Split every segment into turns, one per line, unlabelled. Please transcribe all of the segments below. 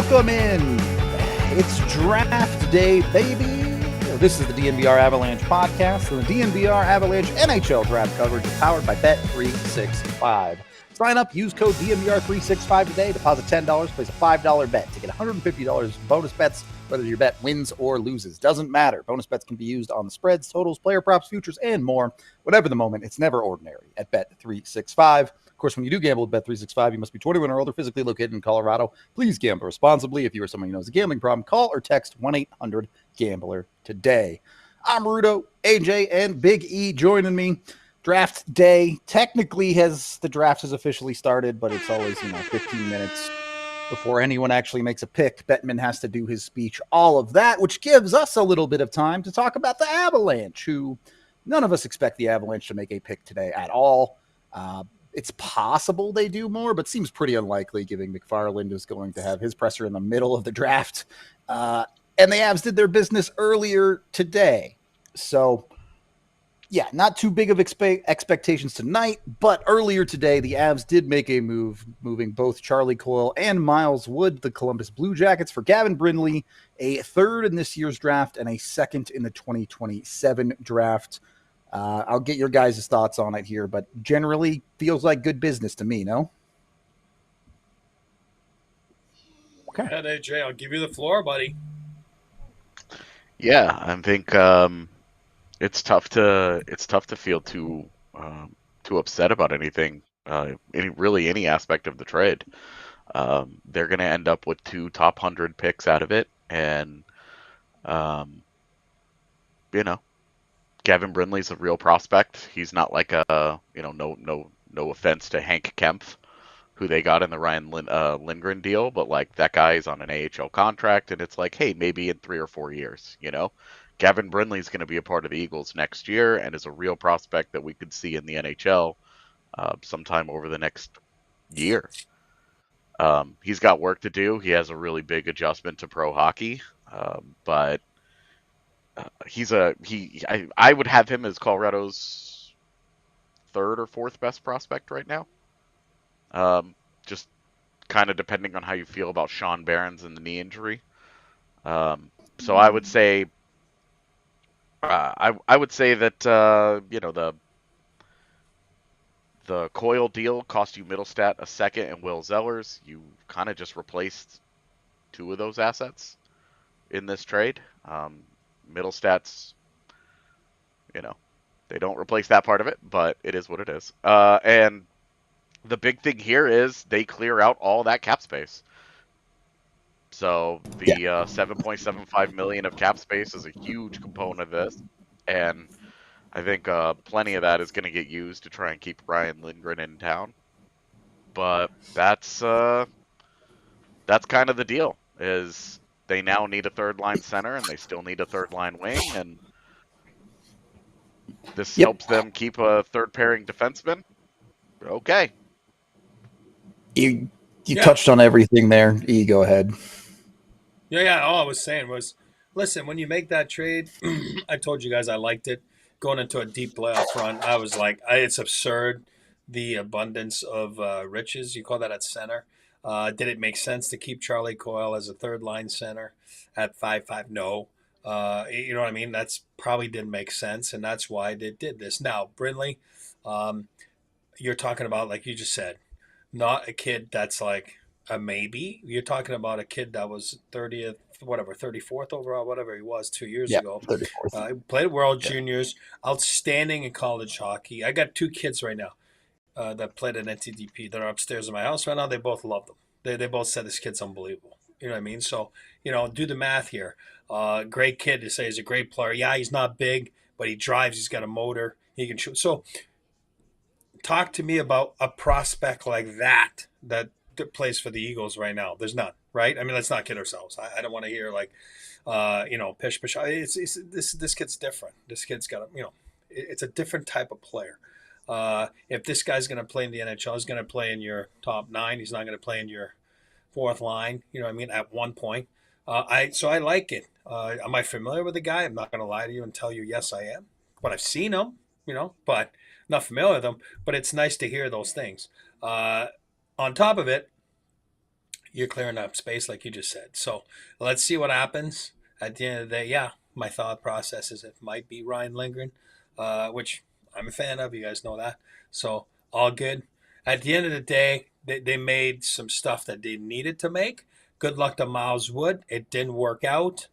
Welcome in. It's draft day, baby. This is the DNVR Avalanche podcast, and the DNVR Avalanche NHL Draft coverage is powered by Bet365. Sign up, use code DNVR365 today, deposit $10, place a $5 bet to get $150 bonus bets, whether your bet wins or loses. Doesn't matter. Bonus bets can be used on the spreads, totals, player props, futures, and more. Whatever the moment, it's never ordinary at Bet365. Of course, when you do gamble at Bet365, you must be 21 or older, physically located in Colorado. Please gamble responsibly. If you or someone you know has a gambling problem, call or text 1-800-GAMBLER today. I'm Rudo, AJ, and Big E joining me. Draft day technically the draft has officially started, but it's always, 15 minutes before anyone actually makes a pick. Bettman has to do his speech, all of that, which gives us a little bit of time to talk about the Avalanche, who none of us expect the Avalanche to make a pick today at all. It's possible they do more, but seems pretty unlikely given McFarland is going to have his presser in the middle of the draft. And the Avs did their business earlier today. So, yeah, not too big of expectations tonight, but earlier today, the Avs did make a move, moving both Charlie Coyle and Miles Wood, the Columbus Blue Jackets, for Gavin Brindley, a third in this year's draft and a second in the 2027 draft. I'll get your guys' thoughts on it here, but generally feels like good business to me, no?
Okay. Go ahead, AJ. I'll give you the floor, buddy.
Yeah, I think it's tough to feel too upset about anything, any aspect of the trade. They're going to end up with 2 top 100 picks out of it, and Gavin Brindley's a real prospect. He's not like no offense to Hank Kempf, who they got in the Ryan Lindgren deal, but like that guy is on an AHL contract, and it's like, hey, maybe in 3 or 4 years, Gavin Brindley's going to be a part of the Eagles next year and is a real prospect that we could see in the NHL sometime over the next year. He's got work to do. He has a really big adjustment to pro hockey, but I would have him as Colorado's 3rd or 4th best prospect right now. Just kind of depending on how you feel about Sean Barons and the knee injury. So I would say, I would say that the Coyle deal cost you Middlestat a second and Will Zellers. You kind of just replaced 2 of those assets in this trade. Middlestat's, they don't replace that part of it, but it is what it is. And the big thing here is they clear out all that cap space. So the $7.75 million of cap space is a huge component of this, and I think plenty of that is going to get used to try and keep Ryan Lindgren in town. But that's kind of the deal. Is they now need a 3rd-line center, and they still need a 3rd-line wing, and this helps them keep a 3rd-pairing defenseman. Okay.
You touched on everything there. E, go ahead.
Yeah. All I was saying was, listen, when you make that trade, I told you guys I liked it. Going into a deep playoff run, I was like, it's absurd, the abundance of riches. You call that at center. Did it make sense to keep Charlie Coyle as a 3rd-line center at 5'5"? No. You know what I mean? That's probably didn't make sense, and that's why they did this. Now, Brindley, you're talking about, like you just said, not a kid that's like a maybe. You're talking about a kid that was 34th overall, whatever he was 2 years ago. 34th. He played World Juniors, outstanding in college hockey. I got 2 kids right now that played at NTDP that are upstairs in my house right now. They both love them. They both said this kid's unbelievable. You know what I mean? So, do the math here. Great kid to say he's a great player. Yeah, he's not big, but he drives. He's got a motor. He can shoot. So, talk to me about a prospect like that plays for the Eagles right now. There's none, right? I mean, let's not kid ourselves. I don't want to hear like, pish pish. This kid's different. This kid's got it's a different type of player. If this guy's going to play in the NHL, he's going to play in your top nine. He's not going to play in your fourth line. You know what I mean? At one point, I like it. Am I familiar with the guy? I'm not going to lie to you and tell you yes, I am. But I've seen him. But not familiar with him. But it's nice to hear those things. On top of it, you're clearing up space, like you just said. So let's see what happens. At the end of the day, yeah, my thought process is it might be Ryan Lindgren, which I'm a fan of. You guys know that. So all good. At the end of the day, they made some stuff that they needed to make. Good luck to Miles Wood. It didn't work out.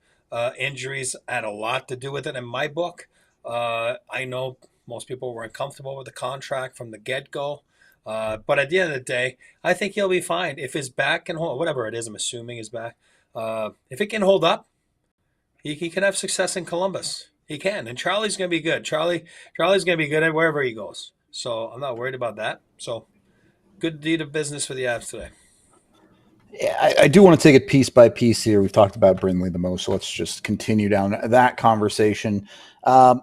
Injuries had a lot to do with it in my book. I know most people were uncomfortable with the contract from the get go. But at the end of the day, I think he'll be fine. If his back can hold, whatever it is, I'm assuming his back, if it can hold up, he can have success in Columbus. He can. And Charlie's going to be good. Charlie's going to be good at wherever he goes. So I'm not worried about that. So good deed of business for the Avs today.
Yeah, I do want to take it piece by piece here. We've talked about Brindley the most, so let's just continue down that conversation. As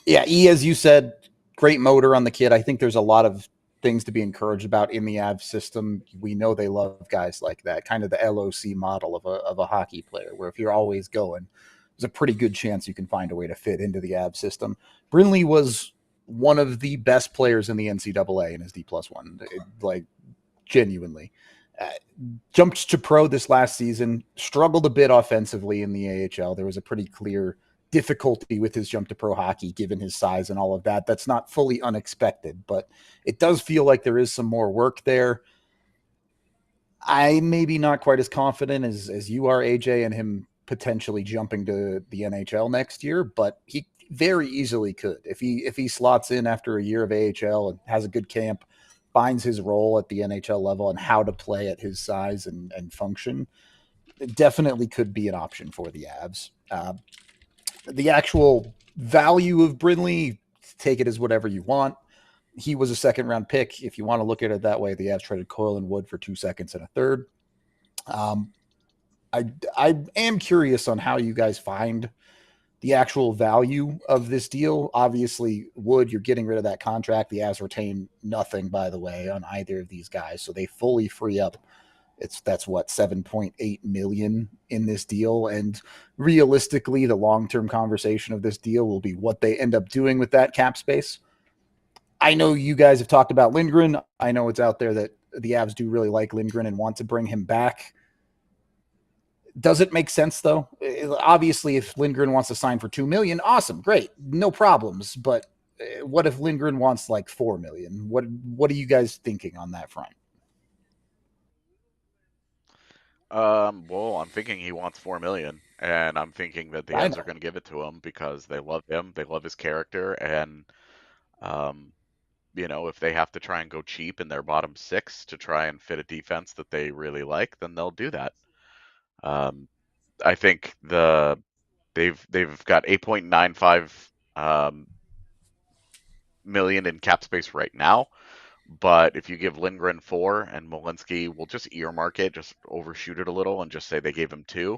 you said, great motor on the kid. I think there's a lot of things to be encouraged about in the Avs system. We know they love guys like that, kind of the LOC model of a hockey player, where if you're always going, there's a pretty good chance you can find a way to fit into the Avs system. Brindley was one of the best players in the NCAA in his D+1, like genuinely. Jumped to pro this last season, struggled a bit offensively in the AHL. There was a pretty clear difficulty with his jump to pro hockey, given his size and all of that. That's not fully unexpected, but it does feel like there is some more work there. I maybe not quite as confident as you are, AJ, and him potentially jumping to the NHL next year, but he very easily could. If he slots in after a year of AHL and has a good camp, finds his role at the NHL level and how to play at his size and function, it definitely could be an option for the Avs. The actual value of Brindley, take it as whatever you want. He was a second-round pick. If you want to look at it that way, the Avs traded Coyle and Wood for 2 seconds and a third. I am curious on how you guys find the actual value of this deal. Obviously, Wood, you're getting rid of that contract. The Avs retain nothing, by the way, on either of these guys, so they fully free up. That's what, $7.8 million in this deal, and realistically, the long-term conversation of this deal will be what they end up doing with that cap space. I know you guys have talked about Lindgren. I know it's out there that the Avs do really like Lindgren and want to bring him back. Does it make sense, though? Obviously, if Lindgren wants to sign for $2 million, awesome, great, no problems. But what if Lindgren wants like $4 million? What are you guys thinking on that front?
Well, I'm thinking he wants $4 million, and I'm thinking that the Avs are going to give it to him because they love him, they love his character, and if they have to try and go cheap in their bottom six to try and fit a defense that they really like, then they'll do that. I think they've got 8.95 million in cap space right now. But if you give Lindgren 4 and Malinsky will just earmark it, just overshoot it a little and just say they gave him 2,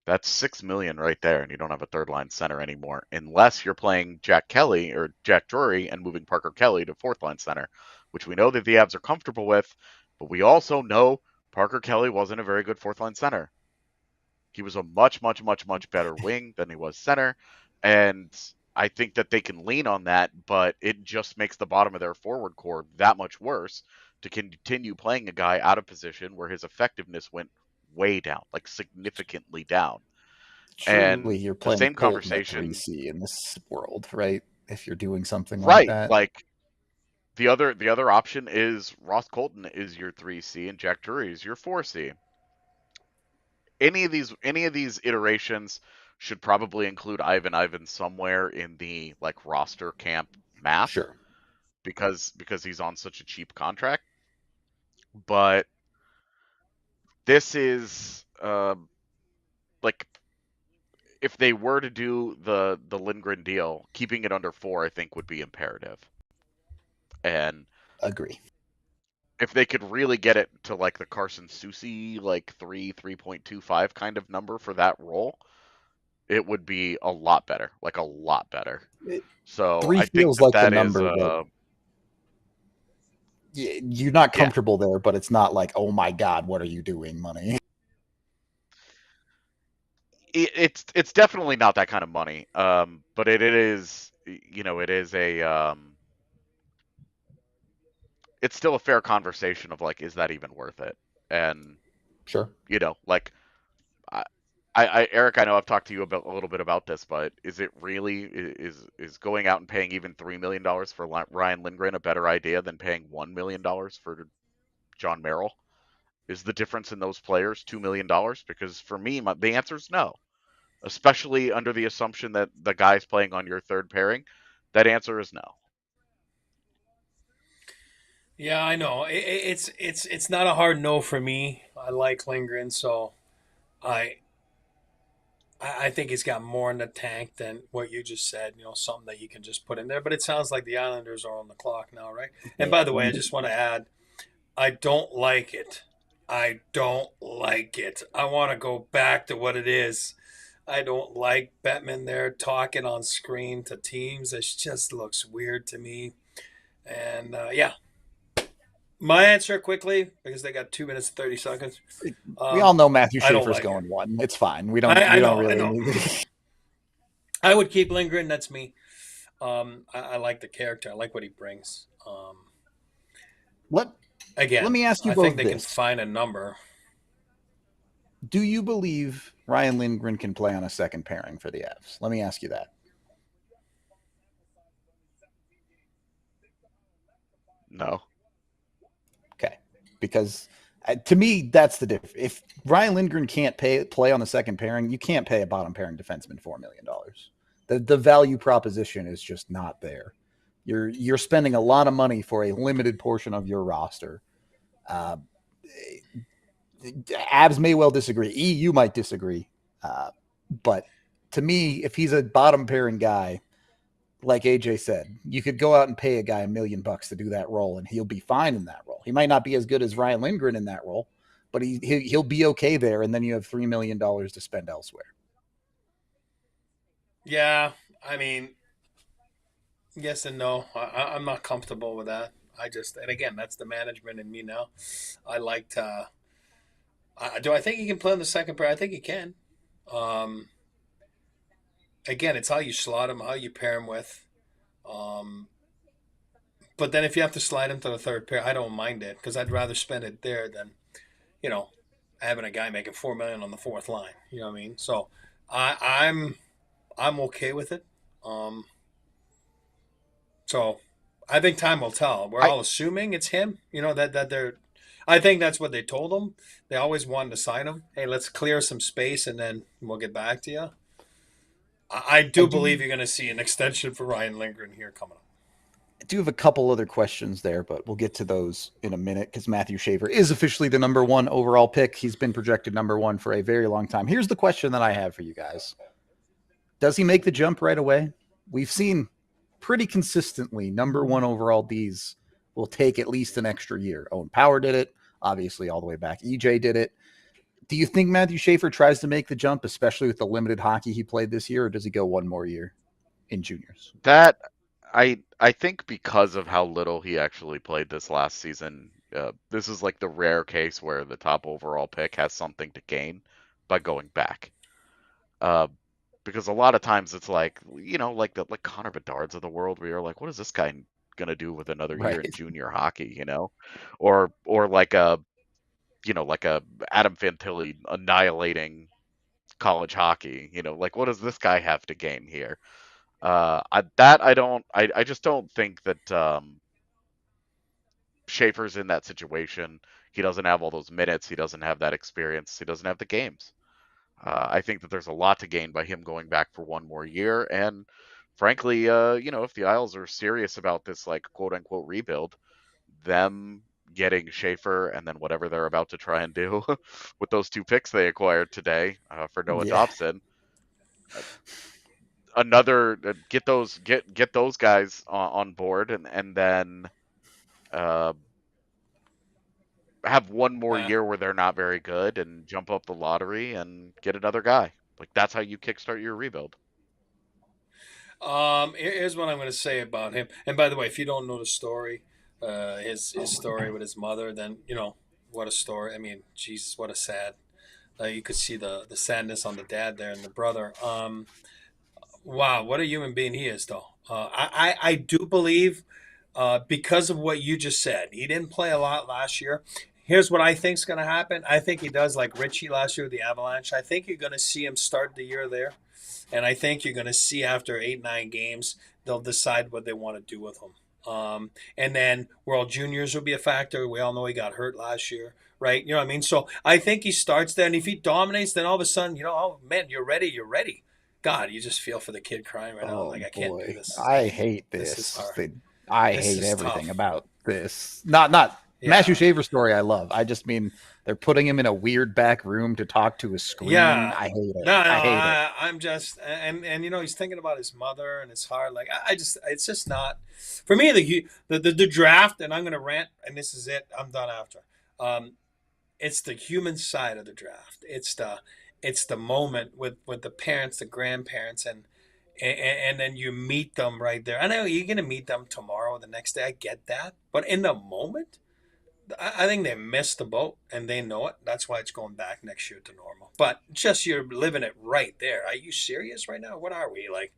that's 6 million right there, and you don't have a third line center anymore, unless you're playing Jack Kelly or Jack Drury and moving Parker Kelly to fourth line center, which we know that the Avs are comfortable with, but we also know Parker Kelly wasn't a very good fourth line center. He was a much, much, much, much better wing than he was center, and I think that they can lean on that, but it just makes the bottom of their forward core that much worse to continue playing a guy out of position where his effectiveness went way down, like significantly down.
Surely
And
you're
the
playing
same
Colton at
conversation
3C in this world, right? If you're doing something like
right,
that.
like the other option is Ross Colton is your 3C and Jack Drury is your 4C. Any of these iterations should probably include Ivan somewhere in the like roster camp math.
Sure.
Because he's on such a cheap contract. But this is like if they were to do the Lindgren deal, keeping it under 4, I think, would be imperative. And
Agree.
if they could really get it to like the Carson Soucy, like 3.25 kind of number for that role, it would be a lot better, like a lot better. So
3
I think
feels like the
that is
number that you're not comfortable there, but it's not like, oh my God, what are you doing, money?
It's definitely not that kind of money. But it is, it is a it's still a fair conversation of like, is that even worth it? And
Sure.
like Eric, I know I've talked to you about a little bit about this, but is it really is going out and paying even $3 million for Ryan Lindgren a better idea than paying $1 million for John Merrill? Is the difference in those players $2 million? Because for me, the answer is no. Especially under the assumption that the guy's playing on your third pairing, that answer is no.
Yeah, I know. It's not a hard no for me. I like Lindgren, so I I think he's got more in the tank than what you just said. Something that you can just put in there. But it sounds like the Islanders are on the clock now, right? And by the way, I just want to add, I don't like it. I don't like it. I want to go back to what it is. I don't like Bettman there talking on screen to teams. It just looks weird to me. And yeah, my answer quickly, because they got 2 minutes and 30 seconds.
We all know Matthew
I don't
Schaefer's
like
going
it.
1. It's fine. We don't
I
really
know.
need to.
I would keep Lindgren. That's me. I like the character. I like what he brings.
Let
Again,
me ask you
I
both
think they can
this.
find a number.
Do you believe Ryan Lindgren can play on a second pairing for the Avs? Let me ask you that.
No.
Okay. Because to me, that's the difference. If Ryan Lindgren can't play on the second pairing, you can't pay a bottom pairing defenseman $4 million. The value proposition is just not there. You're spending a lot of money for a limited portion of your roster. Avs may well disagree. You might disagree. But to me, if he's a bottom pairing guy, like AJ said, you could go out and pay a guy $1 million to do that role, and he'll be fine in that role. He might not be as good as Ryan Lindgren in that role, but he'll be okay there. And then you have $3 million to spend elsewhere.
Yeah, I mean, yes and no. I'm not comfortable with that. And again, that's the management in me now. I like to. Do I think he can play on the second pair? I think he can. Um, Again, it's how you slot him, how you pair him with. Um, but then if you have to slide him to the third pair, I don't mind it because I'd rather spend it there than, you know, having a guy making $4 million on the fourth line. You know what I mean? So I'm okay with it. Um, so I think time will tell. We're
I
all assuming it's him. That they're. I think that's what they told him. They always wanted to sign him. Hey, let's clear some space and then we'll get back to you. I do believe you're going to see an extension for Ryan Lindgren here coming up.
I do have a couple other questions there, but we'll get to those in a minute because Matthew Schaefer is officially the number 1 overall pick. He's been projected number 1 for a very long time. Here's the question that I have for you guys. Does he make the jump right away? We've seen pretty consistently number 1 overall Ds will take at least an extra year. Owen Power did it, obviously all the way back. EJ did it. Do you think Matthew Schaefer tries to make the jump, especially with the limited hockey he played this year, or does he go one more year in juniors?
That I think because of how little he actually played this last season, this is like the rare case where the top overall pick has something to gain by going back. Because a lot of times it's like, like Connor Bedard's of the world, where you're like, what is this guy gonna do with another year in junior hockey, or like like a Adam Fantilli annihilating college hockey, like what does this guy have to gain here? I just don't think that Schaefer's in that situation. He doesn't have all those minutes. He doesn't have that experience. He doesn't have the games. I think that there's a lot to gain by him going back for one more year. And frankly, if the Isles are serious about this, like quote unquote rebuild, them getting Schaefer and then whatever they're about to try and do with those 2 picks they acquired today for Noah Dobson, another get those guys on board, and then have one more year where they're not very good and jump up the lottery and get another guy. Like, that's how you kickstart your rebuild.
Here's what I'm going to say about him. And by the way, if you don't know the story, his story with his mother, then what a story. I mean, Jesus, what a sad. You could see the sadness on the dad there and the brother. Wow, what a human being he is, though. I do believe, because of what you just said, he didn't play a lot last year. Here's what I think is going to happen. I think he does like Richie last year with the Avalanche. I think you're going to see him start the year there. And I think you're going to see after 8-9 games, they'll decide what they want to do with him. And then World Juniors will be a factor. We all know he got hurt last year, right? You know what I mean? So I think he starts there. And if he dominates, then all of a sudden, oh, man, you're ready. You're ready. God, you just feel for the kid crying right now. Like, I can't do this.
I hate this.
This is hard.
I hate everything about this. Not Matthew Shaver's story I love. I just mean they're putting him in a weird back room to talk to a screen.
Yeah.
I hate it.
I hate it. I'm just and he's thinking about his mother and it's hard. Like it's just not for me the draft, and I'm gonna rant and this is it. I'm done after. It's the human side of the draft. It's the moment with the parents, the grandparents, and then you meet them right there. I know you're gonna meet them tomorrow or the next day. I get that, but in the moment, I think they missed the boat and they know it. That's why it's going back next year to normal. But just you're living it right there. Are you serious right now? What are we like?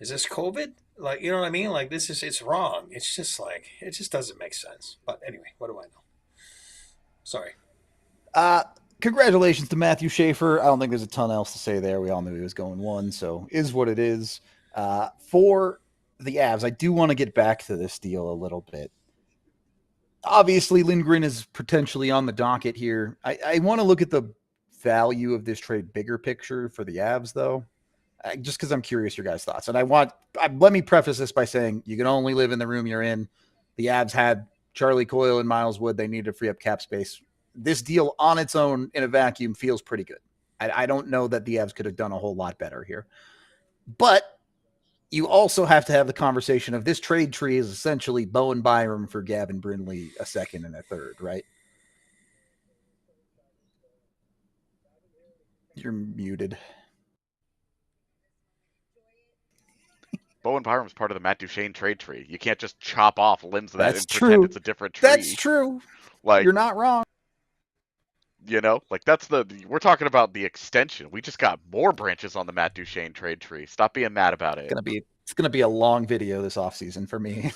Is this COVID? Like, you know what I mean? Like it's wrong. It's just like it just doesn't make sense. But anyway, what do I know? Sorry.
Congratulations to Matthew Schaefer. I don't think there's a ton else to say there. We all knew he was going one, so is what it is. For the Avs, I do want to get back to this deal a little bit. Obviously, Lindgren is potentially on the docket here. I want to look at the value of this trade bigger picture for the Avs, though, just because I'm curious your guys' thoughts. And let me preface this by saying you can only live in the room you're in. The Avs had Charlie Coyle and Miles Wood. They needed to free up cap space. This deal on its own in a vacuum feels pretty good. I don't know that the Avs could have done a whole lot better here. But you also have to have the conversation of this trade tree is essentially Bowen Byram for Gavin Brindley, a second and a third, right? You're muted.
Bowen Byram's part of the Matt Duchene trade tree. You can't just chop off limbs of that and
true.
Pretend it's a different tree.
That's true.
Like,
you're not wrong.
Like we're talking about the extension. We just got more branches on the Matt Duchene trade tree. Stop being mad about it.
It's gonna be a long video this offseason for me.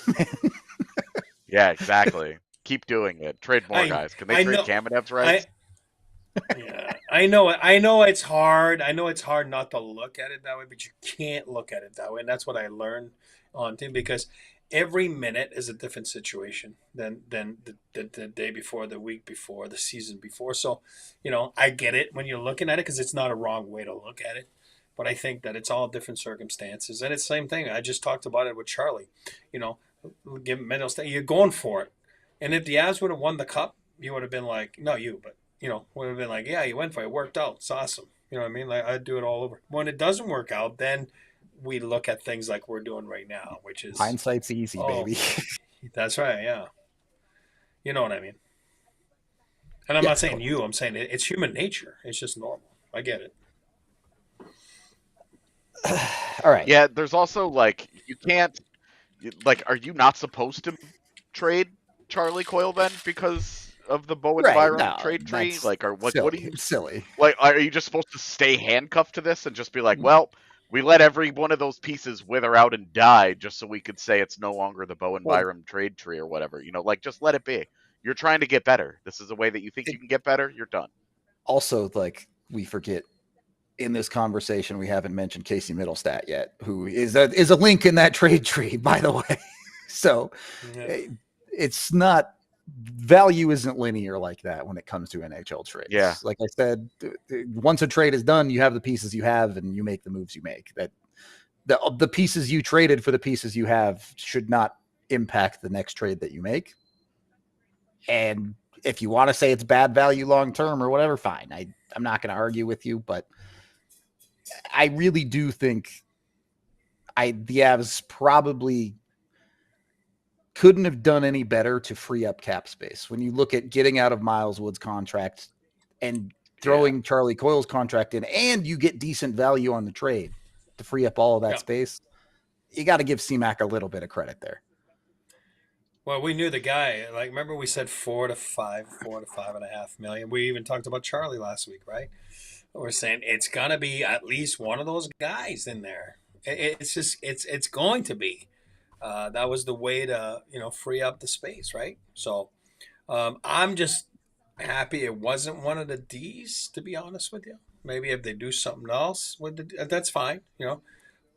Yeah, exactly. Keep doing it. Trade more guys. Can they trade Kamenev's rights?
Yeah, I know it's hard. I know it's hard not to look at it that way, but you can't look at it that way. And that's what I learned on team, because every minute is a different situation than the day before, the week before, the season before. So, I get it when you're looking at it, because it's not a wrong way to look at it. But I think that it's all different circumstances. And it's the same thing. I just talked about it with Charlie. Give mental state. You're going for it. And if the Avs would have won the cup, you would have been like, no, but would have been like, yeah, you went for it. It worked out. It's awesome. You know what I mean? Like, I'd do it all over. When it doesn't work out, then we look at things like we're doing right now, which is
hindsight's easy, baby.
That's right. Yeah. You know what I mean? And I'm not saying you, I'm saying it's human nature. It's just normal. I get it.
All right.
Yeah. There's also you can't, are you not supposed to trade Charlie Coyle then because of the Bowen Byram trade tree? What are you
silly?
Are you just supposed to stay handcuffed to this and just be like, well, we let every one of those pieces wither out and die just so we could say it's no longer the Bowen Byram trade tree or whatever? Just let it be. You're trying to get better. This is a way that you think you can get better. You're done.
Also, we forget in this conversation, we haven't mentioned Casey Middlestat yet, who is a link in that trade tree, by the way. So it's not, value isn't linear like that when it comes to NHL trades.
Yeah.
Like I said, once a trade is done, you have the pieces you have and you make the moves you make. That the pieces you traded for the pieces you have should not impact the next trade that you make. And if you want to say it's bad value long term or whatever, fine. I'm not going to argue with you, but I really do think the Avs probably couldn't have done any better to free up cap space. When you look at getting out of Miles Wood's contract and throwing Charlie Coyle's contract in, and you get decent value on the trade to free up all of that space, you got to give C-Mac a little bit of credit there.
Well, we knew the guy. Like, remember we said 4 to 5.5 million. We even talked about Charlie last week, right? We're saying it's gonna be at least one of those guys in there. It's going to be. That was the way to free up the space, right? So I'm just happy it wasn't one of the D's, to be honest with you. Maybe if they do something else with that's fine,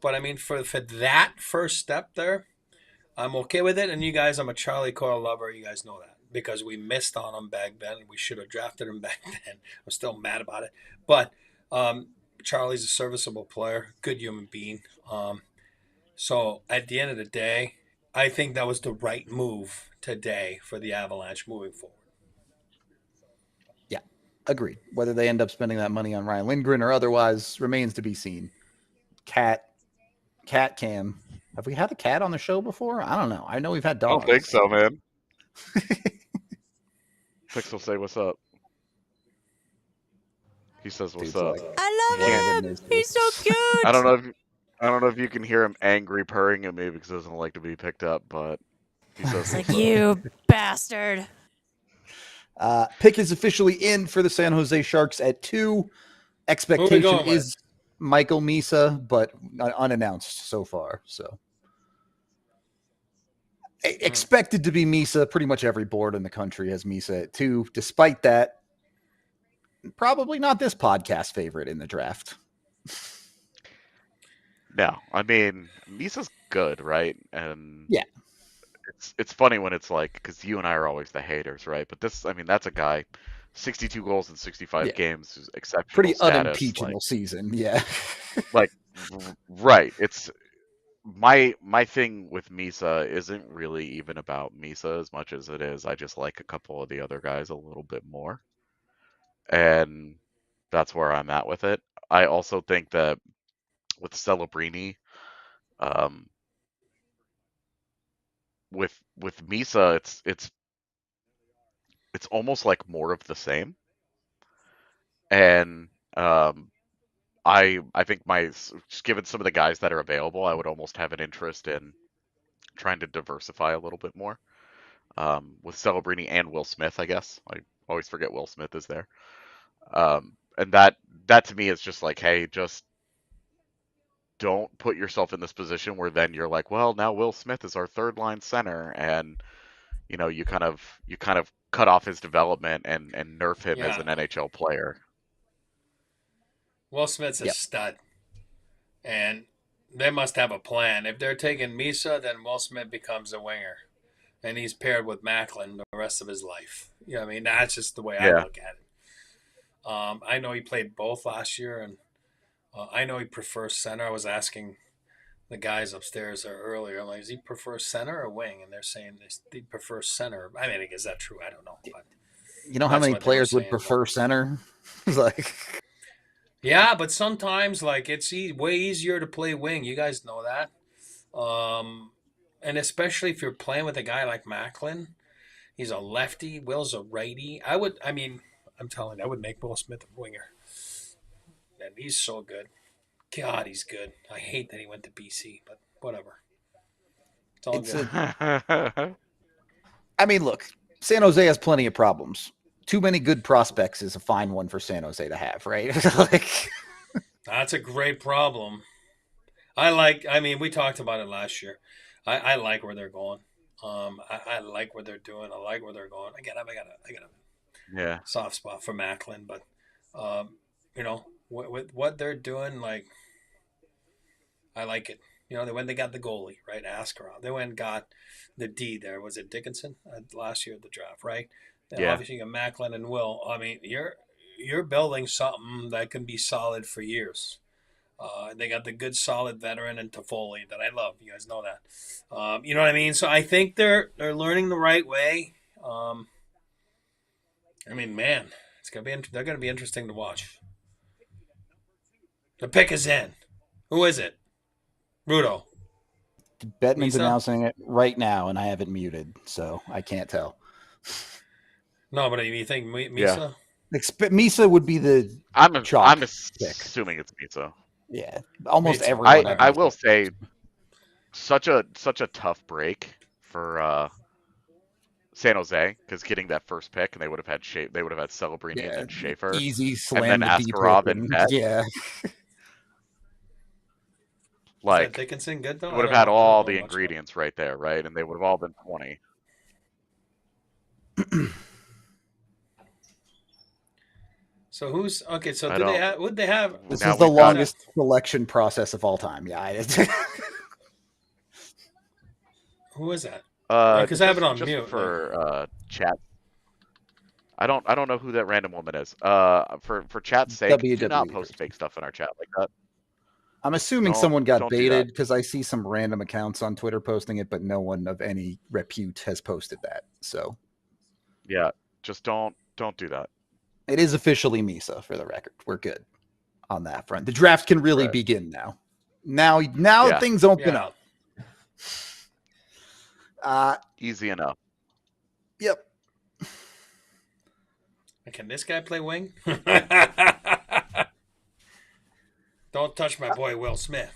But I mean, for that first step there, I'm okay with it. And you guys, I'm a Charlie Coyle lover. You guys know that because we missed on him back then. We should have drafted him back then. I'm still mad about it. But Charlie's a serviceable player, good human being. So at the end of the day, I think that was the right move today for the Avalanche moving forward.
Yeah, agreed. Whether they end up spending that money on Ryan Lindgren or otherwise remains to be seen. Cat Cam. Have we had a cat on the show before? I don't know. I know we've had dogs.
I don't think so, man. Pix will say what's up. He says what's up.
Like,
I love him. He's so cute.
I don't know if you can hear him angry purring at me because he doesn't like to be picked up, but he says
it's like, you bastard.
Pick is officially in for the San Jose Sharks at 2. Expectation is Michael Misa, but unannounced so far. So expected to be Misa. Pretty much every board in the country has Misa at 2. Despite that, probably not this podcast favorite in the draft.
No, I mean, Misa's good, right? And
yeah,
it's funny when it's like, because you and I are always the haters, right? But this, I mean, that's a guy, 62 goals in 65 games, who's exceptional.
Pretty
status,
unimpeachable season, yeah.
Right. It's my thing with Misa isn't really even about Misa as much as it is I just like a couple of the other guys a little bit more, and that's where I'm at with it. I also think that with Celebrini, with Misa, it's almost like more of the same, and I think just given some of the guys that are available, I would almost have an interest in trying to diversify a little bit more. With Celebrini and Will Smith, I guess. I always forget Will Smith is there. And that to me is just like, hey, just don't put yourself in this position where then you're like, well, now Will Smith is our third line center, and you kind of cut off his development and nerf him as an NHL player.
Will Smith's a stud, and they must have a plan. If they're taking Misa, then Will Smith becomes a winger, and he's paired with Macklin the rest of his life. You know what I mean? That's just the way I look at it. I know he played both last year, and I know he prefers center. I was asking the guys upstairs there earlier, I'm like, does he prefer center or wing? And they're saying he prefers center. I mean, is that true? I don't know. But
you know how many players would prefer center? Like...
Yeah, but sometimes, like, it's way easier to play wing. You guys know that. And especially if you're playing with a guy like Macklin. He's a lefty. Will's a righty. I'm telling you, I would make Will Smith a winger. And he's so good. God, he's good. I hate that he went to BC, but whatever. It's all good.
I mean, look, San Jose has plenty of problems. Too many good prospects is a fine one for San Jose to have, right?
That's a great problem. We talked about it last year. I like where they're going. I like what they're doing. I like where they're going. Again, I got a soft spot for Macklin, but with what they're doing, like, I like it. They got the goalie, right? Askarov. They went and got the D there. Was it Dickinson last year at the draft, right? Obviously, you got Macklin and Will. I mean, you're building something that can be solid for years. They got the good, solid veteran and Toffoli that I love. You guys know that. You know what I mean? So I think they're learning the right way. Man, they're going to be interesting to watch. The pick is in. Who is it? Rudo.
Bettman's
Misa?
announcing it right now, and I have it muted, so I can't tell.
No, but you think Misa?
Yeah.
Misa would be the
I'm
chalk pick.
assuming it's Misa.
Yeah, almost
Me too.
everyone.
I will say, such a tough break for San Jose, because getting that first pick, and they would have had Celebrini and then Schaefer,
easy slam
and then
the deep
Askarov
hook
and net.
yeah.
Is that
Like,
Dickinson good though?
you would
I
have had
don't know- I don't
all
know
the
much about it.
ingredients right there, right? And they would have all been 20.
So who's okay? So
I
do they
don't-
have? Would they have?
This
Now
is the
we've got-
longest selection process of all time. Yeah.
Who is that?
Because
I have it on
just
mute,
for chat. I don't know who that random woman is. For chat's sake, do not
WWE
post
person.
fake stuff in our chat like that.
I'm assuming
Don't-
someone got
don't do
baited
that.
because I see some random accounts on Twitter posting it, but no one of any repute has posted that. So
Yeah, just don't do that.
it is officially Misa for the record. We're good on that front. The draft can really
Right.
begin now. Now
Yeah.
things open
Yeah.
up.
Easy enough.
Yep.
Can this guy play wing? Don't touch my boy Will Smith.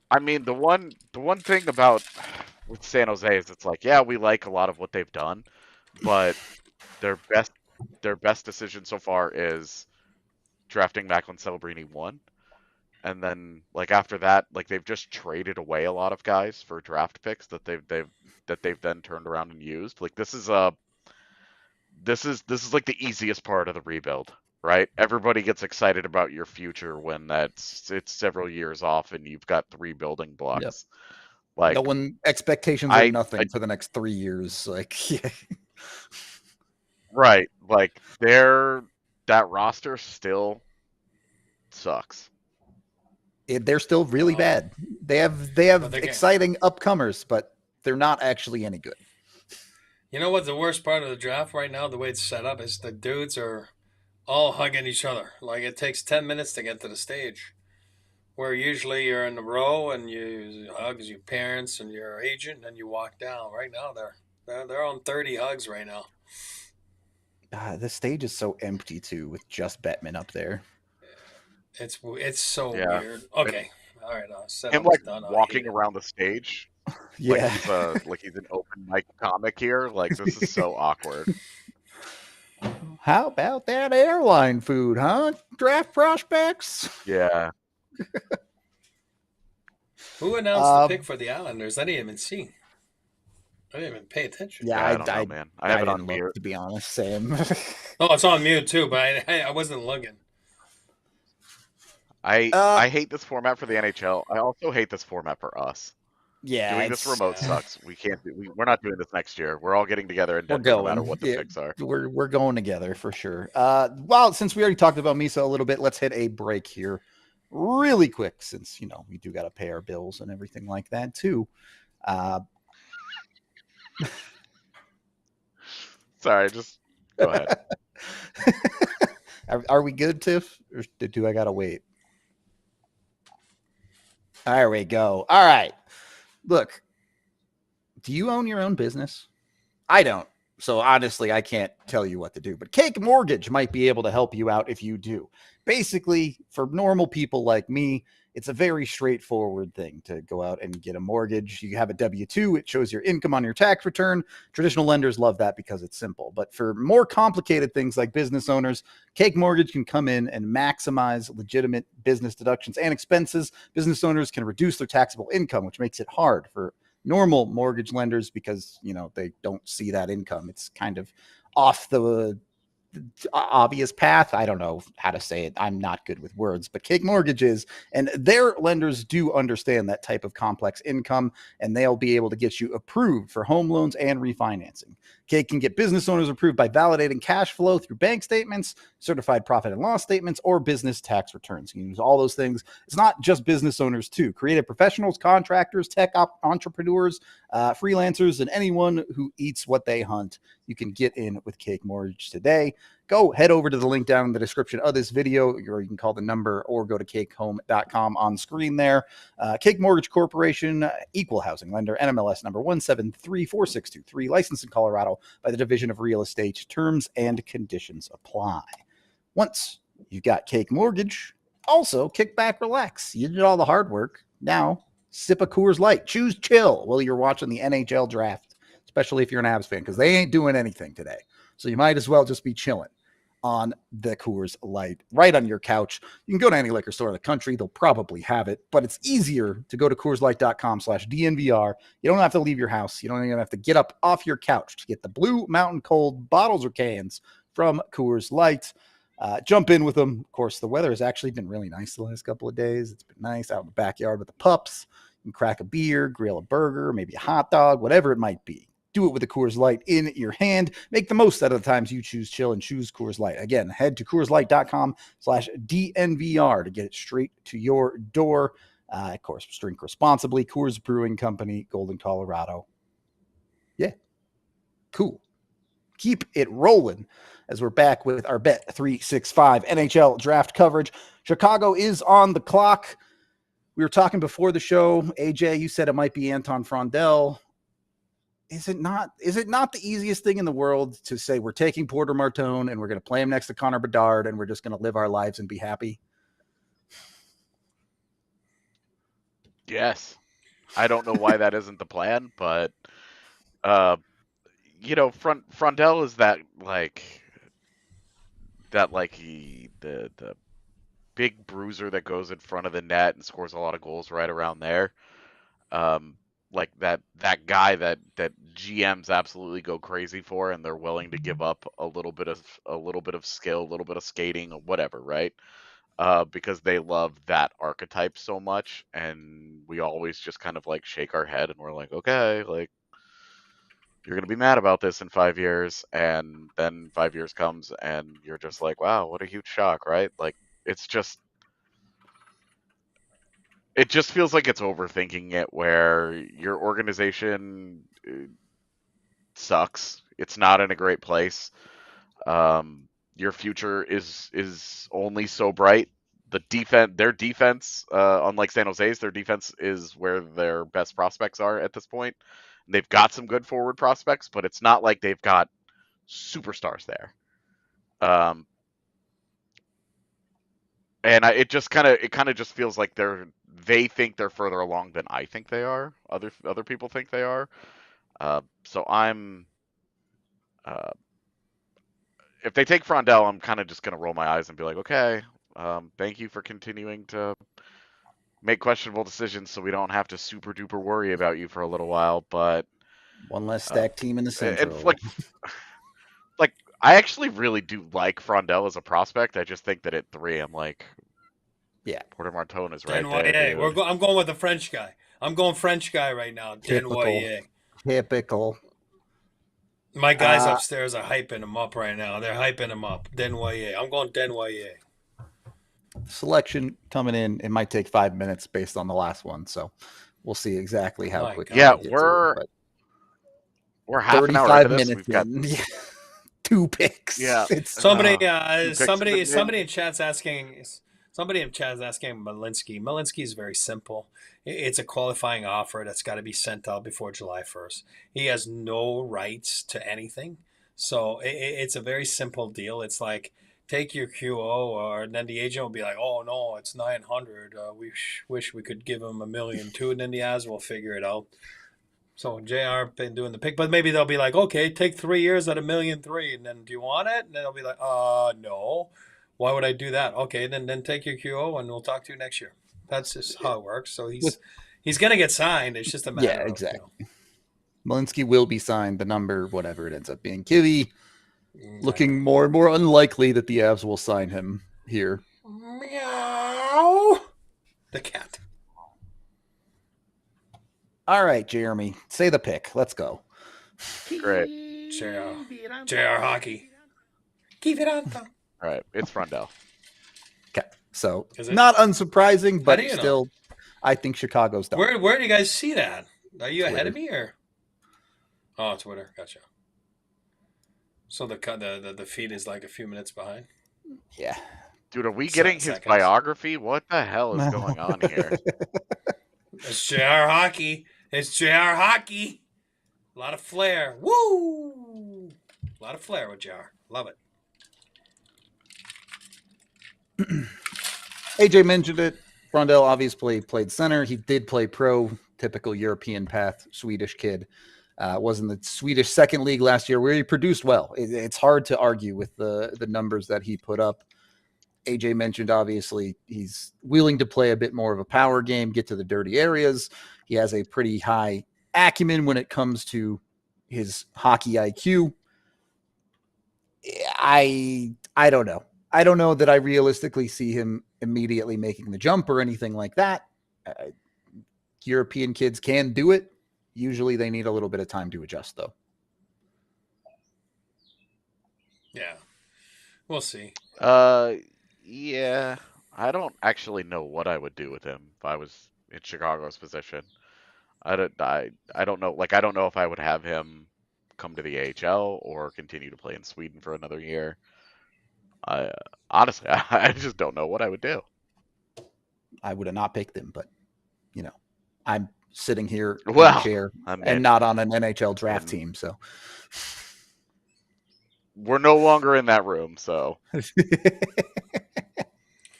I mean, the one thing about with San Jose is it's like, yeah, we like a lot of what they've done, but their best decision so far is drafting Macklin Celebrini 1. And then like after that, like they've just traded away a lot of guys for draft picks that they've then turned around and used. Like this is like the easiest part of the rebuild, right? Everybody gets excited about your future when it's several years off and you've got 3 building blocks.
Yep.
Like
No one expectations are nothing for the next 3 years. Like yeah.
Right. Like that roster still sucks.
They're still really bad. They have
But they
exciting upcomers, but they're not actually any good.
You know what the worst part of the draft right now, the way it's set up, is the dudes are all hugging each other. Like it takes 10 minutes to get to the stage. Where usually you're in the row and you hug your parents and your agent and you walk down. Right now they're on 30 hugs right now.
The stage is so empty too, with just Bettman up there.
It's so
Yeah.
weird. Okay. All right.
Him like walking around the stage.
Yeah.
Like he's an open mic comic here. Like this is so awkward.
How about that airline food, huh? Draft prospects.
Yeah.
Who announced the pick for the Islanders? I didn't even see. I didn't even pay attention.
Yeah,
I don't know, man. I have it on
didn't look,
mute.
to be honest. Same.
Oh, it's on mute too, but I wasn't looking.
I hate this format for the NHL. I also hate this format for us.
Yeah,
Doing this remote sucks. We can't. We're not doing this next year. We're all getting together in
We're
Denver, no
going.
matter what the
Yeah,
picks are.
We're going together for sure. Well, since we already talked about Misa a little bit, let's hit a break here, really quick, since we do got to pay our bills and everything like that too.
Sorry, just go ahead.
Are we good, Tiff? Or do I gotta wait? There we go. All right. Look, do you own your own business? I don't. So honestly, I can't tell you what to do. But Cake Mortgage might be able to help you out if you do. Basically, for normal people like me, it's a very straightforward thing to go out and get a mortgage. You have a W-2. It shows your income on your tax return. Traditional lenders love that because it's simple. But for more complicated things like business owners, Cake Mortgage can come in and maximize legitimate business deductions and expenses. Business owners can reduce their taxable income, which makes it hard for normal mortgage lenders because, they don't see that income. It's kind of off the obvious path. I don't know how to say it. I'm not good with words, but Cake Mortgage is, and their lenders do understand that type of complex income, and they'll be able to get you approved for home loans and refinancing. Cake can get business owners approved by validating cash flow through bank statements, certified profit and loss statements, or business tax returns. You can use all those things. It's not just business owners too. Creative professionals, contractors, tech entrepreneurs, freelancers, and anyone who eats what they hunt. You can get in with Cake Mortgage today. go head over to the link down in the description of this video, or you can call the number or go to cakehome.com on screen there. Cake Mortgage Corporation, equal housing lender, NMLS number 1734623, licensed in Colorado by the Division of Real Estate. Terms and conditions apply. Once you've got Cake Mortgage, also kick back, relax. You did all the hard work. Now, sip a Coors Light. Choose chill while you're watching the NHL Draft, especially if you're an Avs fan, because they ain't doing anything today. So you might as well just be chilling on the Coors Light right on your couch. You can go to any liquor store in the country. They'll probably have it, but it's easier to go to CoorsLight.com/DNVR. You don't have to leave your house. You don't even have to get up off your couch to get the Blue Mountain Cold bottles or cans from Coors Light. Jump in with them. Of course, the weather has actually been really nice the last couple of days. It's been nice out in the backyard with the pups. You can crack a beer, grill a burger, maybe a hot dog, whatever it might be. Do it with a Coors Light in your hand. Make the most out of the times you choose chill and choose Coors Light. Again, head to CoorsLight.com/DNVR to get it straight to your door. Of course, drink responsibly. Coors Brewing Company, Golden, Colorado. Yeah, cool. Keep it rolling as we're back with our Bet 365 NHL Draft coverage. Chicago is on the clock. We were talking before the show. AJ, you said it might be Anton Frondel. Is it not the easiest thing in the world to say we're taking Porter Martone and we're going to play him next to Connor Bedard and we're just going to live our lives and be happy?
Yes. I don't know why that isn't the plan, but Frondel is the big bruiser that goes in front of the net and scores a lot of goals right around there. Like that guy that GMs absolutely go crazy for, and they're willing to give up a little bit of skill, a little bit of skating, or whatever, right? Because they love that archetype so much, and we always just kind of like shake our head and we're like, okay, like you're gonna be mad about this in 5 years, and then 5 years comes and you're just like, wow, what a huge shock, right? Like it just feels like it's overthinking it, where your organization sucks. It's not in a great place. Your future is only so bright. Their defense, unlike San Jose's, their defense is where their best prospects are at this point. They've got some good forward prospects, but it's not like they've got superstars there. And it kind of just feels like they think they're further along than I think they are. Other people think they are. So I'm, if they take Frondel, I'm kind of just gonna roll my eyes and be like, okay, thank you for continuing to make questionable decisions, so we don't have to super duper worry about you for a little while. But
one less stacked team in the Central.
Like I actually really do like Frondel as a prospect. I just think that at 3, I'm like,
yeah,
Porter Martone is right there.
I'm going with the French guy. I'm going French guy right now.
Typical.
My guys upstairs are hyping him up right now. They're hyping him up. Denoyer. I'm going Denoyer.
Selection coming in. It might take 5 minutes based on the last one, so we'll see exactly how quick.
Yeah, we're half an hour into this. We've got
2 picks.
Yeah,
somebody in chat's asking. Somebody in chat is asking Malinsky. Malinsky is very simple. It's a qualifying offer that's got to be sent out before July 1st. He has no rights to anything. So it's a very simple deal. It's like, take your QO, and then the agent will be like, oh, no, it's 900. We wish we could give him $1 million too, and then the Avs will figure it out. So JR been doing the pick, but maybe they'll be like, okay, take 3 years at $1.3 million, and then do you want it? And then they'll be like, no. Why would I do that? Okay, then take your QO, and we'll talk to you next year. That's just how it works. So he's going to get signed. It's just a matter of,
exactly. Malinsky will be signed. The number, whatever it ends up being. Kivy, looking more and more unlikely that the Avs will sign him here.
Meow. The cat.
All right, Jeremy, say the pick. Let's go.
Great.
JR Hockey. Keep it on.
All right, it's Frondel.
Okay, so not unsurprising, but still, I think Chicago's done.
Where do you guys see that? Are you Twitter. Ahead of me or? Oh, Twitter. Gotcha. So the feed is like a few minutes behind.
Yeah.
Dude, are we getting his
Seconds.
biography? What the hell is going on here?
It's JR Hockey. It's JR Hockey. A lot of flair. Woo! A lot of flair with JR. Love it.
AJ mentioned it. Frondell obviously played center. He did play pro, typical European path, Swedish kid. Was in the Swedish second league last year where he produced well. It's hard to argue with the numbers that he put up. AJ mentioned, obviously, he's willing to play a bit more of a power game, get to the dirty areas. He has a pretty high acumen when it comes to his hockey IQ. I don't know. I don't know that I realistically see him immediately making the jump or anything like that. European kids can do it. Usually they need a little bit of time to adjust, though.
Yeah. We'll see.
Yeah. I don't actually know what I would do with him if I was in Chicago's position. I don't know. Like, I don't know if I would have him come to the AHL or continue to play in Sweden for another year. Honestly, I just don't know what I would do.
I would have not picked him, but, you know, I'm sitting here in
Well,
a chair
I mean,
and not on an NHL draft team, so.
We're no longer in that room, so.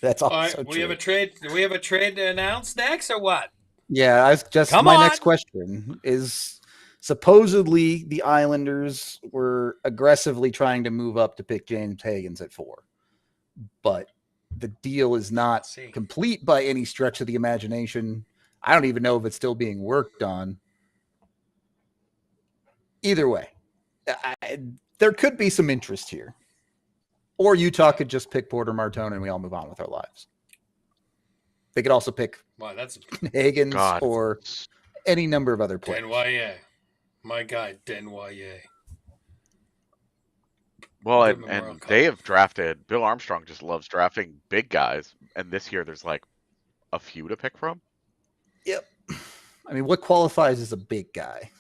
That's
All
also
right,
true.
we have a trade. Do we have a trade to announce next or what?
Yeah, I was just
Come
my
on.
next question is supposedly the Islanders were aggressively trying to move up to pick James Higgins at 4. But the deal is not complete by any stretch of the imagination. I don't even know if it's still being worked on. Either way, there could be some interest here. Or Utah could just pick Porter Martone and we all move on with our lives. They could also pick Higgins or any number of other players.
Denwyer. My guy, Denwyer.
Well, and they have drafted, Bill Armstrong just loves drafting big guys. And this year there's like a few to pick from.
Yep. I mean, what qualifies as a big guy?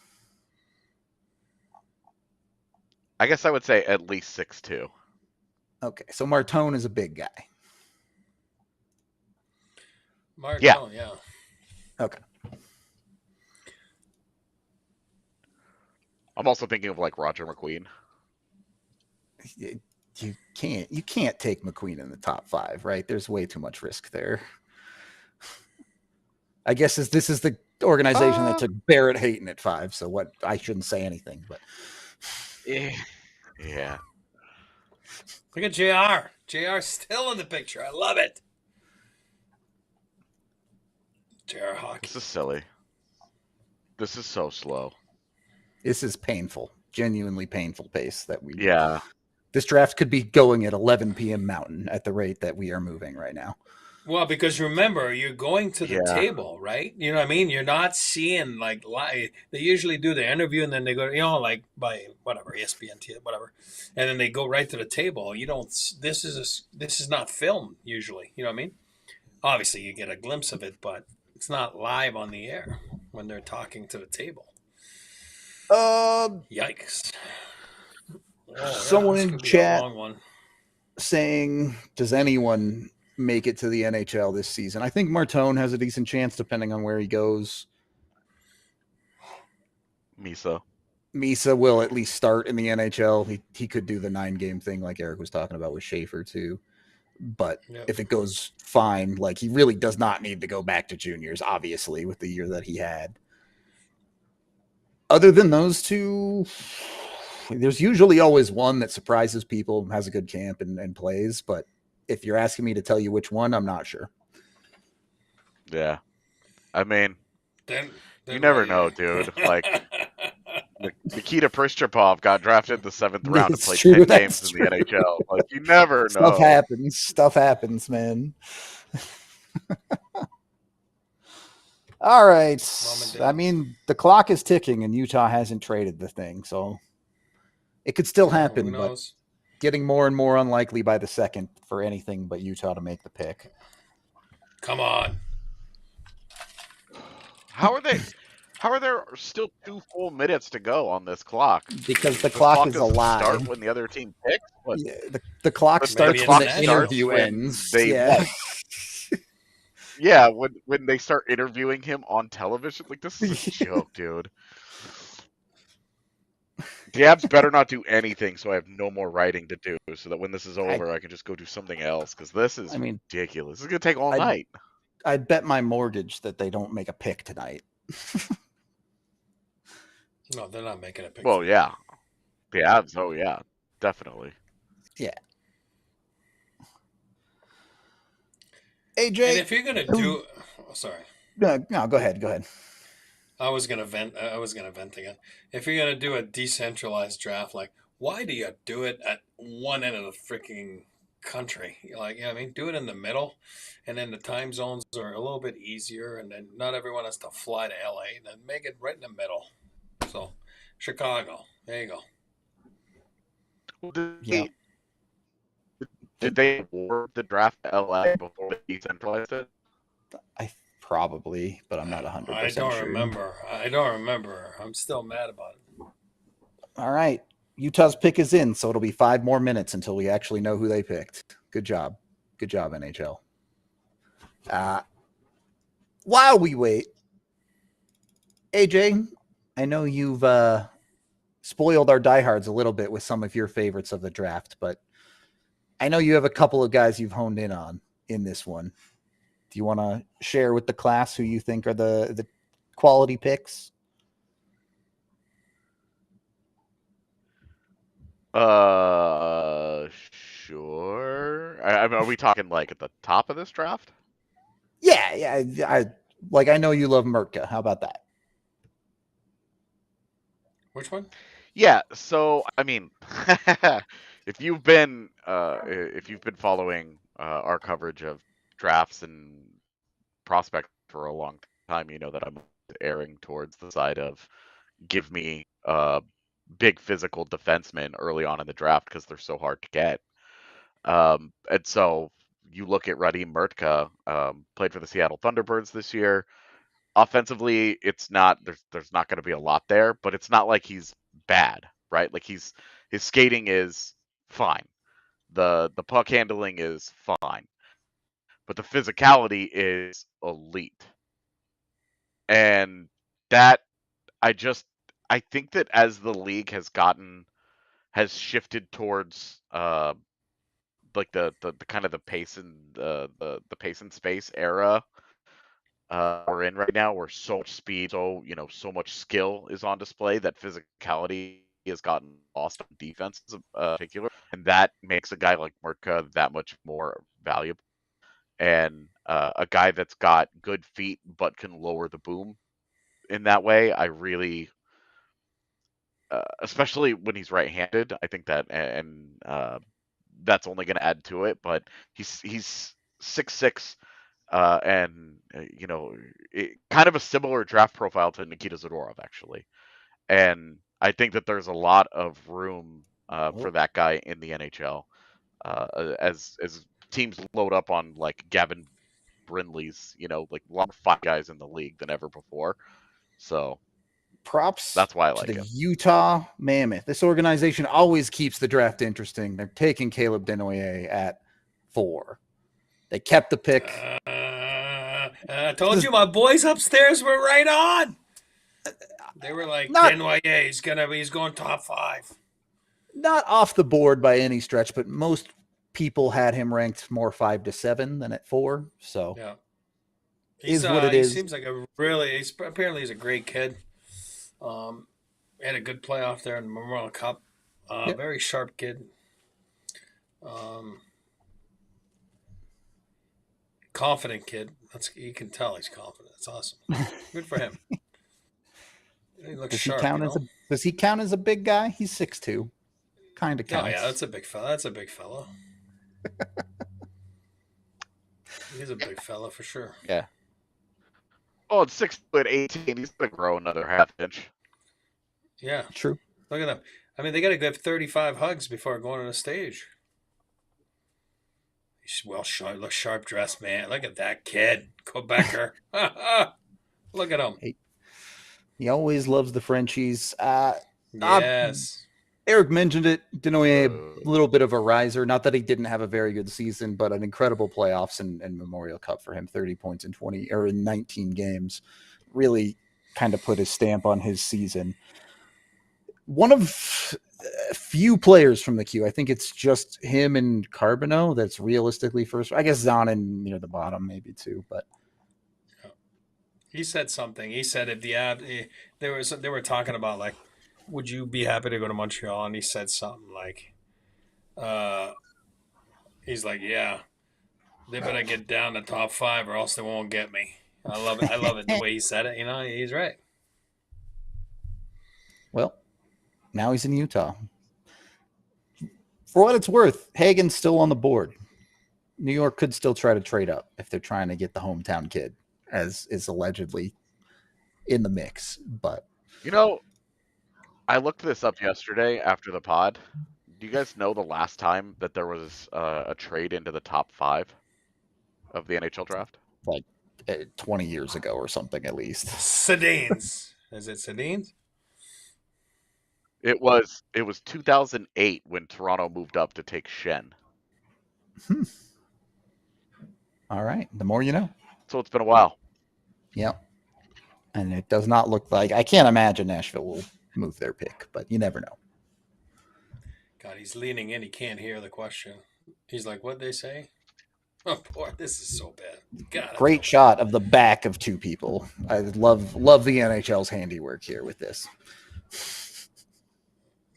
I guess I would say at least 6'2".
Okay, so Martone is a big guy.
Martone, yeah.
Okay.
I'm also thinking of like Roger McQueen.
You can't take McQueen in the top 5, right? There's way too much risk there. I guess this is the organization that took Barrett Hayton at 5, so what? I shouldn't say anything, but
yeah.
Look at JR. JR's still in the picture. I love it. JR Hockey.
This is silly. This is so slow.
This is painful, genuinely painful pace that we.
Yeah.
This draft could be going at 11 p.m. Mountain at the rate that we are moving right now.
Well, because remember, you're going to the table, right? You know what I mean? You're not seeing like live. They usually do the interview and then they go, like by whatever, ESPN, whatever. And then they go right to the table. You don't, this is not filmed usually. You know what I mean? Obviously you get a glimpse of it, but it's not live on the air when they're talking to the table. Yikes.
Someone in chat saying, does anyone make it to the NHL this season? I think Martone has a decent chance depending on where he goes. Misa will at least start in the NHL. He could do the 9-game thing like Eric was talking about with Schaefer too. But if it goes fine, like he really does not need to go back to juniors, obviously, with the year that he had. Other than those two, there's usually always one that surprises people, has a good camp and plays. But if you're asking me to tell you which one, I'm not sure.
Yeah. I mean, you never know, dude. Like, Nikita Prischapov got drafted in the 7th round and played 10 games in the NHL. Like, you never know.
Stuff happens, man. All right. I mean, the clock is ticking and Utah hasn't traded the thing, so it could still happen, but getting more and more unlikely by the second for anything but Utah to make the pick.
Come on.
How are they? How are there still 2 full minutes to go on this clock?
Because the
The
clock is a
doesn't
lie.
start when the other team picks. But
Yeah, the clock
the
starts when
clock
the
starts
interview
when
ends.
they
Yeah.
won. Yeah, when they start interviewing him on television, like this is a joke, dude. The Avs better not do anything, so I have no more writing to do, so that when this is over, I can just go do something else. Because this is
I mean,
ridiculous. This is gonna take all
I'd-
night.
I'd bet my mortgage that they don't make a pick tonight.
No, they're not making a pick.
Well, yeah, the Avs. Oh yeah, definitely.
Yeah.
And
AJ,
if you're gonna do, sorry,
no, go ahead. Go ahead.
I was gonna vent again. If you're gonna do a decentralized draft, like, why do you do it at one end of the freaking country? Like, you know what I mean? Do it in the middle, and then the time zones are a little bit easier, and then not everyone has to fly to LA. Then make it right in the middle. So, Chicago, there you go.
Yeah.
Did they award the draft to LA before they decentralized it?
I probably, but I'm not 100%
I don't
sure.
remember. I'm still mad about it.
All right. Utah's pick is in, so it'll be 5 more minutes until we actually know who they picked. Good job. Good job, NHL. While we wait, AJ, I know you've spoiled our diehards a little bit with some of your favorites of the draft, but I know you have a couple of guys you've honed in on in this one. Do you want to share with the class who you think are the quality picks?
Sure. I mean, are we talking like at the top of this draft?
Yeah. I know you love Mertka. How about that?
Which one?
Yeah. So I mean, if you've been following our coverage of drafts and prospects for a long time, you know that I'm erring towards the side of give me big physical defensemen early on in the draft because they're so hard to get. And so you look at Radim Mertka, played for the Seattle Thunderbirds this year. Offensively, it's not there's not going to be a lot there, but it's not like he's bad, right? Like his skating is fine. The puck handling is fine. But the physicality is elite. And that I think that as the league has shifted towards like the kind of the pace and the pace and space era we're in right now, where so much speed, so much skill is on display, that physicality has gotten lost on defense in particular, and that makes a guy like Mertka that much more valuable. And a guy that's got good feet but can lower the boom in that way, I really, especially when he's right-handed, I think that, and that's only going to add to it. But he's 6'6", and kind of a similar draft profile to Nikita Zadorov, actually. And I think that there's a lot of room for that guy in the NHL as teams load up on like Gavin Brindley's, like a lot of 5 guys in the league than ever before. So
Props
that's why I
to
like
the
him.
Utah Mammoth. This organization always keeps the draft interesting. They're taking Caleb Denoyer at 4. They kept the pick.
I told you my boys upstairs were right on. They were like, Denoyer, he's going top 5.
Not off the board by any stretch, but most people had him ranked more 5 to 7 than at 4. So
yeah,
is what it is.
He seems like apparently he's a great kid. Had a good playoff there in the Memorial Cup.
Yep.
Very sharp kid. Confident kid. You can tell he's confident. That's awesome. Good for him. He looks sharp.
Does he count as a big guy? He's 6'2". Kind of counts.
Oh yeah, that's a big fella. He's a big fella for sure.
Yeah. Oh, it's 6'18". He's gonna grow another half inch.
Yeah,
true.
Look at them. I mean, they got to give 35 hugs before going on the stage. He's sharp dressed, man. Look at that kid, Quebecer. Look at him.
Hey, He always loves the Frenchies.
Yes.
Eric mentioned it. Denoy, a little bit of a riser. Not that he didn't have a very good season, but an incredible playoffs and Memorial Cup for him. 30 points in 19 games. Really kind of put his stamp on his season. One of few players from the queue. I think it's just him and Carbonneau that's realistically first. I guess Zonin near the bottom, maybe too, but
he said something. He said if the Avs, they were talking about like, would you be happy to go to Montreal? And he said something like, he's like, yeah, they better get down the top 5 or else they won't get me. I love it. I love it the way he said it. You know, he's right.
Well, now he's in Utah. For what it's worth, Hagen's still on the board. New York could still try to trade up if they're trying to get the hometown kid, as is allegedly in the mix. But
You know, I looked this up yesterday after the pod. Do you guys know the last time that there was a trade into the top 5 of the NHL draft?
like 20 years ago or something, at least.
Sedins. Is it Sedins?
It was 2008 when Toronto moved up to take Shen.
All right. The more you know.
So it's been a while.
Yep. And it does not look like, I can't imagine Nashville will move their pick, but you never know.
God, he's leaning in. He can't hear the question. He's like, what'd they say? Oh, boy, this is so bad. God,
Great shot of the back of 2 people. I love the NHL's handiwork here with this.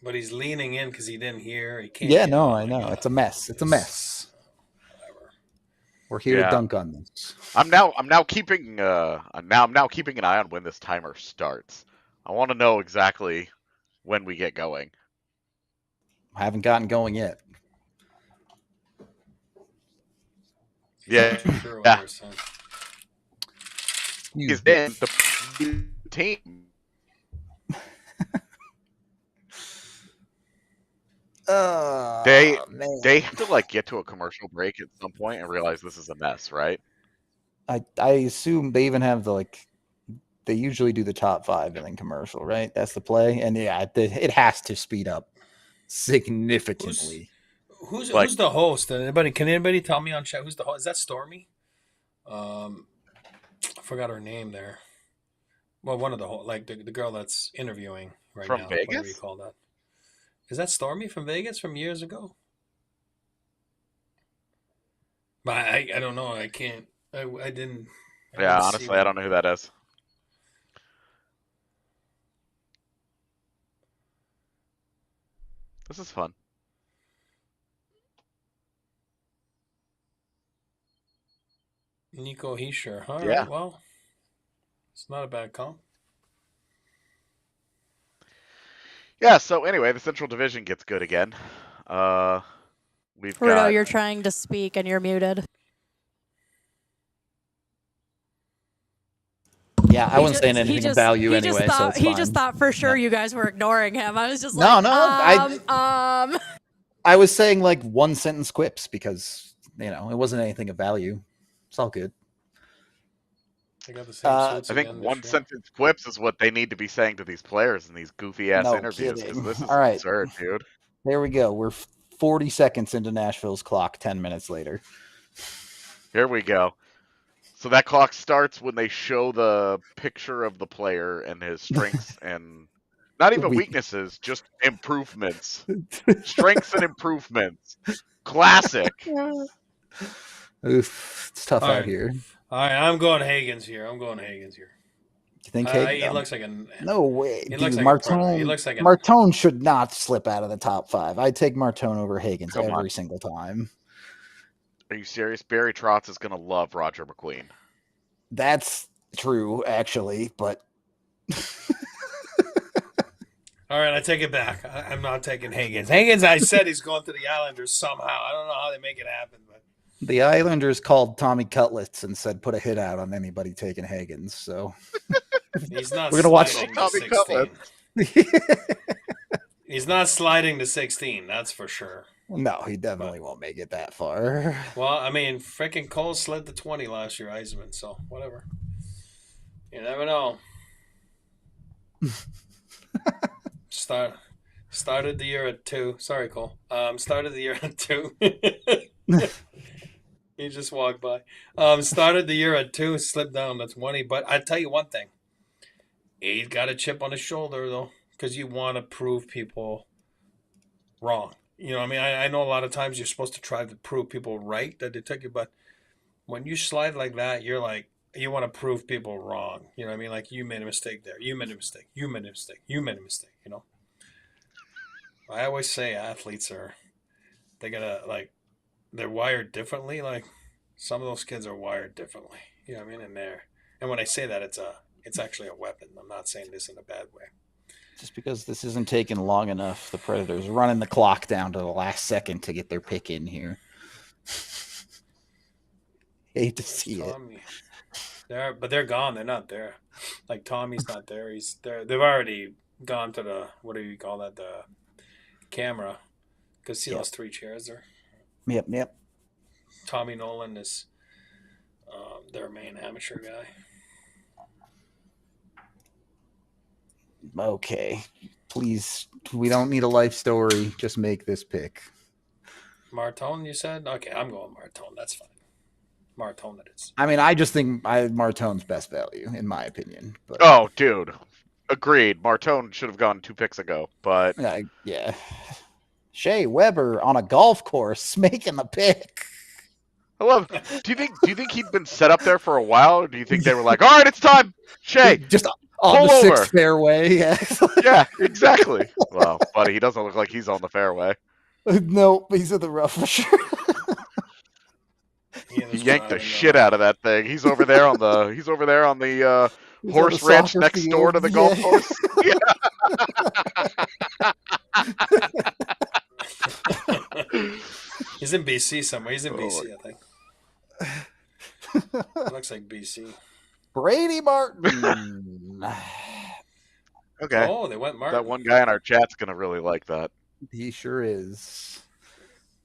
But he's leaning in because he didn't hear. He can't.
Yeah, no, I know. It's a mess. It's a mess.
Whatever.
We're here to dunk on this.
I'm now keeping an eye on when this timer starts. I want to know exactly when we get going.
I haven't gotten going yet.
Yeah.
Sure
Yeah. He's in the team. They have to like get to a commercial break at some point and realize this is a mess, right?
I assume they even have they usually do the top 5 and then commercial, right? That's the play. And yeah, it has to speed up significantly.
Who's the host? Can anybody tell me on chat who's the host? Is that Stormy? I forgot her name there. Well, one of the the girl that's interviewing right
from
now.
Vegas?
Whatever you call that. Is that Stormy from Vegas from years ago? But I don't know. I can't. I didn't.
Yeah, honestly, I don't know who that is. This is fun.
Nico Heischer. All
Yeah.
right, well, it's not a bad comp.
Yeah, so anyway, the Central Division gets good again. We've
Rudo,
got...
you're trying to speak and you're muted.
Yeah, I wasn't saying anything of value anyway, so it's fine.
He just thought for sure you guys were ignoring him. I was just
I was saying like 1-sentence quips because, it wasn't anything of value. It's all good.
I think 1-sentence quips is what they need to be saying to these players in these goofy ass interviews. Because this is absurd, dude.
There we go. We're 40 seconds into Nashville's clock. 10 minutes later.
Here we go. So that clock starts when they show the picture of the player and his strengths and not even weaknesses, just improvements. Strengths and improvements. Classic.
Oof, it's tough out here.
All right, I'm going Hagen's here.
You think Hagen?
He looks like a...
No way.
He
Dude,
looks like
Martone,
he looks like
Martone should not slip out of the top 5. I'd take Martone over Hagen's every single time.
Are you serious? Barry Trotz is going to love Roger McQueen.
That's true, actually, but...
All right, I take it back. I'm not taking Hagen's. Hagen's, I said he's going to the Islanders somehow. I don't know how they make it happen, but...
The Islanders called Tommy Cutlets and said put a hit out on anybody taking Hagen's, so...
He's not
We're gonna watch
Tommy Cutlets. He's not sliding to 16, that's for sure.
No, he definitely won't make it that far.
Well, I mean, freaking Cole slid to 20 last year, Eisman, so whatever. You never know. Started the year at 2. Sorry, Cole. Started the year at 2. He just walked by. Started the year at 2, slipped down to 20. But I tell you one thing. He's got a chip on his shoulder, though, because you want to prove people wrong. You know what I mean? I know a lot of times you're supposed to try to prove people right that they took you, but when you slide like that, you're like, you want to prove people wrong. You know what I mean? Like, you made a mistake there. You made a mistake. You made a mistake. You made a mistake, you know? I always say athletes they're wired differently. Like, some of those kids are wired differently. You know what I mean? And when I say that, it's actually a weapon. I'm not saying this in a bad way.
Just because this isn't taking long enough, the Predators are running the clock down to the last second to get their pick in here. Hate to see
Tommy. But they're gone. They're not there. Like, Tommy's not there. He's there. They've already gone to the, what do you call that? The camera. Because see those 3 chairs there?
Yep.
Tommy Nolan is their main amateur guy.
Okay, please, we don't need a life story. Just make this pick.
Martone, you said? Okay, I'm going Martone. That's fine. Martone it is.
I mean, I just think Martone's best value, in my opinion. But,
Oh, dude. Agreed. Martone should have gone 2 picks ago, but
yeah. Shea Weber on a golf course making the pick.
I love. Do you think he'd been set up there for a while, or do you think they were like, "All right, it's time, Shea,
just on
pull
the
over."
6th fairway? Yeah.
Yeah, exactly. Well, buddy, he doesn't look like he's on the fairway.
Nope, he's in the rough for sure.
He yanked the shit out of that thing. He's over there on the. He's over there on the horse ranch next door to the golf course.
He's in BC somewhere. He's in BC, I think. Looks like BC.
Brady Martin.
Okay.
Oh, they went Martin.
That one guy in our chat's gonna really like that.
He sure is.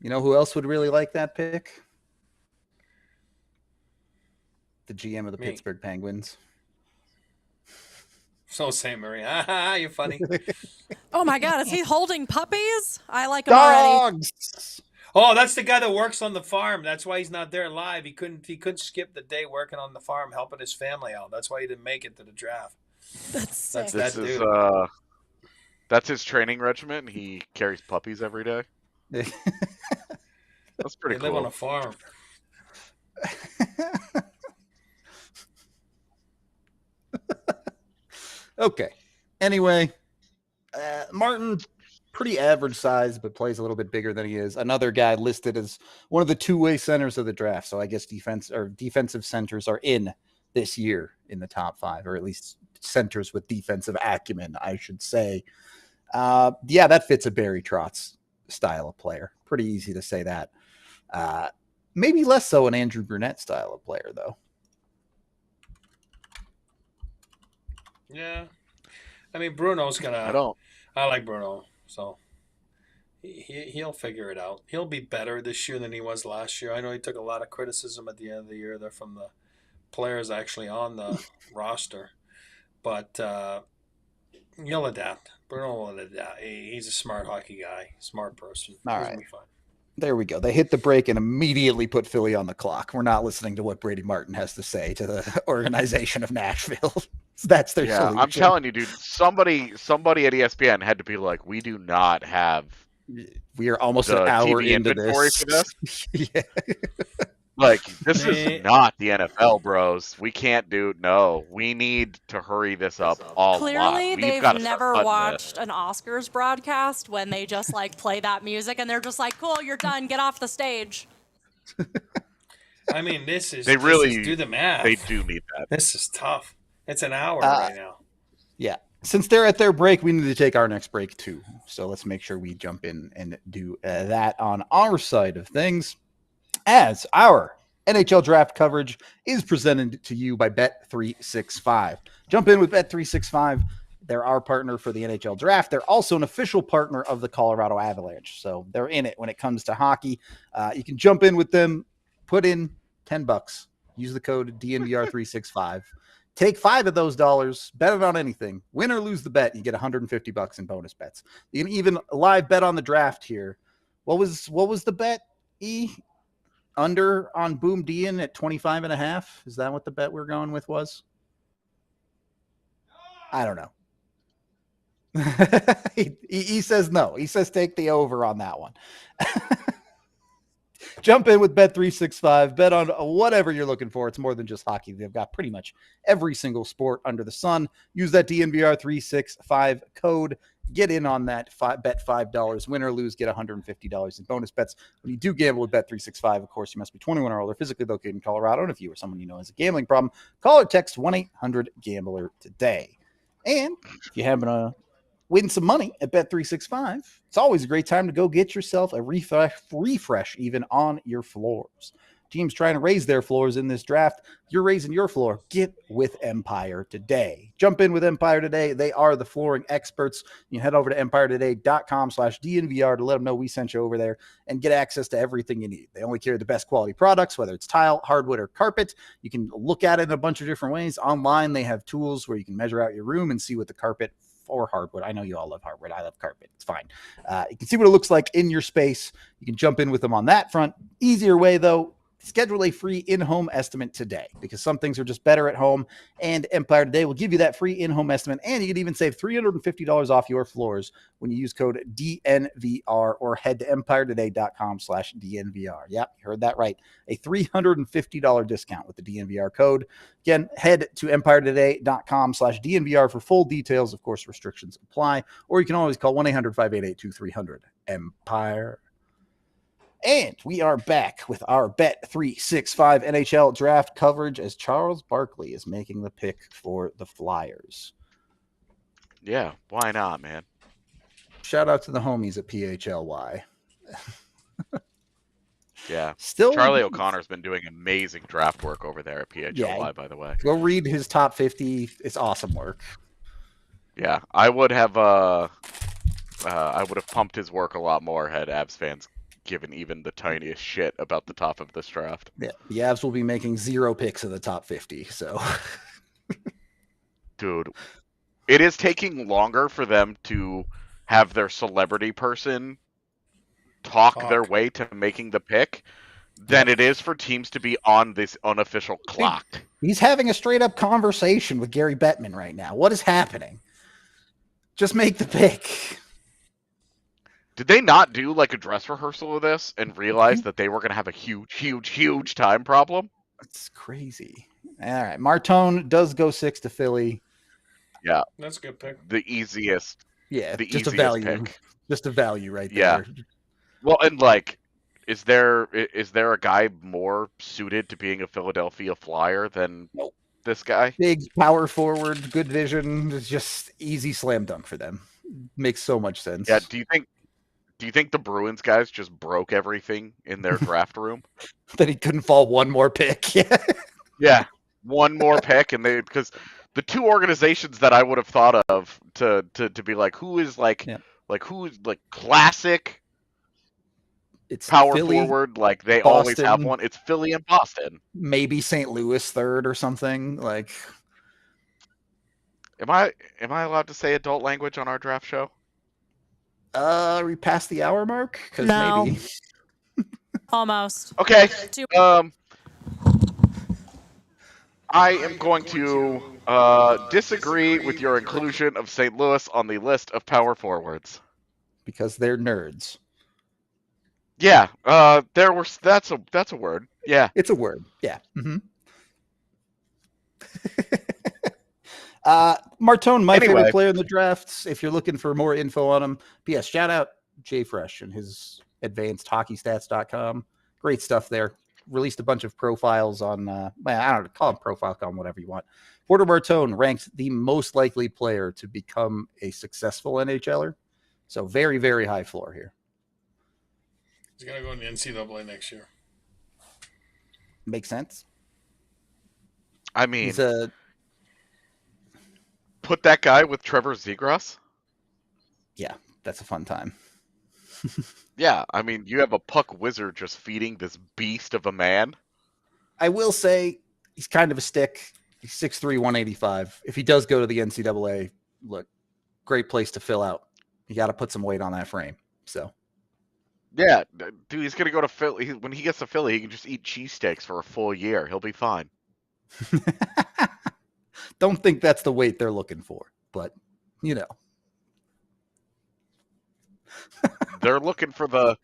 You know who else would really like that pick? The GM of the Pittsburgh Penguins.
So St. Marie. You're funny.
Oh my God, is he holding puppies? I like him already.
Dogs.
Oh, that's the guy that works on the farm. That's why he's not there live. He couldn't skip the day working on the farm, helping his family out. That's why he didn't make it to the draft.
That's sick.
That's that dude.
That's his training regimen. He carries puppies every day. That's pretty cool.
They live on a farm.
Okay. Anyway, Martin, pretty average size, but plays a little bit bigger than he is. Another guy listed as one of the 2-way centers of the draft. So I guess defensive centers are in this year in the top 5, or at least centers with defensive acumen, I should say. Yeah, that fits a Barry Trotz style of player. Pretty easy to say that. Maybe less so an Andrew Brunette style of player, though.
Yeah. I mean, Bruno's I like Bruno, so he'll figure it out. He'll be better this year than he was last year. I know he took a lot of criticism at the end of the year there from the players actually on the roster, but he'll adapt. Bruno will adapt. He's a smart hockey guy, smart person.
All
He's
right.
gonna be fine.
There we go. They hit the break and immediately put Philly on the clock. We're not listening to what Brady Martin has to say to the organization of Nashville. That's their solution.
I'm telling you, dude. Somebody at ESPN had to be like, we do not have.
We are almost
the
an hour
TV
into
inventory
this.
for this.
Yeah.
Like, this is not the NFL, bros. We can't do. No, we need to hurry this up all.
Clearly, they've
gotta
never
start
watched an Oscars broadcast when they just like play that music and they're just like, "Cool, you're done. Get off the stage."
I mean, do the math.
They do need that.
This is tough. It's an hour right now.
Yeah. Since they're at their break, we need to take our next break too. So let's make sure we jump in and do that on our side of things. As our NHL draft coverage is presented to you by Bet365. Jump in with Bet365. They're our partner for the NHL draft. They're also an official partner of the Colorado Avalanche. So they're in it when it comes to hockey. You can jump in with them, put in $10, use the code DNVR365. Take 5 of those dollars, bet it on anything. Win or lose the bet, you get $150 in bonus bets. You can even live bet on the draft here. What was the bet, E? Under on Boom Dian at 25.5? Is that what the bet we're going with was? I don't know. he says no. He says take the over on that one. Jump in with Bet365. Bet on whatever you're looking for. It's more than just hockey. They've got pretty much every single sport under the sun. Use that DNVR365 code. Get in on that. Bet $5. Win or lose, get $150 in bonus bets. When you do gamble with Bet365, of course, you must be 21 or older, physically located in Colorado. And if you or someone you know has a gambling problem, call or text 1-800-GAMBLER today. And if you happen to win some money at Bet365, it's always a great time to go get yourself a refresh even on your floors. Teams trying to raise their floors in this draft. You're raising your floor. Get with Empire today. Jump in with Empire today. They are the flooring experts. You head over to empiretoday.com/DNVR to let them know we sent you over there and get access to everything you need. They only carry the best quality products, whether it's tile, hardwood, or carpet. You can look at it in a bunch of different ways. Online, they have tools where you can measure out your room and see what the carpet or hardwood. I know you all love hardwood. I love carpet. It's fine. You can see what it looks like in your space. You can jump in with them on that front. Easier way, though, schedule a free in-home estimate today because some things are just better at home. And Empire Today will give you that free in-home estimate. And you can even save $350 off your floors when you use code DNVR or head to empiretoday.com/DNVR. Yep, you heard that right. A $350 discount with the DNVR code. Again, head to empiretoday.com/DNVR for full details. Of course, restrictions apply. Or you can always call 1-800-588-2300 Empire. And we are back with our Bet365 NHL draft coverage as Charles Barkley is making the pick for the Flyers.
Yeah, why not, man?
Shout out to the homies at PHLY.
Yeah.
Still,
Charlie O'Connor's been doing amazing draft work over there at PHLY, by the way.
Go read his top 50. It's awesome work.
Yeah, I would have pumped his work a lot more had Avs fans given even the tiniest shit about the top of this draft.
Yeah, the Avs will be making 0 picks in the top 50. So,
dude, it is taking longer for them to have their celebrity person talk their way to making the pick than it is for teams to be on this unofficial clock.
He's having a straight up conversation with Gary Bettman right now. What is happening? Just make the pick.
Did they not do like a dress rehearsal of this and realize that they were going to have a huge time problem?
That's crazy. All right. Martone does go 6 to Philly.
Yeah.
That's a good pick.
The easiest.
Yeah.
The
just
easiest
a value.
pick.
Just a value right
Yeah.
there.
Well, and like, is there a guy more suited to being a Philadelphia Flyer than this guy?
Big power forward, good vision. It's just easy slam dunk for them. Makes so much sense.
Yeah. Do you think the Bruins guys just broke everything in their draft room?
That he couldn't fall one more pick. Yeah.
Yeah, one more pick, and because the two organizations that I would have thought of to be like, who's classic.
It's
power
Philly,
forward, like they
Boston,
always have one. It's Philly and Boston.
Maybe St. Louis third or something. Like,
am I allowed to say adult language on our draft show?
Are we past the hour mark? Because
No.
maybe.
Almost.
Okay.
Two-
I am going to disagree with your inclusion of St. Louis on the list of power forwards.
Because they're nerds.
Yeah, that's a word. Yeah.
It's a word. Yeah. Mm-hmm. Martone, my favorite player in the drafts. If you're looking for more info on him, P.S. Shout out Jay Fresh and his advancedhockeystats.com. Great stuff there. Released a bunch of profiles on, I don't know, call him profile, call him whatever you want. Porter Martone ranked the most likely player to become a successful NHLer. So very, very high floor here.
He's going to go in the NCAA next year.
Makes sense.
I mean,
He's a...
put that guy with Trevor Zegras.
Yeah, that's a fun time.
Yeah, I mean, you have a puck wizard just feeding this beast of a man.
I will say he's kind of a stick. He's 6'3", 185. If he does go to the NCAA, look, great place to fill out. You got to put some weight on that frame. So,
Yeah, dude, he's gonna go to Philly. When he gets to Philly, he can just eat cheesesteaks for a full year. He'll be fine.
don't think that's the weight they're looking for, but you know,
They're looking for the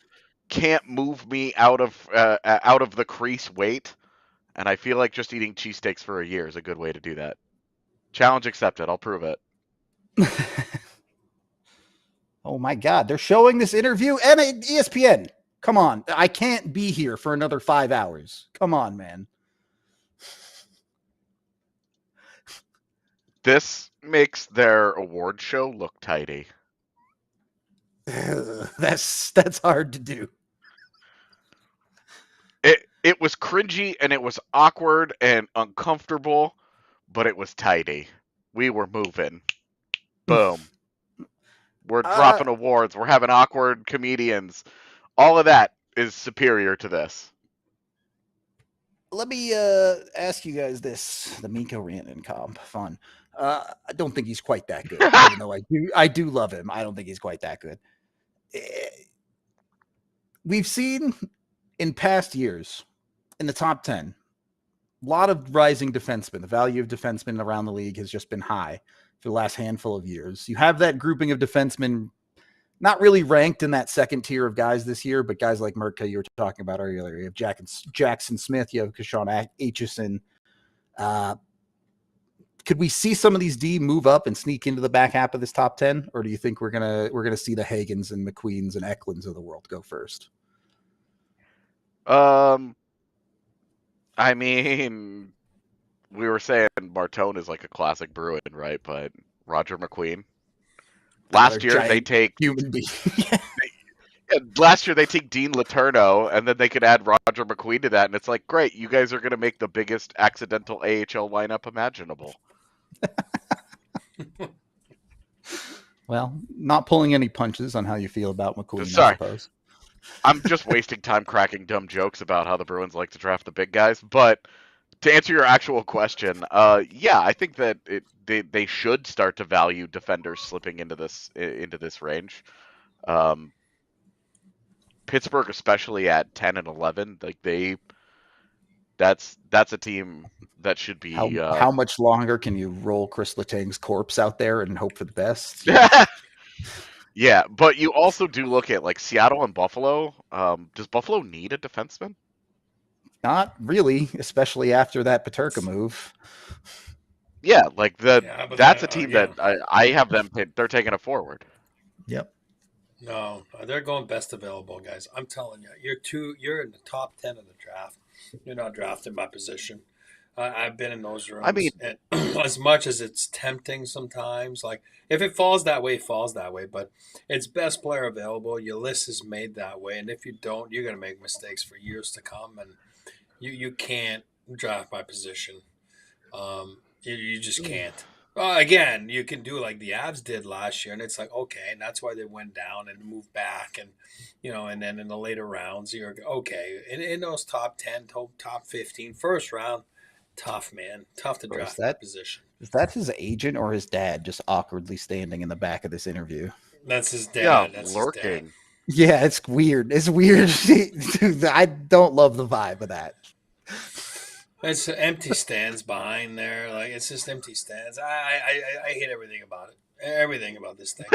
can't move me out of the crease weight, and I feel like just eating cheesesteaks for a year is a good way to do that. Challenge accepted. I'll prove it.
oh my God, they're showing this interview and ESPN. Come on, I can't be here for another 5 hours. Come on, man.
This makes their award show look tidy.
That's hard to do.
It was cringy and it was awkward and uncomfortable, but it was tidy. We were moving. Boom. We're dropping awards. We're having awkward comedians. All of that is superior to this.
Let me ask you guys this: the Mikko Rantanen comp, fun. I don't think he's quite that good, even though I do love him. I don't think he's quite that good. We've seen in past years in the top 10, a lot of rising defensemen. The value of defensemen around the league has just been high for the last handful of years. You have that grouping of defensemen not really ranked in that second tier of guys this year, but guys like Mertka you were talking about earlier. You have Jackson Smith, you have Kashawn Aitchison. Could we see some of these D move up and sneak into the back half of this top 10, or do you think we're gonna see the Hagens and McQueens and Eklunds of the world go first?
I mean, we were saying Martone is like a classic Bruin, right? But Roger McQueen. Last year they take
human being.
Last year they take Dean Letourneau, and then they could add Roger McQueen to that, and it's like, great, you guys are going to make the biggest accidental AHL lineup imaginable.
Well, not pulling any punches on how you feel about McQueen,
Sorry.
I suppose.
I'm just wasting time cracking dumb jokes about how the Bruins like to draft the big guys, but to answer your actual question, yeah, I think that they should start to value defenders slipping into this range. Pittsburgh, especially at 10 and 11, like that's a team that should be.
How much longer can you roll Chris Letang's corpse out there and hope for the best?
Yeah, but you also do look at like Seattle and Buffalo. Does Buffalo need a defenseman?
Not really, especially after that Peterka move.
Yeah, like that's a team that I have them. They're taking it forward.
Yep.
No, they're going best available, guys. I'm telling you, you're in the top 10 of the draft. You're not drafted by position. I've been in those rooms.
I mean,
and as much as it's tempting sometimes, like if it falls that way, it falls that way. But it's best player available. Your list is made that way, and if you don't, you're going to make mistakes for years to come. And you can't draft by position. You just can't. Again, you can do like the Avs did last year, and it's like, okay, and that's why they went down and moved back, and and then in the later rounds, you're okay. In those top 10, top 15, first round, tough, man. Tough to draft that position.
Is that his agent or his dad just awkwardly standing in the back of this interview?
That's his dad.
Yeah,
that's
lurking.
His dad.
Yeah, it's weird. It's weird. I don't love the vibe of that.
It's empty stands behind there. Like it's just empty stands. I hate everything about it. Everything about this thing.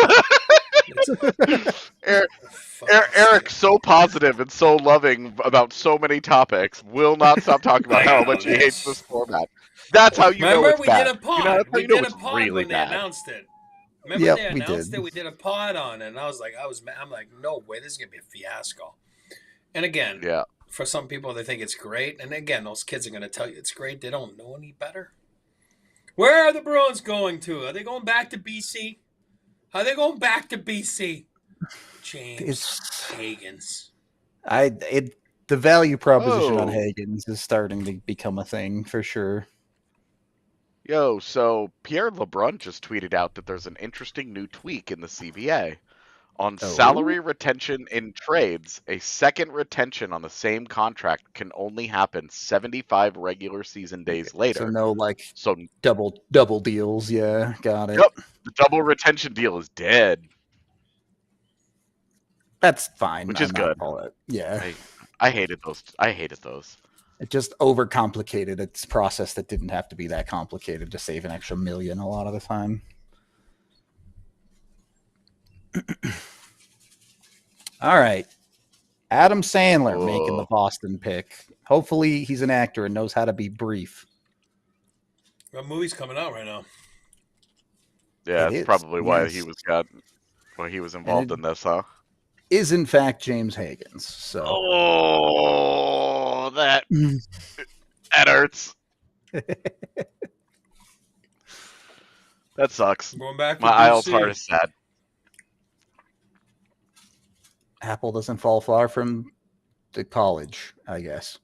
Eric's so positive and so loving about so many topics. Will not stop talking about how much he hates this format. That's how you know it's bad.
Did a pod. We did a pod when they announced it. Remember they announced it? We did a pod on it, and I was like, I'm like, no way, this is gonna be a fiasco. And again,
yeah.
For some people, they think it's great. And again, those kids are going to tell you it's great. They don't know any better. Where are the Bruins going to? Are they going back to BC? Are they going back to BC? James Hagens.
The value proposition on Hagens is starting to become a thing for sure.
So Pierre LeBrun just tweeted out that there's an interesting new tweak in the CBA. On salary retention in trades, a second retention on the same contract can only happen 75 regular season days later.
So no
So
double deals. Yeah, got it.
Yep, the double retention deal is dead.
That's fine.
Which is good.
Yeah.
I hated those.
It just overcomplicated its process that didn't have to be that complicated to save an extra $1 million a lot of the time. All right. Adam Sandler making the Boston pick. Hopefully he's an actor and knows how to be brief.
What movie's coming out right now?
Yeah, that's probably why he was involved in this, huh?
Is in fact James Higgins. So
that hurts. That sucks.
Going back to
my
DC.
IELTS heart is sad.
Apple doesn't fall far from the college, I guess.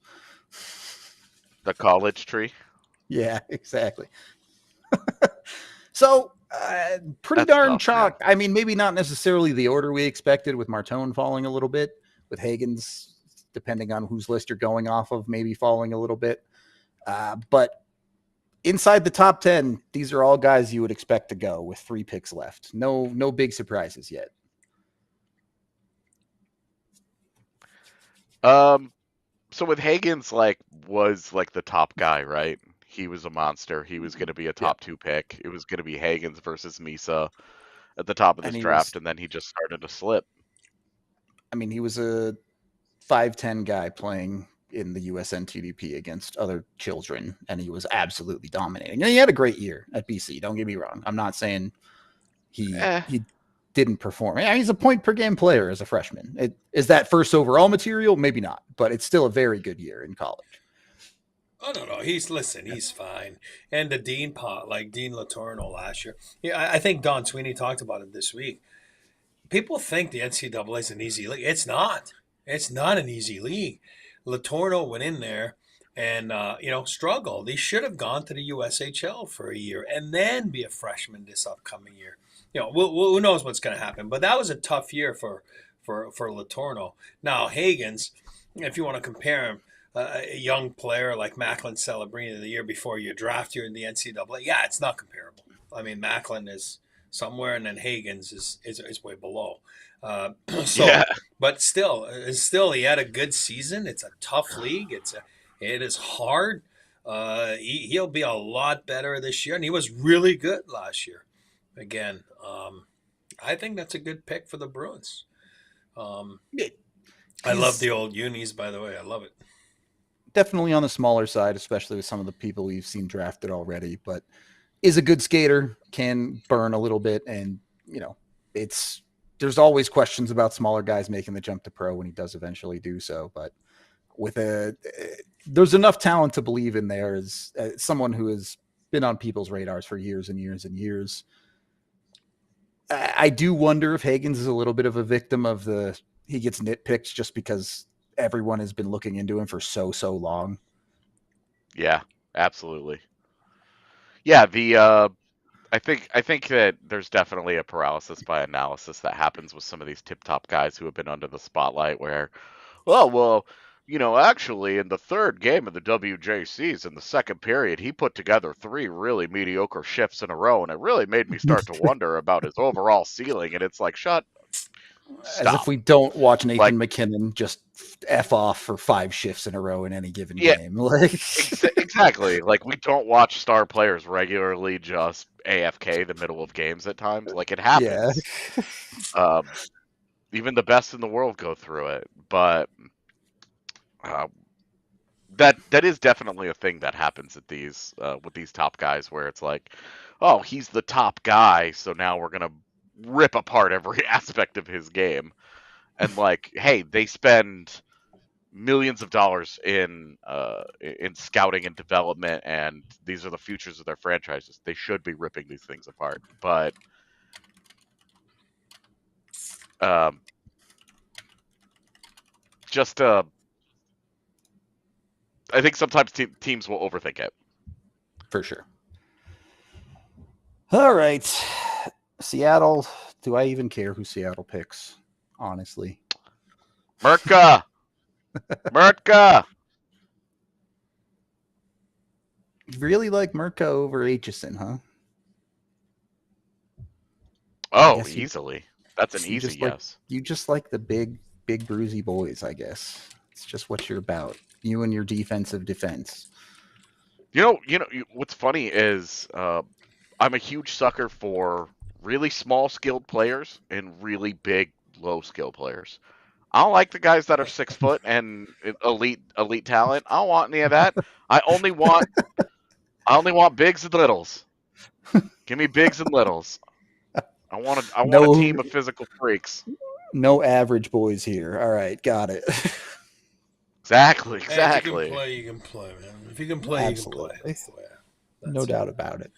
The college tree?
Yeah, exactly. So, pretty darn chalk. I mean, maybe not necessarily the order we expected, with Martone falling a little bit, with Higgins, depending on whose list you're going off of, maybe falling a little bit. But inside the top 10, these are all guys you would expect to go with 3 picks left. No big surprises yet.
So with Higgins, was the top guy, right? He was a monster. He was going to be a top 2 pick. It was going to be Higgins versus Misa at the top of this draft, and then he just started to slip.
I mean, he was a 5'10" guy playing in the USN TDP against other children, and he was absolutely dominating. And he had a great year at BC. Don't get me wrong. I'm not saying he didn't perform. I mean, he's a point per game player as a freshman. Is that first overall material? Maybe not, but it's still a very good year in college.
Oh, no. He's fine. And the Dean Dean Letourneau last year. Yeah, I think Don Sweeney talked about it this week. People think the NCAA is an easy league. It's not. It's not an easy league. Letourneau went in there and, struggled. He should have gone to the USHL for a year and then be a freshman this upcoming year. Who knows what's going to happen. But that was a tough year for Letourneau. Now, Higgins, if you want to compare him, a young player like Macklin Celebrini the year before you draft you in the NCAA, yeah, it's not comparable. I mean, Macklin is somewhere, and then Higgins is way below. But still, he had a good season. It's a tough league. It is hard. He'll be a lot better this year, and he was really good last year. Again, I think that's a good pick for the Bruins. I love the old unis, by the way. I love it.
Definitely on the smaller side, especially with some of the people we've seen drafted already, but is a good skater, can burn a little bit. And, there's always questions about smaller guys making the jump to pro when he does eventually do so. But there's enough talent to believe in there as someone who has been on people's radars for years and years and years. I do wonder if Higgins is a little bit of a victim of he gets nitpicked just because everyone has been looking into him for so long.
Yeah, absolutely. Yeah, I think that there's definitely a paralysis by analysis that happens with some of these tip-top guys who have been under the spotlight where, actually in the third game of the WJCs in the second period, he put together 3 really mediocre shifts in a row, and it really made me start to wonder about his overall ceiling. And it's like, stop.
As if we don't watch Nathan McKinnon just F off for 5 shifts in a row in any given game.
Exactly. We don't watch star players regularly just AFK the middle of games at times. It happens. Yeah. Even the best in the world go through it. But that is definitely a thing that happens at these with these top guys, where it's like, oh, he's the top guy, so now we're gonna rip apart every aspect of his game. And hey, they spend millions of dollars in scouting and development, and these are the futures of their franchises. They should be ripping these things apart. But I think sometimes teams will overthink it.
For sure. All right. Seattle, do I even care who Seattle picks, honestly?
Mertka! Mertka!
Really like Merca over Aitchison, huh?
Oh,
guess you-
easily. That's an
You
easy
just like
yes.
you just like the big bruisey boys, I guess. It's just what you're about. You and your defensive defense.
What's funny is I'm a huge sucker for really small skilled players and really big low skill players. I don't like the guys that are 6 foot and elite talent. I don't want any of that. I only want bigs and littles. Give me bigs and littles. I want a team of physical freaks.
No average boys here. All right, got it.
Exactly.
Hey, if you can play, you can play, man. If you can play,
Absolutely.
you can play. Yeah,
No doubt about it.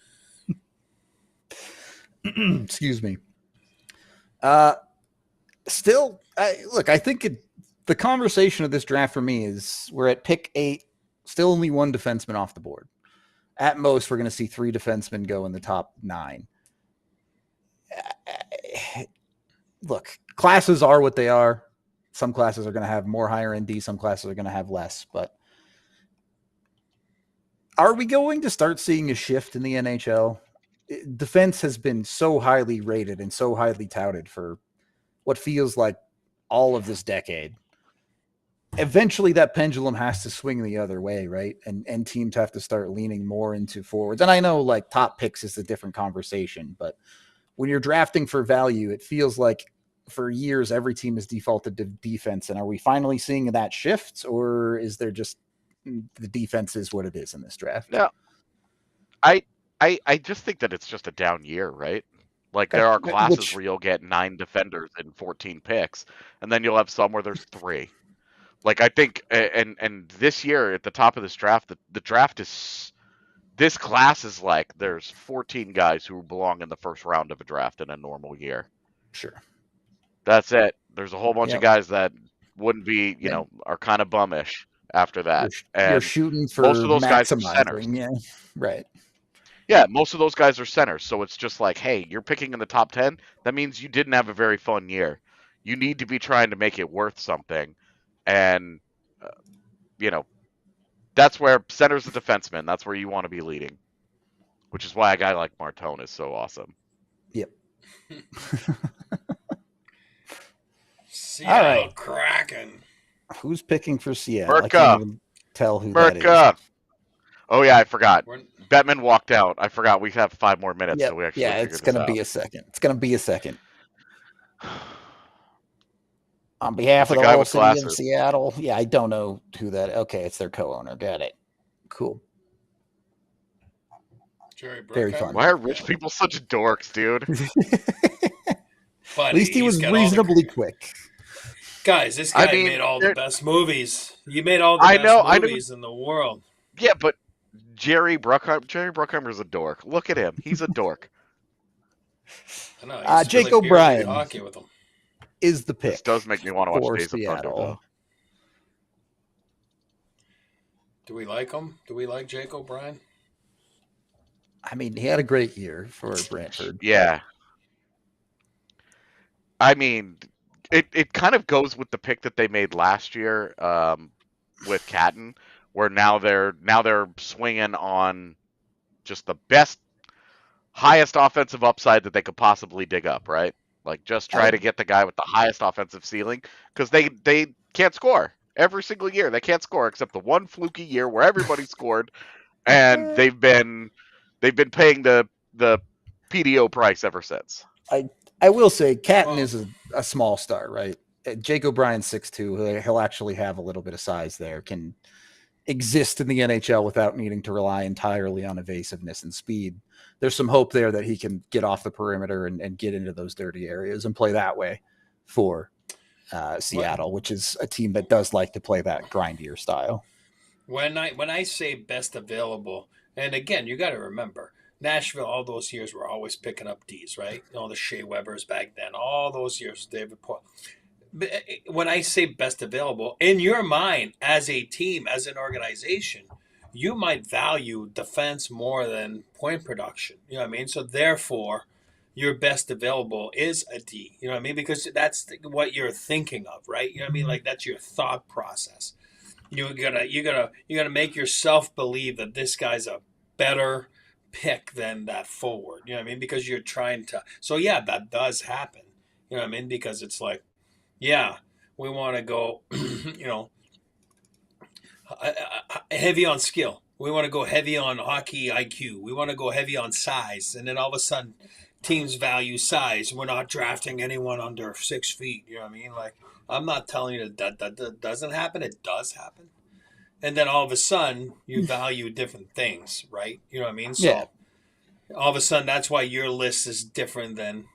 Excuse me. Still, I think the conversation of this draft for me is we're at pick 8, still only one defenseman off the board. At most, we're going to see 3 defensemen go in the top 9. Look, classes are what they are. Some classes are going to have more higher ND. Some classes are going to have less. But are we going to start seeing a shift in the NHL? Defense has been so highly rated and so highly touted for what feels like all of this decade. Eventually, that pendulum has to swing the other way, right? And teams have to start leaning more into forwards. And I know, like, top picks is a different conversation, but when you're drafting for value, it feels like for years every team has defaulted to defense. And are we finally seeing that shift, or is there just the defense is what it is in this draft?
No, I just think that it's just a down year, right? Like there are classes where you'll get 9 defenders and 14 picks, and then you'll have some where there's 3. Like I think, and this year at the top of this draft, the draft is. This class is like there's 14 guys who belong in the first round of a draft in a normal year.
Sure.
That's it. There's a whole bunch of guys that wouldn't be, are kind of bummish after that.
You're shooting for
most of those guys are centers.
Yeah, right.
Yeah, most of those guys are centers. So it's just like, hey, you're picking in the top 10. That means you didn't have a very fun year. You need to be trying to make it worth something. And, that's where center's the defenseman. That's where you want to be leading, which is why a guy like Martone is so awesome.
Yep.
Seattle all right. Kraken.
Who's picking for Seattle?
Mertka.
I can't even tell who that is.
Oh, yeah, I forgot. Bettman walked out. I forgot we have 5 more minutes.
Yep.
So we actually
it's going to be a second. It's going to be a second. On behalf of the whole city of Seattle. Yeah, I don't know who that. Okay, it's their co-owner. Got it. Cool. Very fun.
Why are rich people such dorks, dude?
At least he was reasonably quick.
Guys, this guy made all the best movies. You made all the best movies in the world.
Yeah, but Jerry Bruckheimer's a dork. Look at him. He's a dork.
I know.
Jake O'Brien.
Hockey with him.
Is the pick.
This does make me want to watch Days of Thunder, though.
Do we like him? Do we like Jake O'Brien?
I mean, he had a great year for Brantford.
Yeah. I mean, it kind of goes with the pick that they made last year with Catton, where now they're swinging on just the best, highest offensive upside that they could possibly dig up, right? Like, just try to get the guy with the highest offensive ceiling, because they can't score. Every single year, they can't score, except the one fluky year where everybody scored, and they've been paying the PDO price ever since.
I will say, Catton is a small star, right? Jake O'Brien's 6'2". He'll actually have a little bit of size there, can exist in the NHL without needing to rely entirely on evasiveness and speed. There's some hope there that he can get off the perimeter and get into those dirty areas and play that way for Seattle, which is a team that does like to play that grindier style.
When I say best available, and again, you got to remember, Nashville, all those years were always picking up Ds, right? The Shea Webbers back then, all those years, David Poyle. When I say best available, in your mind, as a team, as an organization, you might value defense more than point production. You know what I mean? So therefore, your best available is a D. You know what I mean? Because that's what you're thinking of, right? You know what I mean? Like that's your thought process. You gotta make yourself believe that this guy's a better pick than that forward. You know what I mean? Because you're trying to. So yeah, that does happen. You know what I mean? Because it's like, yeah, we want to go, heavy on skill. We want to go heavy on hockey IQ. We want to go heavy on size. And then all of a sudden, teams value size. We're not drafting anyone under 6 feet. You know what I mean? Like, I'm not telling you that doesn't happen. It does happen. And then all of a sudden, you value different things, right? You know what I mean? So all of a sudden, that's why your list is different than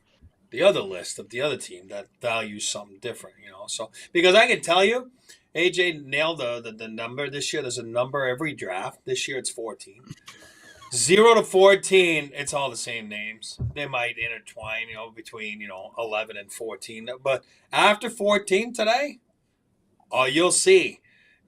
the other list of the other team that values something different, So, because I can tell you, AJ nailed the number this year. There's a number every draft. This year, it's 14. 0 to 14, it's all the same names. They might intertwine, between, 11 and 14. But after 14 today, you'll see,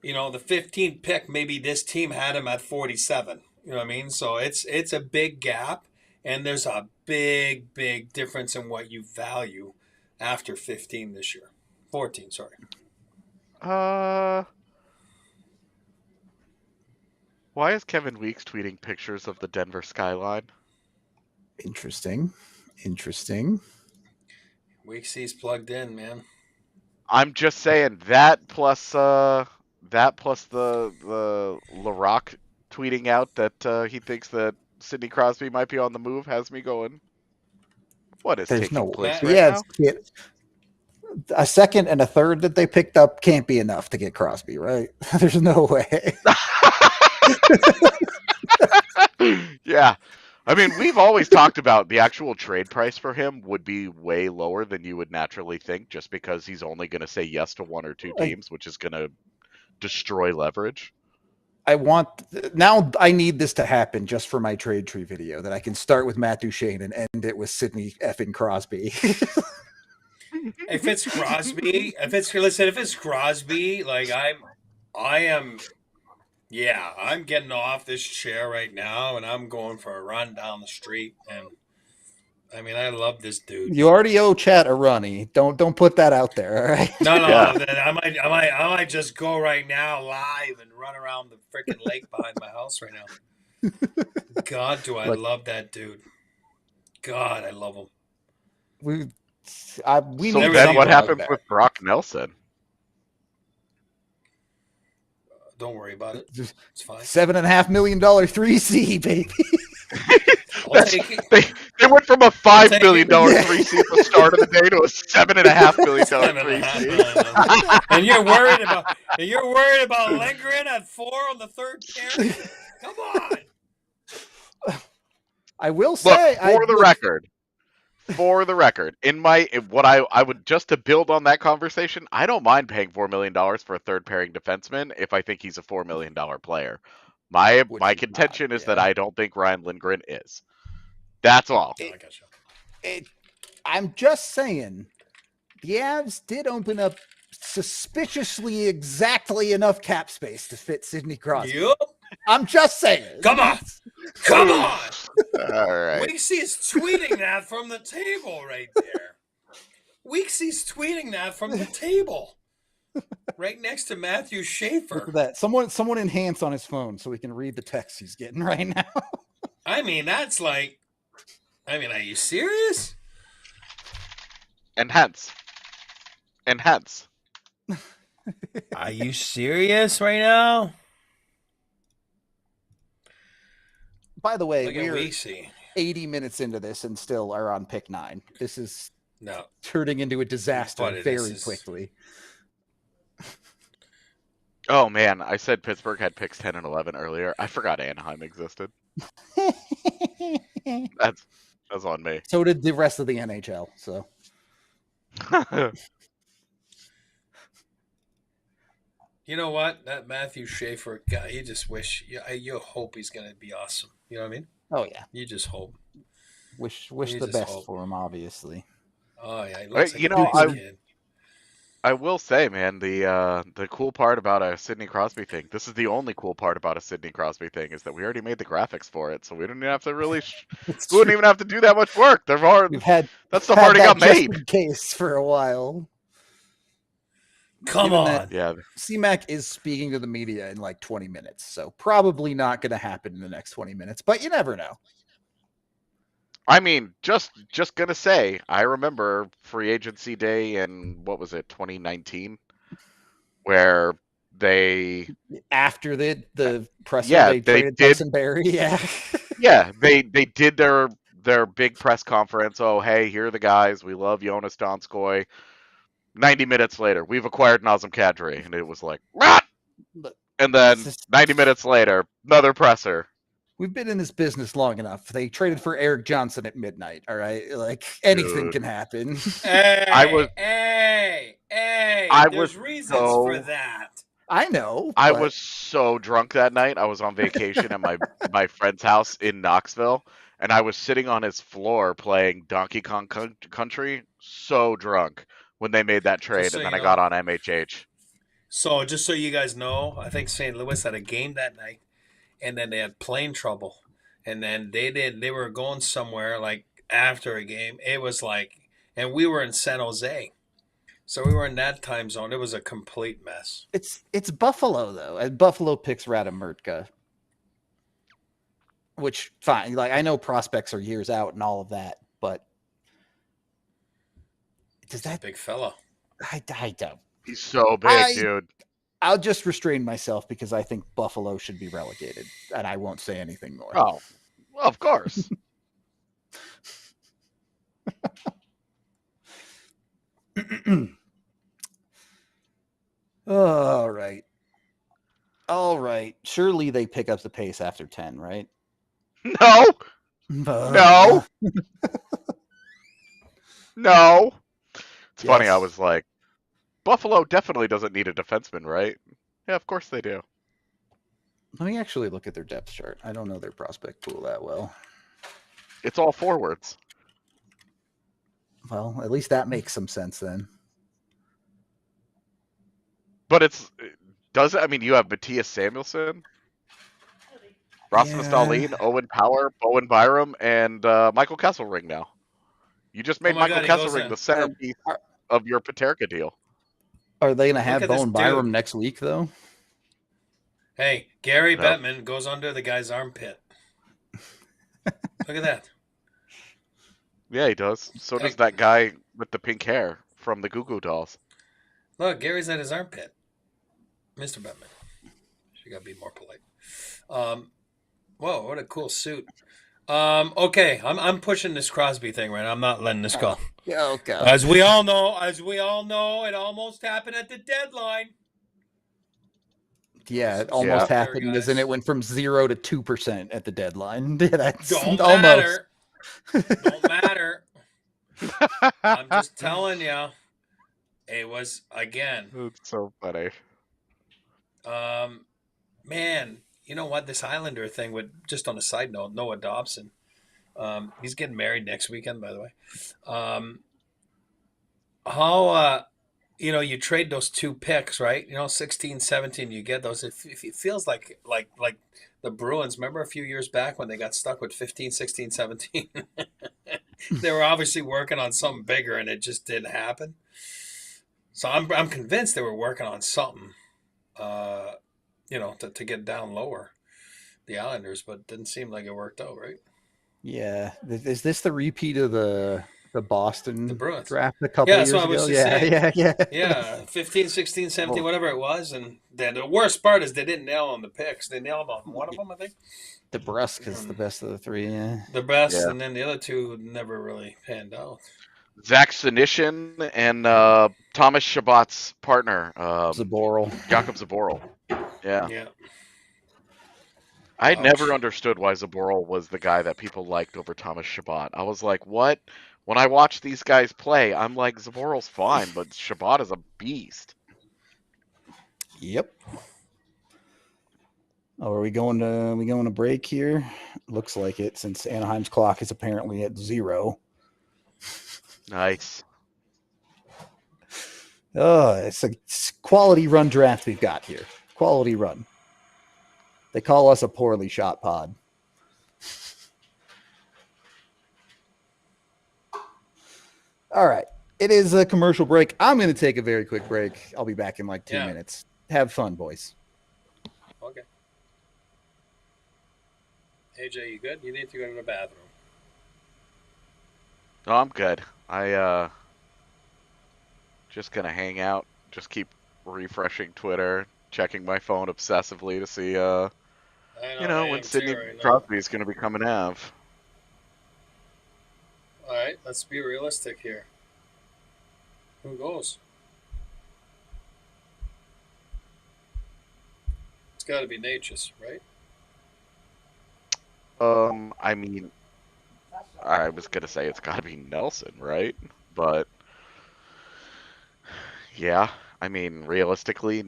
the 15th pick, maybe this team had him at 47. You know what I mean? So it's a big gap, and there's a big, big difference in what you value after 15 this year. 14, sorry.
Why is Kevin Weeks tweeting pictures of the Denver skyline?
Interesting.
Weeksy's plugged in, man.
I'm just saying that plus the LaRock tweeting out that he thinks that Sidney Crosby might be on the move has me going, what is
There's
taking
no
place
way.
right now?
A second and a third that they picked up can't be enough to get Crosby, right? There's no way.
Yeah. I mean, we've always talked about the actual trade price for him would be way lower than you would naturally think, just because he's only going to say yes to one or two teams, which is going to destroy leverage.
I need this to happen just for my trade tree video, that I can start with Matt Duchene and end it with Sidney effing Crosby.
If it's Crosby, like I'm getting off this chair right now and I'm going for a run down the street. And I mean, I love this dude.
You already owe Chat a runny. Don't put that out there, all right?
No.
Yeah.
I might just go right now live and run around the freaking lake behind my house right now. God, do I love that dude. God, I love him.
So then what happens with Brock Nelson?
Don't worry about it. It's fine.
$7.5 million 3C, baby.
They went from a $5 million 3C at the start of the day to a $7.5 million 3C.
And you're worried about Lindgren at 4 on the third pair? Come on.
I will say,
For the record, I would, just to build on that conversation, I don't mind paying $4 million for a third pairing defenseman if I think he's a $4 million player. My contention is that I don't think Ryan Lindgren is. That's all.
I'm just saying, the Avs did open up suspiciously exactly enough cap space to fit Sidney Crosby.
Yep.
I'm just saying.
Come on.
All right.
Weeksy's tweeting that from the table right there. Weeksy's tweeting that from the table. Right next to Matthew Schaefer.
Look at that. Someone enhance on his phone so we can read the text he's getting right now.
I mean, that's like, are you serious?
Enhance.
Are you serious right now?
By the way,
we're
80 minutes into this and still are on pick 9. This is
No.
turning into a disaster very quickly.
Oh man, I said Pittsburgh had picks 10 and 11 earlier. I forgot Anaheim existed. That's on me.
So did the rest of the NHL. So.
You know what? That Matthew Schaefer guy, you just wish, you hope he's going to be awesome. You know what I mean?
Oh, yeah.
You just hope.
Wish the best for him, obviously.
Oh, yeah. He looks like
you know,
a kid.
I will say, man, the cool part about a Sidney Crosby thing. This is the only cool part about a Sidney Crosby thing is that we already made the graphics for it, so we don't even have to really.
It's
We wouldn't
true.
even have to do that much work. They've already.
We've had
That stuff
had
already
that
got
just
made.
in case for a while.
Come
Given
on.
that
Yeah.
CMAC is speaking to the media in like 20 minutes, so probably not going to happen in the next 20 minutes, but you never know.
I mean, just gonna say, I remember free agency day in what was it, 2019, where they
After the presser,
Yeah,
they
they
traded
did.
Tyson Berry. Yeah.
Yeah, they did their big press conference. Oh, hey, here are the guys. We love Jonas Donskoy. 90 minutes later, we've acquired Nazem Kadri, and it was like, "What?"
Look,
And then
it's just-
90 minutes later, another presser.
we've been in this business long enough. They traded for Eric Johnson at midnight. All right, like anything
Dude.
can happen.
Hey,
I was-
hey, there's
was
reasons for
so-
that.
I know.
I
but
was so drunk that night. I was on vacation at my friend's house in Knoxville, and I was sitting on his floor playing Donkey Kong Country, so drunk when they made that trade,
so
and then
you
I got
know.
on MHH.
So just so you guys know, I think St. Louis had a game that night, and then they had plane trouble, and then they were going somewhere like after a game. It was like, and we were in San Jose, so we were in that time zone. It was a complete mess.
It's Buffalo though, and Buffalo picks Radomurtka, which fine. Like I know prospects are years out and all of that, but does that?
Big fella.
I don't.
He's so big, dude.
I'll just restrain myself because I think Buffalo should be relegated, and I won't say anything more.
Oh, well, of course.
All right. Surely they pick up the pace after 10, right?
No, no, no. It's funny. I
Yes.
was like, Buffalo definitely doesn't need a defenseman, right? Yeah, of course they do.
Let me actually look at their depth chart. I don't know their prospect pool that well.
It's all forwards.
Well, at least that makes some sense then.
But does it? I mean, you have Matthias Samuelsson, Rasmus
Yeah.
Dahlin, Owen Power, Bowen Byram, and Michael Kesselring now. You just made
Oh my
Michael
God, he goes
Kesselring
in.
the centerpiece of your Paterka deal.
Are they going to have
at this
Bowen Byram
dude.
next week, though?
Hey, Gary
No.
Bettman goes under the guy's armpit. Look at that.
Yeah, he does. So does that guy with the pink hair from the Goo Goo Dolls.
Look, Gary's at his armpit. Mr. Bettman. She got to be more polite. Whoa, what a cool suit. Okay, I'm pushing this Crosby thing right now. I'm not letting this go.
Yeah, okay.
As we all know, it almost happened at the deadline.
Yeah, it almost
Yeah.
happened,
Guys.
isn't it? Went from 0 to 2% at the deadline. That's
Don't
almost.
matter. Don't matter. I'm just telling you. It was, again,
It's so funny.
man, you know what? This Islander thing with, just on a side note, Noah Dobson. He's getting married next weekend, by the way. You trade those two picks, right? 16, 17, you get those. It feels like the Bruins. Remember a few years back when they got stuck with 15, 16, 17? They were obviously working on something bigger, and it just didn't happen. So I'm convinced they were working on something, to get down lower, the Islanders, but it didn't seem like it worked out, right?
Yeah. Is this the repeat of the Boston
The Bruins.
draft a couple years
so I
ago?
was just saying.
Yeah.
Yeah, 15, 16, 17,
Oh.
whatever it was. And then the worst part is they didn't nail on the picks. They nailed on one of them, I think.
DeBrusque's the best of the three, yeah.
The best,
Yeah.
and then the other two never really panned out.
Zach Senyshyn and Thomas Shabbat's partner,
Zaboral.
Jakob Zaboral. Yeah.
Yeah.
I
Ouch.
never understood why Zaboral was the guy that people liked over Thomas Shabbat. I was like, what? When I watch these guys play, I'm like, Zaboral's fine, but Shabbat is a beast.
Yep. Oh, are we going to break here? Looks like it, since Anaheim's clock is apparently at 0.
Nice.
It's a quality run draft we've got here. Quality run. They call us a poorly shot pod. All right. It is a commercial break. I'm going to take a very quick break. I'll be back in like 2 minutes. Have fun, boys.
Okay. AJ, you good? You need to go to the bathroom.
No, I'm good. I just gonna hang out. Just keep refreshing Twitter, checking my phone obsessively to see when Sidney Crosby is gonna be coming Av.
All right, let's be realistic here. Who goes? It's got to be Natchez, right?
I mean, I was gonna say it's got to be Nelson, right? But yeah, I mean, realistically,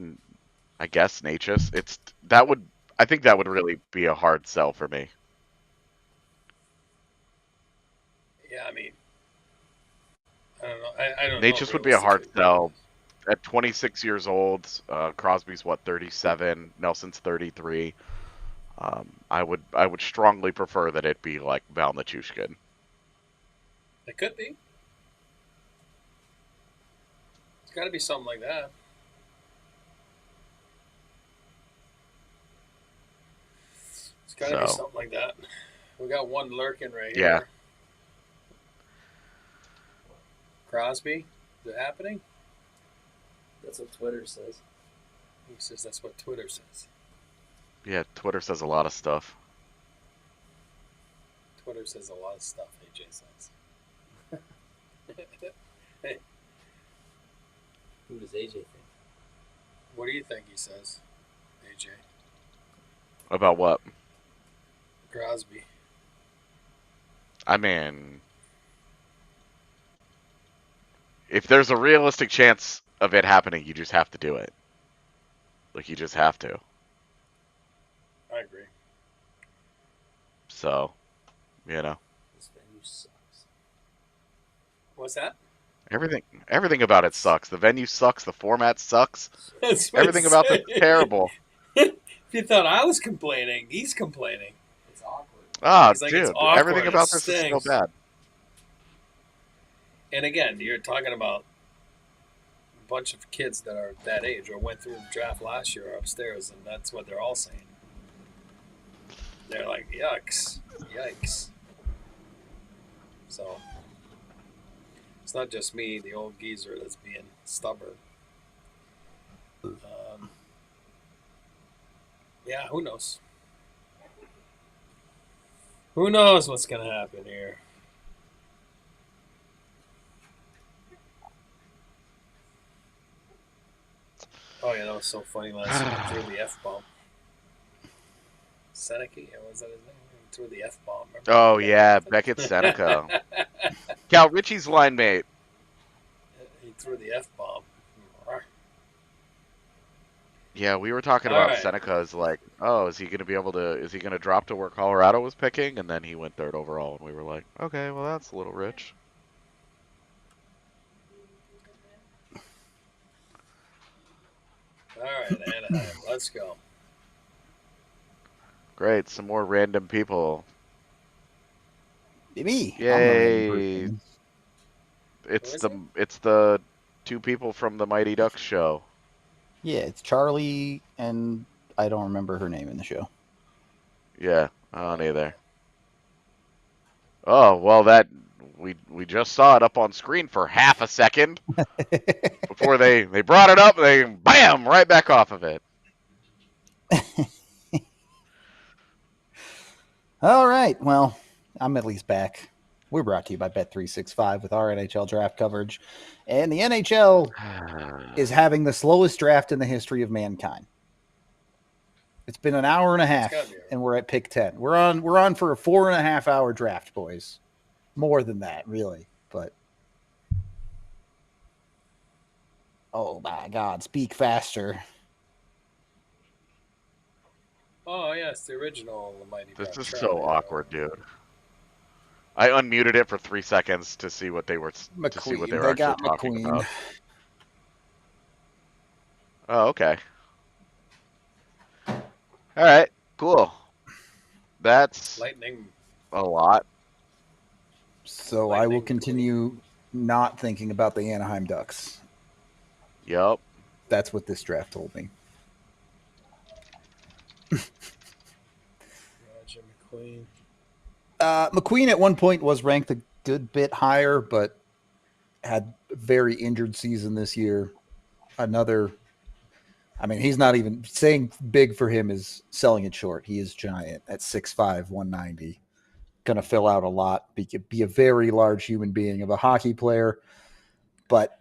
I guess Natchez. I think that would really be a hard sell for me.
Yeah, I mean, I don't know. I don't know.
Natchez would be a hard sell. At 26 years old, Crosby's 37, Nelson's 33. I would strongly prefer that it be like Val Nichushkin.
It could be. It's got to be something like that. It's got to be something like that. We got one lurking right here. Crosby, is it happening?
That's what Twitter says.
He says that's what Twitter says.
Yeah, Twitter says a lot of stuff.
Twitter says a lot of stuff, AJ says. Hey.
Who does AJ think?
What do you think he says, AJ?
About what?
Crosby.
I mean, if there's a realistic chance of it happening, you just have to do it. Like, you just have to.
I agree.
So,
This venue sucks.
What's that?
Everything about it sucks. The venue sucks. The format sucks.
Everything
about it's terrible.
If you thought I was complaining, he's complaining.
It's awkward.
Ah,
Like,
dude,
awkward,
everything about this is so bad.
And again, you're talking about a bunch of kids that are that age or went through the draft last year upstairs, and that's what they're all saying. They're like, yikes. So, it's not just me, the old geezer, that's being stubborn. Yeah, who knows? Who knows what's going to happen here? Oh, yeah, that was so funny last year. He threw the F-bomb. Seneca, was that his name? He threw the F-bomb.
Oh, yeah, Beckett Seneca. Cal Ritchie's line mate.
He threw the F-bomb.
Yeah, we were talking about Seneca as like, oh, is he going to drop to where Colorado was picking? And then he went third overall, and we were like, okay, well, that's a little rich.
All right, Anaheim, let's go.
Great, some more random people.
Me.
Yay! It's the two people from the Mighty Ducks show.
Yeah, it's Charlie, and I don't remember her name in the show.
Yeah, I don't either. Oh, well, we just saw it up on screen for half a second before they brought it up, they bam, right back off of it.
All right, well, I'm at least back. We're brought to you by Bet365 with our NHL draft coverage. And the NHL is having the slowest draft in the history of mankind. It's been an hour and a half, and we're at pick 10. We're on for a 4.5 hour draft, boys. More than that, really. But oh my God, speak faster.
Oh yes, the original Mighty Ducks.
This is so awkward, dude. I unmuted it for 3 seconds to see what they were
McQueen.
actually talking about. Oh, okay. All right, cool. That's
Lightning.
a lot.
So I will
Lightning
continue not thinking about the Anaheim Ducks.
Yep.
That's what this draft told me.
Roger McQueen.
McQueen at one point was ranked a good bit higher, but had a very injured season this year. He's not even saying big for him is selling it short. He is giant at 6'5", 190. Going to fill out a lot, be a very large human being of a hockey player. But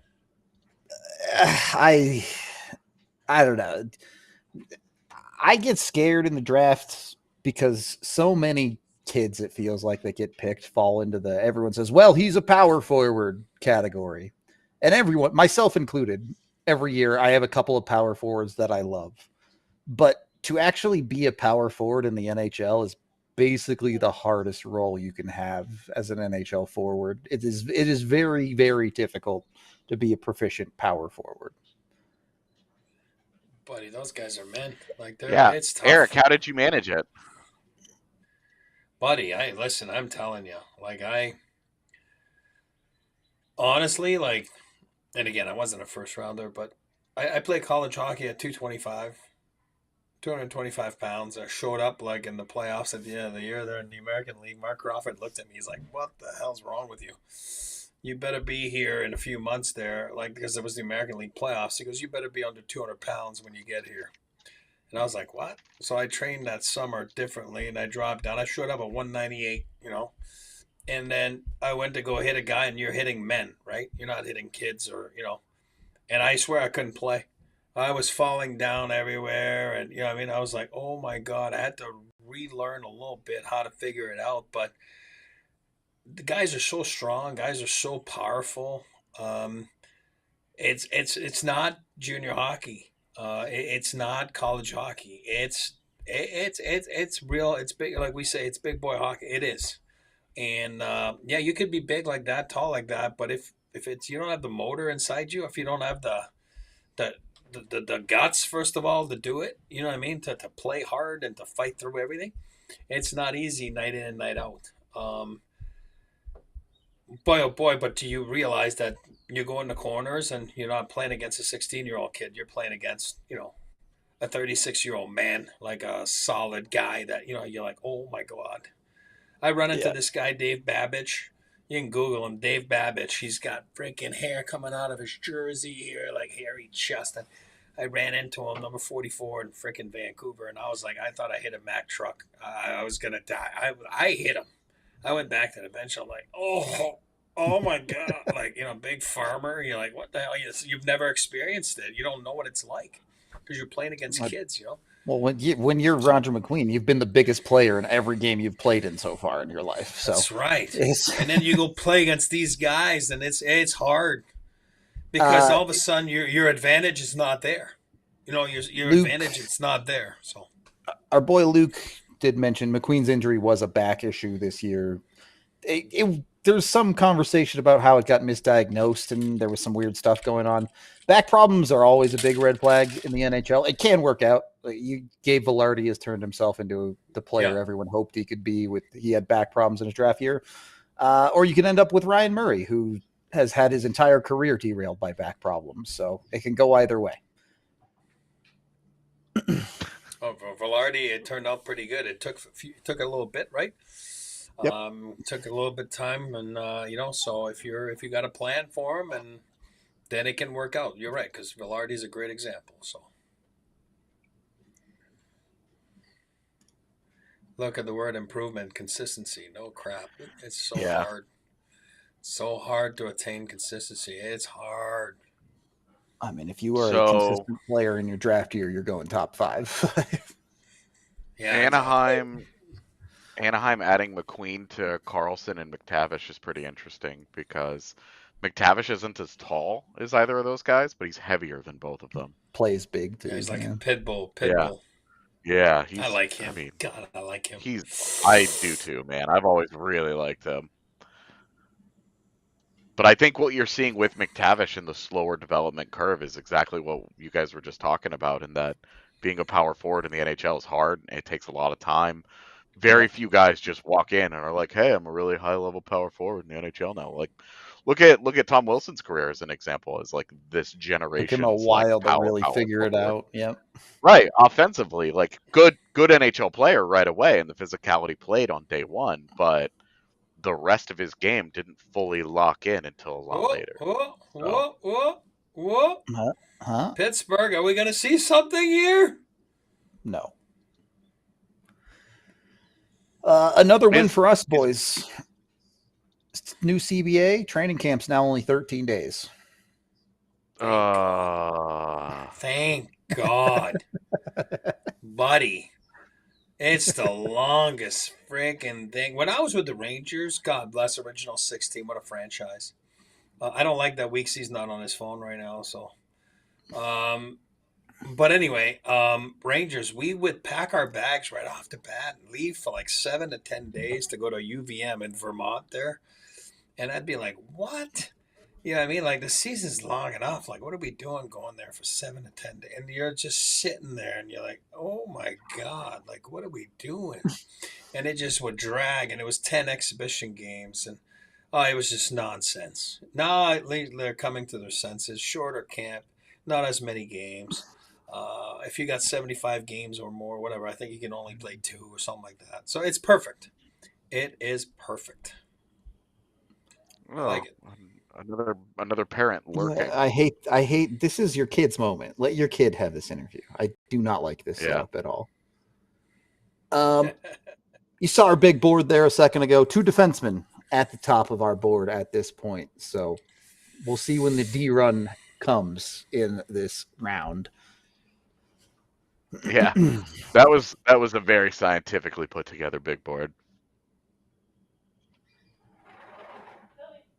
I don't know. I get scared in the draft because so many kids, it feels like they get picked, fall into the everyone says, well, he's a power forward category. And everyone, myself included, every year I have a couple of power forwards that I love. But to actually be a power forward in the NHL is basically the hardest role you can have as an NHL forward. It is very, very difficult to be a proficient power forward.
Buddy, those guys are men. Like it's tough.
Eric, how did you manage it?
Buddy, listen, I'm telling you, honestly, and again, I wasn't a first rounder, but I played college hockey at 225 pounds. I showed up in the playoffs at the end of the year there in the American League. Mark Crawford looked at me. He's like, what the hell's wrong with you? You better be here in a few months there, because it was the American League playoffs. He goes, you better be under 200 pounds when you get here. And I was like, what? So I trained that summer differently, and I dropped down. I showed up at 198, and then I went to go hit a guy, and you're hitting men, right? You're not hitting kids and I swear I couldn't play. I was falling down everywhere, and I was like, oh my God, I had to relearn a little bit how to figure it out. But the guys are so strong, guys are so powerful. It's not junior hockey. It's not college hockey. It's real. It's big. Like we say, it's big boy hockey. It is. And you could be big like that, tall like that, but if it's you don't have the motor inside you, if you don't have the guts, first of all, to do it, you know what I mean, to play hard and to fight through everything, it's not easy night in and night out. Boy, oh boy, but do you realize that you go in the corners and you're not playing against a 16-year-old kid, you're playing against a 36-year-old man, like a solid guy that you're like, oh my God. I run into this guy, Dave Babbage. You can Google him, Dave Babbage. He's got freaking hair coming out of his jersey here, like hairy chest. And I ran into him, number 44 in freaking Vancouver, and I was like, I thought I hit a Mack truck. I was going to die. I hit him. I went back to the bench. I'm like, oh my God. Big farmer. You're like, what the hell? You've never experienced it. You don't know what it's like because you're playing against kids,
Well, when you're Roger McQueen, you've been the biggest player in every game you've played in so far in your life. So
that's right. And then you go play against these guys, and it's hard because all of a sudden your advantage is not there. Your Luke, advantage it's not there. So
our boy Luke did mention McQueen's injury was a back issue this year. There's some conversation about how it got misdiagnosed and there was some weird stuff going on. Back problems are always a big red flag in the NHL. It can work out. Gabe Vilardi has turned himself into the player everyone hoped he could be. He had back problems in his draft year. Or you can end up with Ryan Murray, who has had his entire career derailed by back problems. So it can go either way.
Vilardi, it turned out pretty good. It took a little bit, right?
Yep.
Took a little bit of time, and so if you got a plan for him, and then it can work out. You're right, because Vilardi's a great example. So look at the word improvement, consistency. No crap, it's so hard. So hard to attain consistency. It's hard.
I mean, if you are a consistent player in your draft year, you're going top 5.
Anaheim adding McQueen to Carlson and McTavish is pretty interesting because McTavish isn't as tall as either of those guys, but he's heavier than both of them.
Plays big too.
Yeah, he's like a pit bull.
Yeah,
I like him. God, I like him.
I do too, man. I've always really liked him. But I think what you're seeing with McTavish in the slower development curve is exactly what you guys were just talking about, in that being a power forward in the NHL is hard. It takes a lot of time. Very few guys just walk in and are like, "Hey, I'm a really high level power forward in the NHL now." Like, look at Tom Wilson's career as an example, as like this
Took him a
generation's like
while to really
power
figure it
forward.
out. Yep.
Right, offensively, like good NHL player right away, and the physicality played on day one, but the rest of his game didn't fully lock in until a lot
Whoa,
later.
whoa,
So,
whoa, whoa, whoa.
Huh?
Pittsburgh, are we going to see something here?
No. Another win for us, boys. New CBA training camp's now only 13 days.
Thank God. Buddy. It's the longest freaking thing. When I was with the Rangers, God bless Original 16, what a franchise. I don't like that Weeksy's not on his phone right now, so. But anyway, Rangers, we would pack our bags right off the bat and leave for like 7 to 10 days to go to UVM in Vermont there. And I'd be like, what? You know what I mean? Like, the season's long enough. Like, what are we doing going there for 7 to 10 days? And you're just sitting there and you're like, oh my God, like, what are we doing? And it just would drag. And it was 10 exhibition games. And it was just nonsense. Now they're coming to their senses. Shorter camp, not as many games. If you got 75 games or more, whatever, I think you can only play 2 or something like that. So it's perfect. It is perfect.
oh,
I like it.
another parent lurking.
I hate. This is your kid's moment. Let your kid have this interview. I do not like this setup at all. You saw our big board there a second ago. 2 defensemen at the top of our board at this point. So we'll see when the D run comes in this round.
Yeah, that was a very scientifically put together big board.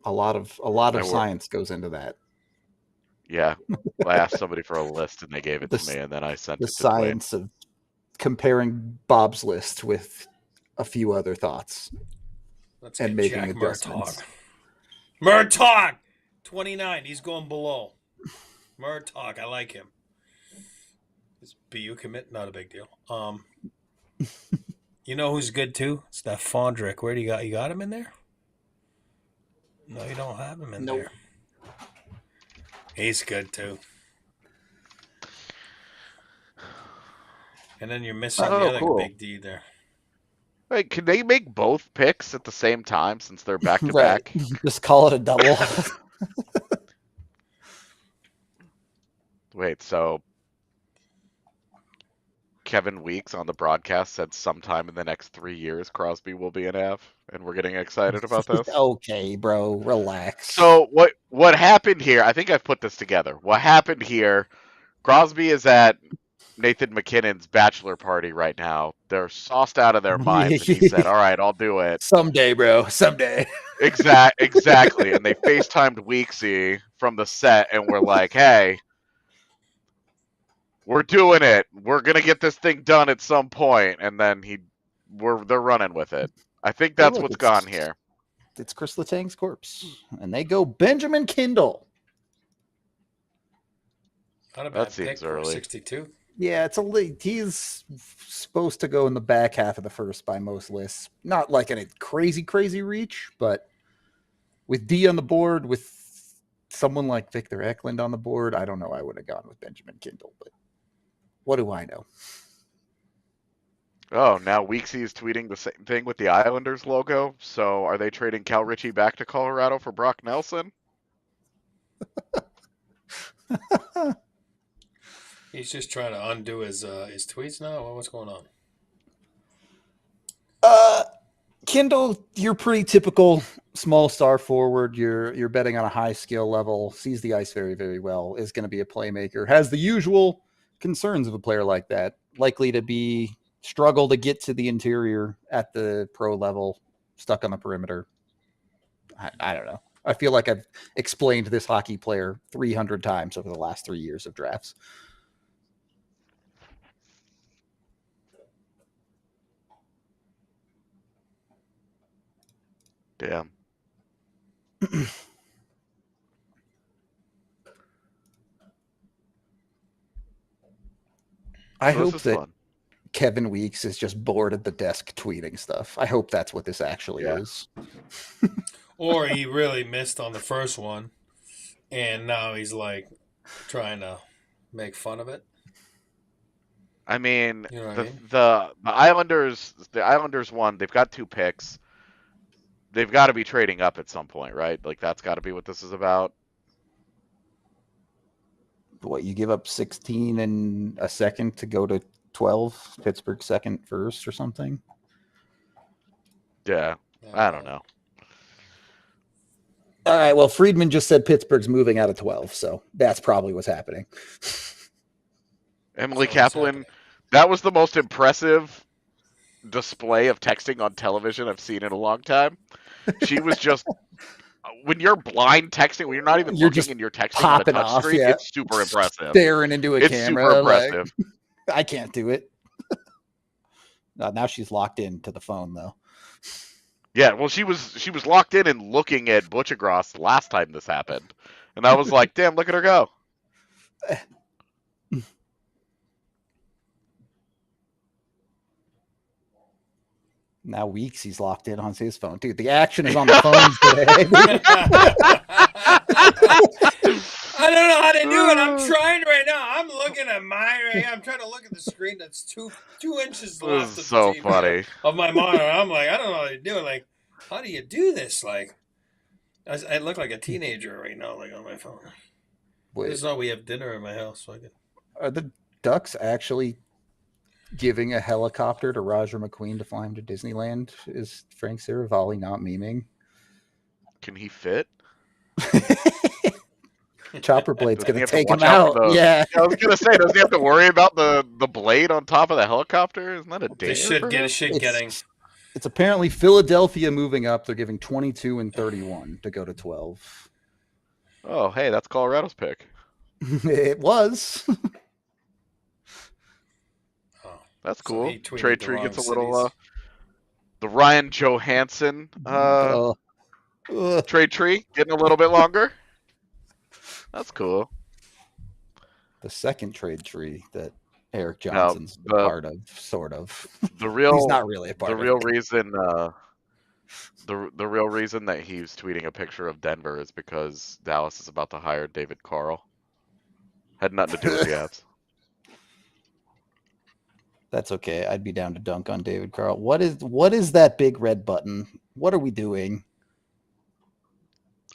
A lot of science goes into that.
Yeah, I asked somebody for a list and they gave it to me, and then I sent
the
it to Dwayne.
science of comparing Bob's list with a few other thoughts and making
Jack
adjustments.
Murtaugh, 29. He's going below. Murtaugh, I like him. His BU commit, not a big deal. You know who's good too? It's that Fondrick. Where do you got? You got him in there? No, you don't have him in there. He's good too. And then you're missing the other big D there.
Wait, can they make both picks at the same time since they're back to
Right.
back?
Just call it a double.
Wait, so Kevin Weeks on the broadcast said sometime in the next 3 years Crosby will be an Av, and we're getting excited about this?
Okay, bro, relax.
So what happened here, I think I've put this together. What happened here, Crosby is at Nathan McKinnon's bachelor party right now. They're sauced out of their minds, and he said, all right, I'll do it.
Someday, bro, someday.
Exactly. And they FaceTimed Weeksy from the set, and we're like, hey, we're doing it. We're going to get this thing done at some point. And then they're running with it. I think that's what's gone here.
It's Chris Letang's corpse. And they go Benjamin Kindle.
Not a bad
That seems
pick for
early.
62.
Yeah, it's he's supposed to go in the back half of the first by most lists. Not like a crazy reach, but with D on the board, with someone like Victor Eklund on the board, I don't know. I would have gone with Benjamin Kindle, but what do I know?
Oh, now Weeksy is tweeting the same thing with the Islanders logo. So are they trading Cal Ritchie back to Colorado for Brock Nelson?
He's just trying to undo his tweets now. What's going on?
Kindle, you're pretty typical small star forward. You're betting on a high skill level, sees the ice very, very well, is going to be a playmaker, has the usual concerns of a player like that, likely to struggle to get to the interior at the pro level, stuck on the perimeter. I don't know. I feel like I've explained this hockey player 300 times over the last 3 years of drafts.
Damn.
I
So
hope
this is
that
fun.
Kevin Weeks is just bored at the desk tweeting stuff. I hope that's what this actually
Yeah.
is.
Or he really missed on the first one, and now he's like trying to make fun of it.
I mean,
You know what I
the
mean?
the Islanders won. They've got 2 picks. They've got to be trading up at some point, right? Like that's got to be what this is about.
What, you give up 16 and a second to go to 12? Pittsburgh second first or something?
Yeah, I don't know.
All right, well, Friedman just said Pittsburgh's moving out of 12, so that's probably what's happening.
Emily
So what's
Kaplan,
happening?
that was the most impressive display of texting on television I've seen in a long time. She was just when you're blind texting, when you're not even
You're
looking
just
and you're texting on a
popping
touch
off,
screen,
yeah.
it's super impressive.
Staring into a
It's
camera.
super
like,
impressive.
I can't do it. Now she's locked into the phone, though.
Yeah, well, she was locked in and looking at Butchergross last time this happened, and I was like, "Damn, look at her go!"
Now Weeks, he's locked in on his phone. Dude, the action is on the phones today.
I don't know how to do it. I'm trying right now. I'm looking at mine right here. I'm trying to look at the screen that's 2 inches left
This is
of
so
the TV
funny.
of my monitor. I'm like, I don't know how to do it. Like, how do you do this? Like, I look like a teenager right now, like on my phone.
Wait,
This is how we have dinner in my house. So I can...
are the Ducks actually giving a helicopter to Roger McQueen to fly him to Disneyland? Is Frank Saravalli not memeing?
Can he fit?
Chopper Blade's
Doesn't
going
he
to
have to
take him
watch out
out.
for the-
Yeah.
I was gonna say, does he have to worry about the blade on top of the helicopter? Isn't that a
They
danger?
should
for
get
him?
a shit getting.
It's apparently Philadelphia moving up. They're giving 22 and 31 to go to 12.
Oh, hey, that's Colorado's pick.
It was.
Oh,
That's
so
cool.
he tweeted
Trade
the
tree
wrong
gets a little.
cities.
The Ryan Johansson
Ugh.
trade tree getting a little bit longer. That's cool.
The second trade tree that Eric Johnson's a part of, sort of.
The real,
He's not really a part
the
of
real
it.
reason. The real reason that he's tweeting a picture of Denver is because Dallas is about to hire David Carl. Had nothing to do with the Avs.
That's okay. I'd be down to dunk on David Carl. What is that big red button? What are we doing?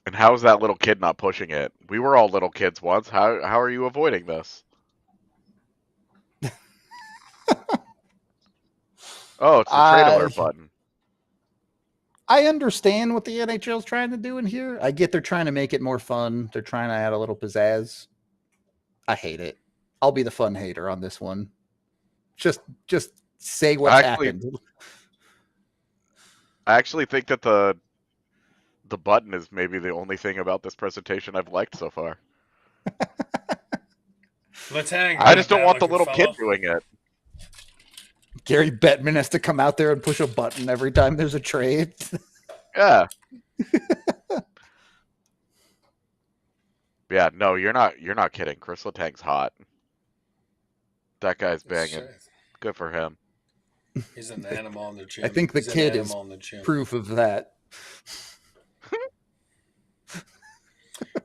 And how is that little kid not pushing it? We were all little kids once. How are you avoiding this? Oh, it's the trade alert button.
I understand what the NHL is trying to do in here. I get they're trying to make it more fun. They're trying to add a little pizzazz. I hate it. I'll be the fun hater on this one. Just say what happened.
I actually think that the button is maybe the only thing about this presentation I've liked so far.
Let's hang.
I just don't want the little kid doing it.
Gary Bettman has to come out there and push a button every time there's a trade.
Yeah. Yeah, no, you're not kidding. Chris Letang's hot. That guy's banging. Good for him.
He's an animal in the gym.
I think the
He's an
kid is
animal in the gym.
proof of that.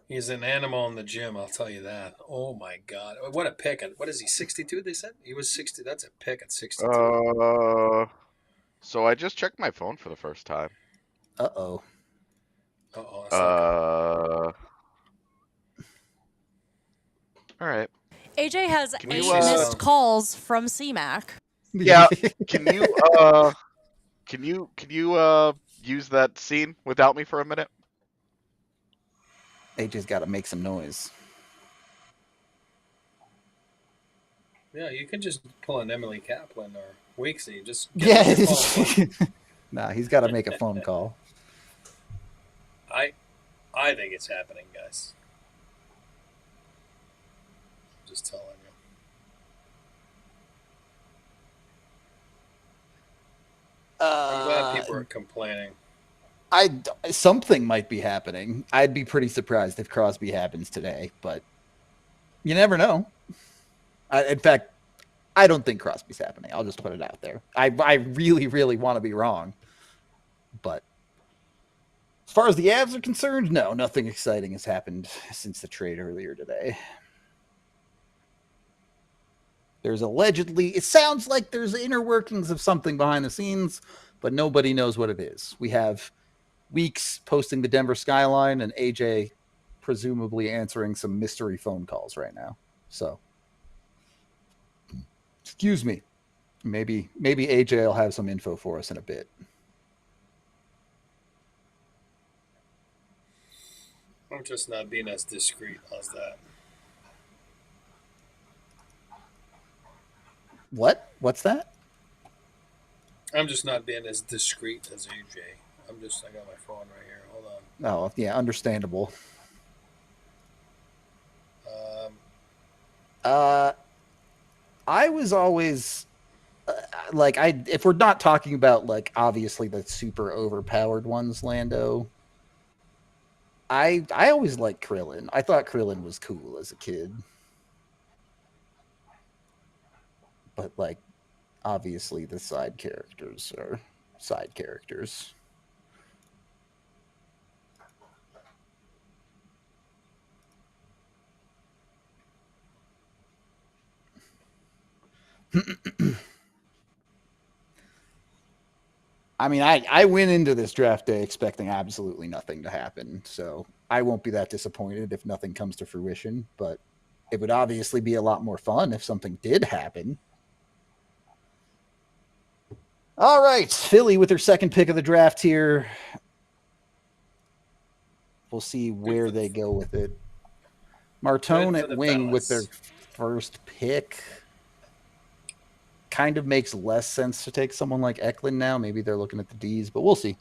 He's an animal in the gym, I'll tell you that. Oh my God. What a pick. What is he, 62, they said? He was 60. That's a pick at 62.
So I just checked my phone for the first time.
Uh-oh.
Uh-oh.
All right.
AJ has
Can
8
you,
missed calls from CMAC.
Yeah. Can you use that scene without me for a minute?
AJ's got to make some noise.
Yeah, you can just pull an Emily Kaplan or Weeksy. Just
Nah, he's got to make a phone call.
I think it's happening, guys. Just telling you. I'm glad people are complaining.
Something might be happening. I'd be pretty surprised if Crosby happens today, but you never know. In fact, I don't think Crosby's happening. I'll just put it out there. I really, really want to be wrong. But as far as the Avs are concerned, no, nothing exciting has happened since the trade earlier today. There's allegedly, it sounds like there's inner workings of something behind the scenes, but nobody knows what it is. We have Weeks posting the Denver skyline and AJ presumably answering some mystery phone calls right now. So, excuse me. Maybe AJ will have some info for us in a bit.
I'm just not being as discreet as that.
What? What's that?
I'm just not being as discreet as AJ. I got my phone right here. Hold on.
Oh, yeah, understandable. I was always if we're not talking about like obviously the super overpowered ones, Lando, I always liked Krillin. I thought Krillin was cool as a kid. But like obviously the side characters are side characters. I mean, I went into this draft day expecting absolutely nothing to happen, so I won't be that disappointed if nothing comes to fruition, but it would obviously be a lot more fun if something did happen. All right, Philly with their second pick of the draft here. We'll see where they go with it. Martone at wing with their first pick. Kind of makes less sense to take someone like Eklund now. Maybe they're looking at the D's, but we'll see.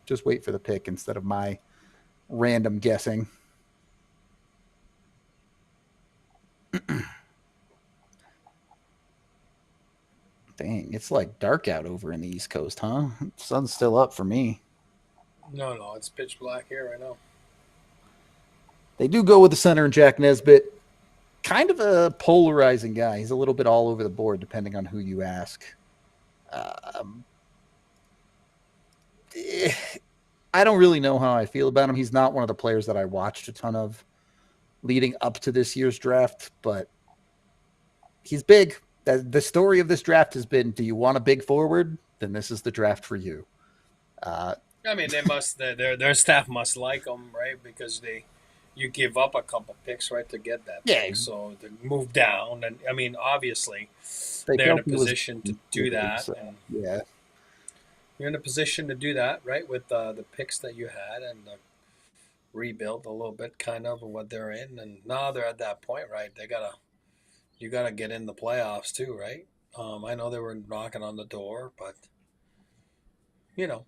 Just wait for the pick instead of my random guessing. Dang, it's like dark out over in the East Coast, huh? The sun's still up for me.
No, it's pitch black here right now.
They do go with the center and Jack Nesbitt. Kind of a polarizing guy. He's a little bit all over the board depending on who you ask. I don't really know how I feel about him. He's not one of the players that I watched a ton of leading up to this year's draft, but he's big. The story of this draft has been, do you want a big forward? Then this is the draft for you.
I mean, their staff must like him, right? Because you give up a couple picks, right, to get that pick. So to move down, and I mean, obviously, they're in a position to do that.
So,
and
yeah,
you're in a position to do that, right, with the picks that you had and rebuild a little bit, kind of what they're in. And now they're at that point, right? You gotta get in the playoffs too, right? I know they were knocking on the door, but you know.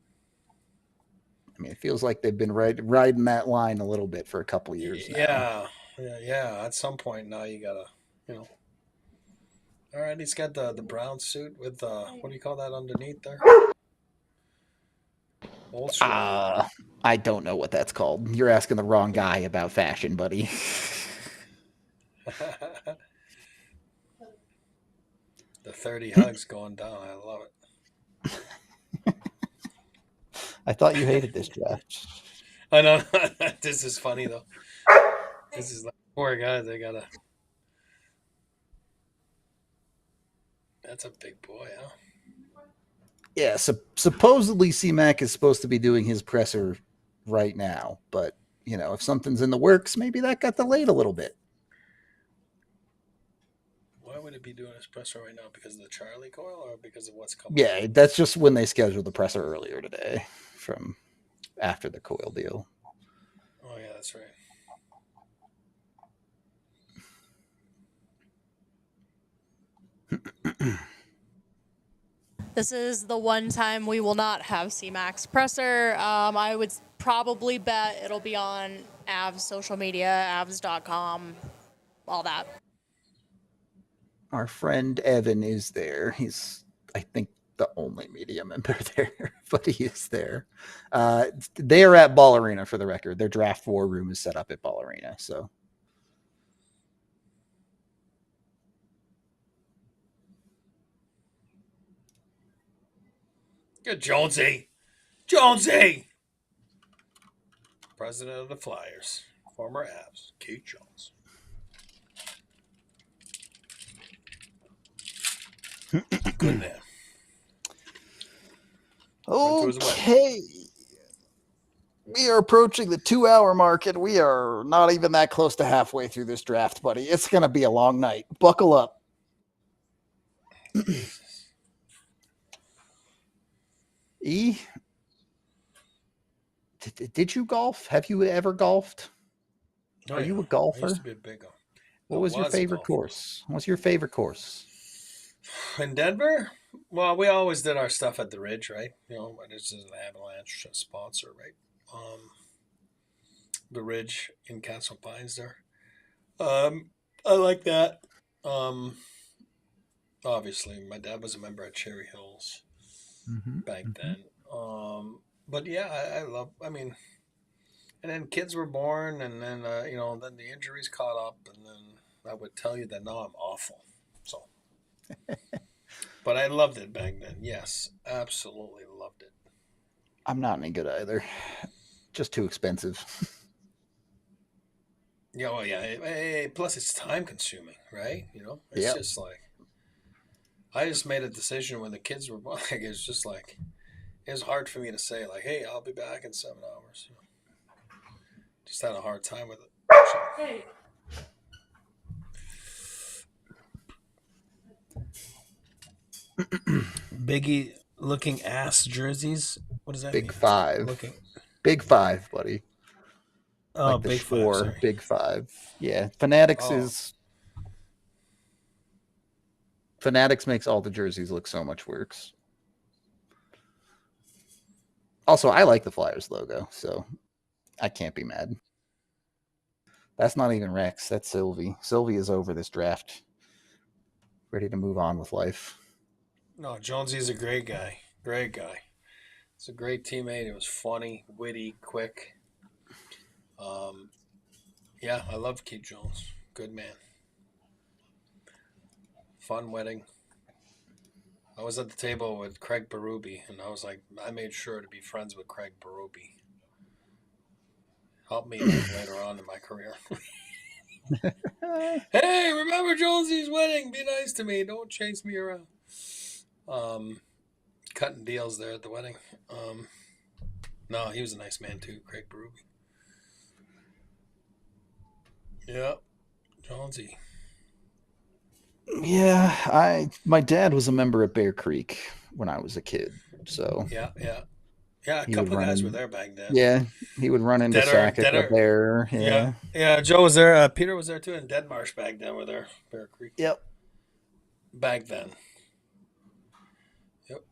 I mean, it feels like they've been riding that line a little bit for a couple years now.
Yeah. At some point now, you gotta, All right, he's got the brown suit with what do you call that underneath there? Old school.
I don't know what that's called. You're asking the wrong guy about fashion, buddy.
The 30 hugs going down. I love it.
I thought you hated this draft.
I know. This is funny, though. This is like poor guys. They gotta. That's a big boy, huh?
Yeah, supposedly C-Mac is supposed to be doing his presser right now, but, if something's in the works, maybe that got delayed a little bit.
Why would it be doing his presser right now? Because of the Charlie coil or because of what's coming?
Yeah, that's just when they scheduled the presser earlier today from after the coil deal.
Oh, yeah, that's right.
This is the one time we will not have C-Max presser. I would probably bet it'll be on Avs social media, avs.com, all that.
Our friend Evan is there. He's, I think, the only media member there, but he is there. They are at Ball Arena, for the record. Their draft war room is set up at Ball Arena, so.
Good Jonesy. Jonesy. President of the Flyers, former Avs, Keith Jones. Good man. Went to his wedding.
Okay. We are approaching the 2-hour mark, and we are not even that close to halfway through this draft, buddy. It's going to be a long night. Buckle up. E, did you golf? Have you ever golfed?
Oh,
Are you a
I
golfer?
used to be a big one.
What
I
was your
was a
favorite
golfer.
course? What's your favorite course?
In Denver? Well, we always did our stuff at the Ridge, right? You know, this is an Avalanche sponsor, right? The Ridge in Castle Pines there. I like that. Obviously, my dad was a member at Cherry Hills back then. But yeah, I love. I mean, and then kids were born, and then then the injuries caught up, and then I would tell you that now I'm awful. So, but I loved it back then. Yes, absolutely loved it.
I'm not any good either. Just too expensive.
Yeah, well, yeah. Hey, plus, it's time consuming, right? You know, it's
Yep.
just like I just made a decision when the kids were born. Like, it's just like it was hard for me to say, like, "Hey, I'll be back in 7 hours." You know? Just had a hard time with it. So.
Hey.
Biggie looking ass jerseys. What does that mean?
Big five.
Looking.
Big five, buddy.
Oh,
Like the
big
four,
five. Sorry.
big five. Yeah. Fanatics
Oh.
is. Fanatics makes all the jerseys look so much worse. Also, I like the Flyers logo, so I can't be mad. That's not even Rex. That's Sylvie. Sylvie is over this draft. Ready to move on with life.
No, Jonesy's a great guy. Great guy. He's a great teammate. It was funny, witty, quick. Yeah, I love Keith Jones. Good man. Fun wedding. I was at the table with Craig Berube, and I was like, I made sure to be friends with Craig Berube. Helped me later on in my career. Hey, remember Jonesy's wedding? Be nice to me. Don't chase me around. Cutting deals there at the wedding. No, he was a nice man too, Craig Berube. Yep, Jonesy.
Yeah, my dad was a member at Bear Creek when I was a kid, so
Yeah. A
He
couple
would
of guys
run
were
in-
there back then.
yeah, he would run into Sackett up there.
Yeah. Joe was there. Peter was there too, and Deadmarsh back then were there. Bear Creek.
Yep.
Back then. Yep.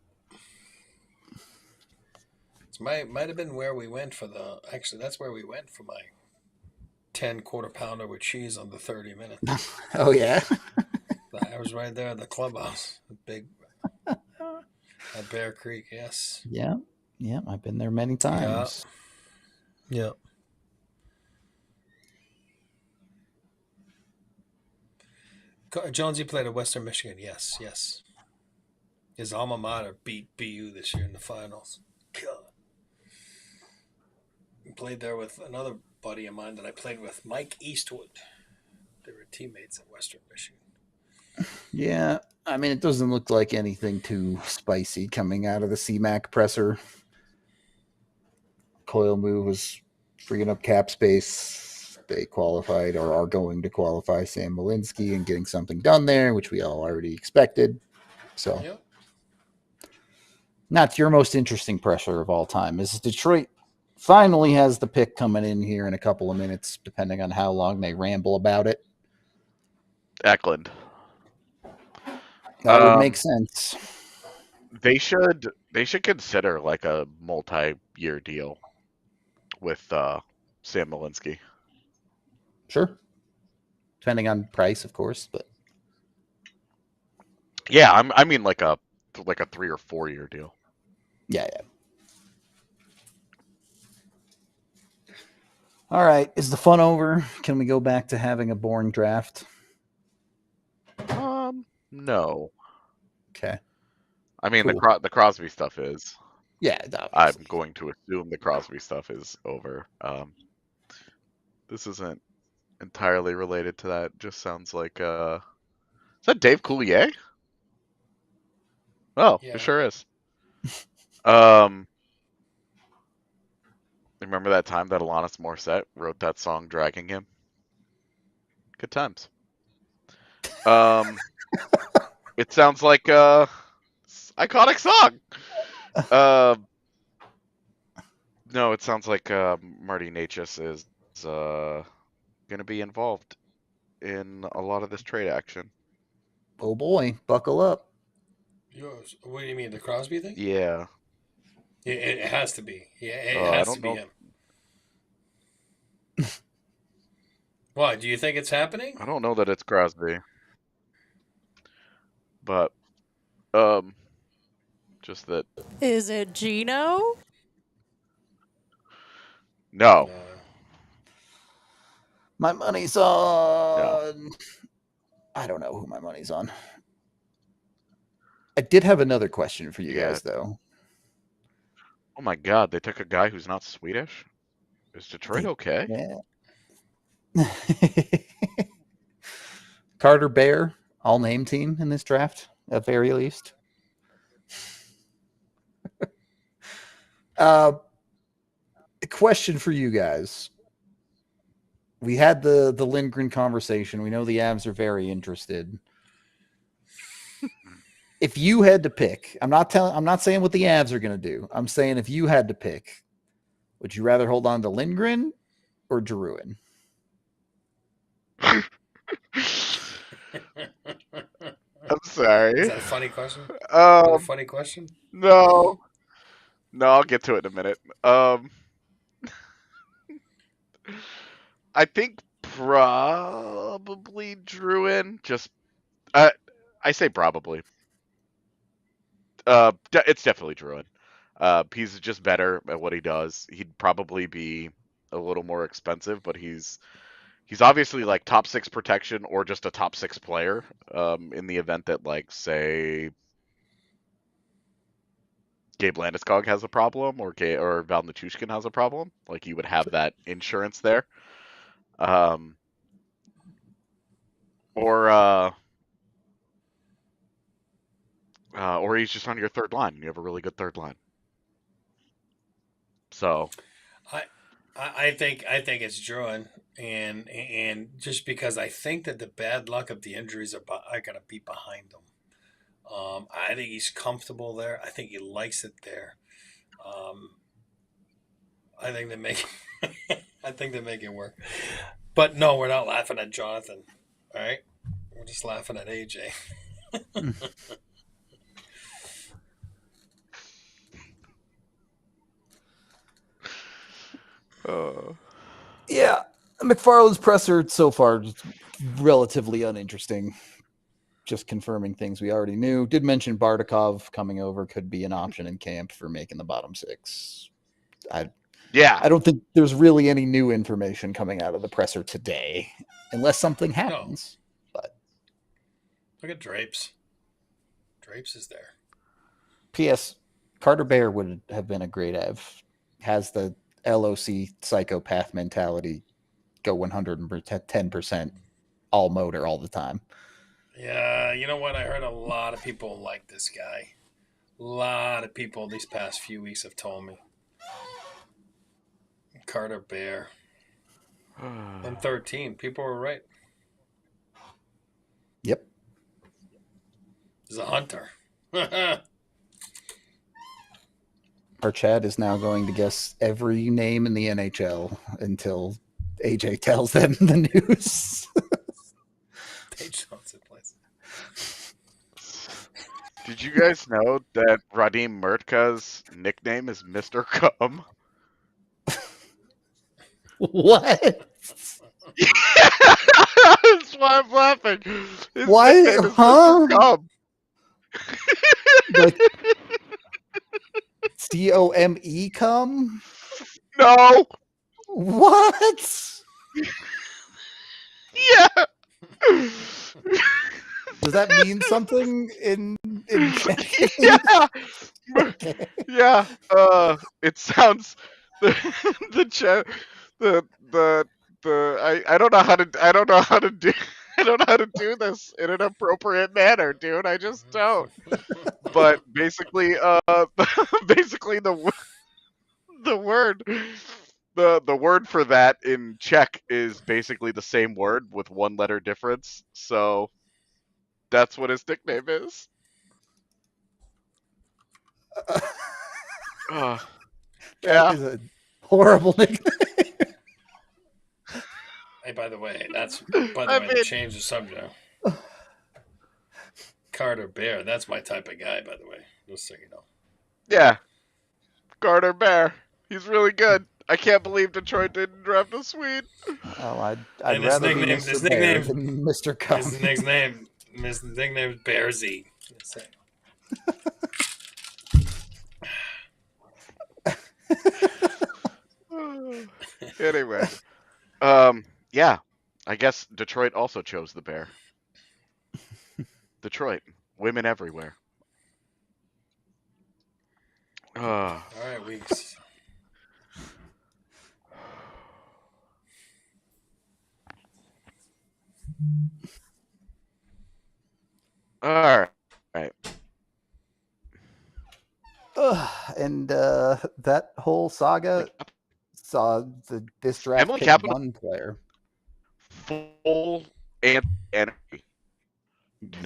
It might have been where we went for the. Actually, that's where we went for my 10 quarter pounder with cheese on the 30 minutes.
Oh yeah.
I was right there at the clubhouse. The big at Bear Creek. Yes.
Yeah. I've been there many times.
Yeah. Jonesy played at Western Michigan. Yes. His alma mater beat BU this year in the finals. God. He played there with another buddy of mine that I played with, Mike Eastwood. They were teammates at Western Michigan.
Yeah, I mean, it doesn't look like anything too spicy coming out of the CMAC presser. Coil move was freeing up cap space. They qualified or are going to qualify Sam Malinsky and getting something done there, which we all already expected. So,
Yep.
not your most interesting pressure of all time. Is Detroit finally has the pick coming in here in a couple of minutes, depending on how long they ramble about it.
Eklund.
That would make sense.
They should consider like a multi-year deal with Sam Malinsky.
Sure. Depending on price, of course, but
Yeah, I mean like a 3 or 4 year deal.
yeah. All right. Is the fun over? Can we go back to having a boring draft?
No.
Okay.
I mean
Cool.
the Crosby stuff is.
Yeah,
I'm
obviously.
going to assume the Crosby stuff is over. This isn't entirely related to that. Just sounds like is that Dave Coulier? Oh,
Yeah.
it sure is. Remember that time that Alanis Morissette wrote that song "Dragging Him"? Good times. It sounds like iconic song. No, it sounds like Marty Necas is gonna be involved in a lot of this trade action.
Oh boy, buckle up.
What do you mean, the Crosby thing?
Yeah.
It has to be. Yeah, it
I
has
don't
to be
know.
him. Why? Do you think it's happening?
I don't know that it's Crosby, but just that.
Is it Gino?
No.
My money's on. I don't know who my money's on. I did have another question for you guys, though.
Oh my God! They took a guy who's not Swedish. Is Detroit okay?
Yeah. Carter Bear, all name team in this draft, at very least. A question for you guys. We had the Lindgren conversation. We know the Avs are very interested. If you had to pick, I'm not saying what the Avs are going to do. I'm saying if you had to pick, would you rather hold on to Lindgren or Drouin?
I'm sorry.
Is that a funny question?
A
funny question?
No, I'll get to it in a minute. I think probably Drouin. Just, I say probably. It's definitely Drouin. He's just better at what he does. He'd probably be a little more expensive, but he's obviously like top 6 protection or just a top 6 player. In the event that, like, say, Gabe Landeskog has a problem or Val Nichushkin has a problem, like, you would have that insurance there. Or he's just on your third line. You have a really good third line. So,
I think it's Drouin, and just because I think that the bad luck of the injuries are going to be behind him. I think he's comfortable there. I think he likes it there. I think they make it work. But no, we're not laughing at Jonathan. All right, we're just laughing at AJ.
Yeah, McFarland's presser so far is relatively uninteresting. Just confirming things we already knew. Did mention Bardakov coming over could be an option in camp for making the bottom 6. I don't think there's really any new information coming out of the presser today, unless something happens. No. But
look at Drapes. Drapes is there.
P.S. Carter Bear would have been a great Av. Has the LOC psychopath mentality, go 110% all motor all the time.
Yeah, you know what? I heard a lot of people like this guy. A lot of people these past few weeks have told me. Carter Bear. And 13. People were right.
Yep.
He's a hunter.
Our Chad is now going to guess every name in the NHL until AJ tells them the news.
Did you guys know that Radim Murtka's nickname is Mr. Cum?
What?
That's why I'm laughing. His
why? Huh?
Cum.
Like, C-O-M-E cum?
No.
What?
Yeah.
Does that mean something in
Yeah.
Okay.
Yeah. It sounds the chat the I don't know how to do I don't know how to do this in an appropriate manner, dude. I just don't. But basically, basically the word the word for that in Czech is basically the same word with one letter difference. So that's what his nickname is. Uh,
That
yeah.
is a horrible nickname.
Hey, by the way,
I
to
mean,
change the subject. Carter Bear, that's my type of guy, by the way. Just so you know.
yeah, Carter Bear. He's really good. I can't believe Detroit didn't draft a Swede.
Oh, I'd
And his
rather be
nickname,
Mr. Bear than Mr. Cum.
his nickname is Bearsy.
Anyway, yeah, I guess Detroit also chose the Bear. Detroit, women everywhere.
All right, weeks.
All right.
And that whole saga saw this draft
Emily
pick
Capital-
one player.
Full energy.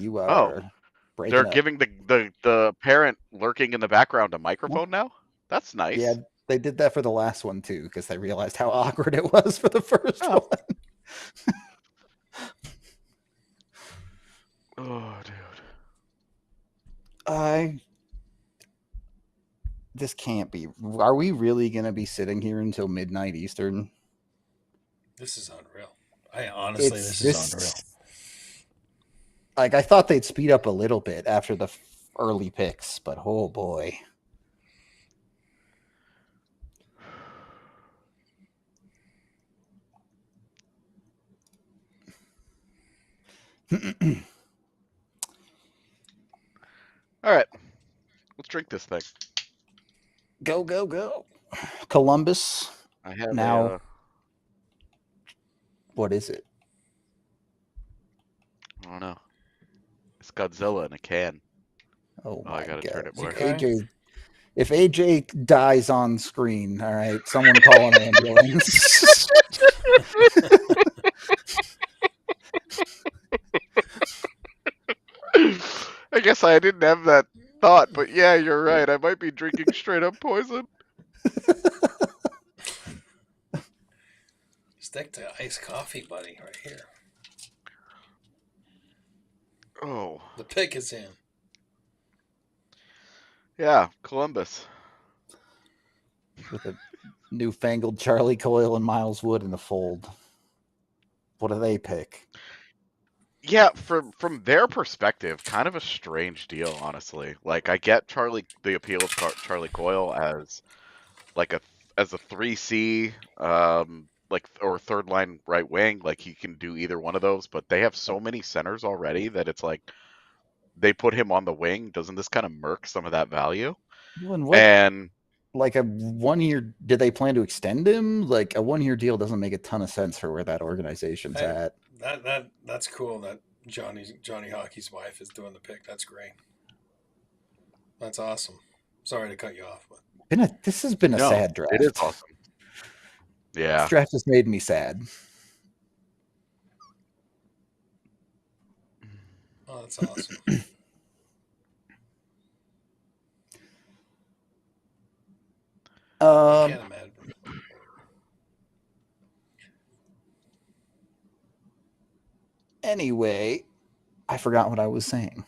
You are breaking
They're
up.
giving the parent lurking in the background a microphone now? That's nice.
Yeah, they did that for the last one too because they realized how awkward it was for the first one.
Oh, dude.
This can't be. Are we really going to be sitting here until midnight Eastern?
This is unreal. This is unreal.
Like, I thought they'd speed up a little bit after the early picks, but oh boy.
All right. Let's drink this thing.
Go, go, go. Columbus.
I have
now. What is it?
I don't know. It's Godzilla in a can.
Oh my
I gotta
God.
turn it more.
If AJ dies on screen, all right, someone call an ambulance.
I guess I didn't have that thought, but yeah, you're right. I might be drinking straight up poison.
Stick to iced coffee, buddy, right here.
Oh.
The pick is in.
Yeah, Columbus.
With a newfangled Charlie Coyle and Miles Wood in the fold. What do they pick?
Yeah, from their perspective, kind of a strange deal, honestly. Like, I get the appeal of Charlie Coyle as like a 3C, or third line right wing. Like, he can do either one of those, but they have so many centers already that it's like they put him on the wing. Doesn't this kind of murk some of that value? And
like a 1 year, did they plan to extend him? Like a 1 year deal doesn't make a ton of sense for where that organization's at.
That's cool that Johnny Hockey's wife is doing the pick. That's great. That's awesome. Sorry to cut you off, but
This has been a sad draft.
It is awesome. Yeah.
This draft has made me sad.
Oh, that's awesome. I can't imagine.
Anyway, I forgot what I was saying.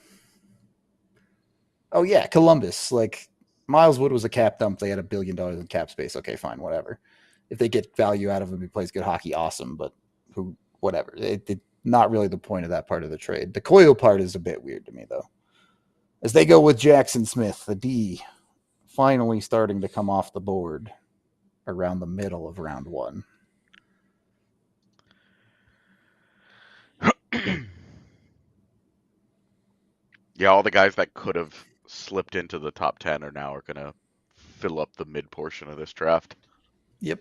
Oh yeah, Columbus. Like Miles Wood was a cap dump. They had $1 billion in cap space. Okay, fine, whatever. If they get value out of him, he plays good hockey, awesome. But whatever. It not really the point of that part of the trade. The Coyle part is a bit weird to me, though. As they go with Jackson Smith, the D, finally starting to come off the board around the middle of round one.
Yeah, all the guys that could have slipped into the top 10 are going to fill up the mid portion of this draft.
Yep.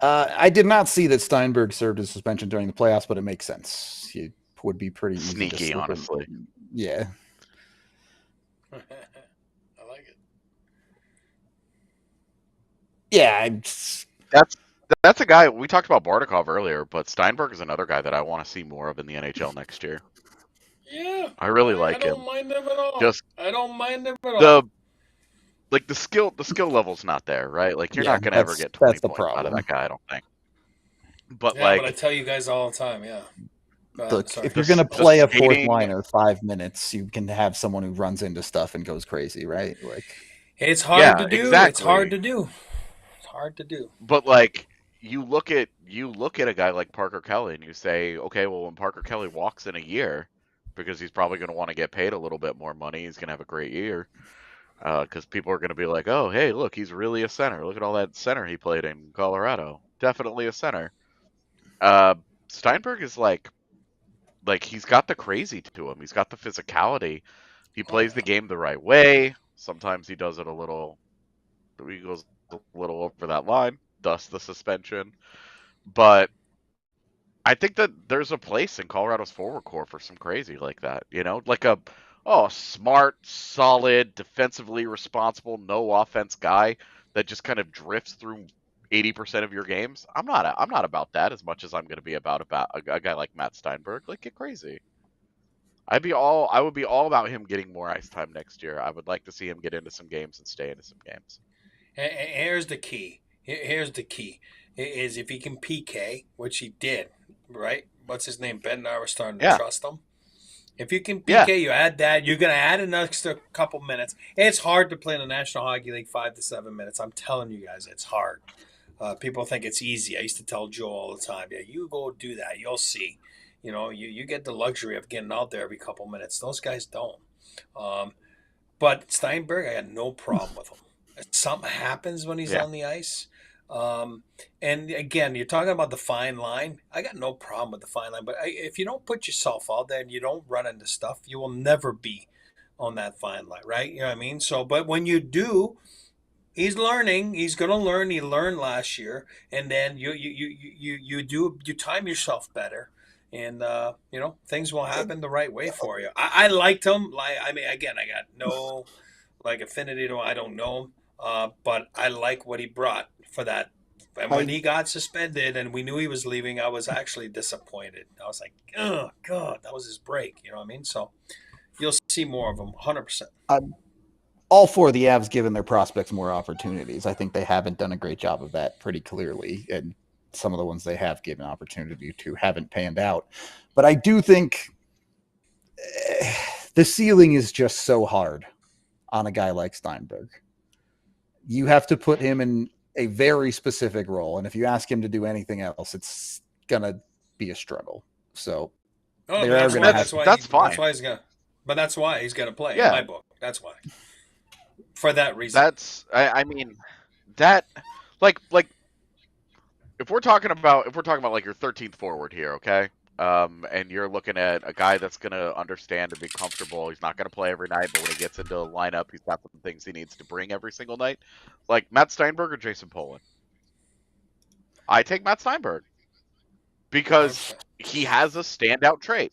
I did not see that Steinberg served his suspension during the playoffs, but it makes sense. He would be pretty easy to
Sneaky,
slip in.
honestly.
Yeah.
I like it.
Yeah.
That's a guy we talked about Bardakov earlier, but Steinberg is another guy that I want to see more of in the NHL next year.
Yeah,
I really like him.
I don't mind him at all.
Just
I don't mind him at all.
The skill level's not there, right? Like you're
Yeah,
not gonna ever get 20
that's the
points out of
problem.
that guy, I don't think. But
Yeah, but I tell you guys all the time, yeah.
Look,
Sorry.
if you're going to play a fourth
skating-
liner 5 minutes, you can have someone who runs into stuff and goes crazy, right? Like,
It's hard
Yeah,
to do.
exactly.
It's hard to do. It's hard to do.
But like you look at a guy like Parker Kelly and you say, okay, well when Parker Kelly walks in a year, because he's probably going to want to get paid a little bit more money, he's going to have a great year. Because people are going to be like, oh, hey, look, he's really a center. Look at all that center he played in Colorado. Definitely a center. Steinberg is like he's got the crazy to him. He's got the physicality. He plays the game the right way. Sometimes he does it a little. He goes a little over that line, thus the suspension. But I think that there's a place in Colorado's forward core for some crazy like that. You know, like a smart, solid, defensively responsible, no offense guy that just kind of drifts through 80% of your games. I'm not about that as much as I'm going to be about a guy like Matt Steinberg. Like, get crazy. I would be all about him getting more ice time next year. I would like to see him get into some games and stay into some games.
And here's the key. Here's the key. Is if he can PK, which he did, right? What's his name? Ben and I were starting to trust him. If you can PK, you add that. You're going to add an extra couple minutes. It's hard to play in the National Hockey League 5 to 7 minutes. I'm telling you guys, it's hard. People think it's easy. I used to tell Joe all the time, yeah, you go do that. You'll see. You know, you get the luxury of getting out there every couple minutes. Those guys don't. But Steinberg, I got no problem with him. If something happens when he's on the ice. And again, you're talking about the fine line. I got no problem with the fine line. But if you don't put yourself out there and you don't run into stuff, you will never be on that fine line, right? You know what I mean? So, but when you do, he's learning. He's going to learn. He learned last year, and then you time yourself better, and things will happen the right way for you. I liked him. I mean, again, I got no affinity to him. I don't know him, but I like what he brought for that. And when he got suspended and we knew he was leaving, I was actually disappointed. I was like, oh God, that was his break. You know what I mean? So you'll see more of him, 100%.
All four of the Avs given their prospects more opportunities. I think they haven't done a great job of that pretty clearly. And some of the ones they have given opportunity to haven't panned out. But I do think the ceiling is just so hard on a guy like Steinberg. You have to put him in a very specific role. And if you ask him to do anything else, it's going to be a struggle. So
that's fine.
That's why he's going to. But that's why he's going to play in my book. That's why. For that reason.
That's I mean that like if we're talking about like your 13th forward here, okay? And you're looking at a guy that's going to understand and be comfortable. He's not going to play every night, but when he gets into a lineup, he's got some things he needs to bring every single night. Like Matt Steinberg or Jason Poland? I take Matt Steinberg because he has a standout trait.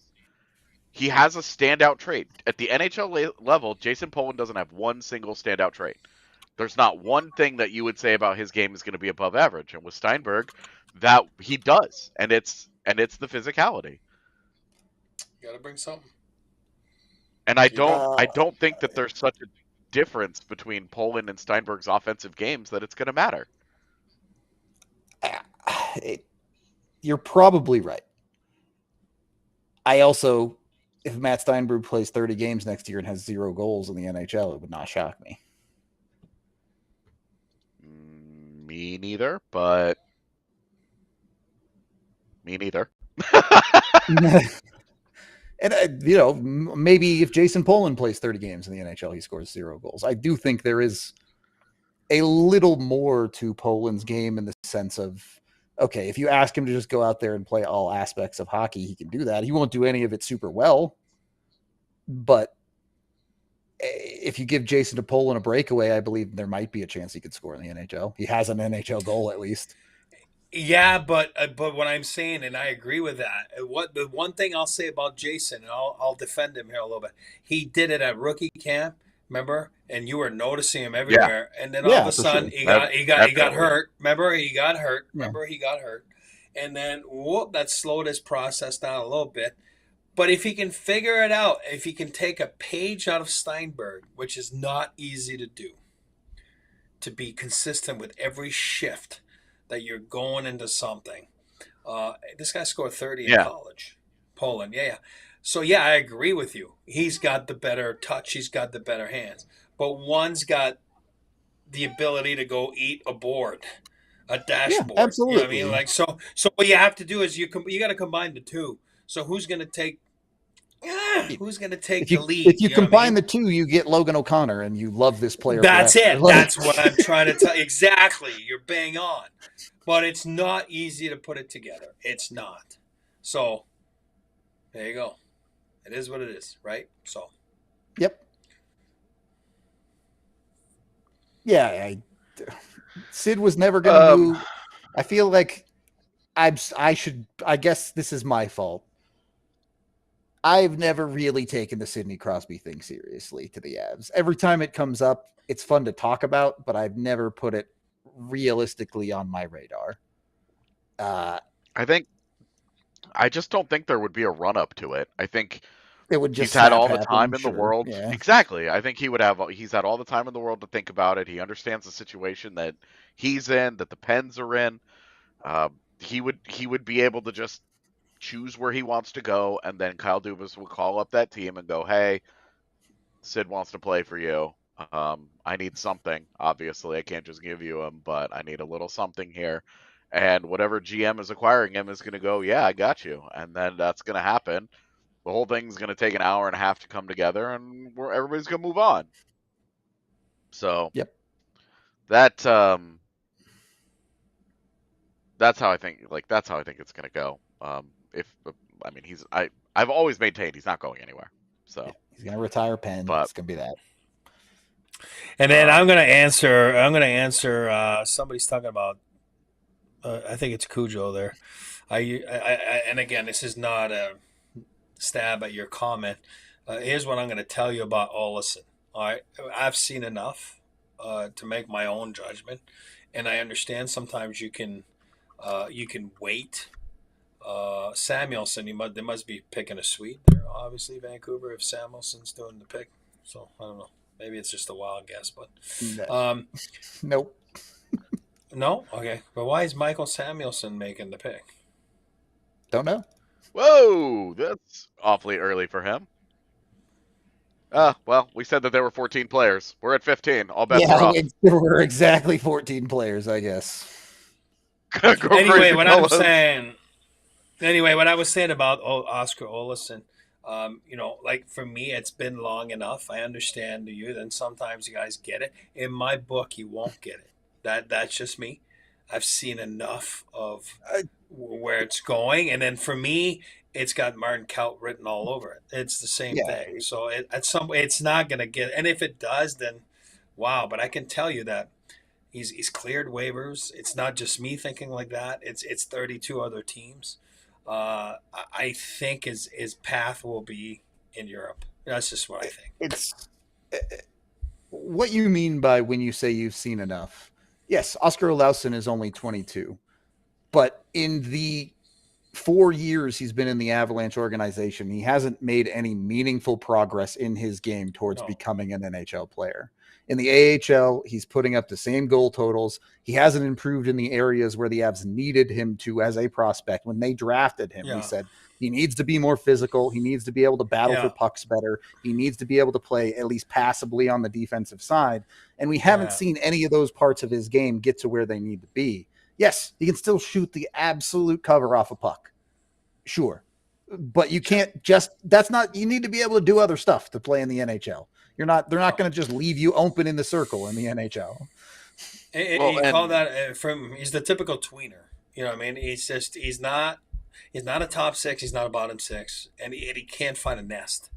He has a standout trait. At the NHL level, Jason Poland doesn't have one single standout trait. There's not one thing that you would say about his game is going to be above average. And with Steinberg, that he does. And it's the physicality.
You got to bring something.
And I don't think that there's such a difference between Poland and Steinberg's offensive games that it's going to matter.
You're probably right. I also, if Matt Steinberg plays 30 games next year and has 0 goals in the NHL, it would not shock me.
Me neither, but me neither.
And, maybe if Jason Poland plays 30 games in the NHL, he scores 0 goals. I do think there is a little more to Poland's game in the sense of, okay, if you ask him to just go out there and play all aspects of hockey, he can do that. He won't do any of it super well, but if you give Jason Poland a breakaway, I believe there might be a chance he could score in the NHL. He has an NHL goal at least.
Yeah, but what I'm saying, and I agree with that. What the one thing I'll say about Jason, and I'll defend him here a little bit. He did it at rookie camp, remember? And you were noticing him everywhere. And then all of a sudden he got hurt. Remember, he got hurt. And then whoop, that slowed his process down a little bit. But if he can figure it out, if he can take a page out of Steinberg, which is not easy to do, to be consistent with every shift that you're going into something. This guy scored 30 in college. Poland, yeah. So, yeah, I agree with you. He's got the better touch. He's got the better hands. But one's got the ability to go eat a board, a dashboard.
Yeah, absolutely.
You know what I mean? Like, so what you have to do is you got to combine the two. So who's going to take the lead?
If you combine the two, you get Logan O'Connor, and you love this player.
That's it. That's what I'm trying to tell you. Exactly. You're bang on. But it's not easy to put it together. It's not. So, there you go. It is what it is, right? So.
Yep. Yeah, Sid was never going to do. I feel like I guess this is my fault. I've never really taken the Sidney Crosby thing seriously to the Avs. Every time it comes up, it's fun to talk about, but I've never put it realistically on my radar.
I just don't think there would be a run up to it. I think
it would just
he's had all the time in the world.
Yeah.
Exactly. I think he's had all the time in the world to think about it. He understands the situation that he's in, that the Pens are in. He would be able to just choose where he wants to go, and then Kyle Dubas would call up that team and go, "Hey, Sid wants to play for you. I need something. Obviously, I can't just give you him, but I need a little something here." And whatever GM is acquiring him is going to go, "Yeah, I got you." And then that's going to happen. The whole thing's going to take an hour and a half to come together, and everybody's going to move on. So,
yep.
That's how I think. That's how I think it's going to go. I've always maintained he's not going anywhere. So
yeah, he's going to retire Penn. It's going to be that.
And then I'm going to answer. Somebody's talking about. I think it's Cujo there. And again, this is not a stab at your comment. Here's what I'm going to tell you about Olesen. All right, I've seen enough to make my own judgment, and I understand sometimes you can wait. Samuelson, they must be picking a suite there. Obviously, Vancouver, if Samuelson's doing the pick. So I don't know. Maybe it's just a wild guess, but
nope.
No? Okay. But why is Michael Samuelson making the pick?
Don't know.
Whoa, that's awfully early for him. Well, we said that there were 14 players. We're at 15. All bets are off.
We're exactly 14 players, I guess.
Anyway, what I was saying about Oscar Olesen, like for me, it's been long enough. I understand you. Then sometimes you guys get it. In my book, you won't get it. That's just me. I've seen enough of where it's going, and then for me, it's got Martin Kaut written all over it. It's the same thing. So it's not going to get. And if it does, then wow. But I can tell you that he's cleared waivers. It's not just me thinking like that. It's 32 other teams. I think his path will be in Europe. That's just what I think.
It's what you mean by when you say you've seen enough. Yes, Oscar Olesen is only 22, but in the 4 years he's been in the Avalanche organization, he hasn't made any meaningful progress in his game towards becoming an NHL player. In the AHL, he's putting up the same goal totals. He hasn't improved in the areas where the Avs needed him to as a prospect. When they drafted him, we said he needs to be more physical. He needs to be able to battle for pucks better. He needs to be able to play at least passably on the defensive side. And we haven't seen any of those parts of his game get to where they need to be. Yes, he can still shoot the absolute cover off a puck. Sure. But you can't you need to be able to do other stuff to play in the NHL. They're not going to just leave you open in the circle in the NHL.
Call that he's the typical tweener. You know what I mean? He's not a top six. He's not a bottom six, and he can't find a nest.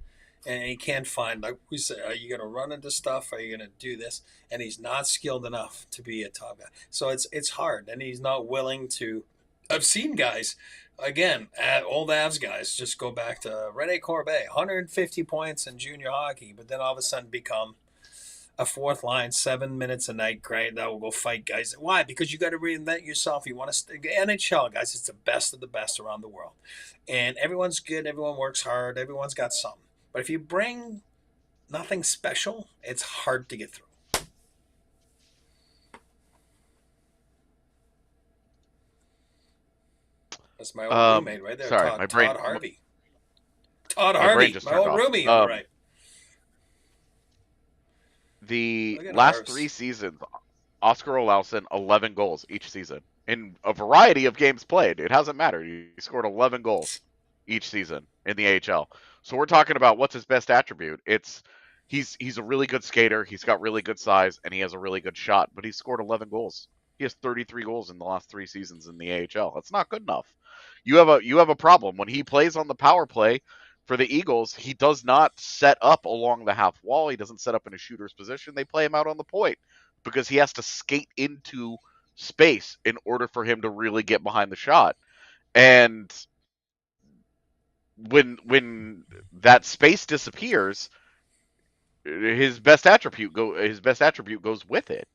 and he can't find, like we said, are you going to run into stuff? Are you going to do this? And he's not skilled enough to be a top guy. So it's hard, and he's not willing to. I've seen guys, again, old Avs guys, just go back to Rene Corbet, 150 points in junior hockey, but then all of a sudden become a fourth line, 7 minutes a night, great. That will go fight guys. Why? Because you got to reinvent yourself. You want to NHL guys. It's the best of the best around the world, and everyone's good. Everyone works hard. Everyone's got something. But if you bring nothing special, it's hard to get through. That's my old roommate right there.
Sorry, my brain.
Todd Harvey. Todd Harvey, my old roomie. Right.
The last 3 seasons, Oscar Olausson, 11 goals each season. In a variety of games played. It hasn't mattered. He scored 11 goals each season in the AHL. So we're talking about what's his best attribute. It's he's a really good skater, he's got really good size, and he has a really good shot, but he scored 11 goals. He has 33 goals in the last 3 seasons in the AHL. That's not good enough. You have a problem. When he plays on the power play for the Eagles, he does not set up along the half wall. He doesn't set up in a shooter's position. They play him out on the point because he has to skate into space in order for him to really get behind the shot. And when that space disappears, his best attribute goes with it.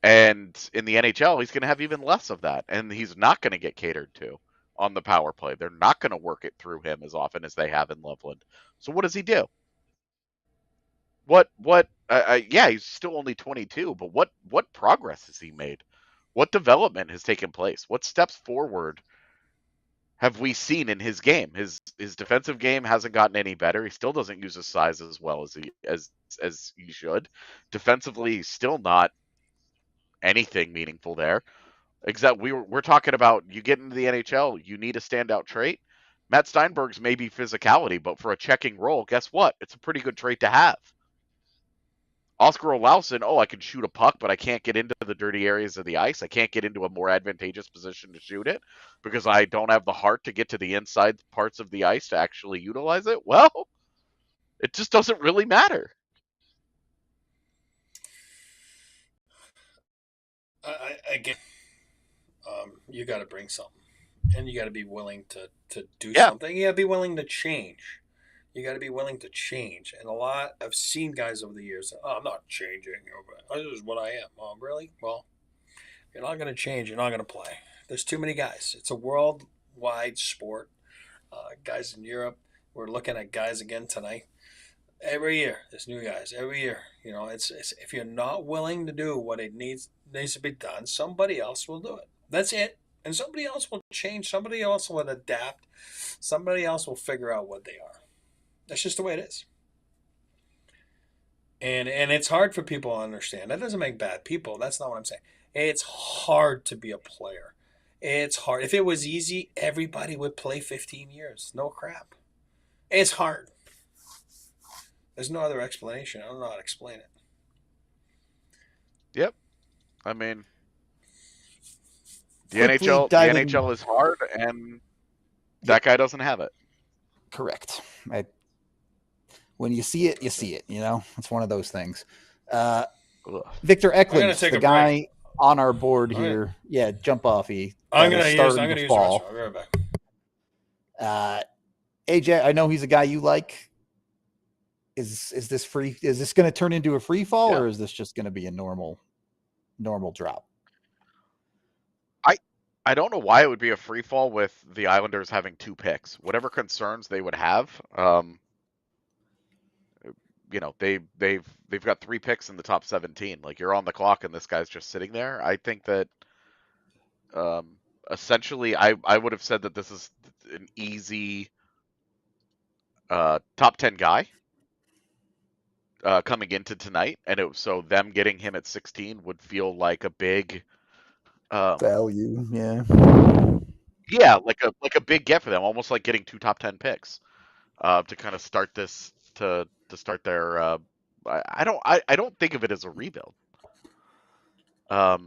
And in the NHL, he's going to have even less of that, and he's not going to get catered to on the power play. They're not going to work it through him as often as they have in Loveland. So what does he do? Yeah, he's still only 22, but what progress has he made? What development has taken place? What steps forward have we seen in his game? His defensive game hasn't gotten any better. He still doesn't use his size as well as he should. Defensively, he's still not anything meaningful there. Except we're talking about, you get into the NHL, you need a standout trait. Matt Steinberg's maybe physicality, but for a checking role, guess what? It's a pretty good trait to have. Oscar Olausson, I can shoot a puck, but I can't get into the dirty areas of the ice. I can't get into a more advantageous position to shoot it because I don't have the heart to get to the inside parts of the ice to actually utilize it. Well, it just doesn't really matter.
Again, you got to bring something, and you got to be willing to do something. You got to be willing to change. You got to be willing to change. And I've seen guys over the years, I'm not changing. This is what I am. Oh, really? Well, you're not going to change. You're not going to play. There's too many guys. It's a worldwide sport. Guys in Europe, we're looking at guys again tonight. Every year, there's new guys. Every year, it's if you're not willing to do what it needs to be done, somebody else will do it. That's it. And somebody else will change. Somebody else will adapt. Somebody else will figure out what they are. That's just the way it is. And it's hard for people to understand. That doesn't make bad people. That's not what I'm saying. It's hard to be a player. It's hard. If it was easy, everybody would play 15 years. No crap. It's hard. There's no other explanation. I don't know how to explain it.
Yep. I mean, the NHL is hard, and that guy doesn't have it.
Correct. When you see it, you see it. It's one of those things. Victor Eklund, the guy on our board here. Yeah, jump off.
I'm gonna use the ball. I'll be right back.
AJ, I know he's a guy you like. Is this free? Is this going to turn into a free fall, or is this just going to be a normal drop?
I don't know why it would be a free fall with the Islanders having 2 picks. Whatever concerns they would have, they've got 3 picks in the top 17. Like, you're on the clock and this guy's just sitting there. I think that essentially I would have said that this is an easy top 10 guy coming into tonight, and so them getting him at 16 would feel like a big
value.
Yeah, like a big get for them, almost like getting 2 top 10 picks to kind of start this to start their. I don't think of it as a rebuild. I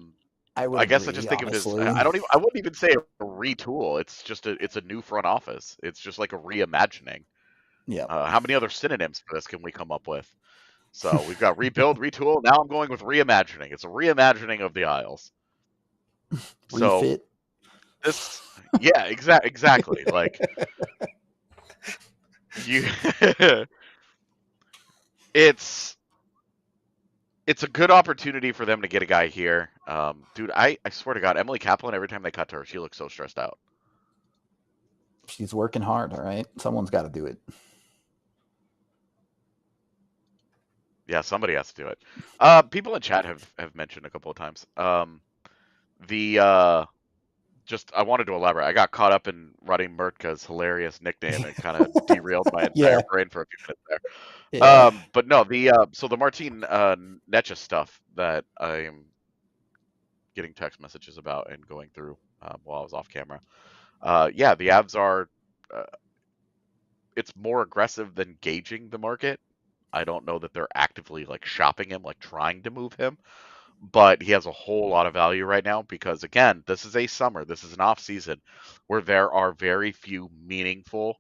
guess I just think
honestly.
of it as I wouldn't even say a retool. It's just it's a new front office. It's just like a reimagining.
Yeah.
How many other synonyms for this can we come up with? So we've got rebuild, retool. Now I'm going with reimagining. It's a reimagining of the Isles. So
Refit.
this, yeah, exactly. Like you, it's a good opportunity for them to get a guy here. Dude, I swear to God, Emily Kaplan, every time they cut to her, she looks so stressed out.
She's working hard, all right? Someone's got to do it.
Yeah, somebody has to do it. People in chat have mentioned a couple of times. Just I wanted to elaborate. I got caught up in running Murtka's hilarious nickname and kind of derailed my entire brain for a few minutes there.
Yeah.
But no, so the Martin Netcha stuff that I'm getting text messages about and going through while I was off camera. Yeah, the Avs are. It's more aggressive than gauging the market. I don't know that they're actively like shopping him, like trying to move him, but he has a whole lot of value right now because again, this is a summer, this is an off season where there are very few meaningful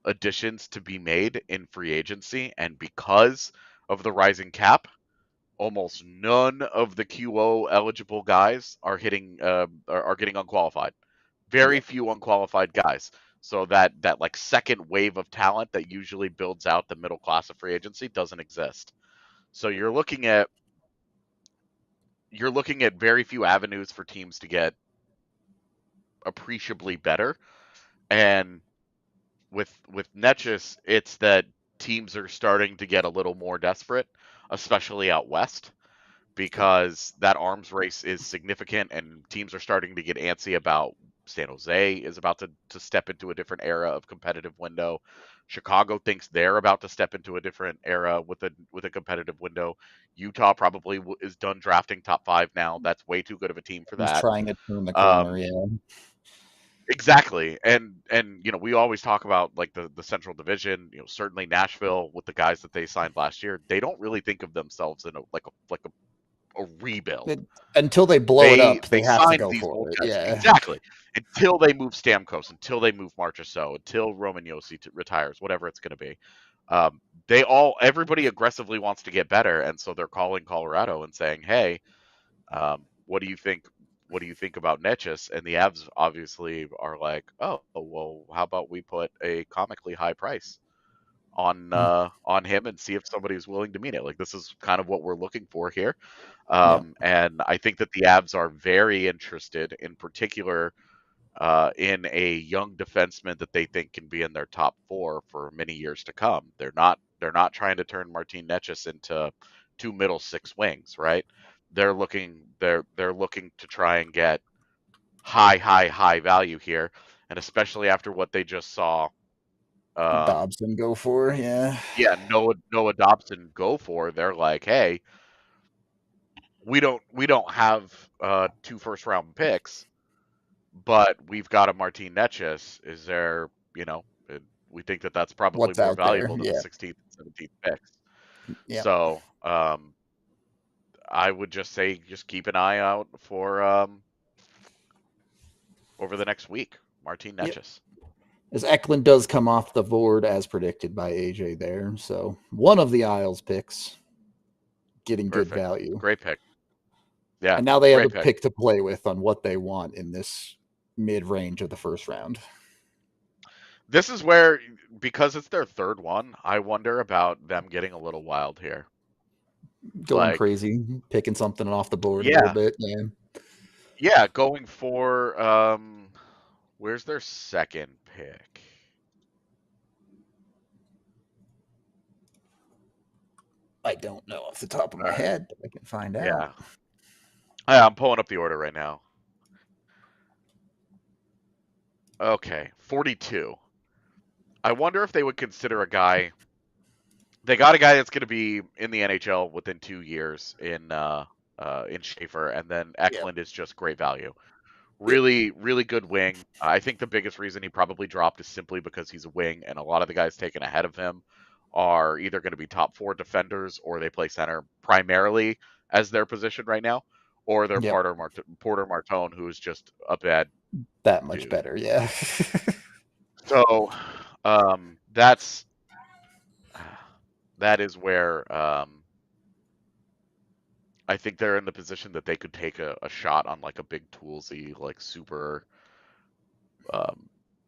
additions to be made in free agency, and because of the rising cap, almost none of the QO eligible guys are getting unqualified. Very few unqualified guys. So that like second wave of talent that usually builds out the middle class of free agency doesn't exist. So you're looking at very few avenues for teams to get appreciably better. And with Netchus, it's that teams are starting to get a little more desperate, especially out west, because that arms race is significant and teams are starting to get antsy about San Jose is about to step into a different era of competitive window. Chicago thinks they're about to step into a different era with a competitive window. Utah probably is done drafting top 5 now. That's way too good of a team for that.
He's trying to turn the corner, yeah.
Exactly. And you know, we always talk about like the Central Division, you know, certainly Nashville with the guys that they signed last year, they don't really think of themselves in a rebuild.
Until they blow it up, they have to
signed
go
these
for it.
goaltenders.
Yeah.
Exactly. Until they move Stamkos, until they move Marchessault, until Roman Josi retires, whatever it's going to be. Everybody aggressively wants to get better, and so they're calling Colorado and saying, "Hey, what do you think? What do you think about Netchus?" And the Avs obviously are like, "Oh, well, how about we put a comically high price on him and see if somebody's willing to meet it." Like, this is kind of what we're looking for here. And I think that the Avs are very interested, in particular, in a young defenseman that they think can be in their top 4 for many years to come. They're not trying to turn Martin Netchus into 2 middle 6 wings, right? They're looking to try and get high value here, and especially after what they just saw
Dobson go for, yeah.
Yeah, Noah Dobson go for. They're like, hey, we don't have 2 first-round picks, but we've got a Martin Netchus. Is there, we think that that's probably
What's
more
out
valuable
there?
than the 16th and 17th picks.
Yeah.
So I would just say just keep an eye out for over the next week, Martin Netchus.
As Eklund does come off the board as predicted by AJ there. So one of the Isles picks getting
Perfect.
good value.
Great pick. Yeah.
And now they have a pick to play with on what they want in this mid-range of the first round.
This is where, because it's their third one, I wonder about them getting a little wild here.
Going crazy, picking something off the board a little bit. Yeah.
Yeah, going for where's their second pick?
I don't know off the top of my head, but I can find out.
Yeah, I'm pulling up the order right now. Okay, 42. I wonder if they would consider a guy. They got a guy that's going to be in the NHL within 2 years in Schaefer, and then Eklund is just great value. Really, really good wing. I think the biggest reason he probably dropped is simply because he's a wing, and a lot of the guys taken ahead of him are either going to be top 4 defenders or they play center primarily as their position right now, or they're Porter Martone, who is just a bad
that much dude. Better, yeah.
So that's that is where I think they're in the position that they could take a shot on like a big toolsy, like super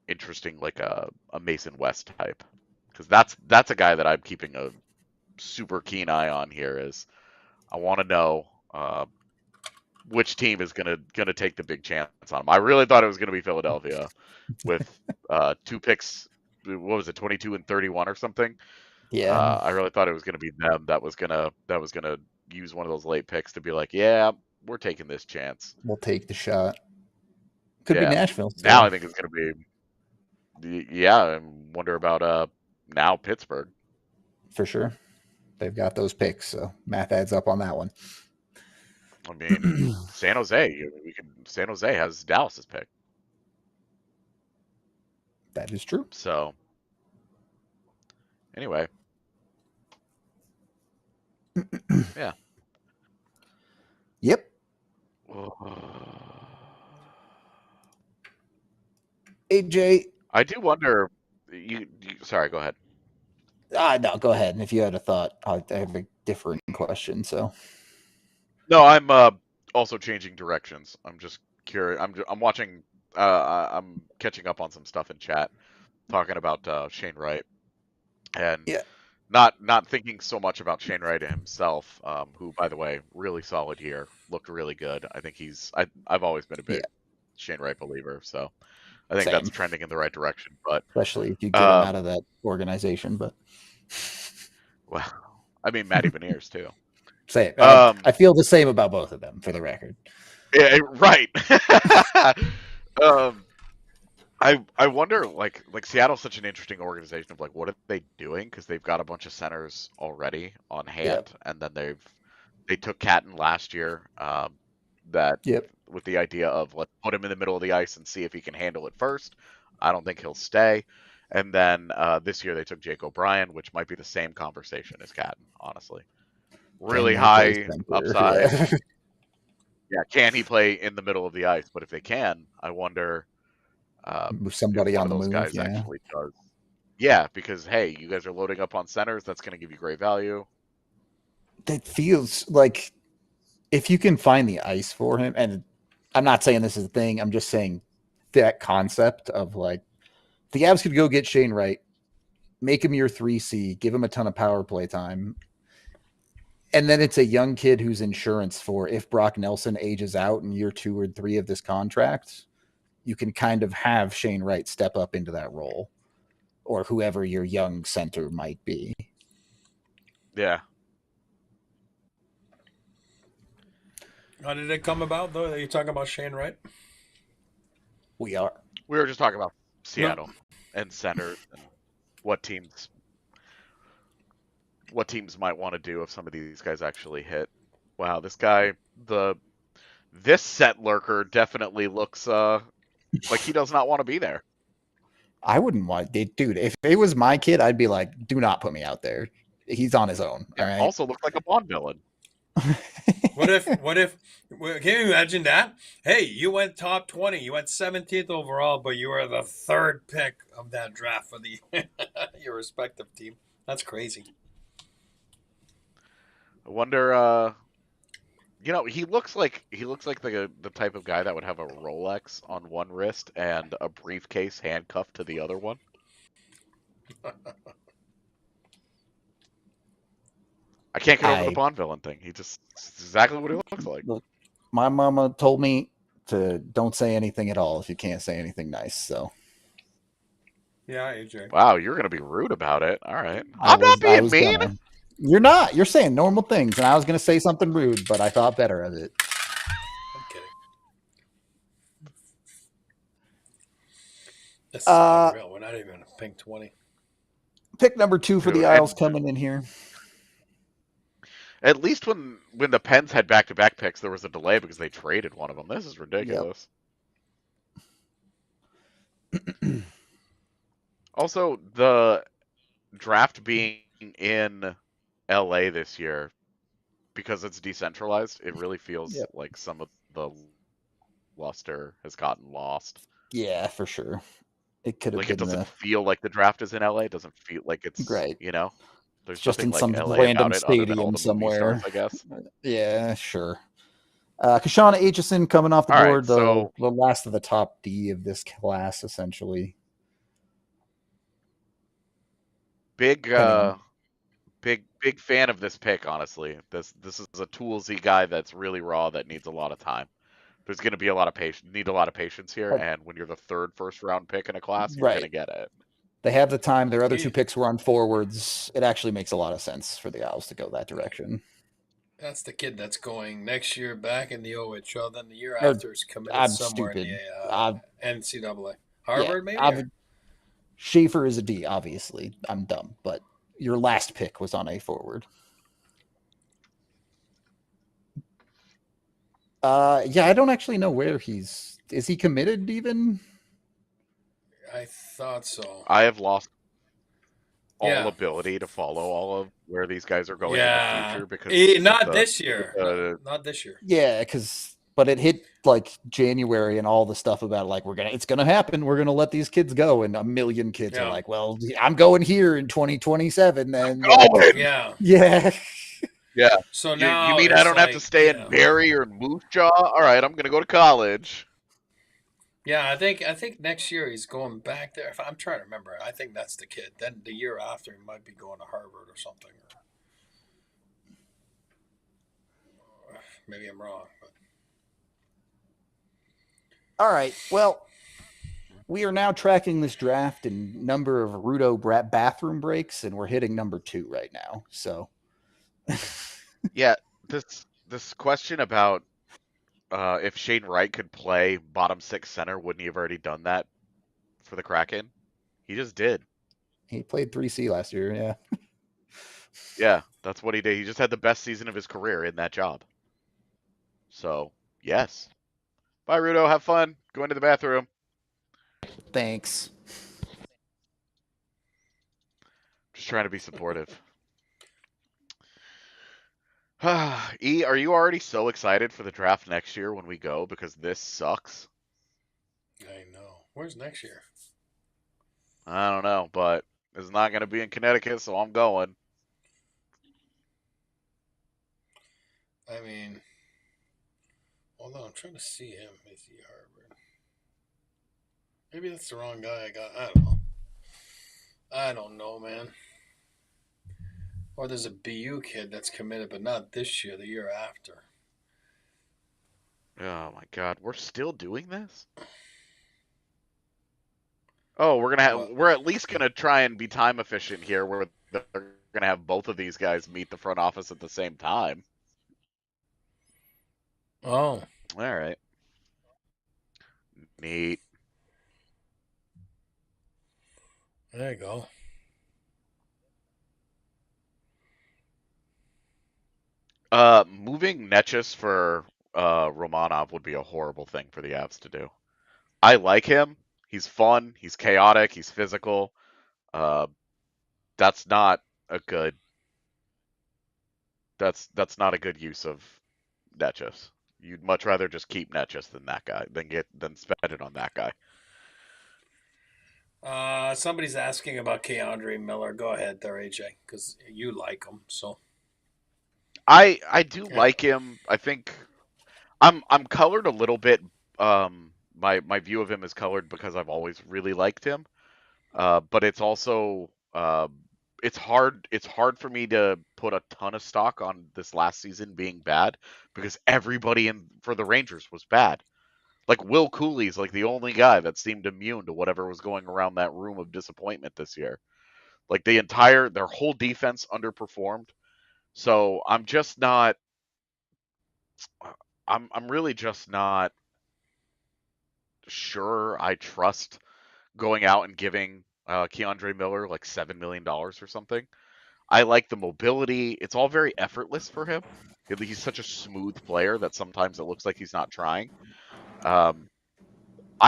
interesting, like a Mason West type, because that's a guy that I'm keeping a super keen eye on here. Is I want to know which team is gonna take the big chance on him. I really thought it was gonna be Philadelphia with 2 picks. What was it, 22 and 31 or something?
Yeah,
I really thought it was gonna be them that was gonna use one of those late picks to be like, yeah, we're taking this chance.
we'll take the shot. Could be
Yeah.
Nashville.
Now I think it's gonna be, yeah. I wonder about now Pittsburgh.
For sure. They've got those picks, so math adds up on that one.
I mean, San Jose. San Jose has Dallas's pick.
That is true.
So anyway, yeah.
Yep. AJ.
I do wonder. Sorry, go ahead.
No, go ahead. And if you had a thought, I have a different question. So.
No, I'm also changing directions. I'm just curious. I'm watching. I'm catching up on some stuff in chat, talking about Shane Wright, and not thinking so much about Shane Wright himself, who, by the way, really solid here, looked really good. I think I've always been a big Shane Wright believer, so I think that's trending in the right direction. But
especially if you get him out of that organization, but
well, I mean Matty Beniers too.
Say I feel the same about both of them, for the record.
Yeah, right. I wonder, like Seattle's such an interesting organization of like, what are they doing? Because they've got a bunch of centers already on hand, and then they took Catton last year. With the idea of let's put him in the middle of the ice and see if he can handle it first. I don't think he'll stay. And then this year they took Jake O'Brien, which might be the same conversation as Catton, honestly. Really high upside. Yeah, can he play in the middle of the ice? But if they can, I wonder
move somebody on the
those
move.
Guys actually does. Yeah, because hey, you guys are loading up on centers. That's going to give you great value.
That feels like if you can find the ice for him, and I'm not saying this is a thing. I'm just saying that concept of like the Avs could go get Shane Wright, make him your 3C, give him a ton of power play time. And then it's a young kid who's insurance for if Brock Nelson ages out in year 2 or 3 of this contract, you can kind of have Shane Wright step up into that role, or whoever your young center might be.
Yeah.
How did it come about, though, that you're talking about Shane Wright?
We are.
We were just talking about Seattle and centers and what teams might want to do if some of these guys actually hit. Wow, this guy, this set lurker definitely looks like he does not want to be there.
I wouldn't want it, dude. If it was my kid, I'd be like, do not put me out there. He's on his own. All right.
Also looked like a Bond villain.
What if, can you imagine that? Hey, you went top 20. You went 17th overall, but you were the 3rd pick of that draft for your respective team. That's crazy.
I wonder, he looks like the type of guy that would have a Rolex on one wrist and a briefcase handcuffed to the other one. I can't get over the Bond villain thing. It's exactly what he looks like.
Look, my mama told me to don't say anything at all if you can't say anything nice. So.
Yeah, AJ.
Wow, you're gonna be rude about it. All right, I'm not being mean.
You're not. You're saying normal things, and I was gonna say something rude, but I thought better of it.
I'm kidding. This is unreal. We're not even a pink 20.
Pick number 2 for the Isles coming in here.
At least when the Pens had back-to-back picks, there was a delay because they traded one of them. This is ridiculous. Yep. Also, the draft being in LA this year, because it's decentralized, it really feels like some of the luster has gotten lost.
Yeah, for sure. It could have been
it doesn't feel like the draft is in LA. It doesn't feel like it's
right.
There's
Just
nothing
in
like
some
LA
random
about it other than all
stadium
the movie
somewhere.
stars, I guess.
Yeah, sure. Kashana Aitchison coming off the
All right,
board,
so-
the last of the top D of this class, essentially.
Big fan of this pick, honestly. This is a toolsy guy that's really raw that needs a lot of time. There's going to be a lot of patience here, and when you're the third first round pick in a class, you're going to get it.
They have the time. Their other 2 picks were on forwards. It actually makes a lot of sense for the Owls to go that direction.
That's the kid that's going next year back in the OHL. Then the year after is committed somewhere in the NCAA. Harvard, maybe?
Schaefer is a D, obviously. I'm dumb, but your last pick was on a forward. Yeah, I don't actually know where is he committed even?
I thought so.
I have lost all ability to follow all of where these guys are going in the future because
not this year. Not this year.
Yeah, but it hit like January and all the stuff about like it's gonna happen. We're gonna let these kids go, and a million kids are like, "Well, I'm going here in 2027." Then
yeah.
Yeah.
So now
you mean I don't have to stay in Barrie or Moose Jaw? All right, I'm gonna go to college.
Yeah, I think next year he's going back there. If I'm trying to remember, I think that's the kid. Then the year after, he might be going to Harvard or something. Maybe I'm wrong. But...
All right. Well, we are now tracking this draft in number of Rudo bathroom breaks, and we're hitting number 2 right now. So,
yeah, this question about if Shane Wright could play bottom 6 center, wouldn't he have already done that for the Kraken? He just did.
He played 3C last year, yeah.
Yeah, that's what he did. He just had the best season of his career in that job. So, yes. Bye, Rudo. Have fun. Go into the bathroom.
Thanks.
Just trying to be supportive. E, are you already so excited for the draft next year when we go? Because this sucks.
I know. Where's next year?
I don't know, but it's not going to be in Connecticut, so I'm going.
I mean, hold on. I'm trying to see him. Is he Harvard? Maybe that's the wrong guy I got. I don't know. I don't know, man. Or there's a BU kid that's committed, but not this year, the year after.
Oh my God, we're still doing this? Oh, we're at least gonna try and be time efficient here, where they're gonna have both of these guys meet the front office at the same time.
Oh,
all right, neat.
There you go.
Moving Netchus for Romanov would be a horrible thing for the Avs to do. I like him. He's fun. He's chaotic. He's physical. That's not a good. That's not a good use of Netchus. You'd much rather just keep Netchus than that guy, than spend it on that guy.
Somebody's asking about Keandre Miller. Go ahead there, AJ, because you like him. So
I do like him. I think I'm colored a little bit. My view of him is colored because I've always really liked him. But it's also it's hard for me to put a ton of stock on this last season being bad because everybody for the Rangers was bad. Like Will Cooley's like the only guy that seemed immune to whatever was going around that room of disappointment this year. Like their whole defense underperformed. So I'm just not I'm really just not sure I trust going out and giving Keandre Miller like $7 million or something. I like the mobility. It's all very effortless for him. He's such a smooth player that sometimes it looks like he's not trying. I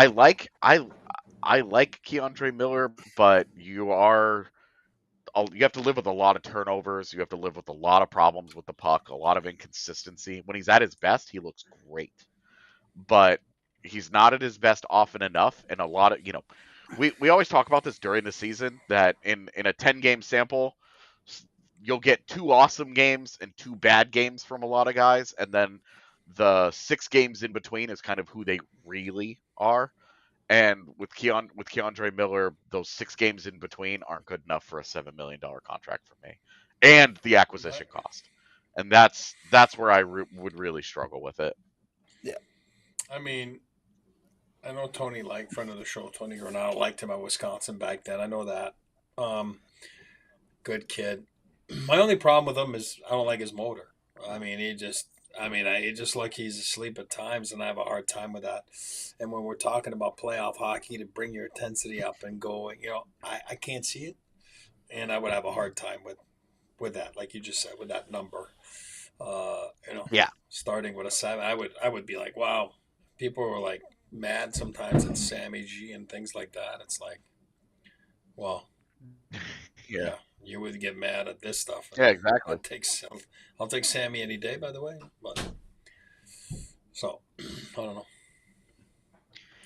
like Keandre Miller, but you have to live with a lot of turnovers. You have to live with a lot of problems with the puck, a lot of inconsistency. When he's at his best, he looks great, but he's not at his best often enough. And a lot of, we always talk about this during the season that in a 10-game sample, you'll get 2 awesome games and 2 bad games from a lot of guys, and then the 6 games in between is kind of who they really are. And with Keandre Miller, those 6 games in between aren't good enough for a $7 million contract for me, and the acquisition cost. And that's where I would really struggle with it.
Yeah.
I mean, I know Tony, like friend of the show, Tony Granado, liked him at Wisconsin back then. I know that. Good kid. My only problem with him is I don't like his motor. I mean, it just like he's asleep at times, and I have a hard time with that. And when we're talking about playoff hockey, to bring your intensity up and go, I can't see it, and I would have a hard time with that, like you just said, with that number.
Yeah.
Starting with a 7, I would be like, wow. People were like mad sometimes at Sammy G and things like that. It's like, well, yeah, you would get mad at this stuff.
Yeah, exactly.
I'll take Sammy any day, by the way. But so I don't know.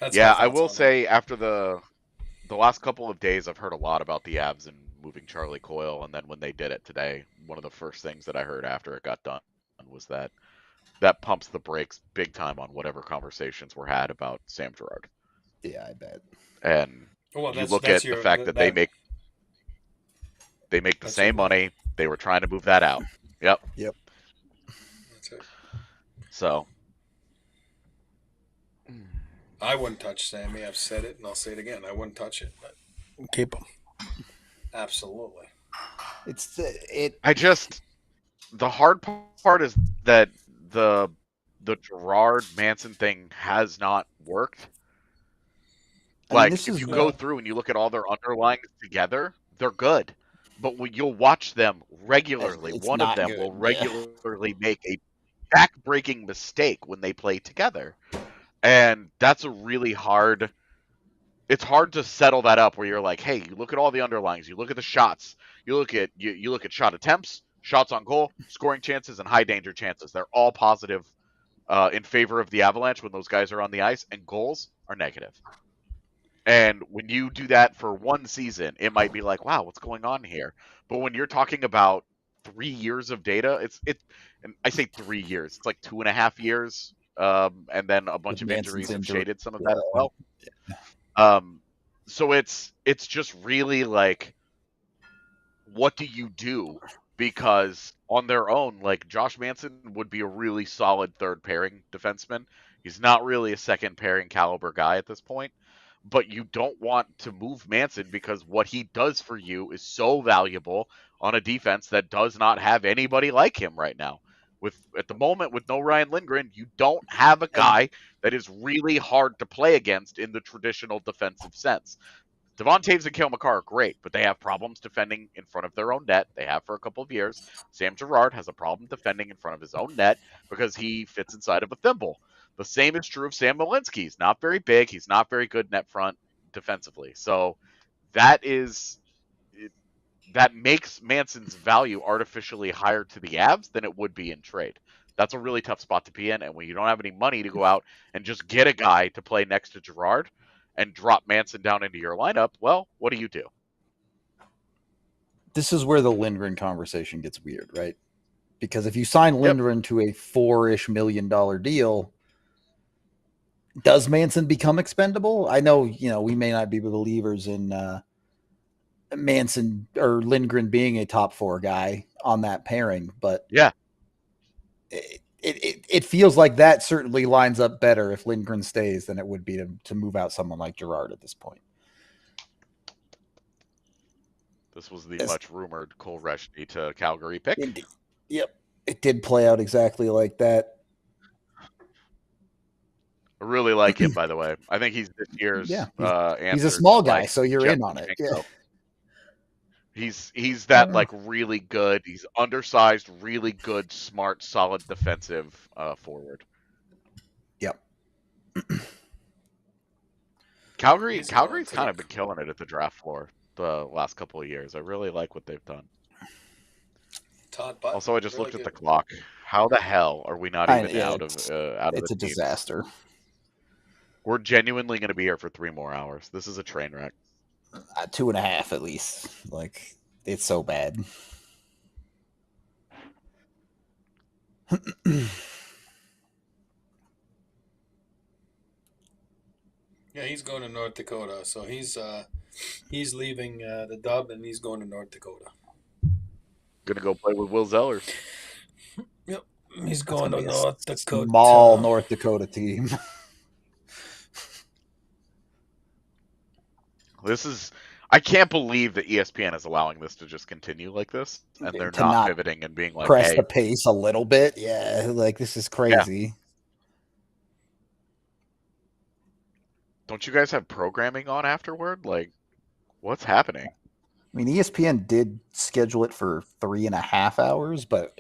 I will say after the last couple of days, I've heard a lot about the Avs and moving Charlie Coyle, and then when they did it today, one of the first things that I heard after it got done was that pumps the brakes big time on whatever conversations were had about Sam Girard.
Yeah, I bet.
And you look at the fact that they make the same money. They were trying to move that out. Yep.
That's it.
So
I wouldn't touch Sammy. I've said it, and I'll say it again. I wouldn't touch it. But keep him. Absolutely.
The hard part is that the Girard Manson thing has not worked. If you go through and you look at all their underlyings together, they're good. But when you'll watch them regularly, one of them will regularly make a back-breaking mistake when they play together. And that's a really hard... It's hard to settle that up where you're like, hey, you look at all the underlyings, you look at the shots, you look at shot attempts, shots on goal, scoring chances, and high danger chances. They're all positive in favor of the Avalanche when those guys are on the ice, and goals are negative. And when you do that for one season, it might be like, wow, what's going on here? But when you're talking about 3 years of data, and I say 3 years, it's like 2.5 years, and then a bunch of injuries have shaded some of that as well. So it's just really like, what do you do? Because on their own, like, Josh Manson would be a really solid third pairing defenseman. He's not really a second pairing caliber guy at this point, but you don't want to move Manson because what he does for you is so valuable on a defense that does not have anybody like him right now. At the moment, with no Ryan Lindgren, you don't have a guy that is really hard to play against in the traditional defensive sense. Devon Taves and Cale Makar are great, but they have problems defending in front of their own net. They have for a couple of years. Sam Girard has a problem defending in front of his own net because he fits inside of a thimble. The same is true of Sam Malinsky. He's not very big. He's not very good net front defensively. So that makes Manson's value artificially higher to the Avs than it would be in trade. That's a really tough spot to be in. And when you don't have any money to go out and just get a guy to play next to Girard and drop Manson down into your lineup, well, what do you do?
This is where the Lindgren conversation gets weird, right? Because if you sign Lindgren to a $4-ish million deal, does Manson become expendable? I know, we may not be believers in Manson or Lindgren being a top 4 guy on that pairing, but
yeah,
it feels like that certainly lines up better if Lindgren stays than it would be to move out someone like Girard at this point.
This was the much rumored Cole Reshny to Calgary pick.
Yep, it did play out exactly like that.
I really like him, by the way. I think he's this year's answer.
He's a small guy, so you're Jeff in on it. Yeah.
He's that like really good. He's undersized, really good, smart, solid defensive forward.
Yep.
Calgary's kind of been killing it at the draft floor the last couple of years. I really like what they've done. Also, I just looked at the clock. How the hell are we not even out of
it's
the
a disaster.
We're genuinely going to be here for 3 more hours. This is a train wreck.
2.5 at least. Like, it's so bad.
Yeah, he's going to North Dakota, so he's leaving the Dub and he's going to North Dakota.
Gonna go play with Will Zellers.
Yep, he's
It's
going
gonna
to
be
North
a
Dakota.
small North Dakota team.
I can't believe that ESPN is allowing this to just continue like this, and they're
To
not
not
pivoting and being like,
Press
"Hey,
the pace a little bit. Yeah, like this is crazy.
don't you guys have programming on afterward? Like, what's happening?"
I mean, ESPN did schedule it for 3.5 hours, but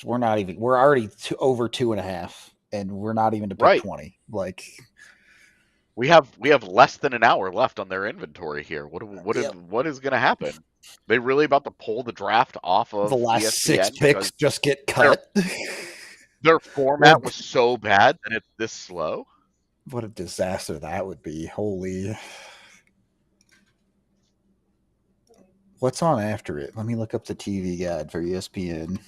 we're already over 2.5, and we're not even to pick
Right.
20. Like,
We have less than an hour left on their inventory here. What is going to happen? They really about to pull the draft off of
the last
ESPN
6 picks just get cut.
their format was so bad that it's this slow?
What a disaster that would be. Holy. What's on after it? Let me look up the TV guide for ESPN.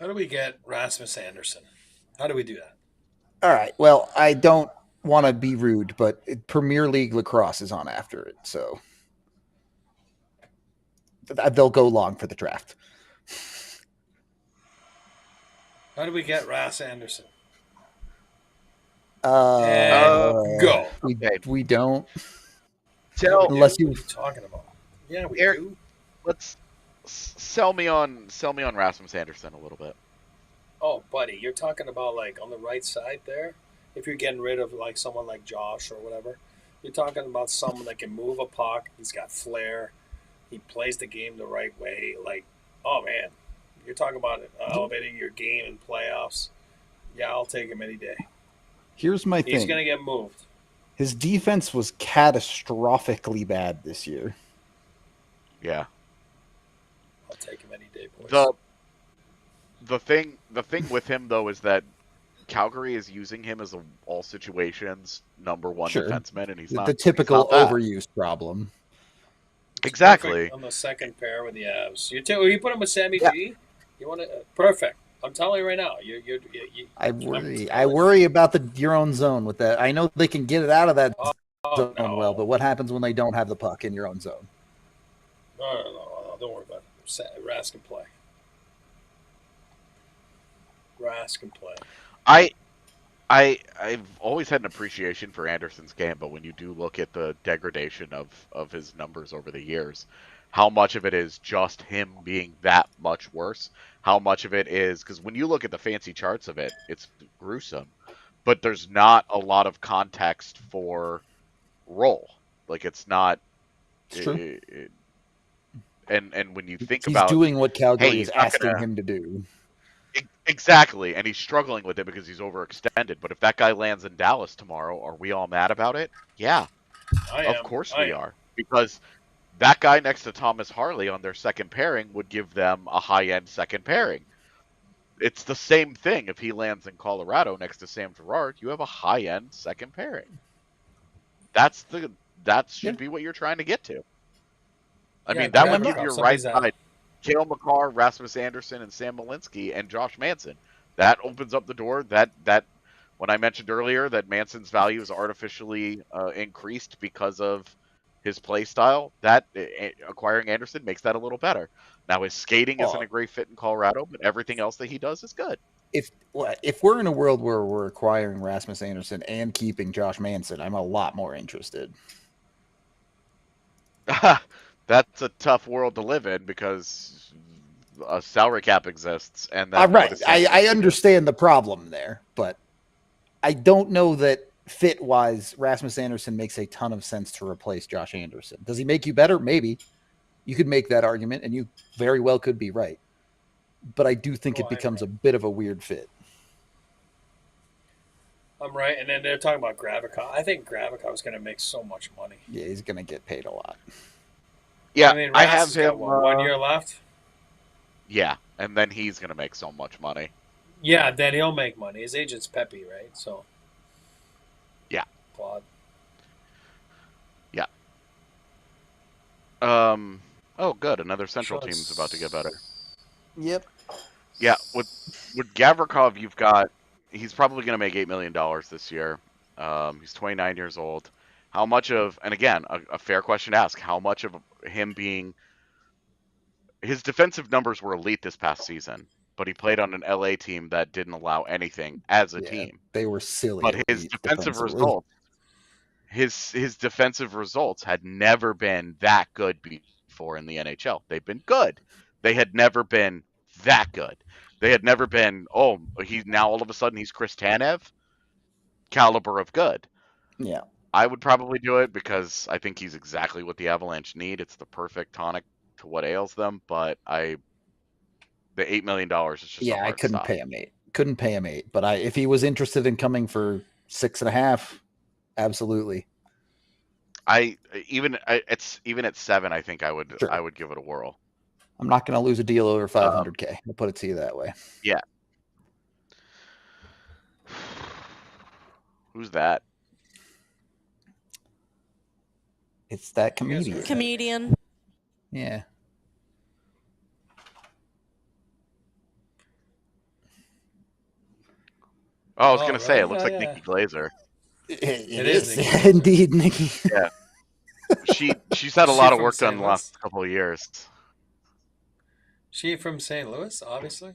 How do we get Rasmus Anderson? How do we do that?
All right. Well, I don't want to be rude, but Premier League lacrosse is on after it, so they'll go long for the draft.
How do we get Ras Anderson?
Go.
We don't.
Tell
Unless
What are you talking about? Yeah, we
Eric,
do.
let's sell me on Rasmus Anderson a little bit.
Oh, buddy, you're talking about like on the right side there. If you're getting rid of like someone like Josh or whatever, you're talking about someone that can move a puck. He's got flair. He plays the game the right way. Like, oh man, you're talking about elevating your game in playoffs. Yeah, I'll take him any day.
Here's my thing.
He's gonna get moved.
His defense was catastrophically bad this year.
Yeah.
I'll take him any day, boys.
The thing with him though is that Calgary is using him as a all situations number one defenseman, and he's not
the typical
he's not that.
overuse problem.
Exactly.
On the second pair with the Avs, you put him with Sammy G. You want to perfect. I'm telling you right now.
I worry about your own zone with that. I know they can get it out of that zone well, but what happens when they don't have the puck in your own zone?
No, don't worry about it. Rask can play. Rask can play.
I've always had an appreciation for Anderson's game, but when you do look at the degradation of his numbers over the years, how much of it is just him being that much worse? How much of it is because when you look at the fancy charts of it, it's gruesome, but there's not a lot of context for role. Like it's not.
It's true.
And when you think
he's
about
doing what Calgary is asking him to do.
Exactly, and he's struggling with it because he's overextended. But if that guy lands in Dallas tomorrow, are we all mad about it? Yeah, of course we are. Because that guy next to Thomas Harley on their second pairing would give them a high-end second pairing. It's the same thing if he lands in Colorado next to Sam Girard. You have a high-end second pairing. That should be what you're trying to get to. I mean, that would give your right side Cale Makar, Rasmus Anderson, and Sam Malinsky, and Josh Manson. That opens up the door. That when I mentioned earlier that Manson's value is artificially increased because of his play style, that acquiring Anderson makes that a little better. Now his skating isn't a great fit in Colorado, but everything else that he does is good.
If we're in a world where we're acquiring Rasmus Anderson and keeping Josh Manson, I'm a lot more interested.
That's a tough world to live in because a salary cap exists, and
right. I understand the problem there, but I don't know that fit-wise, Rasmus Anderson makes a ton of sense to replace Josh Anderson. Does he make you better? Maybe. You could make that argument, and you very well could be right. But I do think it becomes a bit of a weird fit.
I'm right, and then they're talking about Gravica. I think Gravica was going to make so much money.
Yeah, he's going to get paid a lot.
Yeah,
I mean,
I have him.
1 year left.
Yeah, and then he's going to make so much money.
Yeah, then he'll make money. His agent's Pepe, right? So.
Yeah.
Claude.
Yeah. Oh, good. Another Central team's about to get better.
Yep.
Yeah, with Gavrikov, he's probably going to make $8 million this year. He's 29 years old. How much of, and again, a fair question to ask, how much of him being, his defensive numbers were elite this past season, but he played on an LA team that didn't allow anything as a team.
They were silly.
But his defensive results, his defensive results had never been that good before in the NHL. They've been good. They had never been that good. They had never been, he's now all of a sudden he's Chris Tanev caliber of good.
Yeah.
I would probably do it because I think he's exactly what the Avalanche need. It's the perfect tonic to what ails them, but the $8 million is just a hard
I couldn't
stop.
pay him 8. Couldn't pay him 8, but if he was interested in coming for 6.5, absolutely.
Even at 7, I think I would give it a whirl.
I'm not going to lose a deal over $500K. I'll put it to you that way.
Yeah. Who's that?
It's that comedian.
Comedian.
Yeah.
Oh, I was going to say,
really?
it looks like Nikki Glazer.
It
is
is.
Nikki Glazer.
Indeed, Nikki.
Yeah. She's had a
She
lot of
from
work done
St.
the last couple of years.
She from St. Louis, obviously.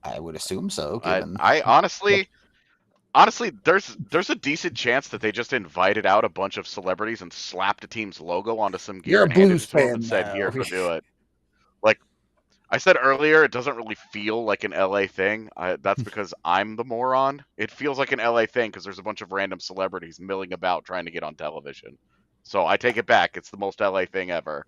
I would assume so.
I honestly, there's a decent chance that they just invited out a bunch of celebrities and slapped a team's logo onto some gear
You're a
and handed
Blues
it to them
fan
and said,
now.
"Here, go do it." Like I said earlier, it doesn't really feel like an LA thing. That's because I'm the moron. It feels like an LA thing because there's a bunch of random celebrities milling about trying to get on television. So I take it back. It's the most LA thing ever.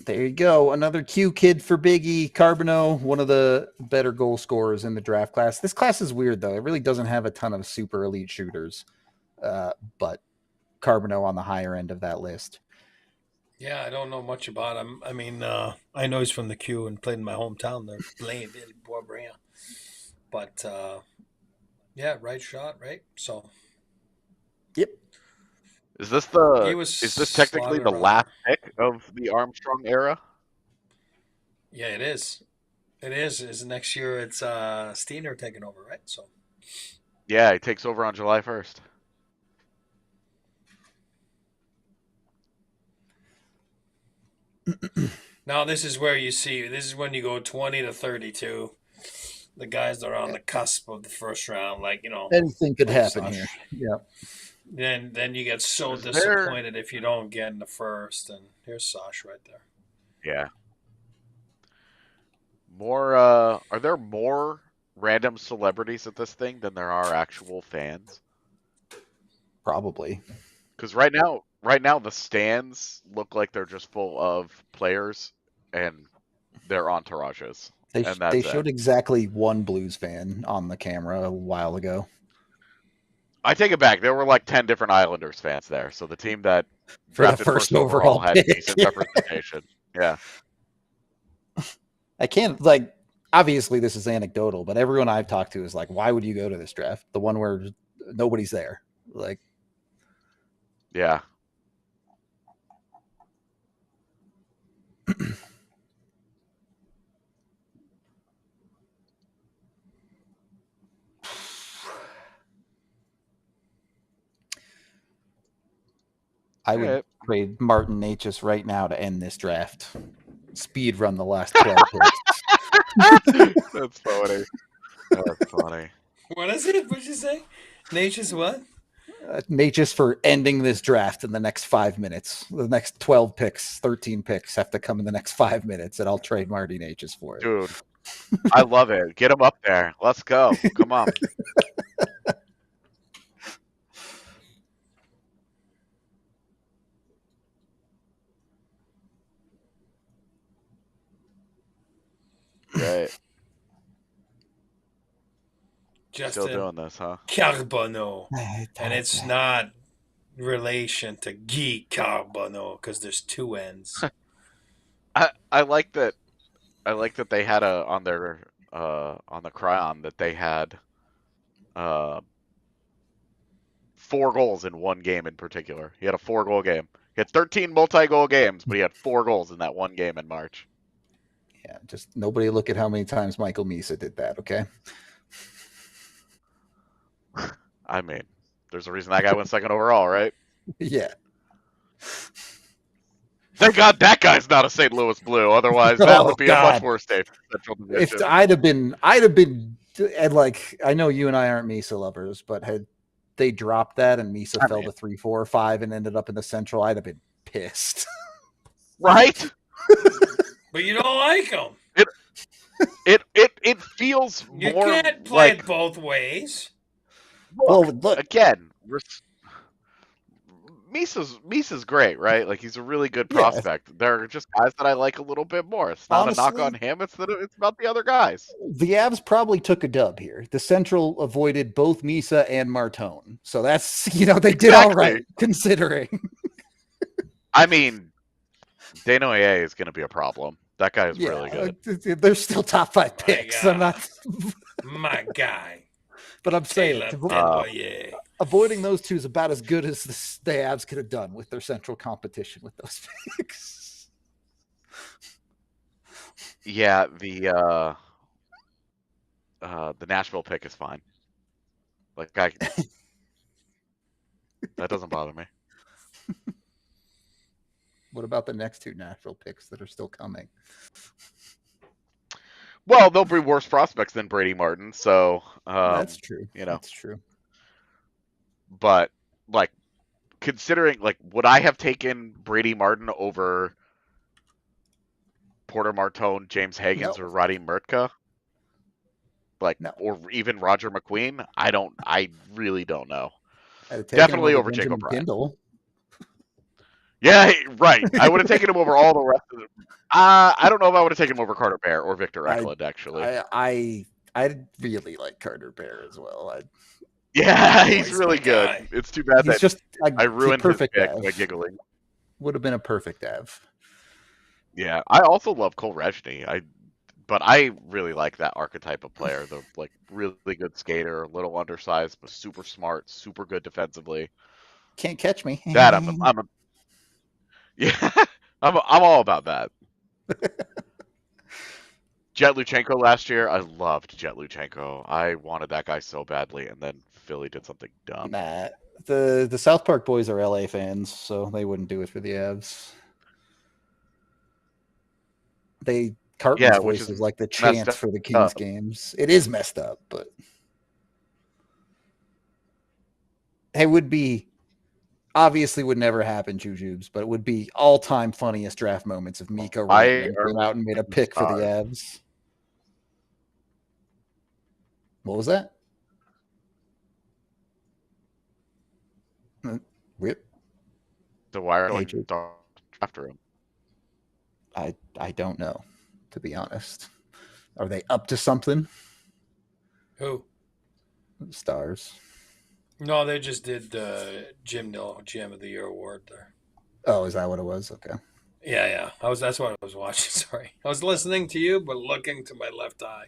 There you go. Another Q kid for Biggie. Carbonneau, one of the better goal scorers in the draft class. This class is weird, though. It really doesn't have a ton of super elite shooters. But Carbonneau on the higher end of that list.
Yeah, I don't know much about him. I mean, I know he's from the Q and played in my hometown, the Blainville-Boisbriand. But, yeah, right shot, right? So.
Yep.
Is this technically the
around.
last pick of the Armstrong era?
Yeah, it is. It is. Next year it's Steiner taking over, right? So.
Yeah, he takes over on July 1st.
Now this is where you see. This is when you go 20 to 32. The guys that are on the cusp of the first round,
Anything could happen
Sash.
here. Yeah.
Then you get so disappointed if you don't get in the first. And here's Sash right there.
Yeah. Are there more random celebrities at this thing than there are actual fans?
Probably.
Because right now the stands look like they're just full of players and their entourages.
They showed exactly one Blues fan on the camera a while ago.
I take it back. There were like 10 different Islanders fans there. So the team that
For the
drafted
first overall
had
pick.
decent
Yeah.
representation. Yeah.
I can't, obviously this is anecdotal, but everyone I've talked to is like, why would you go to this draft? The one where nobody's there.
Yeah.
I would trade Martin Necas right now to end this draft. Speed run the last 12 picks.
That's funny. That's funny.
What is it? What'd you say? Nature's what?
Necas for ending this draft in the next 5 minutes. The next 12 picks, 13 picks have to come in the next 5 minutes, and I'll trade Marty Necas for it.
Dude, I love it. Get him up there. Let's go. Come on. Right.
Justin
Still doing this, huh?
Carbonneau. And it's not relation to Guy Carbonneau because there's two N's.
I like that. I like that they had on the Cryon that they had 4 goals in one game in particular. He had a 4-goal game. He had 13 multi-goal games, but he had 4 goals in that one game in March.
Yeah, just nobody look at how many times Michael Misa did that, okay?
I mean, there's a reason that guy went second overall, right?
Yeah.
Thank God that guy's not a St. Louis Blue. Otherwise, that would be a much worse day for Central Division.
If I'd have been, and like, I know you and I aren't Misa lovers, but had they dropped that and Misa fell to 3, 4, or 5 and ended up in the Central, I'd have been pissed.
Right?
But you don't like him.
It feels
You
more
can't play
like
it both ways.
Well, look,
again. Misa's great, right? Like he's a really good prospect. There are just guys that I like a little bit more. It's not
honestly,
a knock on him. It's about the other guys.
The Avs probably took a dub here. The Central avoided both Misa and Martone, so that's they did all right considering.
I mean, Desnoyers is going to be a problem. That guy is really good.
They're still top 5 picks. I'm not
my guy.
But I'm saying
Desnoyers.
Avoiding those two is about as good as the Avs could have done with their Central competition with those picks.
Yeah, the Nashville pick is fine. Like that doesn't bother me.
What about the next 2 Nashville picks that are still coming?
Well, they'll be worse prospects than Brady Martin, so
that's true. That's true.
But like, considering would I have taken Brady Martin over Porter Martone, James Higgins, or Roddy Murtka? Or even Roger McQueen? I really don't know. Definitely over Jacob Bryant. Yeah, right. I would have taken him over all the rest of them. I don't know if I would have taken him over Carter Bear or Victor Eklund, actually.
I really like Carter Bear as well.
Yeah, he's really good. Guy. It's too bad I ruined his pick by giggling.
Would have been a perfect Av.
Yeah, I also love Cole Rezhny. But I really like that archetype of player. The really good skater, a little undersized, but super smart, super good defensively.
Can't catch me.
That I'm all about that. Jet Luchenko last year, I loved Jet Luchenko. I wanted that guy so badly, and then Philly did something dumb.
Nah, the South Park boys are LA fans, so they wouldn't do it for the Avs. Cartman's voice is like the chant for the Kings games. It is messed up, but it would be obviously would never happen, Jujubes, but it would be all-time funniest draft moments if Mika came out and made a pick for the Avs. What was that? Rip.
So why are you after him?
I don't know, to be honest. Are they up to something?
Who?
The Stars.
No, they just did Jim of the Year award there.
Oh, is that what it was? Okay.
Yeah. That's what I was watching. Sorry, I was listening to you, but looking to my left eye.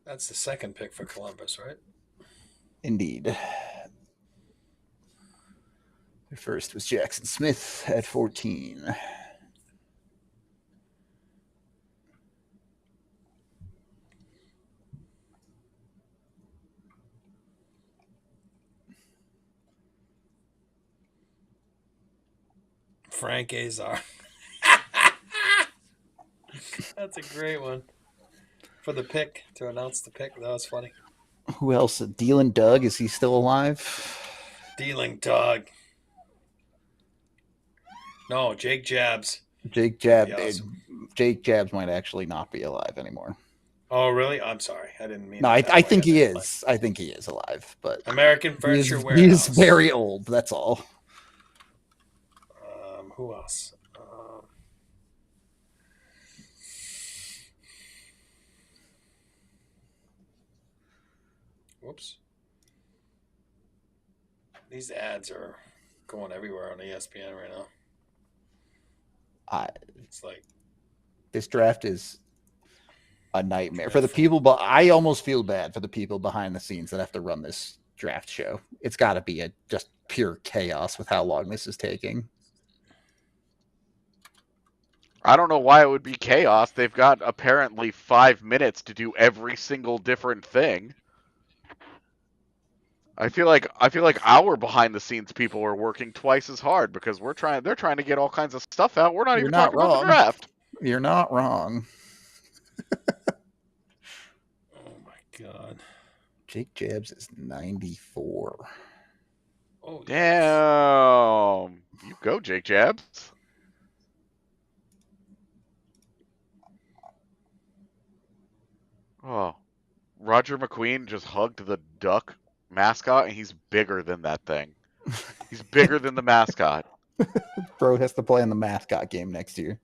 That's the second pick for Columbus, right?
Indeed. The first was Jackson Smith at 14.
Frank Azar. That's a great one. For the pick, to announce the pick. That was funny.
Who else? Dealing Doug, is he still alive?
Dealing Doug. No, Jake Jabs.
Jake Jabs might actually not be alive anymore.
Oh, really? I'm sorry. I didn't mean.
No, I think he is. I think he is alive, but
American Furniture Warehouse.
He is very old. That's all.
Who else? Whoops. These ads are going everywhere on ESPN right now. It's like
This draft is a nightmare for the people, but I almost feel bad for the people behind the scenes that have to run this draft show. It's got to be just pure chaos with how long this is taking.
I don't know why it would be chaos. They've got apparently 5 minutes to do every single different thing. I feel like our behind the scenes people are working twice as hard because they're trying to get all kinds of stuff out. We're not
You're
even
not
talking about the
wrong.
draft.
You're not wrong.
Oh my god.
Jake Jabs is 94.
Oh
Damn. You go, Jake Jabs. Oh. Roger McQueen just hugged the duck mascot, and he's bigger than that thing. He's bigger than the mascot.
Bro has to play in the mascot game next year.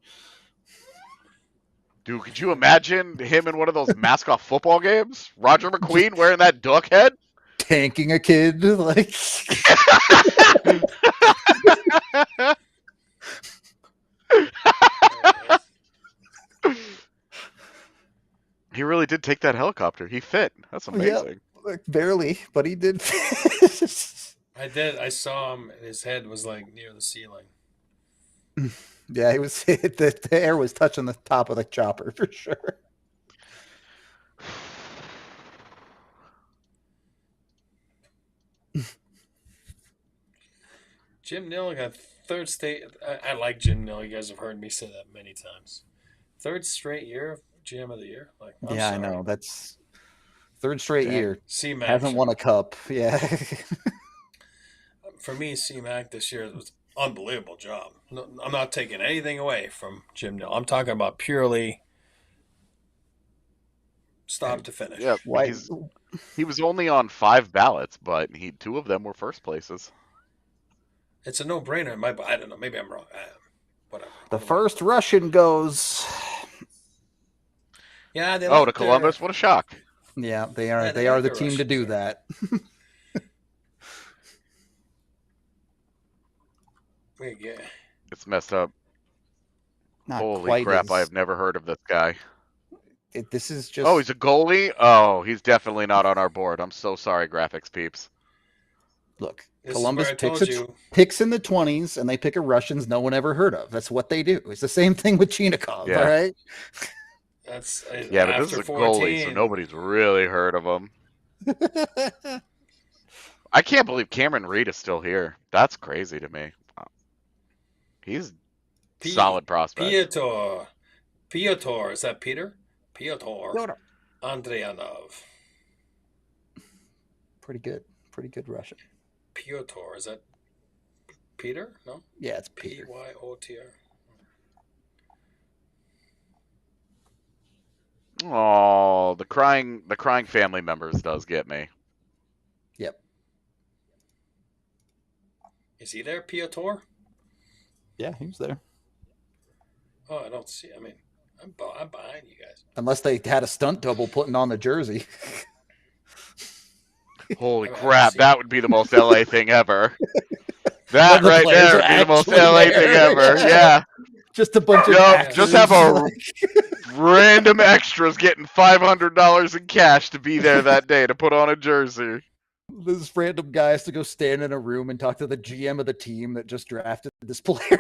Dude, could you imagine him in one of those mascot football games? Roger McQueen wearing that duck head?
Tanking a kid, like.
He really did take that helicopter. He fit. That's amazing.
Yep, barely, but he did.
I did. I saw him, and his head was like near the ceiling.
Yeah, he was. The air was touching the top of the chopper for sure.
Jim Nill got third state. I like Jim Nill. You guys have heard me say that many times. Third straight year of GM of the year. Like,
yeah,
sorry.
I know. That's third straight year.
C-Mac
Hasn't won a cup. Yeah.
For me, C-Mac this year was an unbelievable job. No, I'm not taking anything away from Jim Nill. I'm talking about purely stop to finish.
Yeah, he was only on 5 ballots, but 2 of them were first places.
It's a no-brainer in my. I don't know. Maybe I'm wrong. Whatever.
The first Russian goes.
Yeah. They
to Columbus. What a shock.
Yeah, they are.
Yeah,
they are the team to do that.
Yeah.
It's messed up.
Not
Holy
quite
crap!
as-
I have never heard of this guy.
This is just.
Oh, he's a goalie? Oh, he's definitely not on our board. I'm so sorry, graphics peeps.
Look,
This
Columbus
is where I
picks
told you.
picks in the 20s, and they pick a Russians no one ever heard of. That's what they do. It's the same thing with Chinikov,
Yeah.
all right?
That's
Yeah, but
after
this is a
14.
goalie, so nobody's really heard of him. I can't believe Cameron Reed is still here. That's crazy to me. He's solid prospect.
Piotr. Is that Peter? Piotr Andrianov.
Pretty good Russian.
Piotr. Is that Peter? No?
Yeah, it's Peter.
P-Y-O-T-R.
Oh, the crying family members does get me.
Yep.
Is he there, Piotr?
Yeah, he was there.
Oh, I don't see. I mean, I'm behind you guys.
Unless they had a stunt double putting on the jersey.
Holy
I haven't
crap,
seen
that would be the most LA thing ever. That
the
right
players
there
are
would be the most
actually
LA
there.
thing ever. Yeah.
Just a bunch of
Yup,
actors,
just have a
like-
random extras getting $500 in cash to be there that day to put on a jersey.
This random guy has to go stand in a room and talk to the GM of the team that just drafted this player.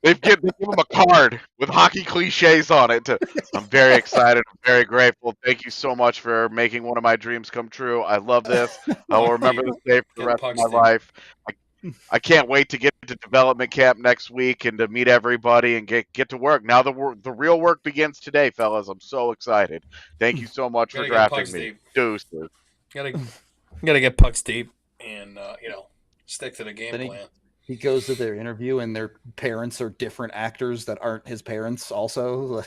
They give him a card with hockey cliches on it. I'm very excited. I'm very grateful. Thank you so much for making one of my dreams come true. I love this. I will remember this day for the rest of my life. I can't wait to get to development camp next week and to meet everybody and get to work. Now the real work begins today, fellas. I'm so excited. Thank you so much for
Gotta get
drafting
pucks
me.
deep.
Deuces.
Gotta get pucks deep and stick to the game
Then
plan.
He goes to their interview and their parents are different actors that aren't his parents also.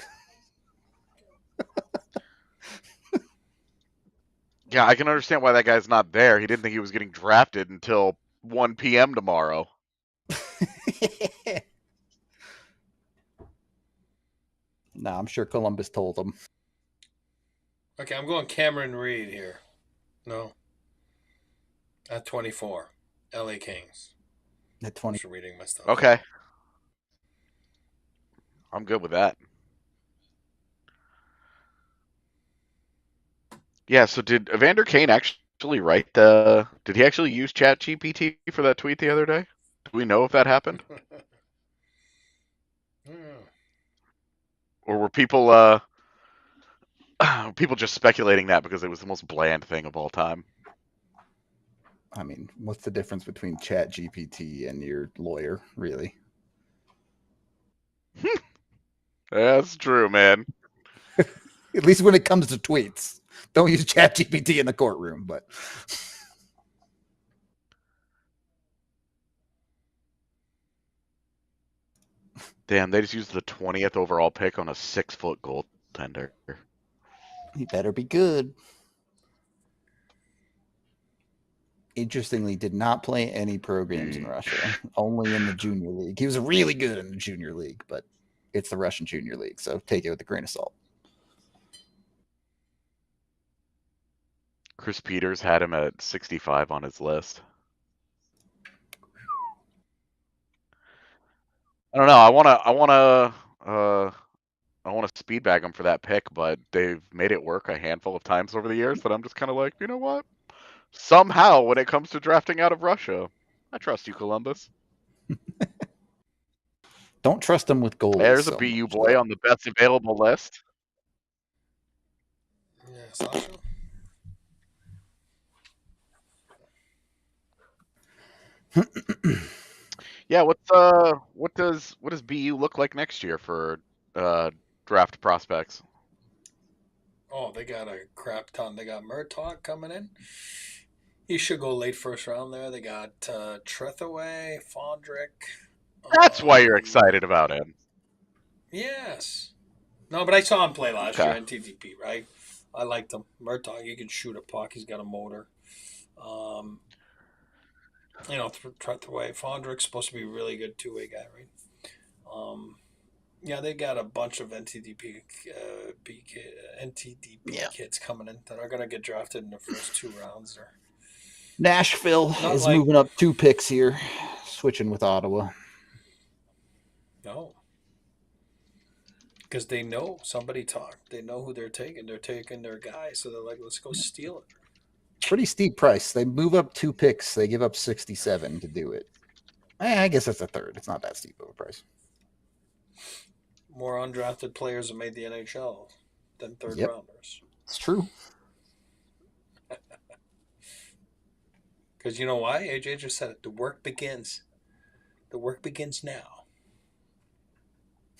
Yeah, I can understand why that guy's not there. He didn't think he was getting drafted until 1 p.m. tomorrow.
No, I'm sure Columbus told him.
Okay, I'm going Cameron Reed here. No. At 24. LA Kings.
At 20.
Just reading my stuff.
Okay. I'm good with that. Yeah, so did Evander Kane actually write the... Did he actually use ChatGPT for that tweet the other day? Do we know if that happened? Or were people people just speculating that because it was the most bland thing of all time?
I mean, what's the difference between ChatGPT and your lawyer, really?
That's true, man.
At least when it comes to tweets. Don't use ChatGPT in the courtroom, but
Damn, they just used the 20th overall pick on a 6-foot goaltender.
he better be good. Interestingly, did not play any pro games in Russia, only in the junior league. He was really good in the junior league, but it's the Russian junior league, so take it with a grain of salt.
Chris Peters had him at 65 on his list. I don't know. I want to speed bag him for that pick, but they've made it work a handful of times over the years that I'm just kind of like, you know what? Somehow, when it comes to drafting out of Russia, I trust you, Columbus.
Don't trust him with goalies.
There's a BU boy on the best available list.
Yeah, Sasha.
Yeah, what does BU look like next year for draft prospects?
Oh, they got a crap ton. They got Murtaugh coming in. He should go late first round there. They got Trethaway, Fondrick.
That's why you're excited about him.
Yes. No, but I saw him play last
Okay.
year in TDP, right? I liked him. Murtaugh, he can shoot a puck. He's got a motor. Trethaway. Fondrick's supposed to be a really good two-way guy, right? Yeah, they got a bunch of NTDP kids coming in that are going to get drafted in the first 2 rounds. There.
Nashville
Not
is
like-
moving up 2 picks here, switching with Ottawa.
No. Because they know somebody talked. They know who they're taking. They're taking their guy, so they're like, let's go steal it.
Pretty steep price. They move up 2 picks. They give up 67 to do it. I guess that's a third. It's not that steep of a price.
More undrafted players have made the NHL than third
Yep.
rounders.
It's true.
Because you know why? AJ just said it. The work begins. The work begins now.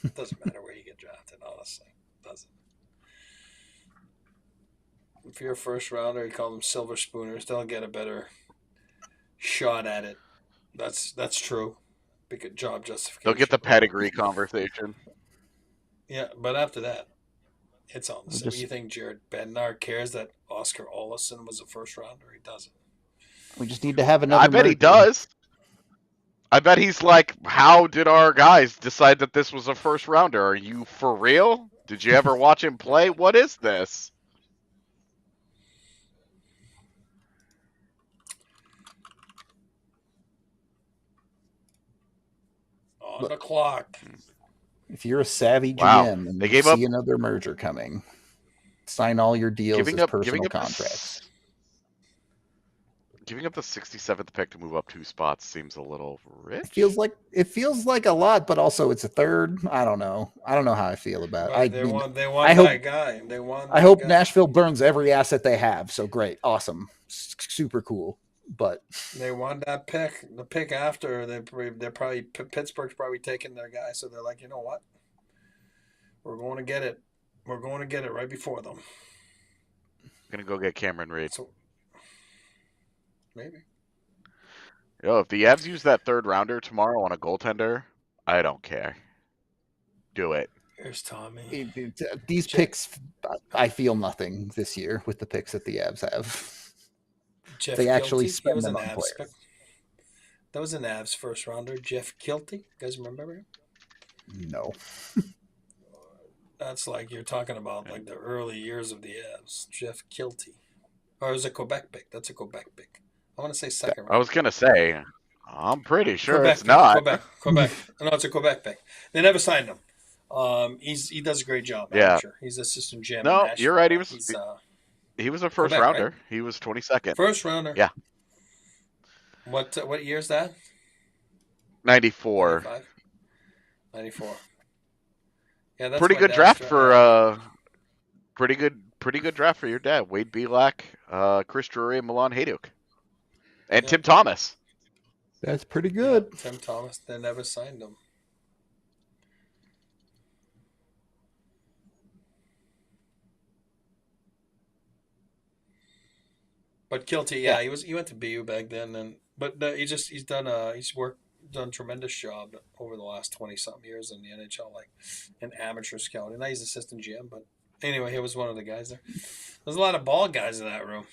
It doesn't matter where you get drafted, honestly. It doesn't. If you're a first rounder, you call them silver spooners. They'll get a better shot at it. That's true. Big job justification.
They'll get the pedigree conversation.
Yeah, but after that, it's on the same.
Just-
You think Jared Bednar cares that Oscar Olofsson was a first rounder? He doesn't.
We just need to have another.
I bet he
merger.
does. I bet he's like, how did our guys decide that this was a first rounder? Are you for real? Did you ever watch him play? What is this?
On the clock.
If you're a savvy
Wow.
GM and
They
you
gave
see
up-
another merger coming, sign all your deals
Giving
as
up
personal
the
contracts.
Giving up the 67th pick to move up 2 spots seems a little rich.
It feels like a lot, but also it's a third. I don't know. I don't know how I feel about it.
But they want
I hope-
that guy. They want.
I
that
hope
guy.
Nashville burns every asset they have. So great, awesome, super cool. But
They want that pick. The pick after they're probably Pittsburgh's probably taking their guy, so they're like, you know what? We're going to get it. We're going to get it right before them.
Gonna go get Cameron Reed.
So maybe.
Yo, if the Avs use that 3rd rounder tomorrow on a goaltender, I don't care. Do it.
Here's Tommy.
these picks, I feel nothing this year with the picks that the Avs have.
Jeff
They actually
Kilty, he
spend
was
them
an
on
Avs
players.
pick. That was an Avs first rounder. Jeff Kilty. You guys remember him?
No,
That's like you're talking about like the early years of the Avs. Jeff Kilty. Or it was a Quebec pick. That's a Quebec pick. I want to say second round.
I was gonna say, I'm pretty sure
Quebec
it's
pick,
not.
Quebec. No, it's a Quebec pick. They never signed him. He does a great job.
Yeah.
I'm sure. He's assistant GM.
No,
in Nashville.
you're right.
He's,
He was a first
Quebec,
rounder.
right?
He was 22nd.
First rounder.
Yeah.
What year is that?
94.
95? 94. Yeah, that's
Pretty
my
good
dad's
draft
dra-
for pretty good draft for your dad. Wade Belak, Chris Drury, and Milan Hajduk. And
Yeah.
Tim Thomas.
That's pretty good.
Yeah, Tim Thomas. They never signed him. But Kilty, yeah, he went to BU back then, he's done tremendous job over the last 20 something years in the NHL, like an amateur scout. And now he's assistant GM, but anyway, he was one of the guys there. There's a lot of ball guys in that room.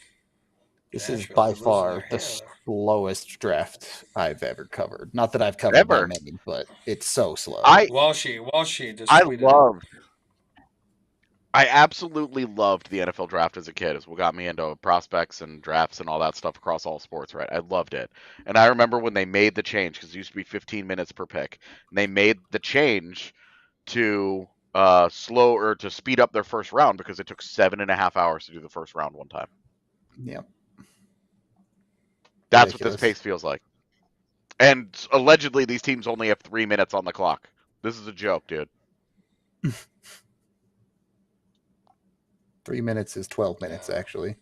This
Nashville,
is by
they're losing
far
their
the
hair there.
slowest draft I've ever covered. Not that I've covered
Ever.
that many, but it's so slow.
Walshy just tweeted it.
I absolutely loved the NFL draft as a kid. It's what got me into prospects and drafts and all that stuff across all sports, right? I loved it. And I remember when they made the change, because it used to be 15 minutes per pick, and they made the change to to speed up their first round because it took 7.5 hours to do the first round one time.
Yeah.
That's
Ridiculous.
what this pace feels like. And allegedly, these teams only have 3 minutes on the clock. This is a joke, dude.
3 minutes is 12 minutes, actually.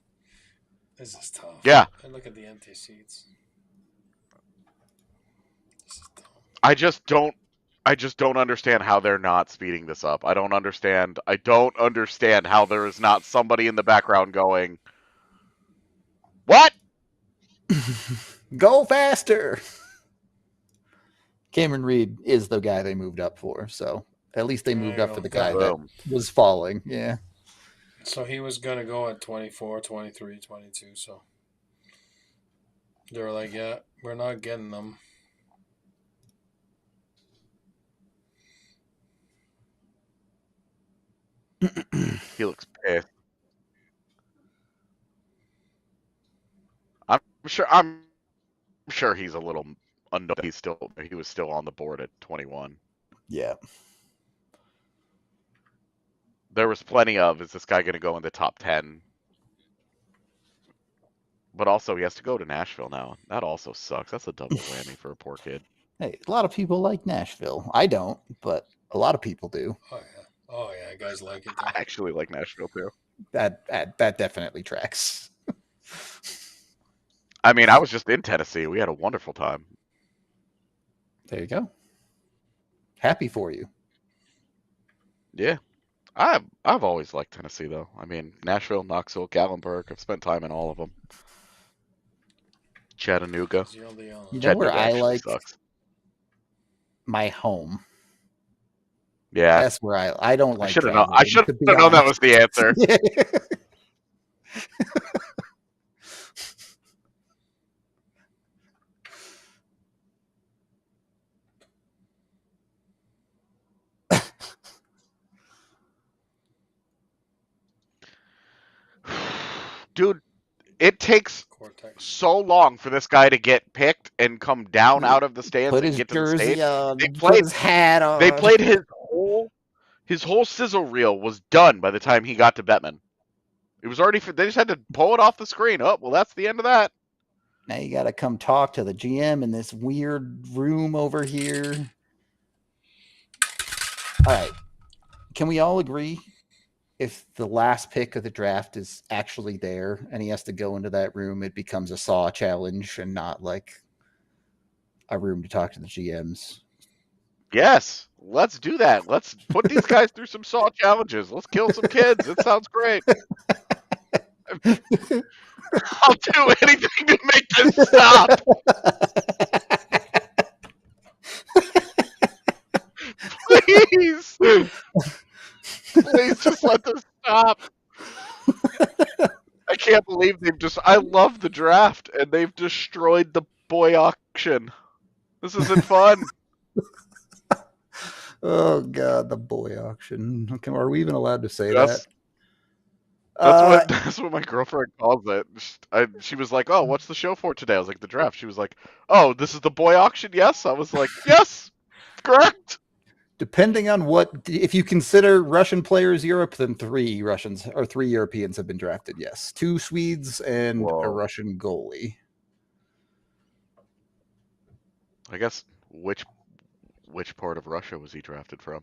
This is tough.
Yeah.
And look at the empty seats. This is tough.
I just don't understand how they're not speeding this up. I don't understand how there is not somebody in the background going, "What?
Go faster!" Cameron Reed is the guy they moved up for, so at least they moved up for the guy that was falling. Yeah.
So he was going to go at 24, 23, 22. So they were like, yeah, we're not getting them.
He looks pissed." I'm sure he's a little annoyed. He was still on the board at 21.
Yeah.
There was plenty of, is this guy going to go in the top 10? But also, he has to go to Nashville now. That also sucks. That's a double whammy for a poor kid.
Hey, a lot of people like Nashville. I don't, but a lot of people do.
Oh yeah, guys like it.
I actually like Nashville too.
That definitely tracks.
I mean, I was just in Tennessee. We had a wonderful time.
There you go. Happy for you.
Yeah. I've always liked Tennessee, though. I mean, Nashville, Knoxville, Gatlinburg. I've spent time in all of them. Chattanooga.
You know
Chattanooga
where I
actually
like
sucks.
my home?
Yeah.
That's where I don't like.
I should have known that was the answer. Dude, it takes so long for this guy to get picked and come down out of the stands
Put
and
his
get to the
jersey
stage.
on. Put his hat on.
They played his whole sizzle reel was done by the time he got to Bettman. It was already. They just had to pull it off the screen. Oh, well, that's the end of that.
Now you got to come talk to the GM in this weird room over here. All right. Can we all agree if the last pick of the draft is actually there and he has to go into that room, it becomes a saw challenge and not like a room to talk to the GMs?
Yes, let's do that. Let's put these guys through some saw challenges. Let's kill some kids. It sounds great. I'll do anything to make this stop. Please. Please just let this stop. I can't believe I love the draft and they've destroyed the boy auction. This isn't fun.
Oh God, the boy auction. Okay, are we even allowed to say
Yes.
that?
That's what my girlfriend calls it. She was like, "Oh, what's the show for today?" I was like, "The draft." She was like, "Oh, this is the boy auction?" Yes. I was like, "Yes, correct."
Depending on if you consider Russian players Europe, then 3 Europeans have been drafted. Yes, 2 Swedes and a
Whoa.
Russian goalie.
I guess which part of Russia was he drafted from?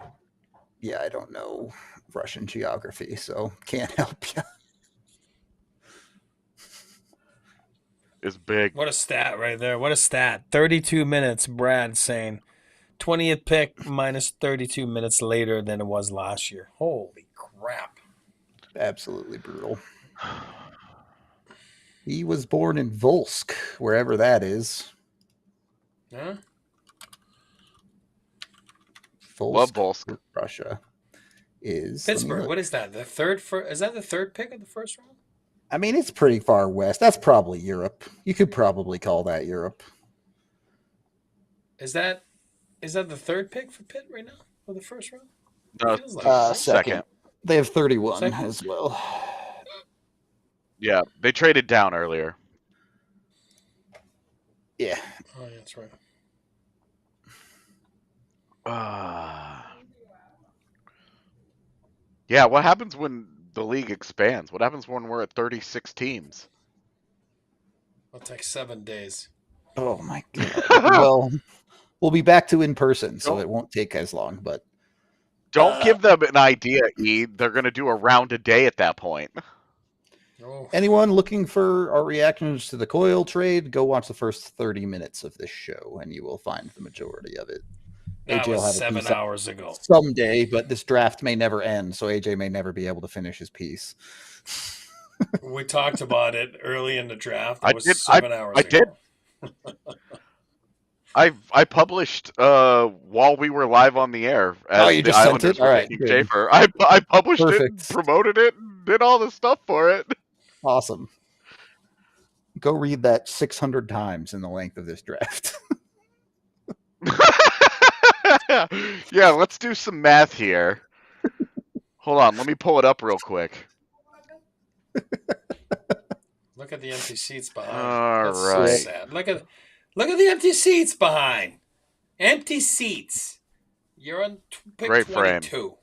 Yeah, I don't know Russian geography, so can't help you.
Is big.
What a stat right there. What a stat. 32 minutes, Brad saying 20th pick minus 32 minutes later than it was last year. Holy crap.
Absolutely brutal. He was born in Volsk, wherever that is.
Huh?
Love Volsk.
Russia is
Pittsburgh. What is that? Is that the 3rd pick of the first round?
I mean, it's pretty far west. That's probably Europe. You could probably call that Europe.
Is that the 3rd pick for Pitt right now? For the first round?
No,
Feels like
second. They have 31
Second?
as well.
Yeah, they traded down earlier.
Yeah.
Oh, yeah, that's right.
Yeah, what happens when the league expands? What happens when we're at 36 teams?
It'll take 7 days.
Oh my god. Well, we'll be back to in person, so it won't take as long, but
Don't give them an idea, E. They're going to do a round a day at that point.
Oh.
anyone looking for our reactions to the Coyle trade, go watch the first 30 minutes of this show and you will find the majority of it.
That
AJ will
was
have a
7
piece
hours ago.
someday, but this draft may never end, so AJ may never be able to finish his piece.
We talked about it early in the draft. It
I
was
did-
7 hours
I
ago.
did. I published while we were live on the air. As
you
the
just sent
Islanders
it?
were
All right,
picking
good.
Schaefer. I published
Perfect.
it, promoted it, and did all the stuff for it.
Awesome. Go read that 600 times in the length of this draft.
Yeah, let's do some math here. Hold on, let me pull it up real quick.
Look at the empty seats behind.
All
That's
right.
so sad. Look at the empty seats behind. Empty seats. You're on pick
Great frame.
22.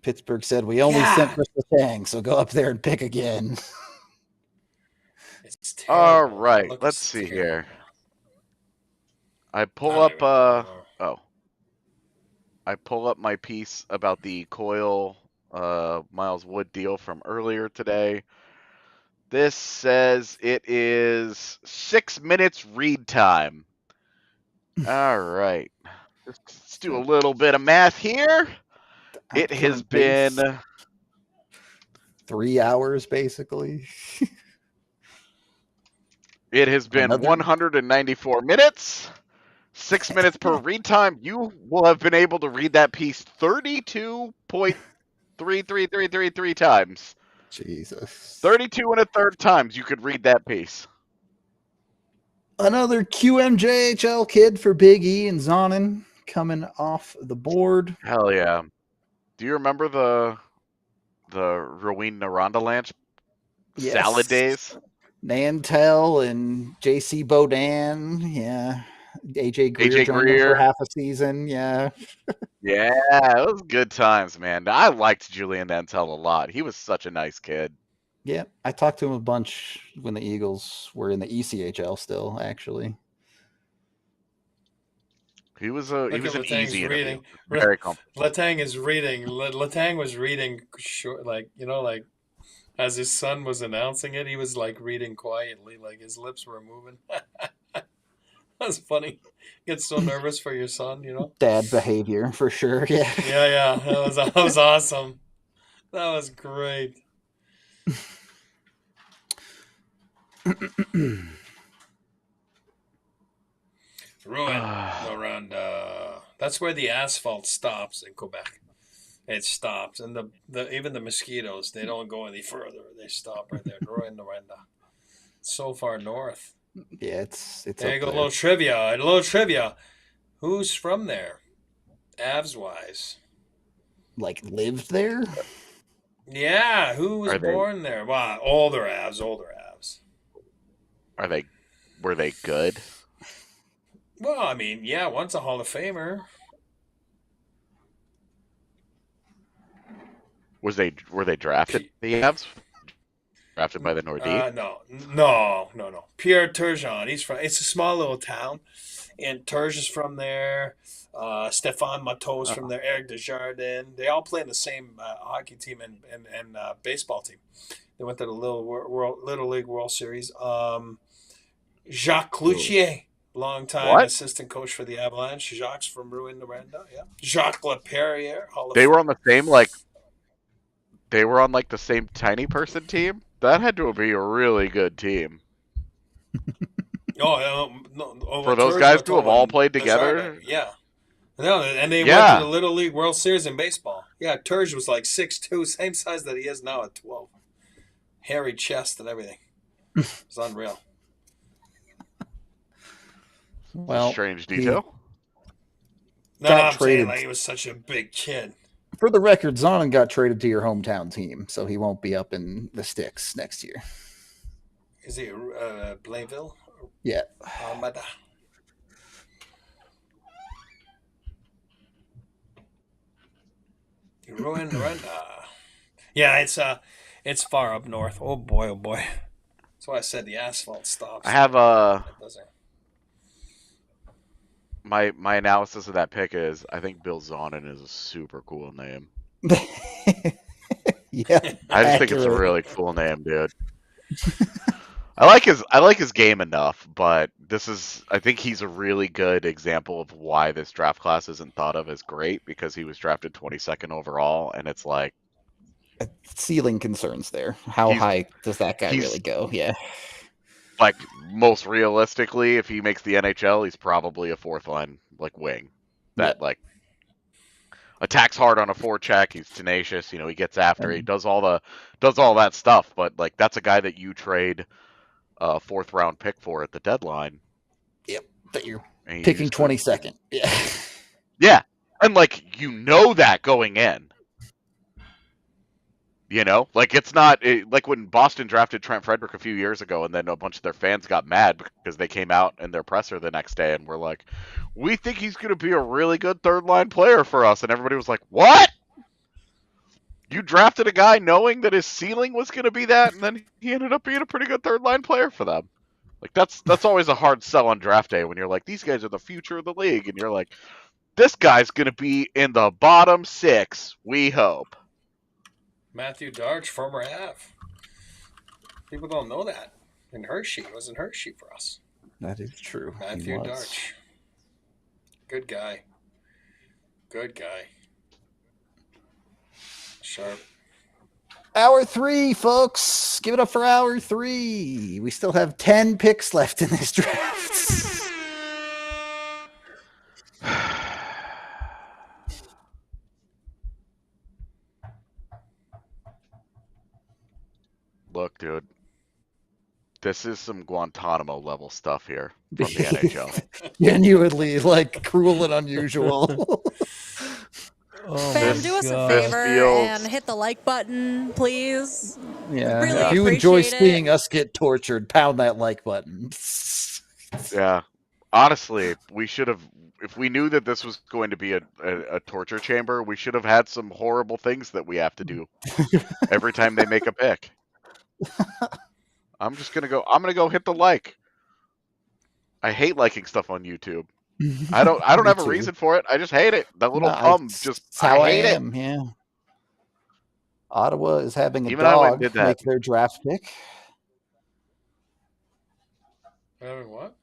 Pittsburgh said, we only sent Chris Letang, so go up there and pick again.
It's
All
terrible.
right,
Look,
let's
it's
see
terrible.
here. I pull
I don't
up
even know anymore.
I pull up my piece about the Coyle Miles Wood deal from earlier today. This says it is 6 minutes read time. All right. Let's do a little bit of math here. It has been
3 hours, basically.
It has been
Another-
194 minutes. 6 minutes per read time. You will have been able to read that piece 32.33333 times.
Jesus.
32 and a third times you could read that piece.
Another QMJHL kid for Big E and Zonin coming off the board.
Hell yeah. Do you remember the Rowena Rondalanche salad days?
Nantel and JC Bodan. Yeah. AJ Greer
AJ
joined them for
Greer.
half a season. Yeah.
Yeah, it was good times, man. I liked Julian Nantel a lot. He was such a nice kid.
Yeah. I talked to him a bunch when the Eagles were in the ECHL still, actually.
He was
Look
an
at Letang's
easy interview.
reading.
Very comfortable.
Letang is reading. Letang was reading short, like as his son was announcing it, he was like reading quietly, like his lips were moving. That's funny. Get so nervous for your son, you know.
Dad behavior for sure. Yeah.
Yeah. That was awesome. That was great. Ruin around. That's where the asphalt stops in Quebec. It stops, and even the mosquitoes, they don't go any further. They stop right there. Ruin Noranda. So far north.
Yeah, it's
There you
up
go. A
there.
little trivia. Who's from there? Avs wise.
Like lived there?
Yeah, who was born there? Well, older Avs.
Were they good?
Well, I mean, yeah, one's a Hall of Famer.
Were they drafted? The Avs drafted by the Nordiques.
No. Pierre Turgeon. It's a small little town, and Turge is from there. Stefan Matteau's from there. Eric Desjardins. They all play in the same hockey team and baseball team. They went to the Little League World Series. Jacques Cloutier, longtime assistant coach for the Avalanche. Jacques from Rouyn-Noranda. Yeah. Jacques Laperriere.
They were on the same They were on the same tiny person team. That had to be a really good team.
For
those guys to have all played together.
Yeah. No, and they went to the Little League World Series in baseball. Yeah, Turge was 6'2", same size that he is now at 12. Hairy chest and everything. It's unreal.
Well, strange detail.
I'm saying he was such a big kid.
For the record, Zonin got traded to your hometown team, so he won't be up in the sticks next year.
Is he Blainville?
Yeah.
Armada. You ruined Noranda. Yeah, it's far up north. Oh boy. That's why I said the asphalt stops.
I have my analysis of that pick is I think Bill Zonin is a super cool name.
Yeah,
I just think it's a really cool name, dude. I like his game enough, but I think he's a really good example of why this draft class isn't thought of as great, because he was drafted 22nd overall, and it's
ceiling concerns there. How high does that guy really go? Yeah.
Most realistically, if he makes the NHL, he's probably a fourth line wing that attacks hard on a forecheck. He's tenacious. He gets after. He does all that stuff. But that's a guy that you trade a fourth round pick for at the deadline.
Yep, that you're picking 22nd. Yeah,
yeah, and that going in. It's not like when Boston drafted Trent Frederick a few years ago, and then a bunch of their fans got mad because they came out in their presser the next day and were like, "We think he's going to be a really good third line player for us," and everybody was like, "What? You drafted a guy knowing that his ceiling was going to be that, and then he ended up being a pretty good third line player for them." That's always a hard sell on draft day when you're like, "These guys are the future of the league," and you're like, "This guy's going to be in the bottom 6. We hope."
Matthew Darch, former Av. People don't know that. In Hershey. It was in Hershey for us.
That is true.
Matthew Darch. Good guy. Sharp.
Hour 3, folks. Give it up for hour 3. We still have 10 picks left in this draft.
Look, dude, this is some Guantanamo level stuff here from the NHL.
Genuinely, cruel and unusual.
Fam, do us a favor and hit the like button, please.
Yeah,
really
if you enjoy seeing us get tortured, pound that like button.
Yeah, honestly, we should have. If we knew that this was going to be a torture chamber, we should have had some horrible things that we have to do every time they make a pick. I'm gonna go hit the like. I hate liking stuff on YouTube. I don't have a reason for it. I just hate it. That little thumb I hate it.
Yeah. Ottawa is having a dog make their draft pick.
Having what?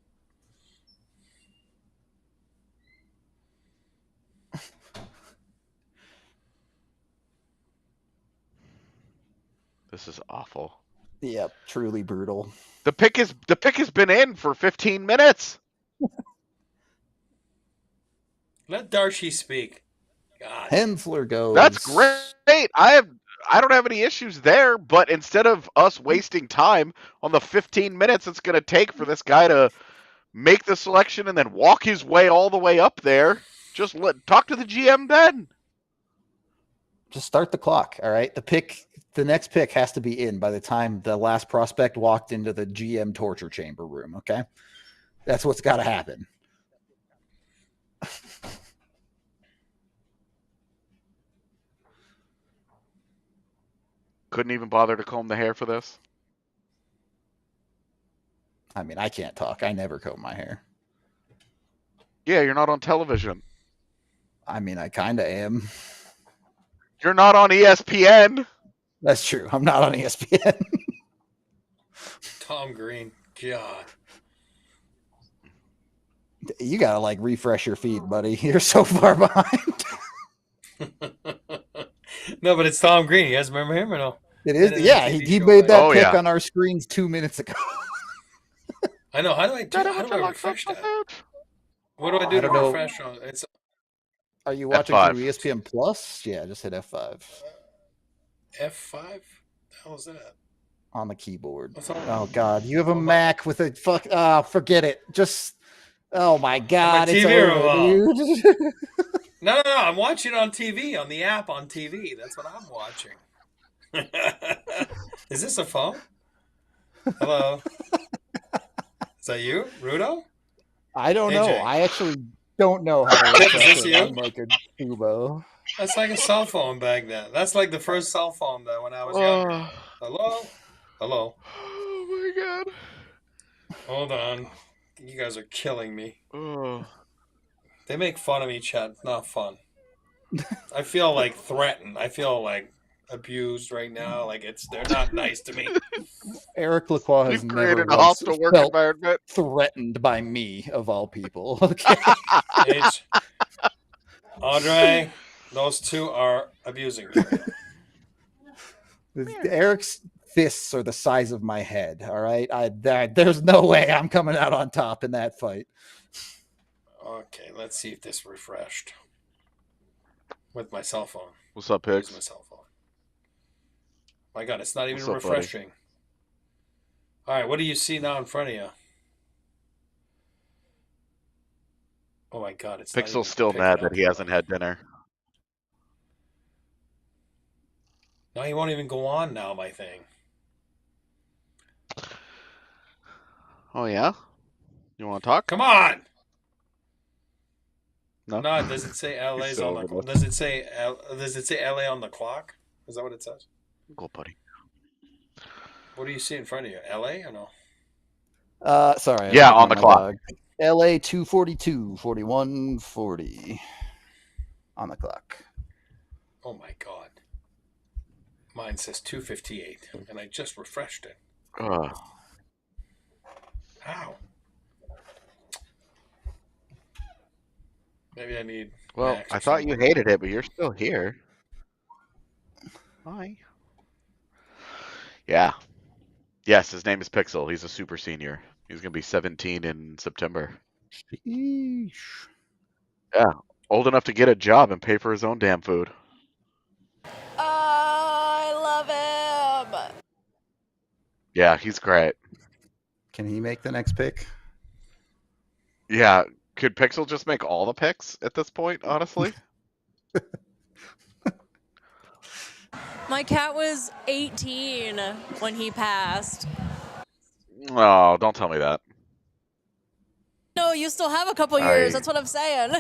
This is awful.
Yep, truly brutal.
The pick has been in for 15 minutes.
Let Darcy speak. God.
Hensler goes.
That's great. I don't have any issues there, but instead of us wasting time on the 15 minutes it's going to take for this guy to make the selection and then walk his way all the way up there, just talk to the GM then.
Just start the clock, all right? The next pick has to be in by the time the last prospect walked into the GM torture chamber room, okay? That's what's got to happen.
couldn't even bother to comb the hair for this?
I mean, I can't talk. I never comb my hair.
Yeah, you're not on television.
I mean, I kind of am.
You're not on ESPN.
That's true. I'm not on ESPN.
Tom Green. God.
You gotta like refresh your feed, buddy. You're so far behind.
No, but it's Tom Green. You guys remember him or no?
It is.
And then
Yeah,
the TV
he
show,
made that
Oh,
pick
yeah.
on our screens 2 minutes ago.
I know. How do I refresh that? What do I do
I
to
don't know.
refresh on it's
Are you watching
F5.
through ESPN Plus? Yeah, just hit F5
F5? The hell is that?
on the keyboard.
What's on?
Oh God, you have a
Hold on.
Mac with a fuck. Oh, forget it. Just. Oh my God, it's
TV
over,
remote.
dude.
No. I'm watching it on TV, on the app on TV. That's what I'm watching. Is this a phone? Hello? Is that you, Rudo?
I don't know.
AJ.
I actually don't know how to
Is
refresh
this
it.
you?
I'm like a tubo.
That's like a cell phone back then. That's like the first cell phone that when I was younger. Hello? Hello?
Oh my god.
Hold on. You guys are killing me.
Oh.
They make fun of me, Chad. It's not fun. I feel like threatened. I feel like abused right now. Like they're not nice to me.
Eric Lacroix has
You've
never
created a
once
hostile work
felt
environment.
threatened by me, of all people. Okay.
H. Andre, those two are abusing me.
Eric's fists are the size of my head. All right, there's no way I'm coming out on top in that fight.
Okay, let's see if this refreshed with my cell phone.
What's up,
Here's
Pigs?
my cell phone. My God, it's not even
What's up, buddy?
refreshing. All right, what do you see now in front of you? Oh my God, it's not even
Pixel's still
picking
mad
up.
that he hasn't had dinner.
No, he won't even go on now, my thing.
Oh yeah? You want to talk?
Come on!
No.
No, does it say LA's
so
on the
over
clock?
this.
Does it say LA on the clock? Is that what it says?
Go, buddy.
What do you see in front of you? LA or no?
Sorry. I
Yeah,
was
on the
looking at my
clock.
dog. LA 242, 41, 40 on the clock.
Oh my God. Mine says 2:58, and I just refreshed it. How? Maybe I need.
Well,
Max or
I thought you
something.
hated it, but you're still here. Hi. Yeah. Yes, his name is Pixel. He's a super senior. He's going to be 17 in September.
Sheesh.
Yeah. Old enough to get a job and pay for his own damn food.
I love him.
Yeah, he's great.
Can he make the next pick?
Yeah. Could Pixel just make all the picks at this point, honestly?
My cat was 18 when he passed.
Oh, don't tell me that.
No, you still have a couple years. That's what I'm saying.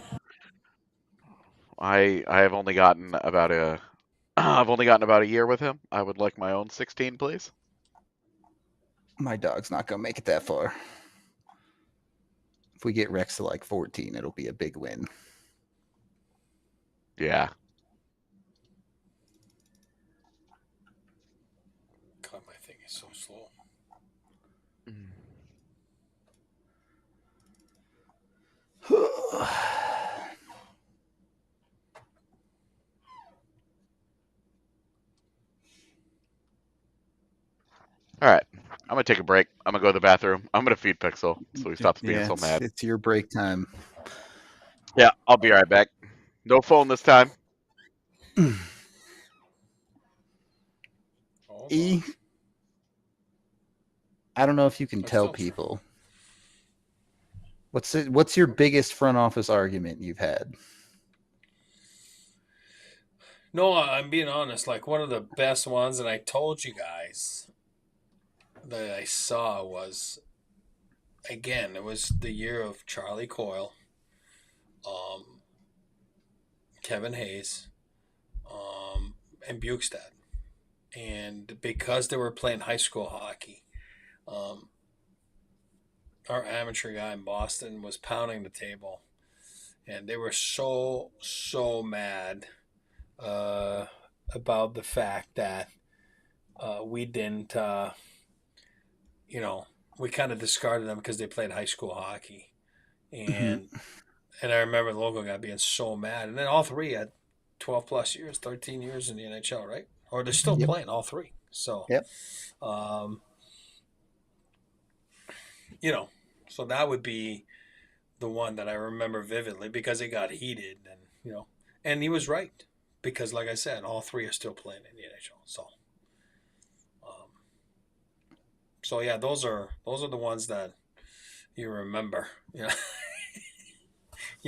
I have only gotten about a year with him. I would like my own 16, please.
My dog's not gonna make it that far. If we get Rex to like 14, it'll be a big win.
Yeah.
God, my thing is so slow.
All right. I'm going to take a break. I'm going to go to the bathroom. I'm going to feed Pixel so he stops being so mad.
It's your break time.
Yeah, I'll be right back. No phone this time.
E, I don't know if you can
I'm
tell
still-
people. What's your biggest front office argument you've had?
No, I'm being honest. Like one of the best ones, and I told you guys that I saw was, again, it was the year of Charlie Coyle, Kevin Hayes, and Bukestad. and because they were playing high school hockey, our amateur guy in Boston was pounding the table, and they were so mad about the fact that we didn't, we kind of discarded them because they played high school hockey, and I remember the local guy being so mad, and then all three had 12 plus years, 13 years in the NHL, right? Or they're still playing all three. So, so that would be the one that I remember vividly because it got heated, and and he was right because, like I said, all three are still playing in the NHL. So yeah, those are the ones that you remember. You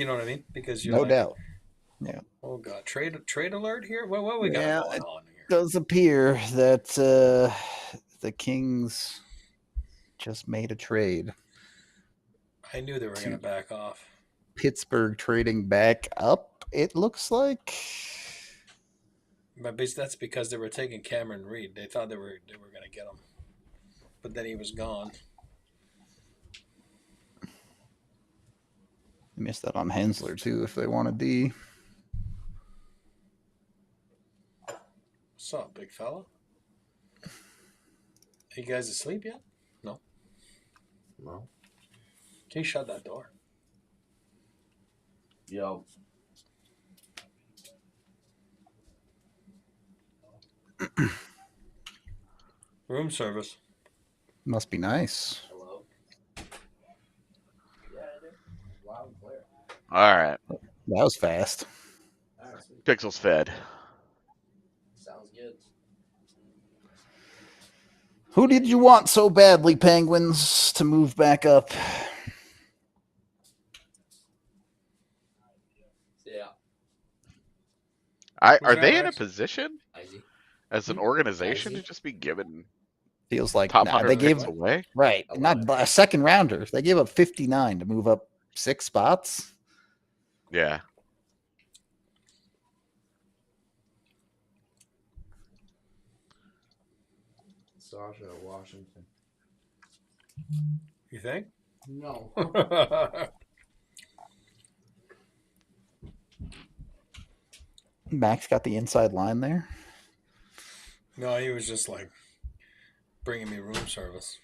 know what I mean? Because you're
No doubt. Yeah.
Oh God, trade alert here. What we got going on here?
It does appear that the Kings just made a trade.
I knew they were going to back off.
Pittsburgh trading back up, it looks like.
But that's because they were taking Cameron Reed. They thought they were going to get him, but then he was gone.
They missed that on Hensler too. If they wanted D.
What's up, big fella? Are you guys asleep yet? No.
No.
Can you shut that door?
Yo.
Room service.
Must be nice.
Hello. Yeah, loud and clear.
All right.
That was fast.
All right, sweet.
Pixels fed.
Sounds good.
Who did you want so badly, Penguins, to move back up?
Yeah.
Are they in a position
Easy.
as an organization
Easy.
to just be given
Feels like
top
they
100
gave
picks away?
right, not a second rounder. They gave up 59 to move up 6 spots.
Yeah.
Sasha, Washington.
You think?
No.
Max got the inside line there.
No, he was just like bringing me room service.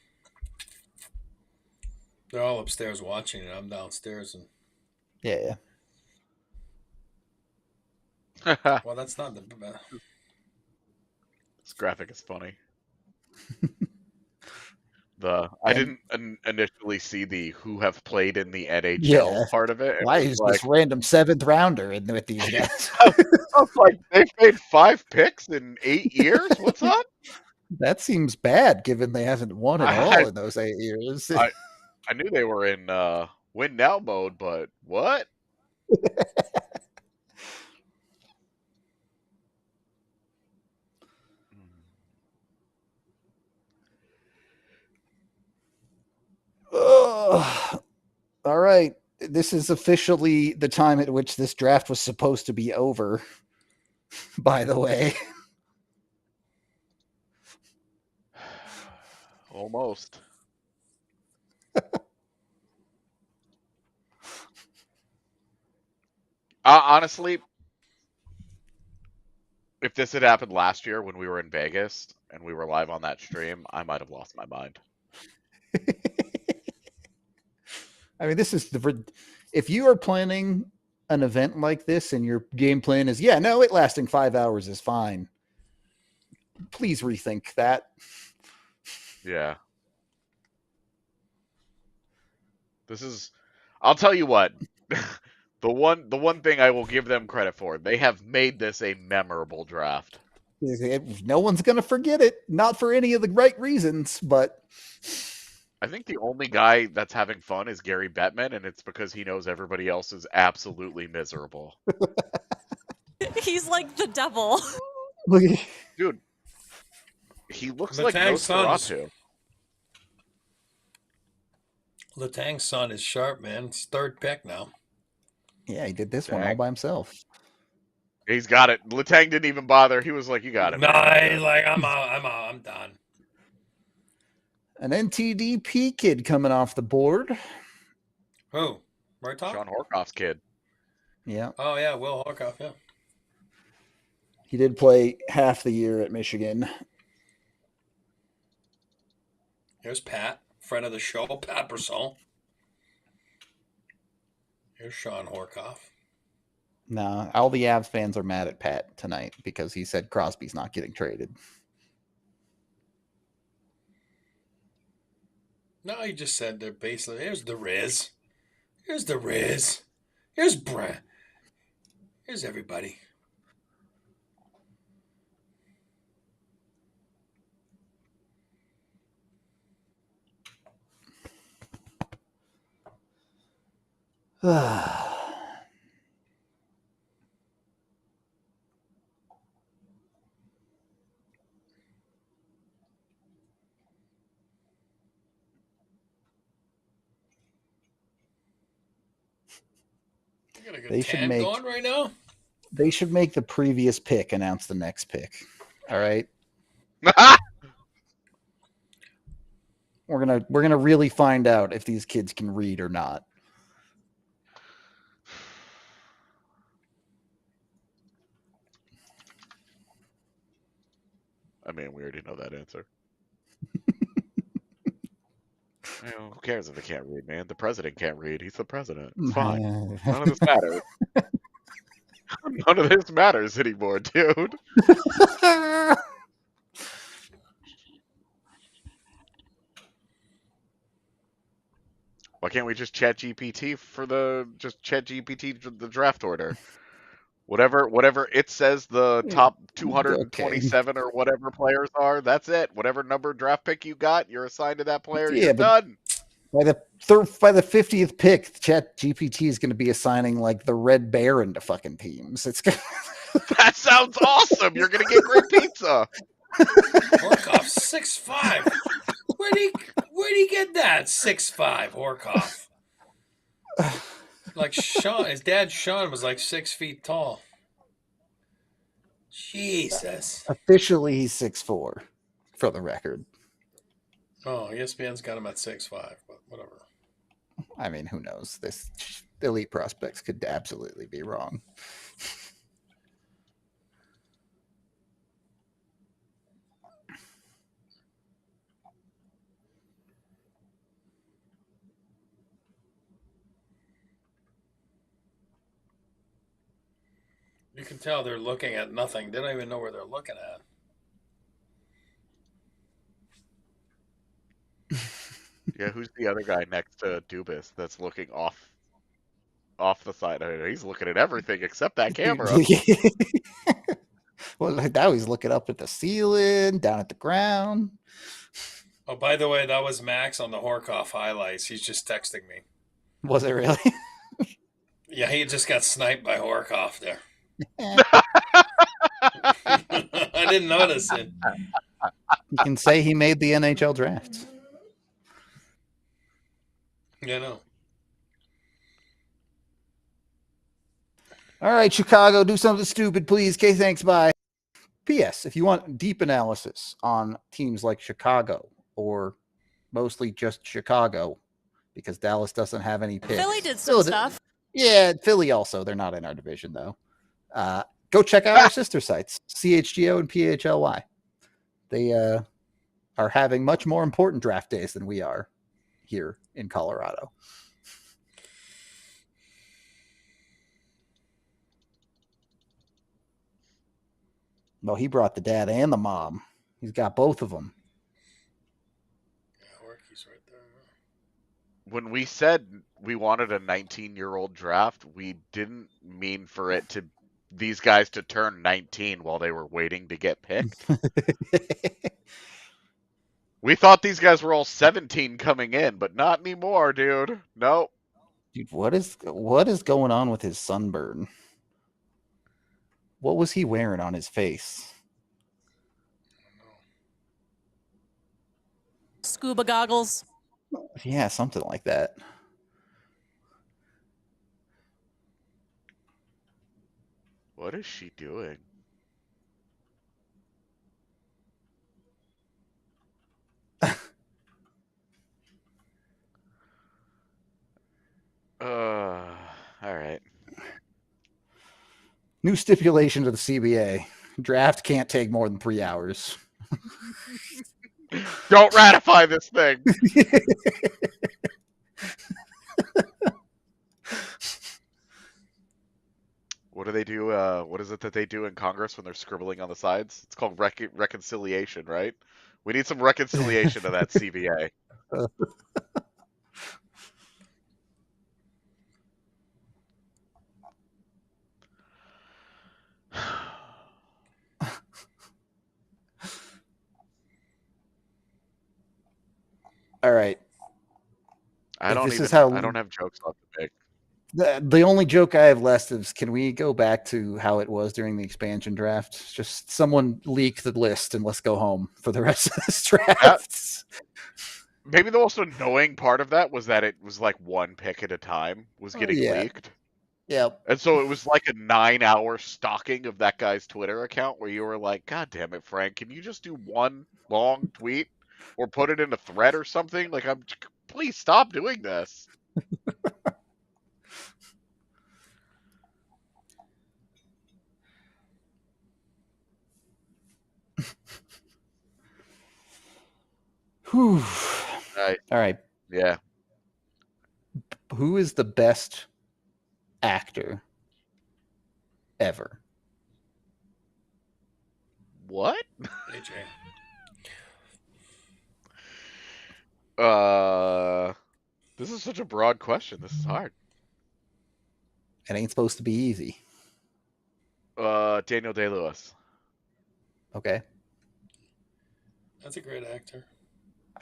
They're all upstairs watching it. I'm downstairs, and
Yeah.
well, that's not the.
This graphic is funny. I didn't initially see the who have played in the NHL part of it.
Why is this random 7th rounder in with these guys?
I was like, they've made 5 picks in 8 years? What's up?
That seems bad, given they haven't won at all in those 8 years.
I knew they were in win now mode, but what?
All right. This is officially the time at which this draft was supposed to be over, by the way.
Almost. Honestly, if this had happened last year when we were in Vegas and we were live on that stream, I might have lost my mind.
I mean, this is if you are planning an event like this and your game plan is, it lasting 5 hours is fine. Please rethink that.
Yeah. I'll tell you what, the one thing I will give them credit for, they have made this a memorable draft.
No one's going to forget it. Not for any of the right reasons, but
I think the only guy that's having fun is Gary Bettman, and it's because he knows everybody else is absolutely miserable.
He's like the devil.
Dude, he looks
The
like
Tang's
Nosferatu.
Letang's son is sharp, man. It's 3rd pick now.
Yeah, he did this one all by himself.
He's got it. Letang didn't even bother. He was like, "You got it."
No,
man."
he's like, I'm out. I'm done.
An NTDP kid coming off the board.
Who? Murtaugh?
Sean Horkoff's kid.
Yeah.
Oh, yeah, Will Horkoff, yeah.
He did play half the year at Michigan.
Here's Pat, friend of the show, Pat Brisson. Here's Sean Horkoff.
Nah, all the Avs fans are mad at Pat tonight because he said Crosby's not getting traded.
No, he just said they're basically. Here's the Riz. Here's the Riz. Here's Brent. Here's everybody. You got a good
They should
tan
make-
going right now?
They should make the previous pick announce the next pick. All right. We're gonna really find out if these kids can read or not.
I mean, we already know that answer. Who cares if they can't read, man? The president can't read. He's the president. It's fine. None of this matters. None of this matters anymore, dude. Why can't we just chat GPT the draft order? Whatever it says the top 227 or whatever players are, that's it. Whatever number draft pick you got, you're assigned to that player.
Yeah,
you're
but-
done.
By the 50th pick, Chat GPT is going to be assigning like the Red Baron to fucking teams. It's
That sounds awesome. You're gonna get great pizza.
Horkoff 6'5". Where'd he get that? 6'5", Horkoff. Like Sean, his dad Sean was like 6 feet tall. Jesus.
officially he's 6'4", for the record.
Oh, ESPN's got him at 6'5", but whatever.
I mean, who knows? This elite prospects could absolutely be wrong.
You can tell they're looking at nothing. They don't even know where they're looking at.
Yeah, who's the other guy next to Dubas that's looking off the side? He's looking at everything except that camera.
Well, now he's looking up at the ceiling, down at the ground.
Oh, by the way, that was Max on the Horkoff highlights. He's just texting me.
Was it really?
Yeah, he just got sniped by Horkoff there. I didn't notice it.
You can say he made the NHL draft.
Yeah, no.
All right, Chicago, do something stupid, please. Okay, thanks, bye. P.S. If you want deep analysis on teams like Chicago or mostly just Chicago, because Dallas doesn't have any picks.
Philly did some stuff.
Yeah, Philly also. They're not in our division, though. Go check out our sister sites, CHGO and PHLY. They are having much more important draft days than we are here in Colorado. Well, he brought the dad and the mom. He's got both of them.
Yeah, Horky's right there.
When we said we wanted a 19-year-old draft, we didn't mean for it to these guys to turn 19 while they were waiting to get picked. We thought these guys were all 17 coming in, but not anymore, dude. Nope.
Dude, what is going on with his sunburn? What was he wearing on his face?
Scuba goggles.
Yeah, something like that.
What is she doing? All right.
New stipulation to the CBA. Draft can't take more than 3 hours.
Don't ratify this thing. What do they do? What is it that they do in Congress when they're scribbling on the sides? It's called reconciliation, right? We need some reconciliation to that CBA.
All right.
I don't have jokes left to make.
The only joke I have left is, can we go back to how it was during the expansion draft? Just someone leak the list and let's go home for the rest of this draft.
Maybe the most annoying part of that was that it was like one pick at a time was getting leaked.
Yep.
And so it was like a 9-hour stalking of that guy's Twitter account where you were like, God damn it, Frank, can you just do one long tweet or put it in a thread or something? Like, please stop doing this.
Whew.
Right.
All right.
Yeah.
Who is the best actor ever?
What?
AJ.
This is such a broad question. This is hard.
It ain't supposed to be easy.
Daniel Day-Lewis.
Okay.
That's a great actor.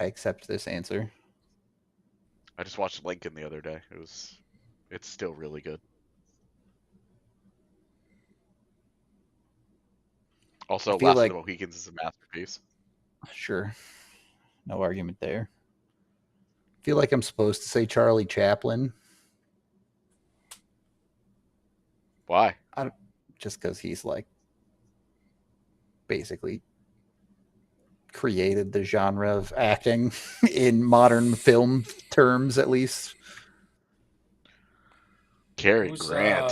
I accept this answer.
I just watched Lincoln the other day. It's still really good. Also, Last of the Mohicans is a masterpiece.
Sure. No argument there. I feel like I'm supposed to say Charlie Chaplin.
Why?
Just because he's like basically created the genre of acting in modern film terms, at least.
Cary Grant.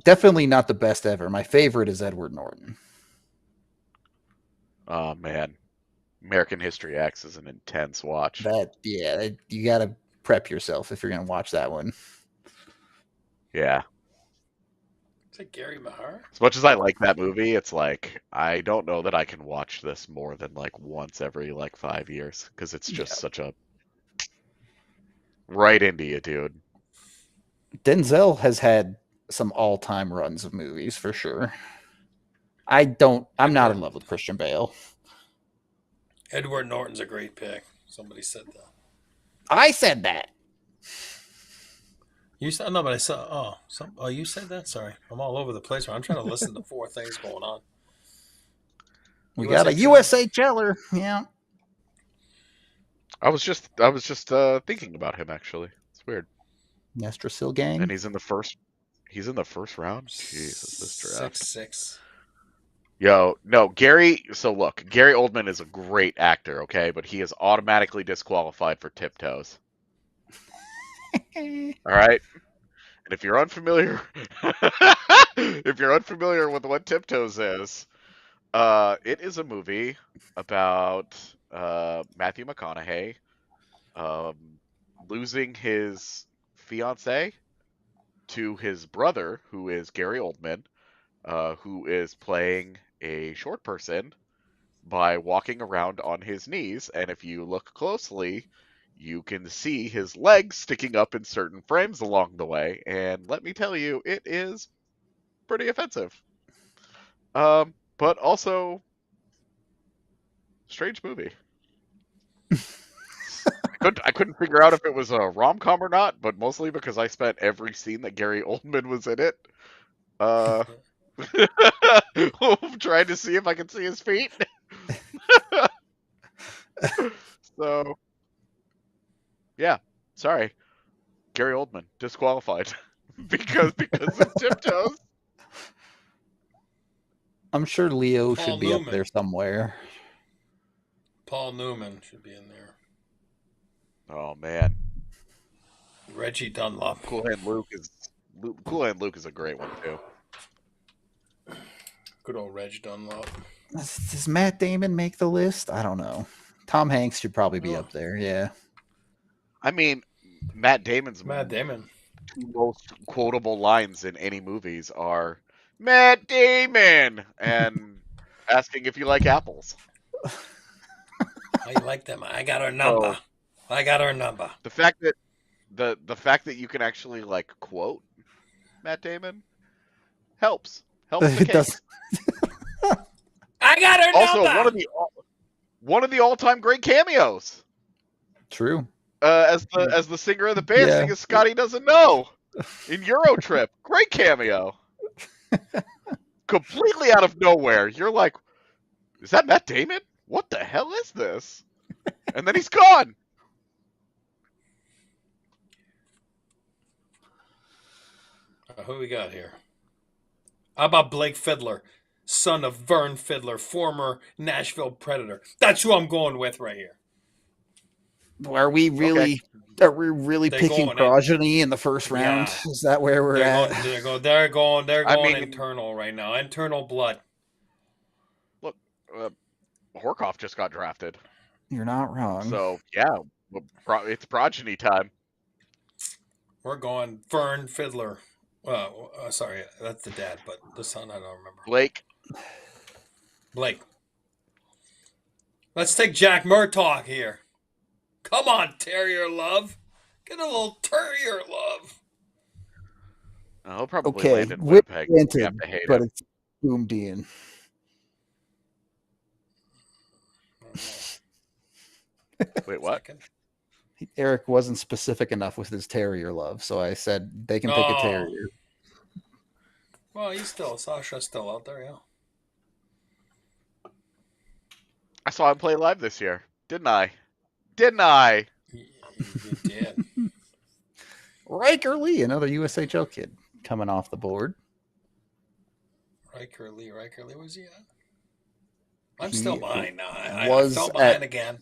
Definitely not the best ever. My favorite is Edward Norton.
Oh man, American History X is an intense watch.
You got to prep yourself if you're going to watch that one.
Yeah.
Is it Gary Mahar?
As much as I like that movie, it's like I don't know that I can watch this more than like once every like 5 years because it's just such a right into you, dude.
Denzel has had some all-time runs of movies for sure. I'm not in love with Christian Bale.
Edward Norton's a great pick. Somebody said that.
I said that.
You said no, but I saw. You said that. Sorry, I'm all over the place. I'm trying to listen to 4 things going on.
We got a USHLer. Yeah.
I was just thinking about him actually. It's weird.
Nestor Silgang.
And he's in the first round. Jesus, this draft.
6'6".
Yo, no, Gary. So look, Gary Oldman is a great actor, okay, but he is automatically disqualified for Tiptoes. All right. And if you're unfamiliar, with what Tiptoes is, it is a movie about Matthew McConaughey losing his fiance to his brother, who is Gary Oldman, who is playing a short person by walking around on his knees. And if you look closely, you can see his legs sticking up in certain frames along the way. And let me tell you, it is pretty offensive. But also, strange movie. I couldn't figure out if it was a rom-com or not, but mostly because I spent every scene that Gary Oldman was in it trying to see if I could see his feet. So, yeah, sorry. Gary Oldman disqualified because of tiptoes.
I'm sure Leo
Paul
should be
Newman.
up there somewhere.
Paul Newman should be in there.
Oh man,
Reggie Dunlop.
Cool Hand Luke is a great one too.
Good old Reg Dunlop.
Does Matt Damon make the list? I don't know. Tom Hanks should probably be
Oh.
up there. Yeah.
I mean, Matt Damon's
Damon.
two most quotable lines in any movies are Matt Damon and asking if you like apples.
How you like them? I got her number. I got her number.
The fact that the fact that you can actually like quote Matt Damon helps the
It
case.
does.
I got her
Also,
number.
one of the all-time great cameos.
True.
As the singer of the band
Yeah.
singing Scotty Doesn't Know in Euro Trip. Great cameo. Completely out of nowhere. You're like, is that Matt Damon? What the hell is this? And then he's gone.
Who we got here? How about Blake Fiddler, son of Vern Fiddler, former Nashville Predator? That's who I'm going with right here.
Are we really
They're
picking
going in.
progeny in the first round?
Yeah.
Is that where we're
They're
at?
going
I mean-
internal right now. Internal blood.
Look, Horkoff just got drafted.
You're not wrong.
So, yeah, it's progeny time.
We're going Vern Fiddler. Sorry, that's the dad, but the son I don't remember. Blake. Let's take Jack Murtaugh here. Come on, Terrier love. Get a little Terrier love.
He'll probably
Okay,
land in Winnipeg. We
Winton,
have to hate
but
him.
it's Boom Dean.
Wait, what?
Second.
Eric wasn't specific enough with his terrier love, so I said they can pick a
Oh.
terrier.
Well, Sasha's still out there, yeah.
I saw him play live this year, didn't I? Didn't I?
You did.
Riker Lee, another USHL kid coming off the board.
Riker Lee, where's he at? I'm
He
still behind now. I
was
fell behind
at-
again.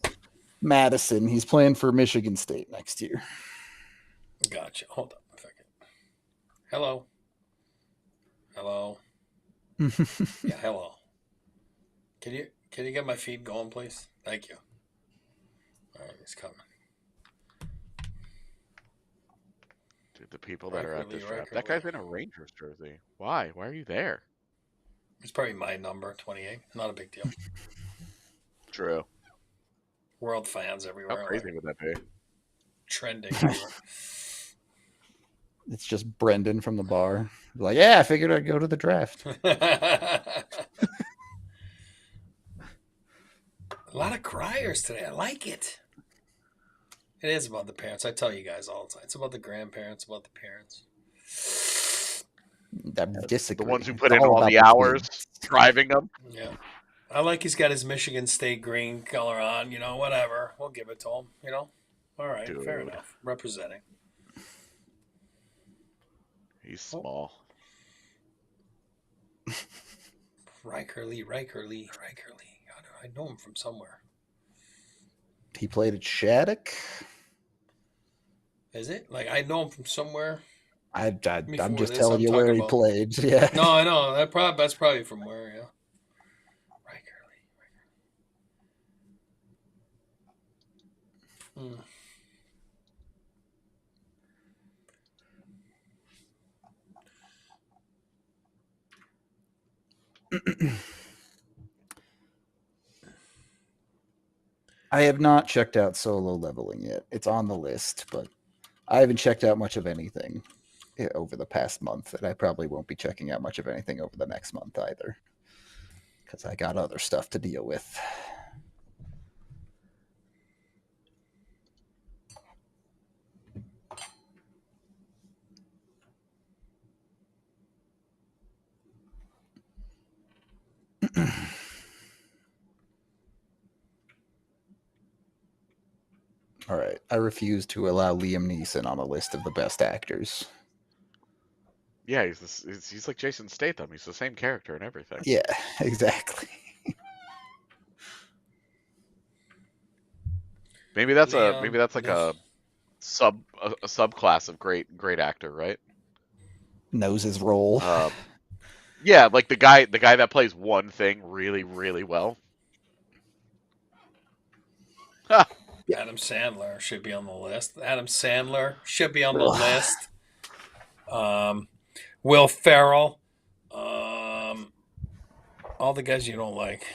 Madison. He's playing for Michigan State next year.
Gotcha. Hold on a second. Hello. Yeah, hello. Can you get my feed going, please? Thank you. All right, he's coming.
Dude, the people that are at this
Riker
draft.
Lee.
That guy's in a Rangers jersey. Why? Why are you there?
It's probably my number, 28. Not a big deal.
True.
World fans
How
everywhere.
crazy
Like,
would that be?
trending everywhere.
It's just Brendan from the bar. Like, yeah, I figured I'd go to the draft.
A lot of criers today. I like it. It is about the parents. I tell you guys all the time. It's about the grandparents, about the parents.
I disagree.
The ones who
It's
put in
all
all
about
the
the
hours
kids.
driving them.
Yeah. I like he's got his Michigan State green color on, whatever. We'll give it to him, All right, fair
Dude.
enough. Representing.
He's small.
Riker Lee. How do I know him from somewhere?
He played at Shattuck.
Is it? Like, I know him from somewhere.
I'm
Before
just
this,
telling
I'm
you where
talking
he
about-
played. Yeah.
No, I know. That's probably from where, yeah. Riker Lee. Hmm.
I have not checked out solo leveling yet. It's on the list, but I haven't checked out much of anything over the past month, and I probably won't be checking out much of anything over the next month either, because I got other stuff to deal with. All right. I refuse to allow Liam Neeson on a list of the best actors.
Yeah, he's like Jason Statham. He's the same character and everything.
Yeah, exactly.
Maybe that's
Leon,
like
yes.
a subclass of great actor, right?
Knows his role.
Yeah, like the guy that plays one thing really, really well. Ha!
Adam Sandler should be on the list. Adam Sandler should be on the
Ugh.
list. Will Ferrell. All the guys you don't like.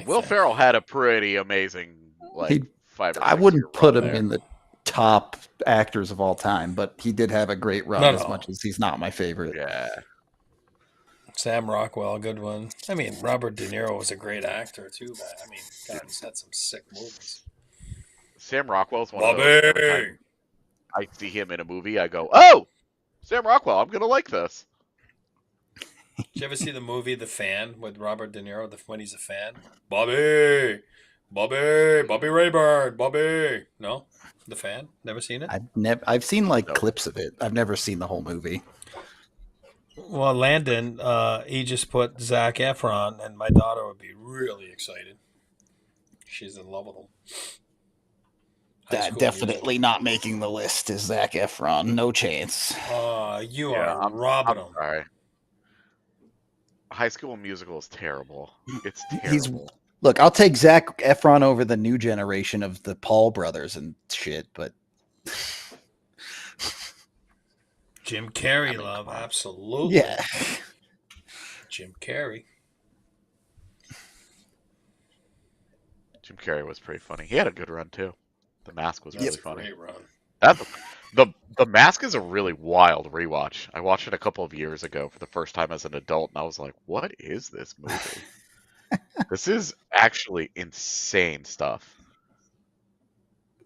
Will Ferrell had a pretty amazing like 5 or 6
I
year
wouldn't put
run
him
there.
in the top actors of all time, but he did have a great run
No,
as
no.
much as he's not my favorite.
Yeah.
Sam Rockwell, a good one. I mean, Robert De Niro was a great actor too, but I mean, God, he's had some sick movies.
Sam Rockwell's one of those. Every
Bobby!
time I see him in a movie, I go, "Oh, Sam Rockwell, I'm gonna like this."
Did you ever see the movie The Fan with Robert De Niro when he's a fan? Bobby Rayburn, Bobby. No, The Fan. Never seen it.
I've seen like
No.
clips of it. I've never seen the whole movie.
Well, Landon, he just put Zac Efron, and my daughter would be really excited. She's in love with him. High School
Definitely not making the list is Zac Efron. No chance.
Musical. You
Yeah,
are robbing him.
Sorry. High School Musical is terrible. It's
He's-
terrible.
Look, I'll take Zac Efron over the new generation of the Paul brothers and shit, but
Jim Carrey,
I mean,
love,
come on.
absolutely.
yeah.
Jim Carrey.
Jim Carrey was pretty funny. He had a good run too. The Mask was really
That's a
funny.
great run.
The Mask is a really wild rewatch. I watched it a couple of years ago for the first time as an adult, and I was like, "What is this movie? This is actually insane stuff."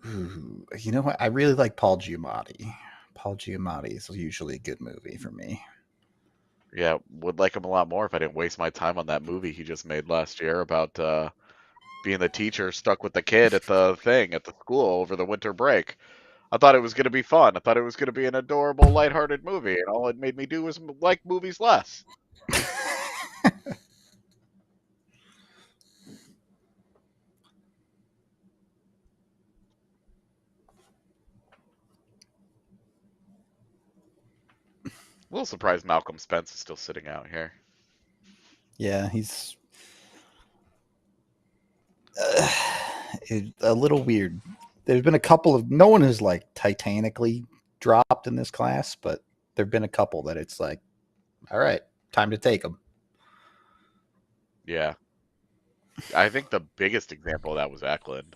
Ooh, you know what? I really like Paul Giamatti. Paul Giamatti is usually a good movie for me.
Yeah, would like him a lot more if I didn't waste my time on that movie he just made last year about being the teacher stuck with the kid at the school over the winter break. I thought it was going to be fun. I thought it was going to be an adorable, lighthearted movie, and all it made me do was like movies less. A little surprised Malcolm Spence is still sitting out here.
Yeah, he's a little weird. There's been a couple of no one has like titanically dropped in this class, but there've been a couple that it's like, all right, time to take them.
Yeah. I think the biggest example of that was Eklund.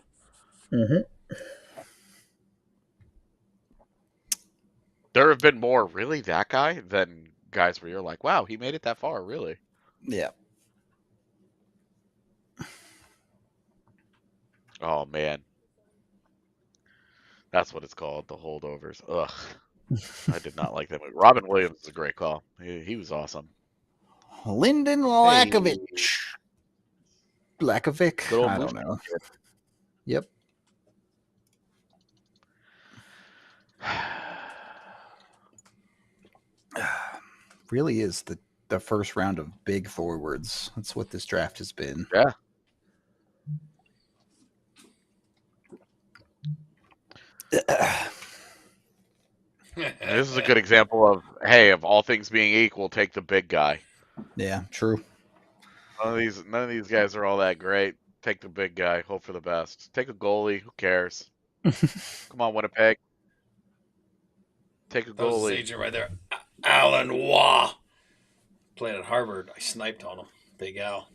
Mm-hmm.
There have been more, really, that guy, than guys where you're like, wow, he made it that far, really.
Yeah.
Oh, man. That's what it's called, the holdovers. Ugh. I did not like that movie. Robin Williams is a great call. He was awesome.
Lyndon Lakovic. Lakovic?
Good old
I don't
movie.
know. Yep. Really is the first round of big forwards. That's what this draft has been.
Yeah. This is a good example of, hey, of all things being equal, take the big guy.
Yeah, true.
None of these guys are all that great. Take the big guy. Hope for the best. Take a goalie. Who cares? Come on, Winnipeg. Take a
That was his
goalie.
agent right there. Alan Waugh. Playing at Harvard. I sniped on him. Big Al.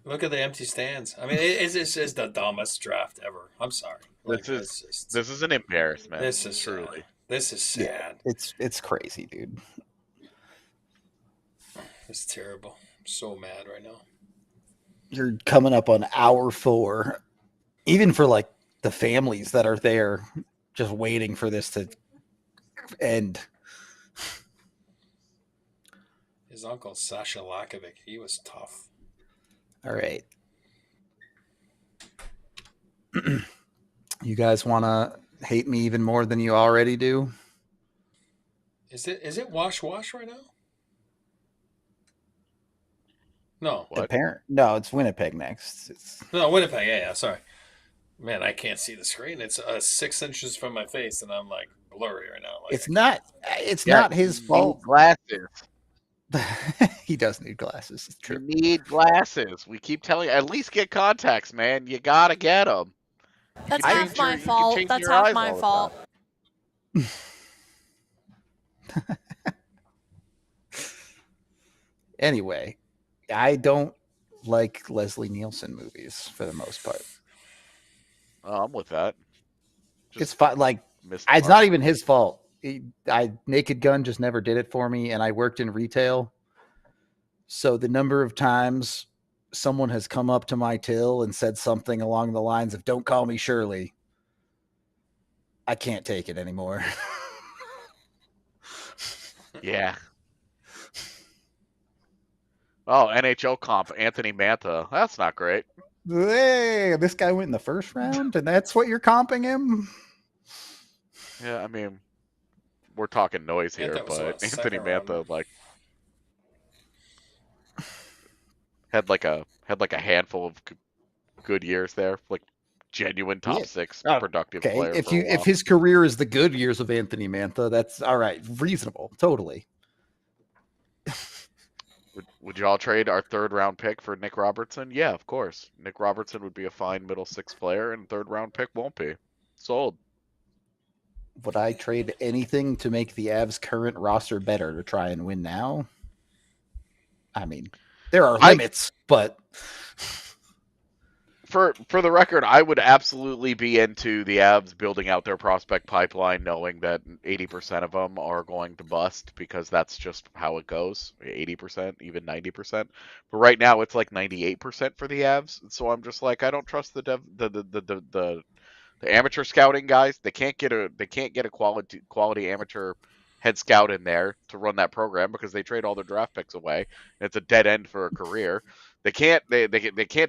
Look at the empty stands. I mean, it's just the dumbest draft ever. I'm sorry.
This is an embarrassment.
This is
truly.
sad. This is sad.
It's crazy, dude.
It's terrible. I'm so mad right now.
You're coming up on hour 4. Even for like the families that are there just waiting for this to end.
His uncle, Sasha Lakovic, he was tough.
All right. You guys want to hate me even more than you already do?
Is it wash right now? No.
What?
No, it's Winnipeg next.
No, Winnipeg. Yeah, sorry. Man, I can't see the screen. It's 6 inches from my face, and I'm like blurry right now. Like,
It's not. It's
Yeah,
not his
you
fault.
need glasses.
He does need glasses. It's
You
true.
need glasses. We keep telling you, at least get contacts, man. You gotta get them.
That's
I-
half my
you can
fault.
change
That's
your
half
eyes
my
all the
fault.
Anyway, I don't like Leslie Nielsen movies for the most part.
Oh, I'm with that.
It's fine. Like,
Missed
it's
mark.
not even his fault. Naked Gun just never did it for me, and I worked in retail. So the number of times someone has come up to my till and said something along the lines of "Don't call me Shirley," I can't take it anymore.
Yeah. Oh, NHL comp, Anthony Mantha. That's not great.
Hey, this guy went in the first round, and that's what you're comping him?
Yeah, I mean, we're talking noise here,
Mantha was
but
what,
Anthony
second round?
Mantha like had like a handful of good years there, like genuine top
Yeah.
6
Oh,
productive
Okay,
player for a while.
if his career is the good years of Anthony Mantha, that's all right, reasonable, totally.
Would y'all trade our 3rd round pick for Nick Robertson? Yeah, of course. Nick Robertson would be a fine middle 6 player, and 3rd round pick won't be. Sold.
Would I trade anything to make the Avs' current roster better to try and win now? I mean, there are limits, but
For the record, I would absolutely be into the Avs building out their prospect pipeline, knowing that 80% of them are going to bust, because that's just how it goes. 80%, even 90%. But right now, it's like 98% for the Avs. So I'm just like, I don't trust the amateur scouting guys. They can't get a quality amateur head scout in there to run that program, because they trade all their draft picks away, and it's a dead end for a career. They can't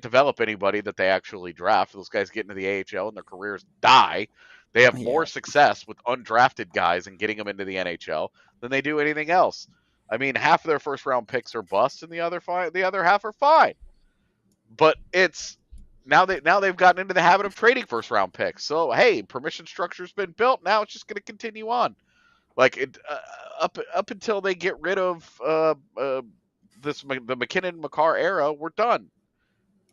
develop anybody that they actually draft. Those guys get into the AHL and their careers die. They have more success with undrafted guys and getting them into the NHL than they do anything else. I mean, half of their first round picks are busts, and the other half are fine. But it's now they've gotten into the habit of trading first round picks. So hey, permission structure's been built. Now it's just going to continue on. Like it up until they get rid of the McKinnon-Makar era, we're done.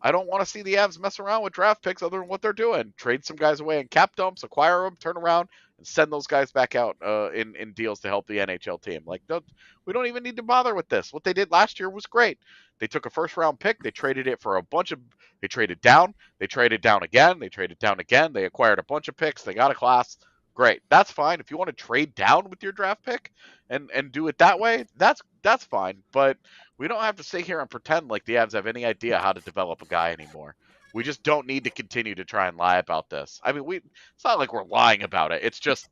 I don't want to see the Avs mess around with draft picks other than what they're doing. Trade some guys away in cap dumps, acquire them, turn around, and send those guys back out in deals to help the NHL team. Like, we don't even need to bother with this. What they did last year was great. They took a first round pick, they traded it for they traded down again, they traded down again, they acquired a bunch of picks, they got a class. Great. That's fine. If you want to trade down with your draft pick and do it that way, that's fine. But we don't have to sit here and pretend like the Avs have any idea how to develop a guy anymore. We just don't need to continue to try and lie about this. I mean, it's not like we're lying about it. It's just,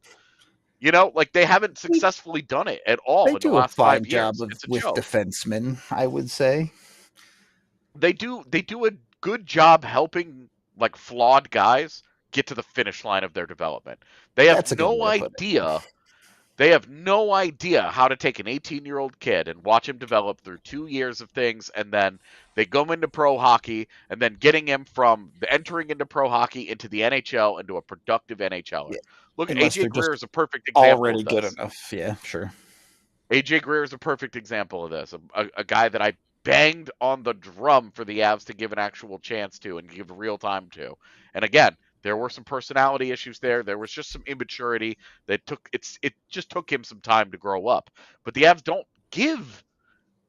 like they haven't successfully done it at all
they
in the
do a
last
fine
5
job
years. It's a
with
joke.
defensemen, I would say.
They do a good job helping like flawed guys get to the finish line of their development. They have
That's a good
no
way to put it.
idea. They have no idea how to take an 18-year-old kid and watch him develop through 2 years of things, and then they go into pro hockey, and then getting him from entering into pro hockey into the NHL into a productive NHLer.
Yeah.
Look,
Unless
AJ
they're
Greer
just
is a perfect example
already
of
good
this.
enough. Yeah, sure.
AJ Greer is a perfect example of this. A guy that I banged on the drum for the Avs to give an actual chance to and give real time to. And again, there were some personality issues there. There was just some immaturity that it just took him some time to grow up. But the Avs don't give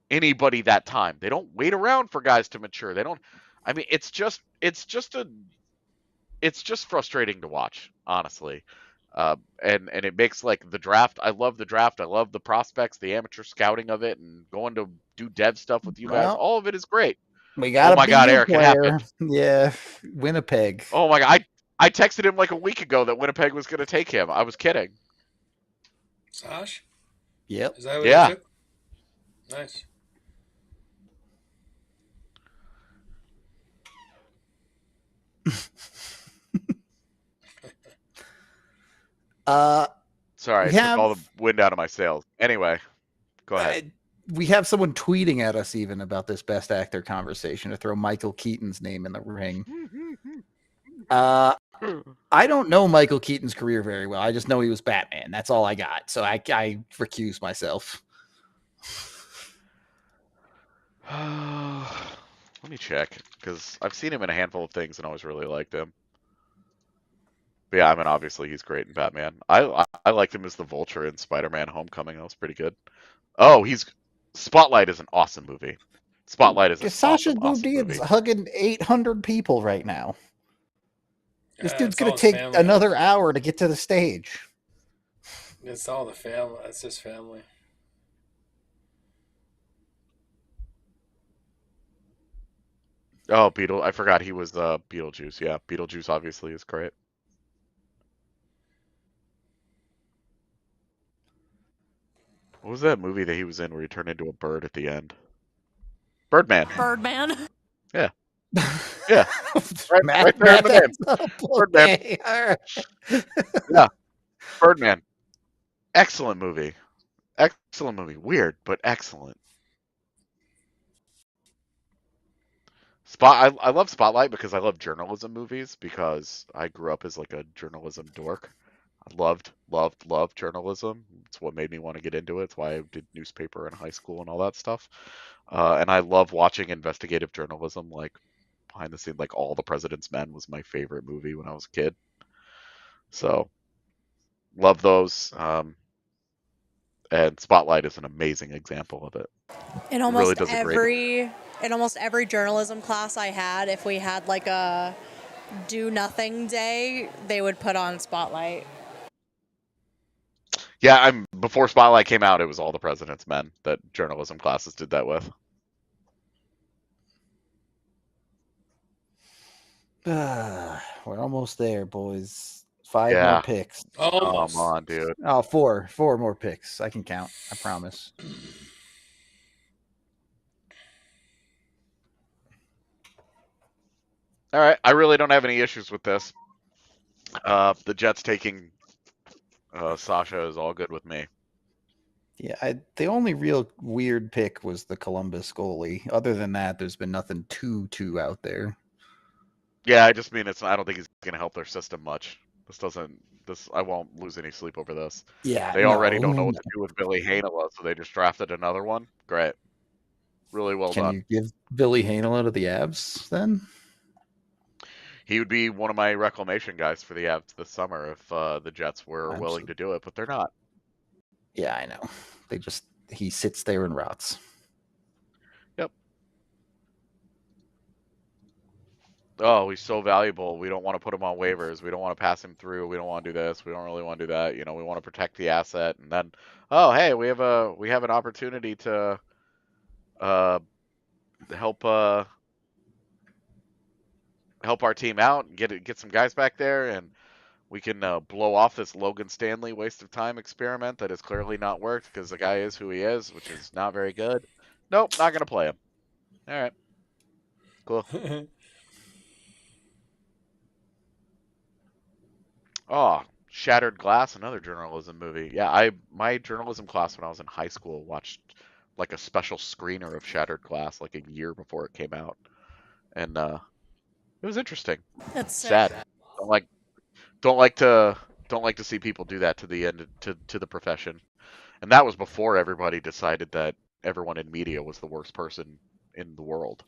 anybody that time. They don't wait around for guys to mature. They don't. I mean, it's just frustrating to watch, honestly. And it makes like the draft. I love the draft. I love the prospects, the amateur scouting of it, and going to do dev stuff with you guys.
Well,
All of it is great.
We got
Oh my
a
God,
BU
Eric, it
player.
happened.
Yeah, Winnipeg.
Oh my God, I texted him like a week ago that Winnipeg was going to take him. I was kidding.
Sash?
Yep.
Is that what
Yeah.
they took? Nice.
Sorry,
We
I took all the
have
wind out of my sails. Anyway, go ahead.
we have someone tweeting at us even about this Best Actor conversation to throw Michael Keaton's name in the ring. I don't know Michael Keaton's career very well. I just know he was Batman. That's all I got. So I recuse myself.
Let me check, because I've seen him in a handful of things and always really liked him. But yeah, I mean, obviously he's great in Batman. I liked him as the Vulture in Spider-Man: Homecoming. That was pretty good. Oh, Spotlight is an awesome movie. Spotlight is an
Sasha
awesome movie.
is hugging 800 people right now. This dude's
it's
going
all
to
his
take
family.
another hour to get to the stage.
It's all the family. It's his family.
Oh, I forgot he was Beetlejuice. Yeah, Beetlejuice obviously is great. What was that movie that he was in where he turned into a bird at the end? Birdman.
Birdman.
Yeah. Yeah. Right there in the name. Birdman.
Okay. All right.
Yeah. Birdman. Excellent movie. Excellent movie. Weird, but excellent. I love Spotlight because I love journalism movies, because I grew up as like a journalism dork. I loved journalism. It's what made me want to get into it. It's why I did newspaper in high school and all that stuff. And I love watching investigative journalism, like behind the scene, like All the President's Men was my favorite movie when I was a kid. So love those. And Spotlight is an amazing example of it.
In almost every journalism class I had, if we had like a do nothing day, they would put on Spotlight.
Yeah, before Spotlight came out, it was All the President's Men that journalism classes did that with.
We're almost there, boys. 5
Yeah.
more picks.
Almost.
Come on, dude.
Oh, 4 more picks. I can count. I promise.
All right, I really don't have any issues with this. The Jets taking Sasha is all good with me.
Yeah, the only real weird pick was the Columbus goalie. Other than that, there's been nothing too out there.
Yeah, I just mean I don't think he's going to help their system much. I won't lose any sleep over this.
Yeah,
They already don't know what to do with Billy Heinola, so they just drafted another one. Great. Really well done.
Can you give Billy Heinola to the Avs then?
He would be one of my reclamation guys for the Avs this summer if the Jets were willing to do it, but they're not.
Yeah, I know. He sits there and rots.
Yep. Oh, he's so valuable. We don't want to put him on waivers. We don't want to pass him through. We don't want to do this. We don't really want to do that. We want to protect the asset. And then, oh, hey, we have an opportunity to help our team out and get some guys back there, and we can blow off this Logan Stanley waste of time experiment that has clearly not worked because the guy is who he is, which is not very good. Nope, not going to play him. All right. Cool. Oh, Shattered Glass, another journalism movie. Yeah, my journalism class when I was in high school watched like a special screener of Shattered Glass like a year before it came out. And it was interesting.
That's
sad. Don't like to see people do that to the end to the profession. And that was before everybody decided that everyone in media was the worst person in the world.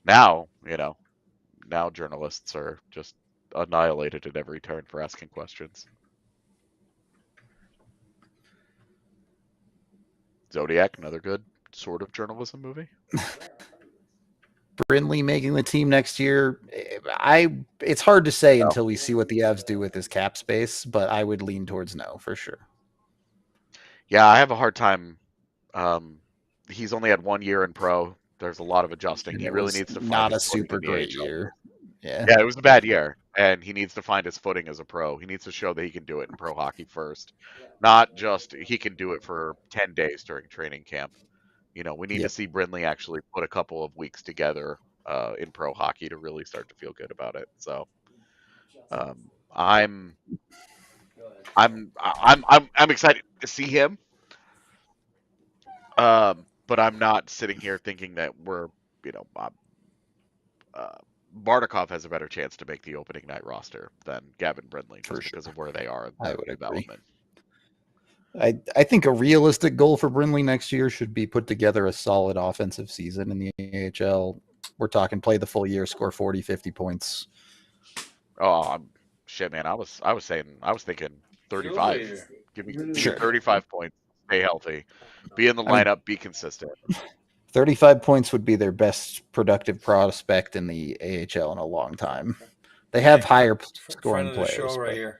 Now, now journalists are just annihilated at every turn for asking questions. Zodiac, another good sort of journalism movie.
Brindley making the team next year. It's hard to say until we see what the Avs do with his cap space, but I would lean towards no for sure.
Yeah, I have a hard time. He's only had 1 year in pro. There's a lot of adjusting. He really needs to find
not a
his footing
super
in the
great
AHL.
year. Yeah,
it was a bad year, and he needs to find his footing as a pro. He needs to show that he can do it in pro hockey first, not just he can do it for 10 days during training camp. We need to see Brindley actually put a couple of weeks together in pro hockey to really start to feel good about it. So I'm I'm excited to see him. But I'm not sitting here thinking that we're, Bardakov has a better chance to make the opening night roster than Gavin Brindley just because of where they are in their development.
I think a realistic goal for Brindley next year should be put together a solid offensive season in the AHL. We're talking play the full year, score 40, 50 points.
Oh, shit, man. I was thinking 35. Give me 35 points. Stay healthy. Be in the lineup. Be consistent.
35 points would be their best productive prospect in the AHL in a long time. They have higher scoring players.
Show right here.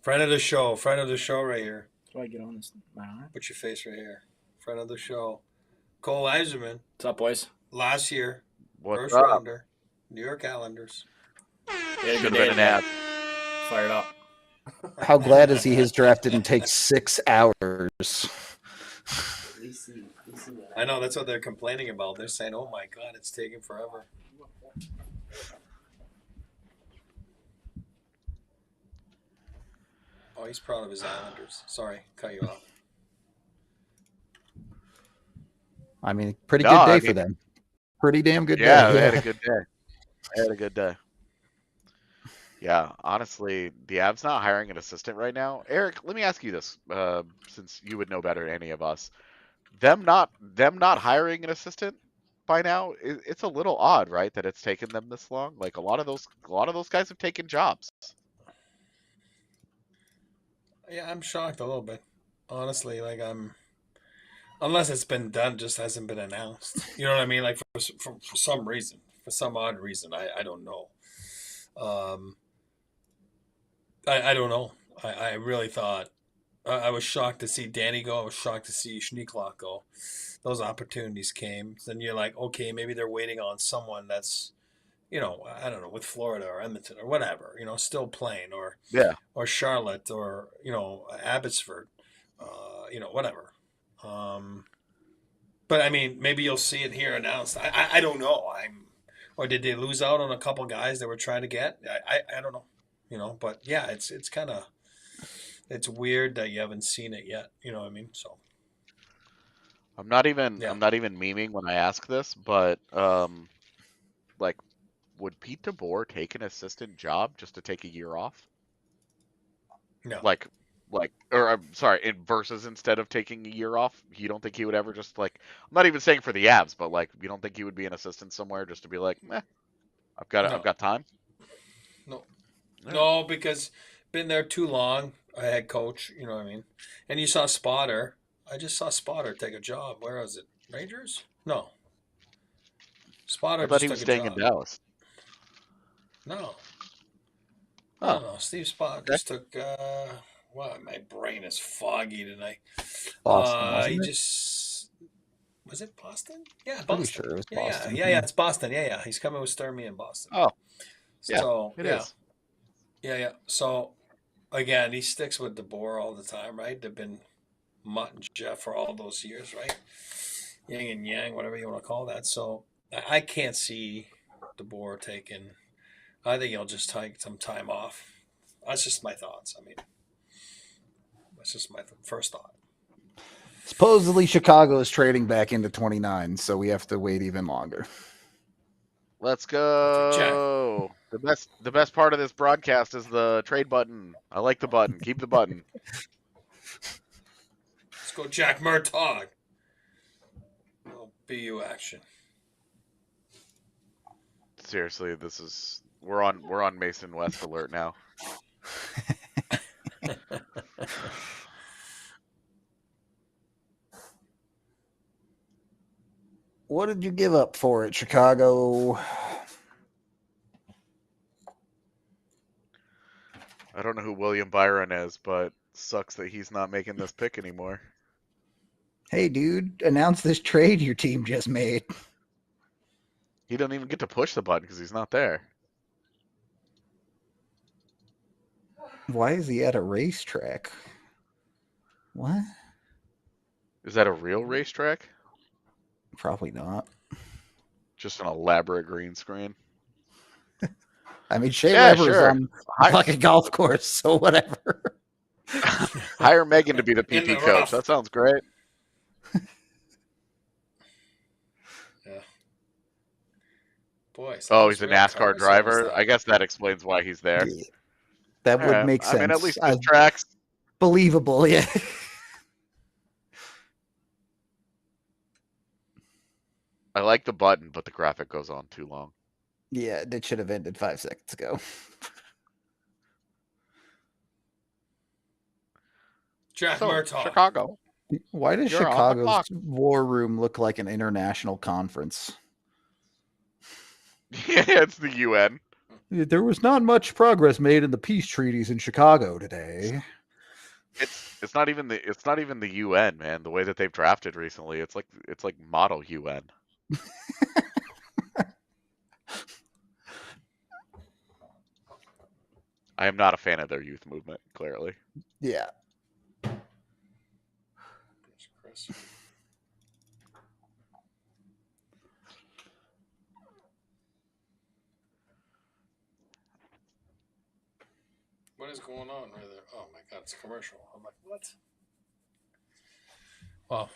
Friend of the show right here.
Do I get on this?
Put your face right here. Friend of the show. Cole Eiserman.
What's up, boys?
Last year.
What's
first
up?
rounder. New York Islanders.
Should
have been an ad.
Fired up.
How glad is he his draft didn't take 6 hours?
I know, that's what they're complaining about. They're saying, oh my God, it's taking forever. Oh, he's proud of his Islanders. Sorry, cut you off.
I mean, pretty good day for them. Pretty damn good day.
Yeah, they had a good day. Yeah, honestly, the Avs not hiring an assistant right now. Eric, let me ask you this, since you would know better than any of us. Them not hiring an assistant by now, it's a little odd, right? That it's taken them this long. Like a lot of those guys have taken jobs.
Yeah, I'm shocked a little bit. Honestly, like unless it's been done, just hasn't been announced. You know what I mean? Like for some reason, for some odd reason, I don't know. I don't know. I really thought I was shocked to see Danny go. I was shocked to see Schneeklock go. Those opportunities came. Then you're like, okay, maybe they're waiting on someone that's, I don't know, with Florida or Edmonton or whatever, still playing, or Charlotte or Abbotsford, whatever. But I mean, maybe you'll see it here announced. I don't know. Or did they lose out on a couple guys they were trying to get? I don't know. But yeah, it's kind of, it's weird that you haven't seen it yet. You know what I mean? So
I'm not even memeing when I ask this, but like, would Pete DeBoer take an assistant job just to take a year off?
No.
Or I'm sorry, versus instead of taking a year off, you don't think he would ever just I'm not even saying for the Avs, but you don't think he would be an assistant somewhere just to be like, I've got time?
No, because been there too long, a head coach, you know what I mean? And you saw Spotter. I just saw Spotter take a job. Where was it? Rangers? No. Spotter
I thought
just
he was
took a
staying
job.
in Dallas.
No.
Oh.
No. Steve Spotter just took my brain is foggy tonight.
Boston,
was it Boston? Yeah, Boston.
Pretty sure it was Boston.
Yeah, it's Boston. Yeah. He's coming with Sturmy in Boston.
Oh.
Yeah, so,
it is.
Yeah. So, again, he sticks with DeBoer all the time, right? They've been Mutt and Jeff for all those years, right? Yin and yang, whatever you want to call that. So, I can't see DeBoer taking. I think he'll just take some time off. That's just my thoughts. I mean, that's just my first thought.
Supposedly, Chicago is trading back into 29, so we have to wait even longer.
Let's go. The best part of this broadcast is the trade button. I like the button. Keep the button.
Let's go, Jack Murtaugh. Oh, BU action.
Seriously, we're on Mason West alert now.
What did you give up for it, Chicago?
I don't know who William Byron is, but sucks that he's not making this pick anymore.
Hey, dude, announce this trade your team just made.
He doesn't even get to push the button because he's not there.
Why is he at a racetrack? What?
Is that a real racetrack?
Probably not.
Just an elaborate green screen.
I mean, Shea Weber's
sure.
on like a golf course, so whatever.
Hire Megan to be the
In the
PP coach.
rough.
That sounds great.
Yeah. Boy, some
Oh,
of
he's
those
a
real
NASCAR
cars,
driver. I guess that explains why he's there.
Yeah, that
All
would
right.
make
I
sense.
mean, at least this tracks.
Believable, yeah.
I like the button, but the graphic goes on too long.
Yeah, it should have ended 5 seconds ago.
Jack
So,
Murtaugh.
Chicago.
Why does
You're on the
Chicago's
clock.
war room look like an international conference?
Yeah, it's the UN.
There was not much progress made in the peace treaties in Chicago today.
It's not even the UN, man. The way that they've drafted recently, it's like model UN. I am not a fan of their youth movement, clearly.
Yeah.
Chris. What is going on right there? Oh my god, it's a commercial. I'm like, what? Well,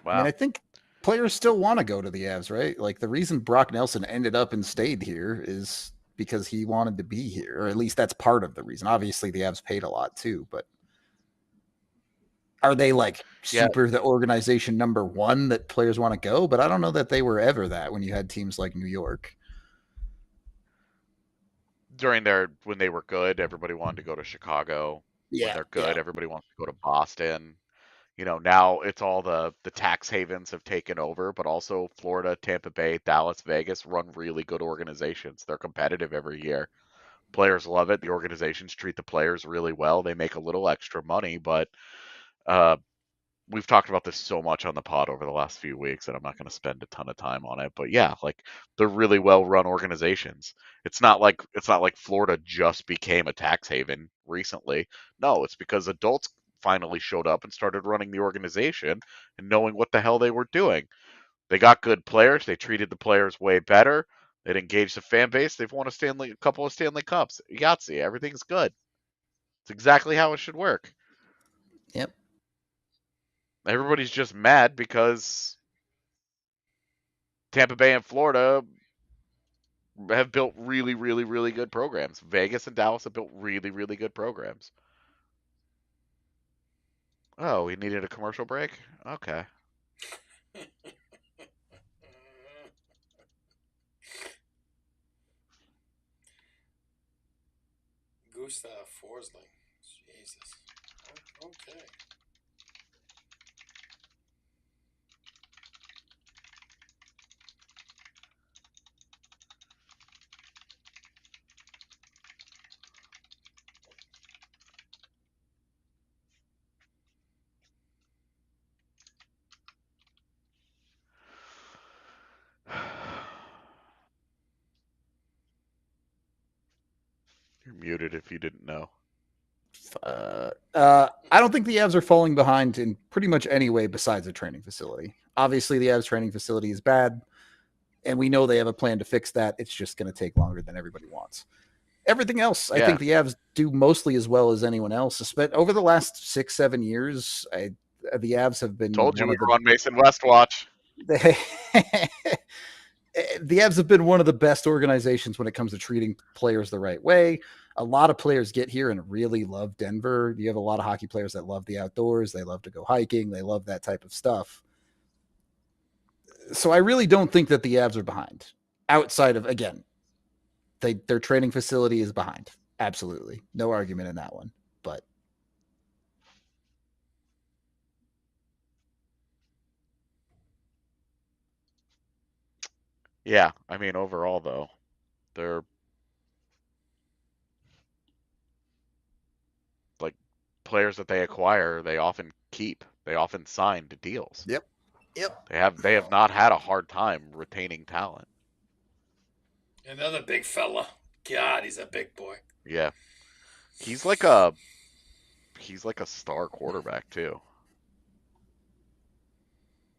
Wow.
I mean, I think players still want to go to the Avs, right? Like the reason Brock Nelson ended up and stayed here is because he wanted to be here, or at least that's part of the reason. Obviously, the Avs paid a lot too, but are they like super the organization number one that players want to go? But I don't know that they were ever that when you had teams like New York.
When they were good, everybody wanted to go to Chicago. When they're good, everybody wants to go to Boston. You know, now it's all the tax havens have taken over, but also Florida, Tampa Bay, Dallas, Vegas run really good organizations. They're competitive every year. Players love it. The organizations treat the players really well. They make a little extra money, but we've talked about this so much on the pod over the last few weeks, and I'm not going to spend a ton of time on it. But yeah, like they're really well-run organizations. It's not like Florida just became a tax haven recently. No, it's because adults finally showed up and started running the organization and knowing what the hell they were doing. They got good players. They treated the players way better. They'd engaged the fan base. They've won a couple of Stanley Cups. Yahtzee. Everything's good. It's exactly how it should work.
Yep.
Everybody's just mad because Tampa Bay and Florida have built really, really, really good programs. Vegas and Dallas have built really, really good programs. Oh, we needed a commercial break? Okay.
Gustav Forsling. Jesus. Okay.
You're muted if you didn't know.
I don't think the Avs are falling behind in pretty much any way besides the training facility. Obviously, the Avs training facility is bad, and we know they have a plan to fix that. It's just going to take longer than everybody wants. Everything else, I think the Avs do mostly as well as anyone else. But over the last 6-7 years, the Avs have been
Told you we were on Mason West watch.
The Avs have been one of the best organizations when it comes to treating players the right way. A lot of players get here and really love Denver. You have a lot of hockey players that love the outdoors. They love to go hiking. They love that type of stuff. So I really don't think that the Avs are behind. Outside of, again, their training facility is behind. Absolutely. No argument in that one. But
yeah, I mean, overall, though, they're like players that they acquire, they often keep. They often sign to deals.
Yep.
They have not had a hard time retaining talent.
Another big fella. God, he's a big boy.
Yeah. He's like a star quarterback too.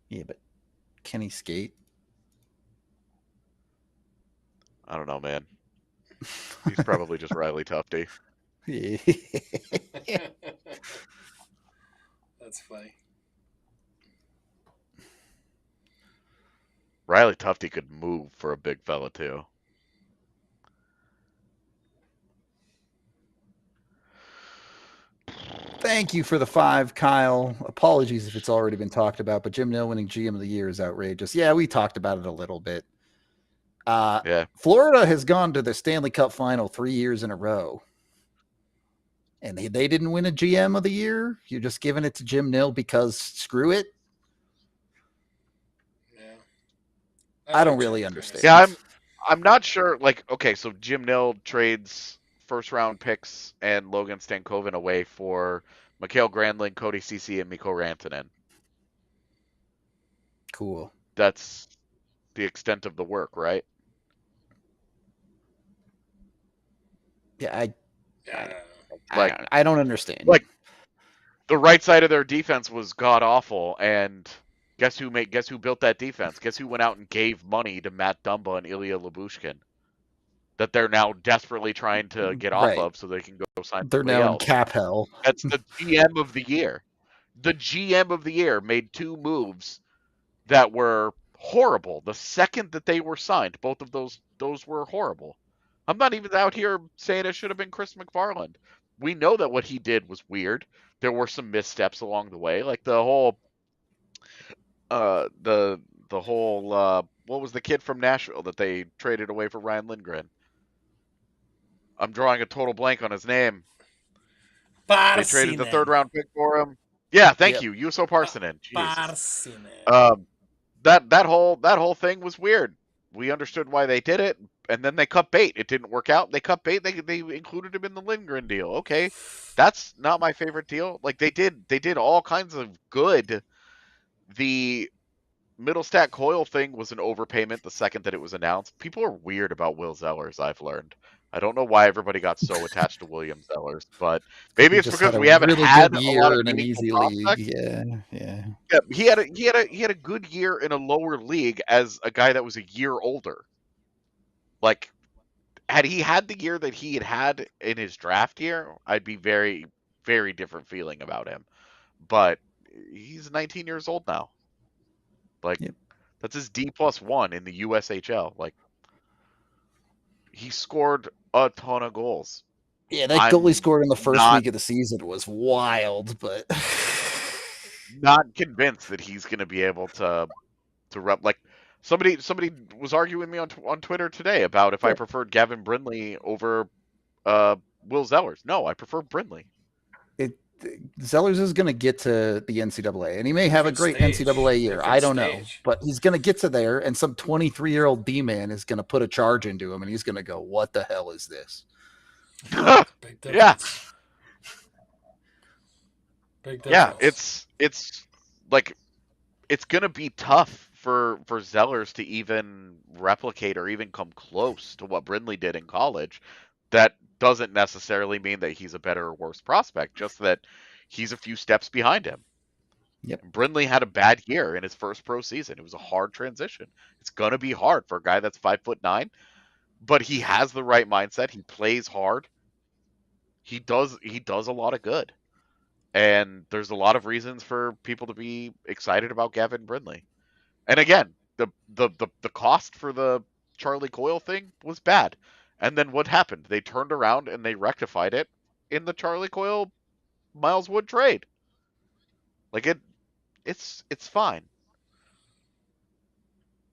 Yeah, but can he skate?
I don't know, man. He's probably just Riley Tufte.
That's funny.
Riley Tufte could move for a big fella too.
Thank you for the 5, Kyle. Apologies if it's already been talked about, but Jim Nill winning GM of the Year is outrageous. Yeah, we talked about it a little bit.
Yeah.
Florida has gone to the Stanley Cup final 3 years in a row. And they didn't win a GM of the Year? You're just giving it to Jim Nill because screw it?
Yeah.
I don't really understand.
Yeah, I'm not sure. Like, okay, so Jim Nill trades first round picks and Logan Stankoven away for Mikhail Granlund, Cody Ceci, and Mikko Rantanen.
Cool.
That's the extent of the work, right?
Yeah,
Like,
I don't understand.
like the right side of their defense was god awful, and guess who built that defense? Guess who went out and gave money to Matt Dumba and Ilya Lyubushkin that they're now desperately trying to get off
Right.
of so they can go sign
They're
somebody
now in
else.
cap hell.
That's the GM of the year. The GM of the year made 2 moves that were horrible. The second that they were signed, both of those were horrible. I'm not even out here saying it should have been Chris McFarland. We know that what he did was weird. There were some missteps along the way, like the whole what was the kid from Nashville that they traded away for Ryan Lindgren? I'm drawing a total blank on his name. They traded the 3rd round pick for him. Yeah, thank you, Juuso Parssinen. Jesus. That whole thing was weird. We understood why they did it, and then they cut bait. It didn't work out. They cut bait. They included him in the Lindgren deal. Okay, that's not my favorite deal. Like they did all kinds of good. The Middlestat Coyle thing was an overpayment the second that it was announced. People are weird about Will Zellers, I've learned. I don't know why everybody got so attached to William Zellers, but maybe it's because we haven't had a lot of
in an easy league. Yeah.
He had a good year in a lower league as a guy that was a year older. Like, had he had the year that he had in his draft year, I'd be very, very different feeling about him. But he's 19 years old now. Like, that's his D+1 in the USHL. Like, he scored a ton of goals.
Yeah, that goal he scored in the first week of the season was wild, but
not convinced that he's going to be able to rep. Like, somebody was arguing with me on Twitter today about if I preferred Gavin Brindley over Will Zellers. No, I prefer Brindley.
Zellers is going to get to the NCAA, and he may have a great NCAA year. I don't know, but he's going to get to there, and some 23-year-old D-man is going to put a charge into him, and he's going to go, "What the hell is this?"
Yeah. Yeah, it's like it's going to be tough for Zellers to even replicate or even come close to what Brindley did in college. That doesn't necessarily mean that he's a better or worse prospect, just that he's a few steps behind him.
Yep.
Brindley had a bad year in his first pro season. It was a hard transition. It's going to be hard for a guy that's 5'9", but he has the right mindset. He plays hard. He does a lot of good. And there's a lot of reasons for people to be excited about Gavin Brindley. And again, the cost for the Charlie Coyle thing was bad. And then what happened? They turned around and they rectified it in the Charlie Coyle Miles Wood trade. Like it's fine.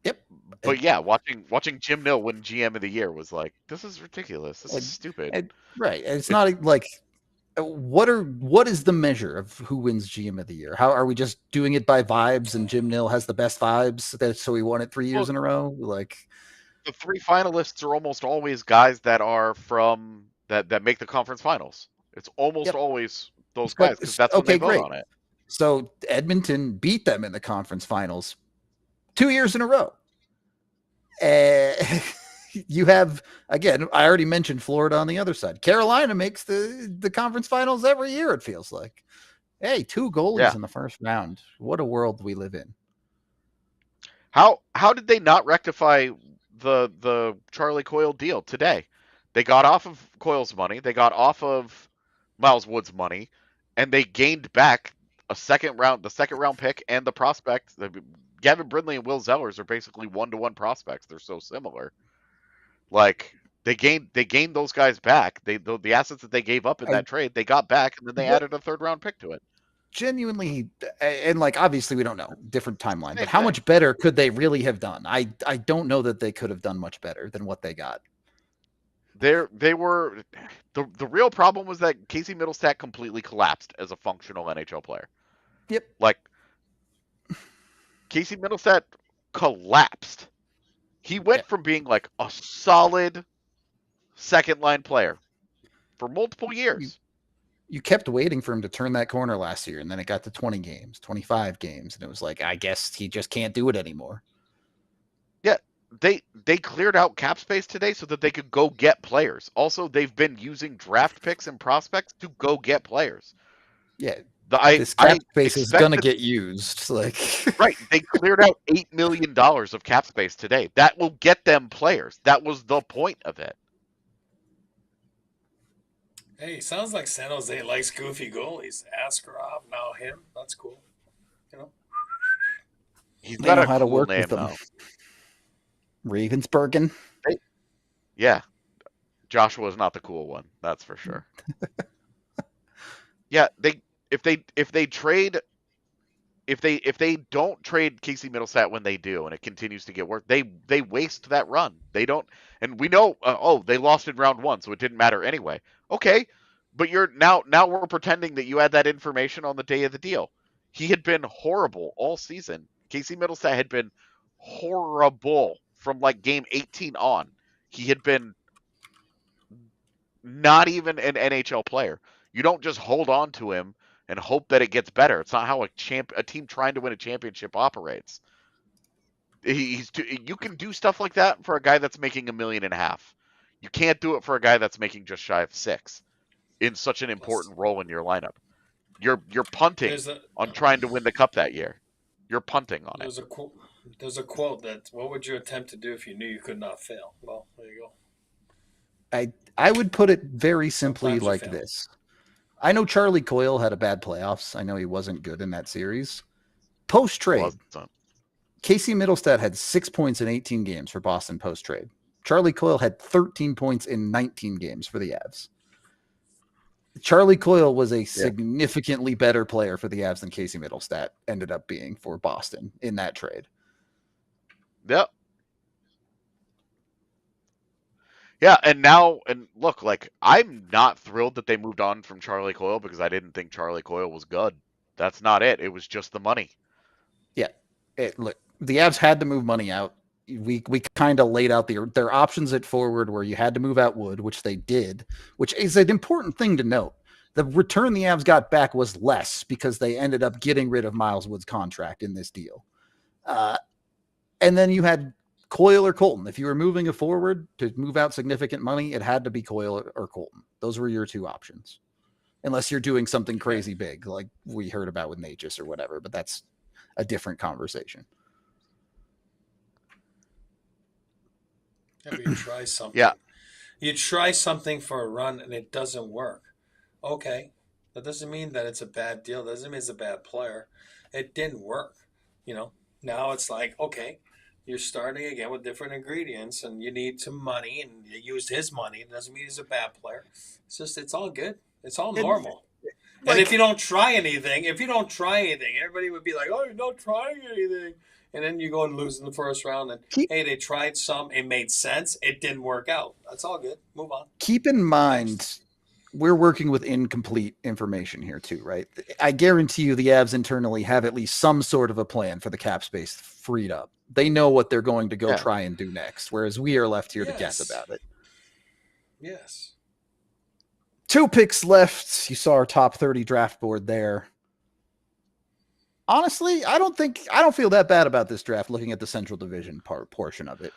Yep.
But yeah, watching Jim Nill win GM of the year was like, this is ridiculous. This is stupid.
Right. It's not like what is the measure of who wins GM of the year? How are we just doing it by vibes and Jim Nill has the best vibes so he won it 3 years in a row? Like
the 3 finalists are almost always guys that are from that make the conference finals. It's almost always those guys because that's when they vote on it.
So Edmonton beat them in the conference finals 2 years in a row. You have, again, I already mentioned Florida on the other side. Carolina makes the conference finals every year, it feels like. Hey, 2 goalies in the first round. What a world we live in.
How did they not rectify the Charlie Coyle deal today? They got off of Coyle's money. They got off of Miles Wood's money, and they gained back the second round pick and the prospect. Gavin Brindley and Will Zellers are basically 1-to-1 prospects. They're so similar. Like they gained those guys back. The assets that they gave up in that trade, they got back, and then they added a 3rd-round pick to it.
Genuinely, and like obviously we don't know, different timeline,
Same
but how
thing.
much better could they really have done? I don't know that they could have done much better than what they got.
They were the real problem was that Casey Middlestat completely collapsed as a functional NHL player.
Yep.
Like Casey Middlestat collapsed. He went from being like a solid second line player for multiple years.
You kept waiting for him to turn that corner last year, and then it got to 20 games, 25 games, and it was like, I guess he just can't do it anymore.
Yeah, they cleared out cap space today so that they could go get players. Also, they've been using draft picks and prospects to go get players.
Yeah,
This
cap space is gonna get used. Like
right, they cleared out $8 million of cap space today. That will get them players. That was the point of it.
Hey, sounds like San Jose likes goofy goalies. Askarov, now him. That's cool. You know,
He's
they
got
know
a
how to
cool
work
name,
with them.
though.
Ravensburgen.
Yeah, Joshua is not the cool one. That's for sure. Yeah, if they don't trade Casey Middlestat when they do, and it continues to get worse, they waste that run. They don't, and we know. They lost in round 1, so it didn't matter anyway. Okay, but you're now we're pretending that you had that information on the day of the deal. He had been horrible all season. Casey Middlestat had been horrible from like game 18 on. He had been not even an NHL player. You don't just hold on to him and hope that it gets better. It's not how a team trying to win a championship operates. You can do stuff like that for a guy that's making $1.5 million. You can't do it for a guy that's making just shy of $6 million in such an important role in your lineup. You're punting on trying to win the cup that year. You're punting on it.
There's a quote that, what would you attempt to do if you knew you could not fail? Well, there you go.
I would put it very simply
Sometimes you
like
fail.
this. I know Charlie Coyle had a bad playoffs. I know he wasn't good in that series. Post-trade, Casey Middlestat had 6 points in 18 games for Boston post-trade. Charlie Coyle had 13 points in 19 games for the Avs. Charlie Coyle was a significantly better player for the Avs than Casey Middlestat ended up being for Boston in that trade.
Yep. Yeah, and look, like, I'm not thrilled that they moved on from Charlie Coyle because I didn't think Charlie Coyle was good. That's not it. It was just the money.
Yeah. Look, the Avs had to move money out. We kind of laid out their options at forward where you had to move out Wood, which they did, which is an important thing to note. The return the Avs got back was less because they ended up getting rid of Miles Wood's contract in this deal. And then you had Coyle or Colton. If you were moving a forward to move out significant money, it had to be Coyle or Colton. Those were your two options. Unless you're doing something crazy big, like we heard about with Natchez or whatever, but that's a different conversation.
Yeah, but you try something.
Yeah.
You try something for a run and it doesn't work. Okay. That doesn't mean that it's a bad deal. It doesn't mean it's a bad player. It didn't work. Now it's like, okay, you're starting again with different ingredients and you need some money and you used his money. It doesn't mean he's a bad player. It's all good. It's all normal. And if you don't try anything, everybody would be like, oh, you're not trying anything. And then you go and lose in the first round. And, hey, they tried some. It made sense. It didn't work out. That's all good. Move on.
Keep in mind, we're working with incomplete information here too, right? I guarantee you the Avs internally have at least some sort of a plan for the cap space freed up. They know what they're going to go try and do next, whereas we are left here to guess about it.
Yes.
2 picks left. You saw our top 30 draft board there. Honestly, I don't feel that bad about this draft looking at the Central Division portion of it.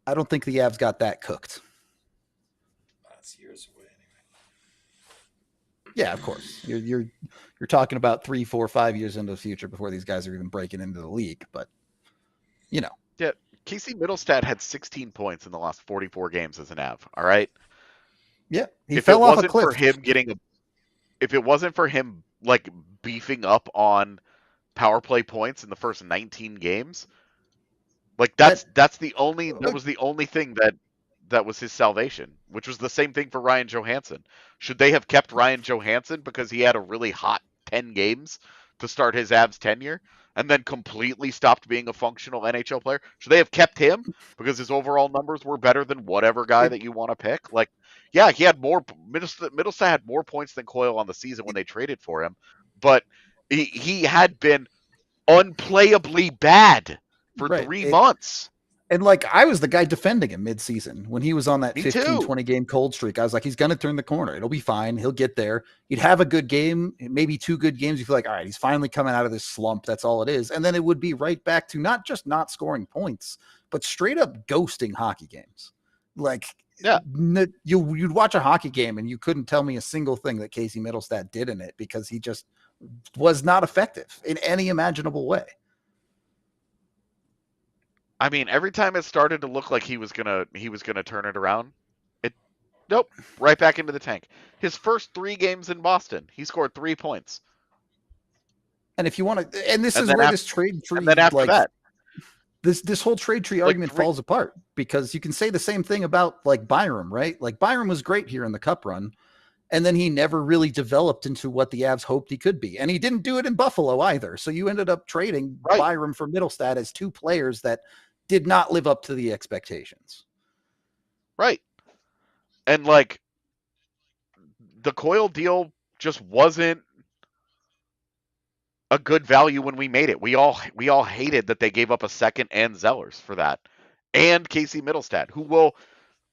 I don't think the Avs got that cooked.
That's years away anyway.
Yeah, of course. You're talking about 3, 4, 5 years into the future before these guys are even breaking into the league, but
Yeah, Casey Middlestat had 16 points in the last 44 games as an Av. All right.
Yeah, he
If it
fell off a
wasn't
cliff.
for him if it wasn't for him like beefing up on power play points in the first 19 games, like that was the only thing that was his salvation, which was the same thing for Ryan Johansson. Should they have kept Ryan Johansson because he had a really hot 10 games to start his Avs tenure and then completely stopped being a functional NHL player? Should they have kept him because his overall numbers were better than whatever guy that you want to pick? Like, yeah, he had more. Middlestat had more points than Coyle on the season when they traded for him, but he had been unplayably bad for
Right.
3 months.
And like I was the guy defending him mid-season when he was on that
Me
15,
too.
20 game cold streak. I was like, he's going to turn the corner. It'll be fine. He'll get there. He'd have a good game, maybe 2 good games. You feel like, all right, he's finally coming out of this slump. That's all it is. And then it would be right back to not just not scoring points, but straight up ghosting hockey games. Like,
yeah,
you'd watch a hockey game and you couldn't tell me a single thing that Casey Middlestat did in it because he just was not effective in any imaginable way.
I mean, every time it started to look like he was gonna turn it around, nope, right back into the tank. His first 3 games in Boston, he scored 3 points.
And if you want to, and this is where this trade tree,
and then after that,
this whole trade tree argument falls apart because you can say the same thing about like Byram, right? Like Byram was great here in the Cup run, and then he never really developed into what the Avs hoped he could be, and he didn't do it in Buffalo either. So you ended up trading Byram for Middlestat as 2 players that did not live up to the expectations.
Right. And like the Coyle deal just wasn't a good value when we made it. We all hated that they gave up a second and Zellers for that. And Casey Middlestat, who will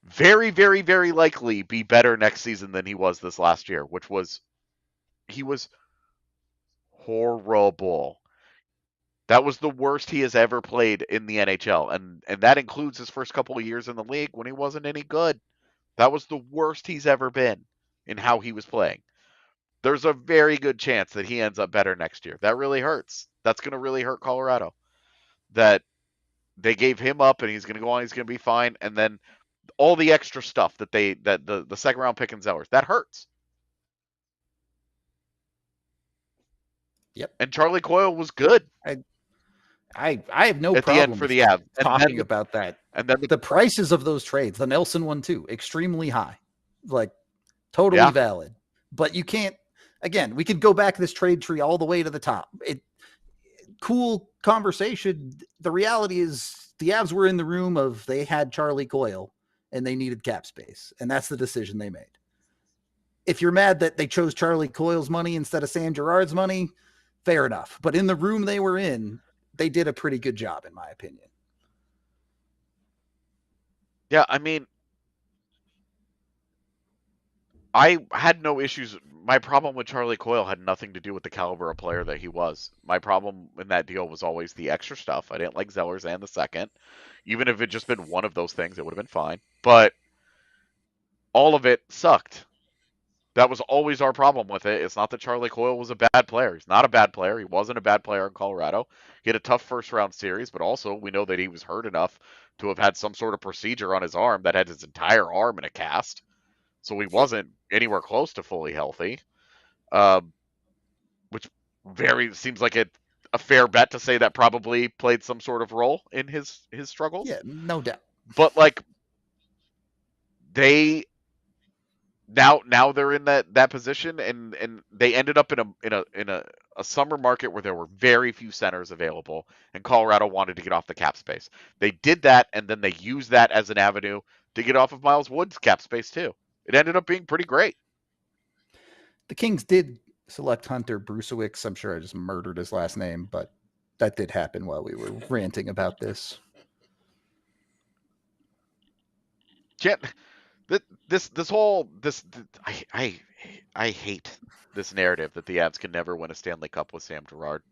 very, very, very likely be better next season than he was this last year, he was horrible. That was the worst he has ever played in the NHL, and that includes his first couple of years in the league when he wasn't any good. That was the worst he's ever been in how he was playing. There's a very good chance that he ends up better next year. That really hurts. That's going to really hurt Colorado. That they gave him up and he's going to go on, he's going to be fine, and then all the extra stuff that the second round pick and Zellers, that hurts.
Yep.
And Charlie Coyle was good.
I have no
at
problem
the end for the Avs
talking about that.
And then
the prices of those trades, the Nelson one too, extremely high, like totally valid. But you can't. Again, we could go back this trade tree all the way to the top. Cool conversation. The reality is the Avs were in the room of they had Charlie Coyle and they needed cap space, and that's the decision they made. If you're mad that they chose Charlie Coyle's money instead of Sam Girard's money, fair enough. But in the room they were in, they did a pretty good job, in my opinion.
Yeah, I mean, I had no issues. My problem with Charlie Coyle had nothing to do with the caliber of player that he was. My problem in that deal was always the extra stuff. I didn't like Zellers and the second. Even if it had just been one of those things, it would have been fine. But all of it sucked. That was always our problem with it. It's not that Charlie Coyle was a bad player. He's not a bad player. He wasn't a bad player in Colorado. He had a tough first-round series, but also we know that he was hurt enough to have had some sort of procedure on his arm that had his entire arm in a cast. So he wasn't anywhere close to fully healthy, which seems like a fair bet to say that probably played some sort of role in his struggles.
Yeah, no doubt.
But like now they're in that position, and they ended up in a summer market where there were very few centers available, and Colorado wanted to get off the cap space. They did that, and then they used that as an avenue to get off of Miles Wood's cap space too. It ended up being pretty great.
The Kings did select Hunter Brusewicz. I'm sure I just murdered his last name, but that did happen while we were ranting about this.
I hate this narrative that the Avs can never win a Stanley Cup with Sam Girard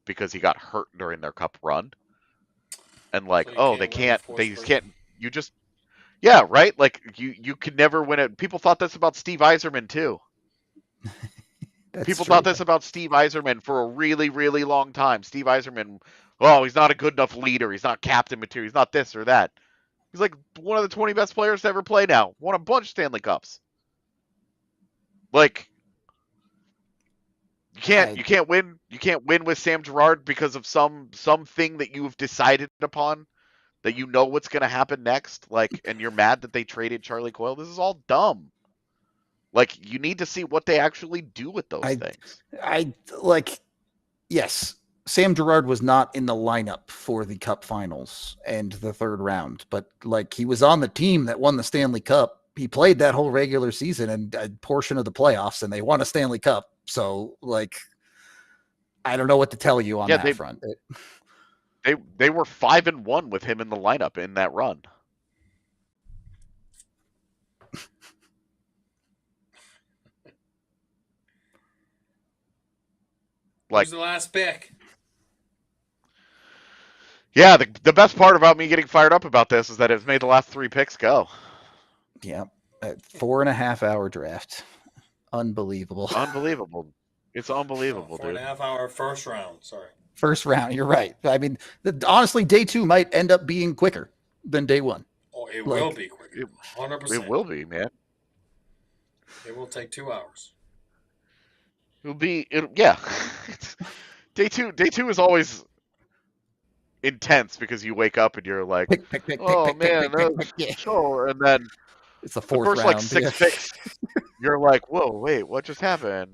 because he got hurt during their Cup run, and like,
So
they just can't. You just, yeah, right. Like you could never win it. People thought this about Steve Yzerman too. People thought this about Steve Yzerman for a really, really long time. Steve Yzerman oh, he's not a good enough leader. He's not captain material. He's not this or that. He's like one of the 20 best players to ever play now. Won a bunch of Stanley Cups. Like, you can't win with Sam Girard because of something that you've decided upon, that you know what's going to happen next. Like, and you're mad that they traded Charlie Coyle. This is all dumb. Like, you need to see what they actually do with those things.
Yes, Sam Girard was not in the lineup for the Cup Finals and the third round, but like, he was on the team that won the Stanley Cup. He played that whole regular season and a portion of the playoffs, and they won a Stanley Cup. So, like, I don't know what to tell you on that front.
They were 5-1 with him in the lineup in that run.
Who's the last pick?
Yeah, the best part about me getting fired up about this is that it's made the last 3 picks go.
Yeah, 4.5 hour draft. Unbelievable.
Unbelievable. It's unbelievable, dude.
4.5 hour first round. Sorry.
First round, you're right. I mean, honestly, day 2 might end up being quicker than day 1.
Oh, it will be quicker. 100%.
It will be, man.
It will take 2 hours.
Yeah. Day two is always intense because you wake up and you're like, sure. And then
it's the fourth
first
round.
like 6 picks, you're like, whoa, wait, what just happened?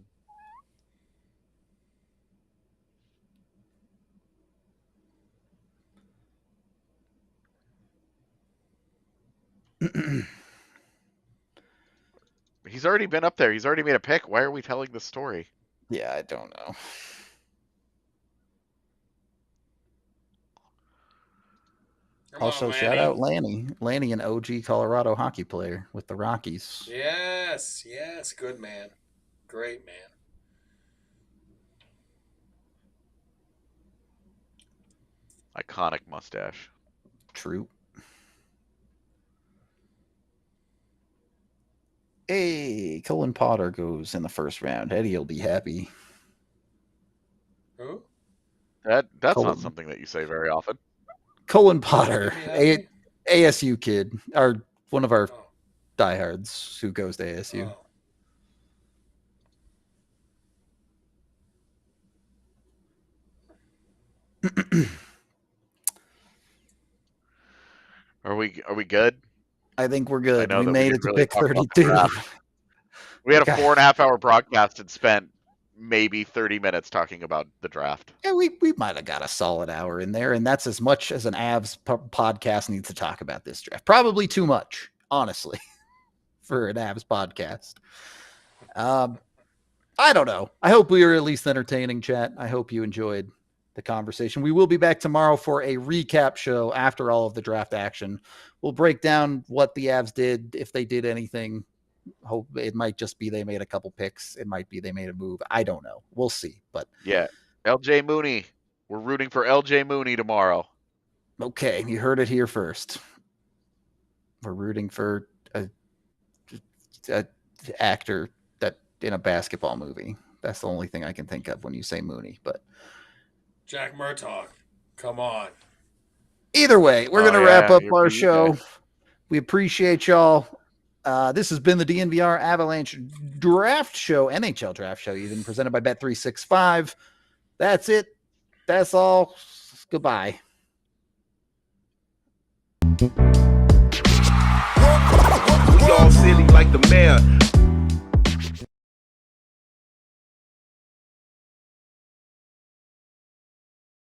He's already been up there. He's already made a pick. Why are we telling the story?
Yeah, I don't know. Also, shout out Lanny. Lanny, an OG Colorado hockey player with the Rockies.
Yes. Good man. Great man.
Iconic mustache.
True. Hey, Cullen Potter goes in the first round. Eddie will be happy.
Who?
That's
Cullen.
not something that you say very often.
Cullen Potter, ASU kid, one of our diehards who goes to ASU.
Are we good?
I think we're good. We
that
made it to pick 32.
We had a 4.5 hour broadcast and spent maybe 30 minutes talking about the draft.
Yeah, we might have got a solid hour in there, and that's as much as an Avs podcast needs to talk about this draft. Probably too much, honestly, for an Avs podcast. I don't know. I hope we were at least entertaining, chat. I hope you enjoyed the conversation. We will be back tomorrow for a recap show after all of the draft action. We'll break down what the Avs did, if they did anything. Hope it might just be they made a couple picks. It might be they made a move. I don't know. We'll see. But
yeah, LJ Mooney. We're rooting for LJ Mooney tomorrow.
Okay, you heard it here first. We're rooting for a actor that in a basketball movie. That's the only thing I can think of when you say Mooney. But
Jack Murtaugh, come on.
Either way, we're going to wrap up our show. We appreciate y'all. This has been the DNVR Avalanche Draft Show, NHL Draft Show, even presented by Bet365. That's it. That's all. Goodbye.
We all silly like the mayor.